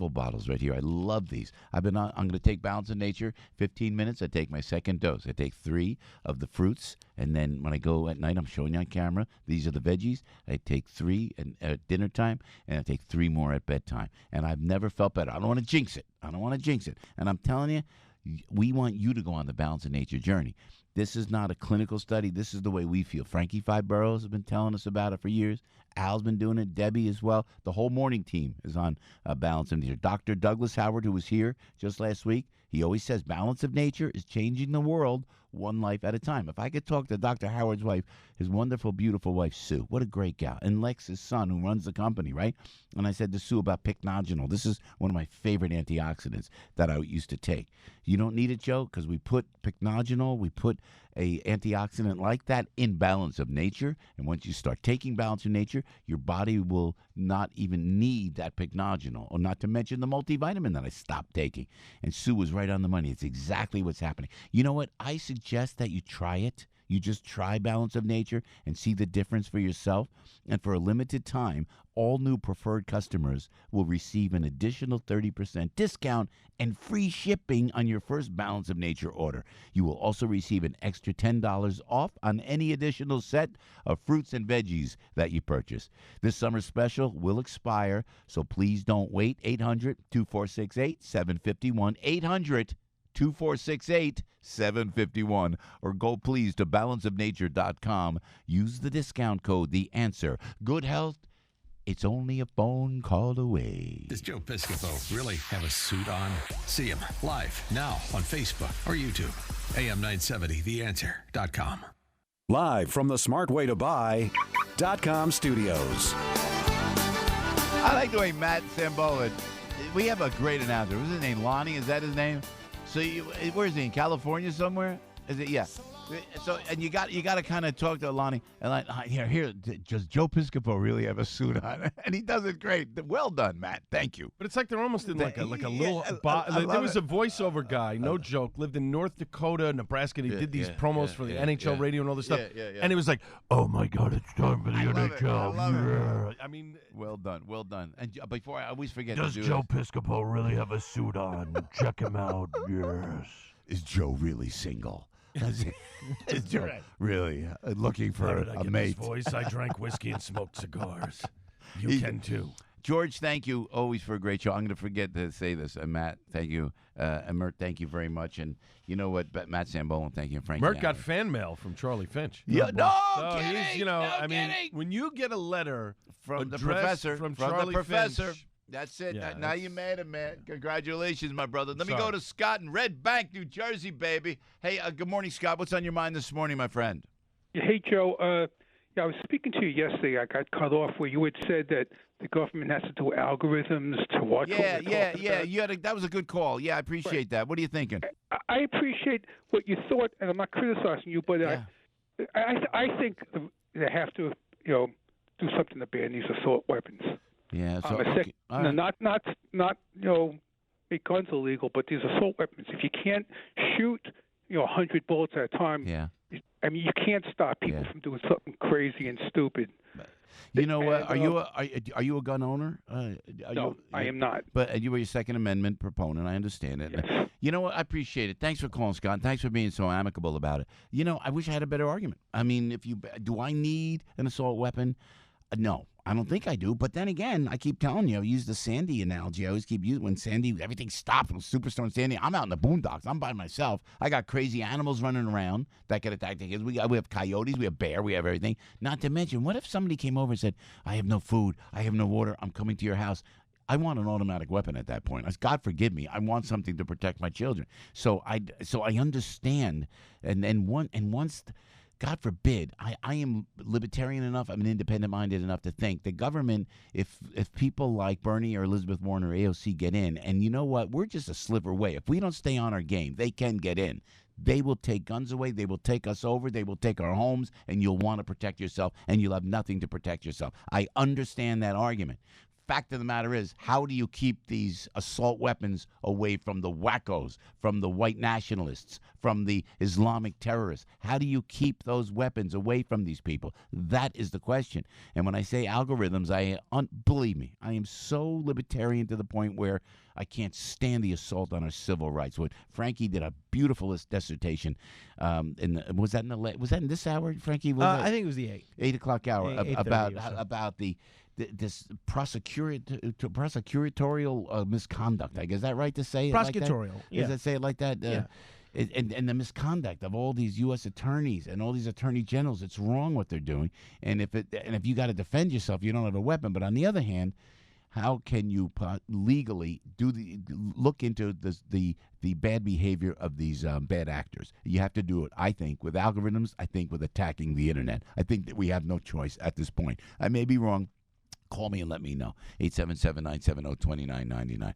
bottles right here. I love these. I'm going to take Balance of Nature, 15 minutes. I take my second dose. I take 3 of the fruits, and then when I go at night, I'm showing you on camera. These are the veggies. I take 3 at dinner time, and I take 3 more at bedtime. And I've never felt better. I don't want to jinx it. And I'm telling you, we want you to go on the Balance of Nature journey. This is not a clinical study. This is the way we feel. Frankie Five Burrows has been telling us about it for years. Al's been doing it. Debbie as well. The whole morning team is on Balance of Nature. Dr. Douglas Howard, who was here just last week, he always says Balance of Nature is changing the world one life at a time. If I could talk to Dr. Howard's wife, his wonderful, beautiful wife, Sue. What a great gal. And Lex, his son, who runs the company, right? And I said to Sue about pycnogenol. This is one of my favorite antioxidants that I used to take. You don't need it, Joe, because we put pycnogenol, we put a antioxidant like that in Balance of Nature. And once you start taking Balance of Nature, your body will not even need that pycnogenol, or not to mention the multivitamin that I stopped taking. And Sue was right on the money. It's exactly what's happening. You know what? I suggest that you try it. You just try Balance of Nature and see the difference for yourself. And for a limited time, all new preferred customers will receive an additional 30% discount and free shipping on your first Balance of Nature order. You will also receive an extra $10 off on any additional set of fruits and veggies that you purchase. This summer special will expire, so please don't wait. 800-2468-751. 800-2468-751, or go please to balanceofnature.com. Use the discount code The Answer. Good health, it's only a phone call away. Does Joe Piscopo really have a suit on? See him live now on Facebook or YouTube. AM970theanswer.com. Live from the smartwaytobuy.com studios. I like the way Matt Sambola, we have a great announcer. What's his name? Lonnie, is that his name? So where is he? In California somewhere? Is it? Yeah. So and you got to kind of talk to Lonnie and like here. Does Joe Piscopo really have a suit on? And he does it great. Well done, Matt. Thank you. But it's like they're almost in like a little. There was a voiceover guy, no joke, lived in North Dakota, Nebraska. And he did these promos for the NHL radio and all this stuff. And it was like, oh my God, it's time for the NHL. I mean, well done. And before I always forget, does Joe Piscopo really have a suit on? Check him out. Yes. Is Joe really single? Is Joe really looking for a mate? His voice. I drank whiskey and smoked cigars. You can too. George, thank you always for a great show. I'm going to forget to say this. Matt, thank you. And Mert, thank you very much. And you know what? Matt Sambolin, thank you. And Frank. Mert got fan mail from Charlie Finch. Yeah, no kidding. He's, mean, when you get a letter from the professor, from Charlie Finch, that's it. Yeah, now you made him, man. Congratulations, my brother. Let me go to Scott in Red Bank, New Jersey, baby. Hey, good morning, Scott. What's on your mind this morning, my friend? Hey, Joe. I was speaking to you yesterday. I got cut off where you had said that the government has to do algorithms to watch. Yeah. That was a good call. Yeah, I appreciate that. What are you thinking? I appreciate what you thought, and I'm not criticizing you, but I think they have to, do something to ban these assault weapons. Yeah. So not make guns illegal, but these assault weapons. If you can't shoot, 100 bullets at a time. Yeah. I mean, you can't stop people from doing something crazy and stupid. You know what? Are you a gun owner? No, I am not. But you were your Second Amendment proponent. I understand it. Yes. You know what? I appreciate it. Thanks for calling, Scott. Thanks for being so amicable about it. I wish I had a better argument. I mean, do I need an assault weapon? No, I don't think I do. But then again, I keep telling you, I use the Sandy analogy. I always keep using when Sandy, everything stopped when Superstorm Sandy. I'm out in the boondocks. I'm by myself. I got crazy animals running around that can attack the kids. We have coyotes. We have bear. We have everything. Not to mention, what if somebody came over and said, I have no food. I have no water. I'm coming to your house. I want an automatic weapon at that point. God forgive me. I want something to protect my children. So I understand. And once. God forbid, I am libertarian enough, I'm independent-minded enough to think the government, if people like Bernie or Elizabeth Warren or AOC get in, and you know what, we're just a sliver away. If we don't stay on our game, they can get in. They will take guns away. They will take us over. They will take our homes, and you'll want to protect yourself, and you'll have nothing to protect yourself. I understand that argument. Fact of the matter is, how do you keep these assault weapons away from the wackos, from the white nationalists, from the Islamic terrorists? How do you keep those weapons away from these people? That is the question. And when I say algorithms, believe me, I am so libertarian to the point where I can't stand the assault on our civil rights. What Frankie did a beautiful dissertation. Was that in this hour, Frankie? I think it was the 8 o'clock hour about this prosecutorial misconduct. Is that right to say it prosecutorial? Like that? Yeah. Does that say it like that? Yeah. And the misconduct of all these U.S. attorneys and all these attorney generals. It's wrong what they're doing. And if you got to defend yourself, you don't have a weapon. But on the other hand, how can you legally look into the bad behavior of these bad actors? You have to do it, I think, with algorithms. I think with attacking the internet. I think that we have no choice at this point. I may be wrong. Call me and let me know. 877-970-2999.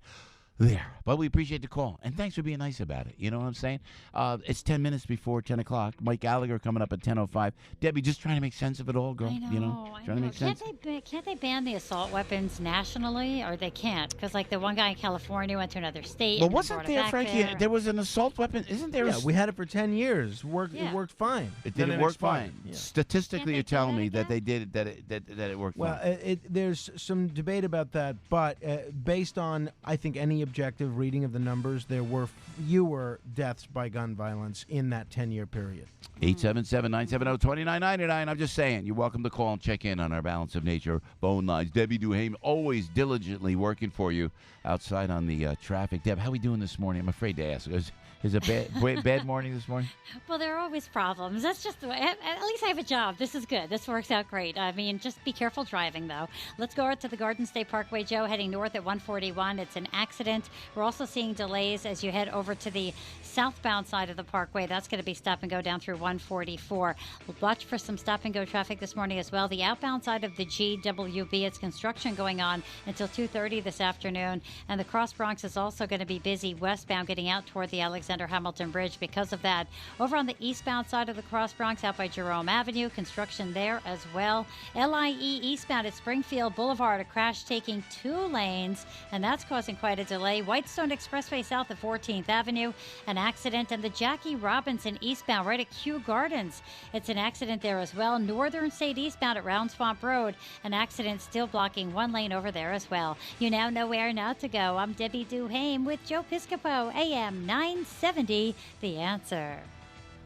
There. But we appreciate the call. And thanks for being nice about it. You know what I'm saying? It's 10 minutes before 10 o'clock. Mike Gallagher coming up at 10:05. Debbie, just trying to make sense of it all, girl. I know. Trying to make sense. Can't they ban the assault weapons nationally? Or they can't? Because, the one guy in California went to another state. Well, wasn't there, Frankie, there was an assault weapon? Isn't there? Yeah, we had it for 10 years. It worked fine. It didn't work fine. Yeah. Statistically, you're telling me that they did that it worked fine. Well, there's some debate about that, but based on, I think, any objective reading of the numbers, there were fewer deaths by gun violence in that 10-year period. 877-970-2999. I'm just saying, you're welcome to call and check in on our Balance of Nature phone lines. Debbie Duhame, always diligently working for you outside on the traffic. Deb, how are we doing this morning? I'm afraid to ask. Is it bad morning this morning? Well, there are always problems. That's just the way. At least I have a job. This is good. This works out great. I mean, just be careful driving, though. Let's go out to the Garden State Parkway, Joe, heading north at 141. It's an accident. We're also seeing delays as you head over to the southbound side of the parkway. That's going to be stop and go down through 144. We'll watch for some stop and go traffic this morning as well. The outbound side of the GWB, it's construction going on until 2:30 this afternoon. And the Cross Bronx is also going to be busy westbound getting out toward the Alexander Hamilton Bridge because of that. Over on the eastbound side of the Cross Bronx out by Jerome Avenue, construction there as well. LIE eastbound at Springfield Boulevard, a crash taking 2 lanes, and that's causing quite a delay. Whitestone Expressway south of 14th Avenue, an accident, and the Jackie Robinson eastbound right at Kew Gardens. It's an accident there as well. Northern State eastbound at Round Swamp Road, an accident still blocking 1 lane over there as well. You now know where not to go. I'm Debbie Duhame with Joe Piscopo, AM 970, The Answer.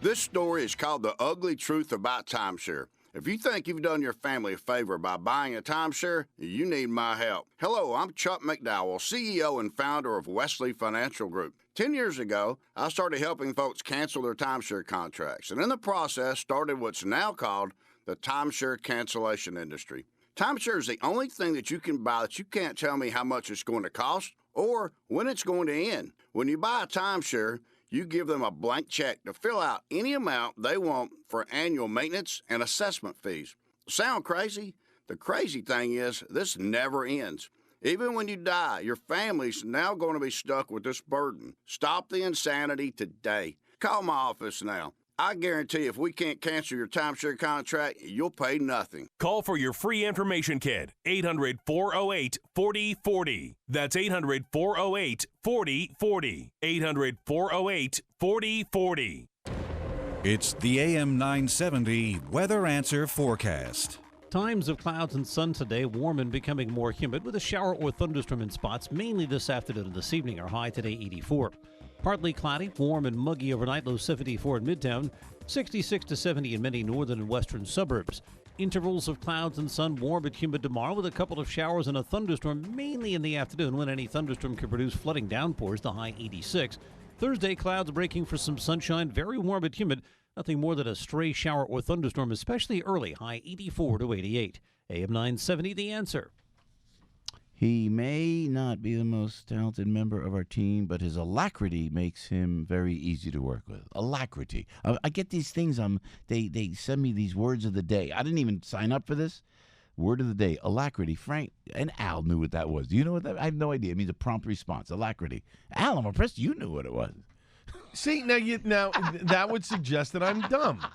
This story is called The Ugly Truth About Timeshare. If you think you've done your family a favor by buying a timeshare, you need my help. Hello, I'm Chuck McDowell, CEO and founder of Wesley Financial Group. 10 years ago, I started helping folks cancel their timeshare contracts, and in the process started what's now called the timeshare cancellation industry. Timeshare is the only thing that you can buy that you can't tell me how much it's going to cost or when it's going to end. When you buy a timeshare, you give them a blank check to fill out any amount they want for annual maintenance and assessment fees. Sound crazy? The crazy thing is, this never ends. Even when you die, your family's now going to be stuck with this burden. Stop the insanity today. Call my office now. I guarantee if we can't cancel your timeshare contract, you'll pay nothing. Call for your free information kit. 800-408-4040. That's 800-408-4040. 800-408-4040. It's the AM 970 Weather Answer Forecast. Times of clouds and sun today, warm and becoming more humid with a shower or thunderstorm in spots, mainly this afternoon and this evening. Our high today, 84. Partly cloudy, warm and muggy overnight, low 74 in Midtown, 66 to 70 in many northern and western suburbs. Intervals of clouds and sun, warm but humid tomorrow with a couple of showers and a thunderstorm mainly in the afternoon when any thunderstorm could produce flooding downpours, the high 86. Thursday, clouds breaking for some sunshine, very warm but humid. Nothing more than a stray shower or thunderstorm, especially early, high 84 to 88. AM 970, The Answer. He may not be the most talented member of our team, but his alacrity makes him very easy to work with. Alacrity. I get these things. They send me these words of the day. I didn't even sign up for this. Word of the day, alacrity. Frank and Al knew what that was. Do you know what that? I have no idea. It means a prompt response. Alacrity. Al, I'm impressed you knew what it was. See, now that would suggest that I'm dumb.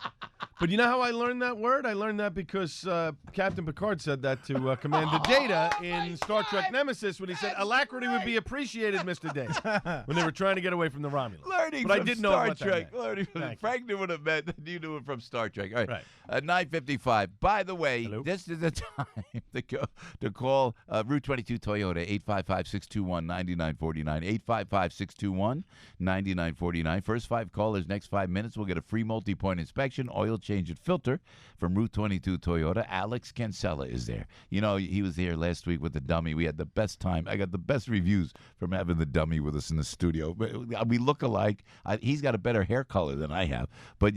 But you know how I learned that word? I learned that because Captain Picard said that to Commander Data in Star Trek Nemesis when he said, alacrity would be appreciated, Mr. Data, when they were trying to get away from the Romulans. Learning but from I did Star know Trek. Frank knew what it meant. You knew it from Star Trek. All right. 9:55. By the way, this is the time to call Route 22 Toyota, 855-621-9949, 855-621-9949. First 5 callers, next 5 minutes, we'll get a free multi-point inspection, oil change and filter from Route 22 Toyota. Alex Cancella is there. You know, he was here last week with the dummy. We had the best time. I got the best reviews from having the dummy with us in the studio. We look alike. He's got a better hair color than I have. But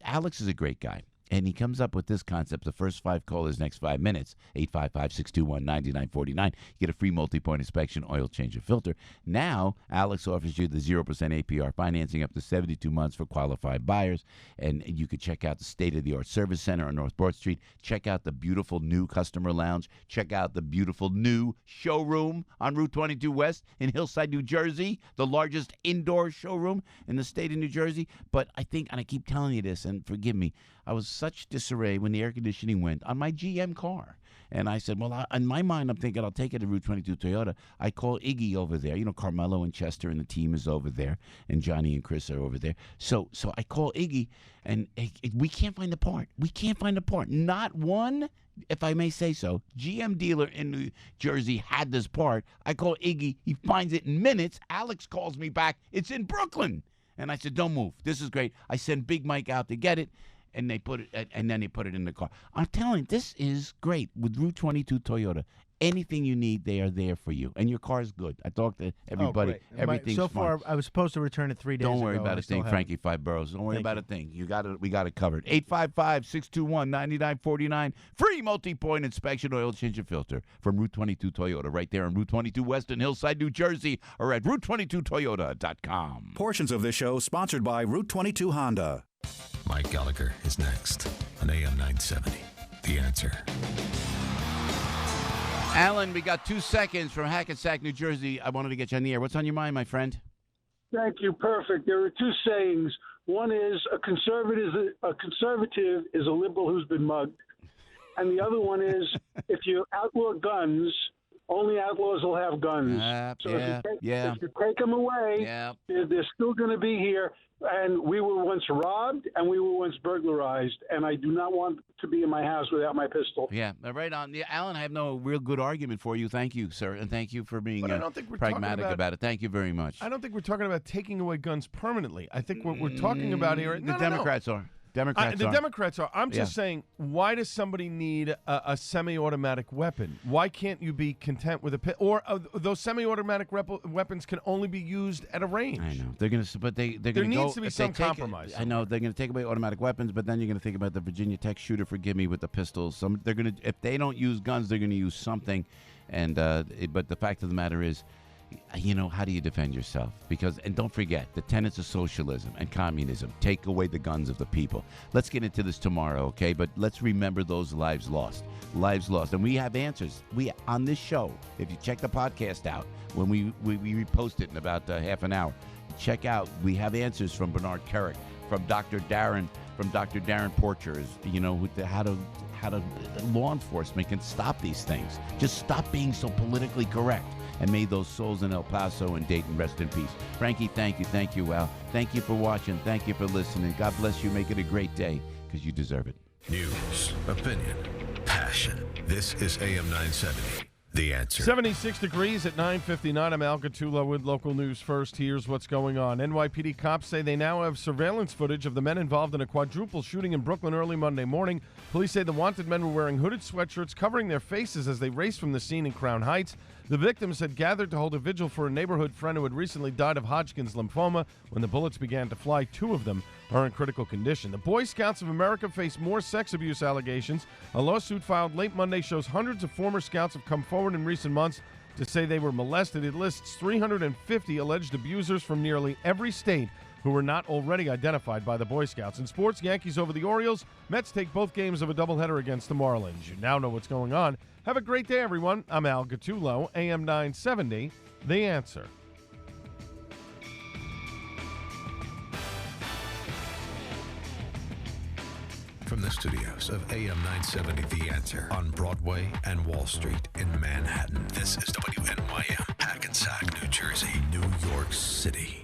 Alex is a great guy. And he comes up with this concept, the first 5 callers, next 5 minutes, 855-621-9949. You get a free multi-point inspection, oil change, and filter. Now, Alex offers you the 0% APR financing up to 72 months for qualified buyers. And you could check out the state-of-the-art service center on North Broad Street. Check out the beautiful new customer lounge. Check out the beautiful new showroom on Route 22 West in Hillside, New Jersey, the largest indoor showroom in the state of New Jersey. But I think, and I keep telling you this, and forgive me, I was such disarray when the air conditioning went on my GM car. And I said, well, in my mind, I'm thinking I'll take it to Route 22 Toyota. I call Iggy over there. You know, Carmelo and Chester and the team is over there. And Johnny and Chris are over there. So I call Iggy, and we can't find the part. We can't find the part. Not one, if I may say so, GM dealer in New Jersey had this part. I call Iggy. He finds it in minutes. Alex calls me back. It's in Brooklyn. And I said, don't move. This is great. I sent Big Mike out to get it. And they put it, and then they put it in the car. I'm telling you, this is great with Route 22 Toyota. Anything you need, they are there for you, and your car is good. I talked to everybody. Everything's so fine. far, I was supposed to return it 3 days ago. Don't worry about a thing, Frankie Five Boroughs. Don't worry about a thing. We got it covered. 855-621-9949. Free multi-point inspection, oil change and filter from Route 22 Toyota, right there on Route 22 West in Hillside, New Jersey, or at Route22Toyota.com. Portions of this show sponsored by Route 22 Honda. Mike Gallagher is next on AM 970. The Answer. Alan, we got 2 seconds from Hackensack, New Jersey. I wanted to get you on the air. What's on your mind, my friend? Thank you. Perfect. There are 2 sayings. One is a conservative is a liberal who's been mugged. And the other one is if you outlaw guns, only outlaws will have guns. If you take them away, they're still going to be here. And we were once robbed, and we were once burglarized, and I do not want to be in my house without my pistol. Yeah, right on. Yeah, Alan, I have no real good argument for you. Thank you, sir, and thank you for being pragmatic about it. Thank you very much. I don't think we're talking about taking away guns permanently. I think what we're talking about here... The Democrats are. Democrats the Democrats are. I'm just saying, why does somebody need a semi-automatic weapon? Why can't you be content with a pistol? Or those semi-automatic weapons can only be used at a range. I know. They're going to, but they're going to There needs to be some compromise. I know they're going to take away automatic weapons, but then you're going to think about the Virginia Tech shooter. Forgive me, with the pistols. They're going to, if they don't use guns, they're going to use something. And but the fact of the matter is, how do you defend yourself? And don't forget, the tenets of socialism and communism take away the guns of the people. Let's get into this tomorrow, okay? But let's remember those lives lost. Lives lost. And we have answers. On this show, if you check the podcast out, when we repost it in about half an hour, check out, we have answers from Bernard Kerik, from Dr. Darrin Porcher, how to law enforcement can stop these things. Just stop being so politically correct. And may those souls in El Paso and Dayton rest in peace. Frankie, thank you. Thank you, Al. Thank you for watching. Thank you for listening. God bless you. Make it a great day, because you deserve it. News, opinion, passion. This is AM 970. The Answer. 76 degrees at 9:59. I'm Al Gattullo with local news first. Here's what's going on. NYPD cops say they now have surveillance footage of the men involved in a quadruple shooting in Brooklyn early Monday morning. Police say the wanted men were wearing hooded sweatshirts covering their faces as they raced from the scene in Crown Heights. The victims had gathered to hold a vigil for a neighborhood friend who had recently died of Hodgkin's lymphoma. When the bullets began to fly, 2 of them are in critical condition. The Boy Scouts of America face more sex abuse allegations. A lawsuit filed late Monday shows hundreds of former Scouts have come forward in recent months to say they were molested. It lists 350 alleged abusers from nearly every state who were not already identified by the Boy Scouts. In sports, Yankees over the Orioles. Mets take both games of a doubleheader against the Marlins. You now know what's going on. Have a great day, everyone. I'm Al Gattullo, AM 970, The Answer. From the studios of AM 970, The Answer, on Broadway and Wall Street in Manhattan, this is WNYM, Hackensack, New Jersey, New York City.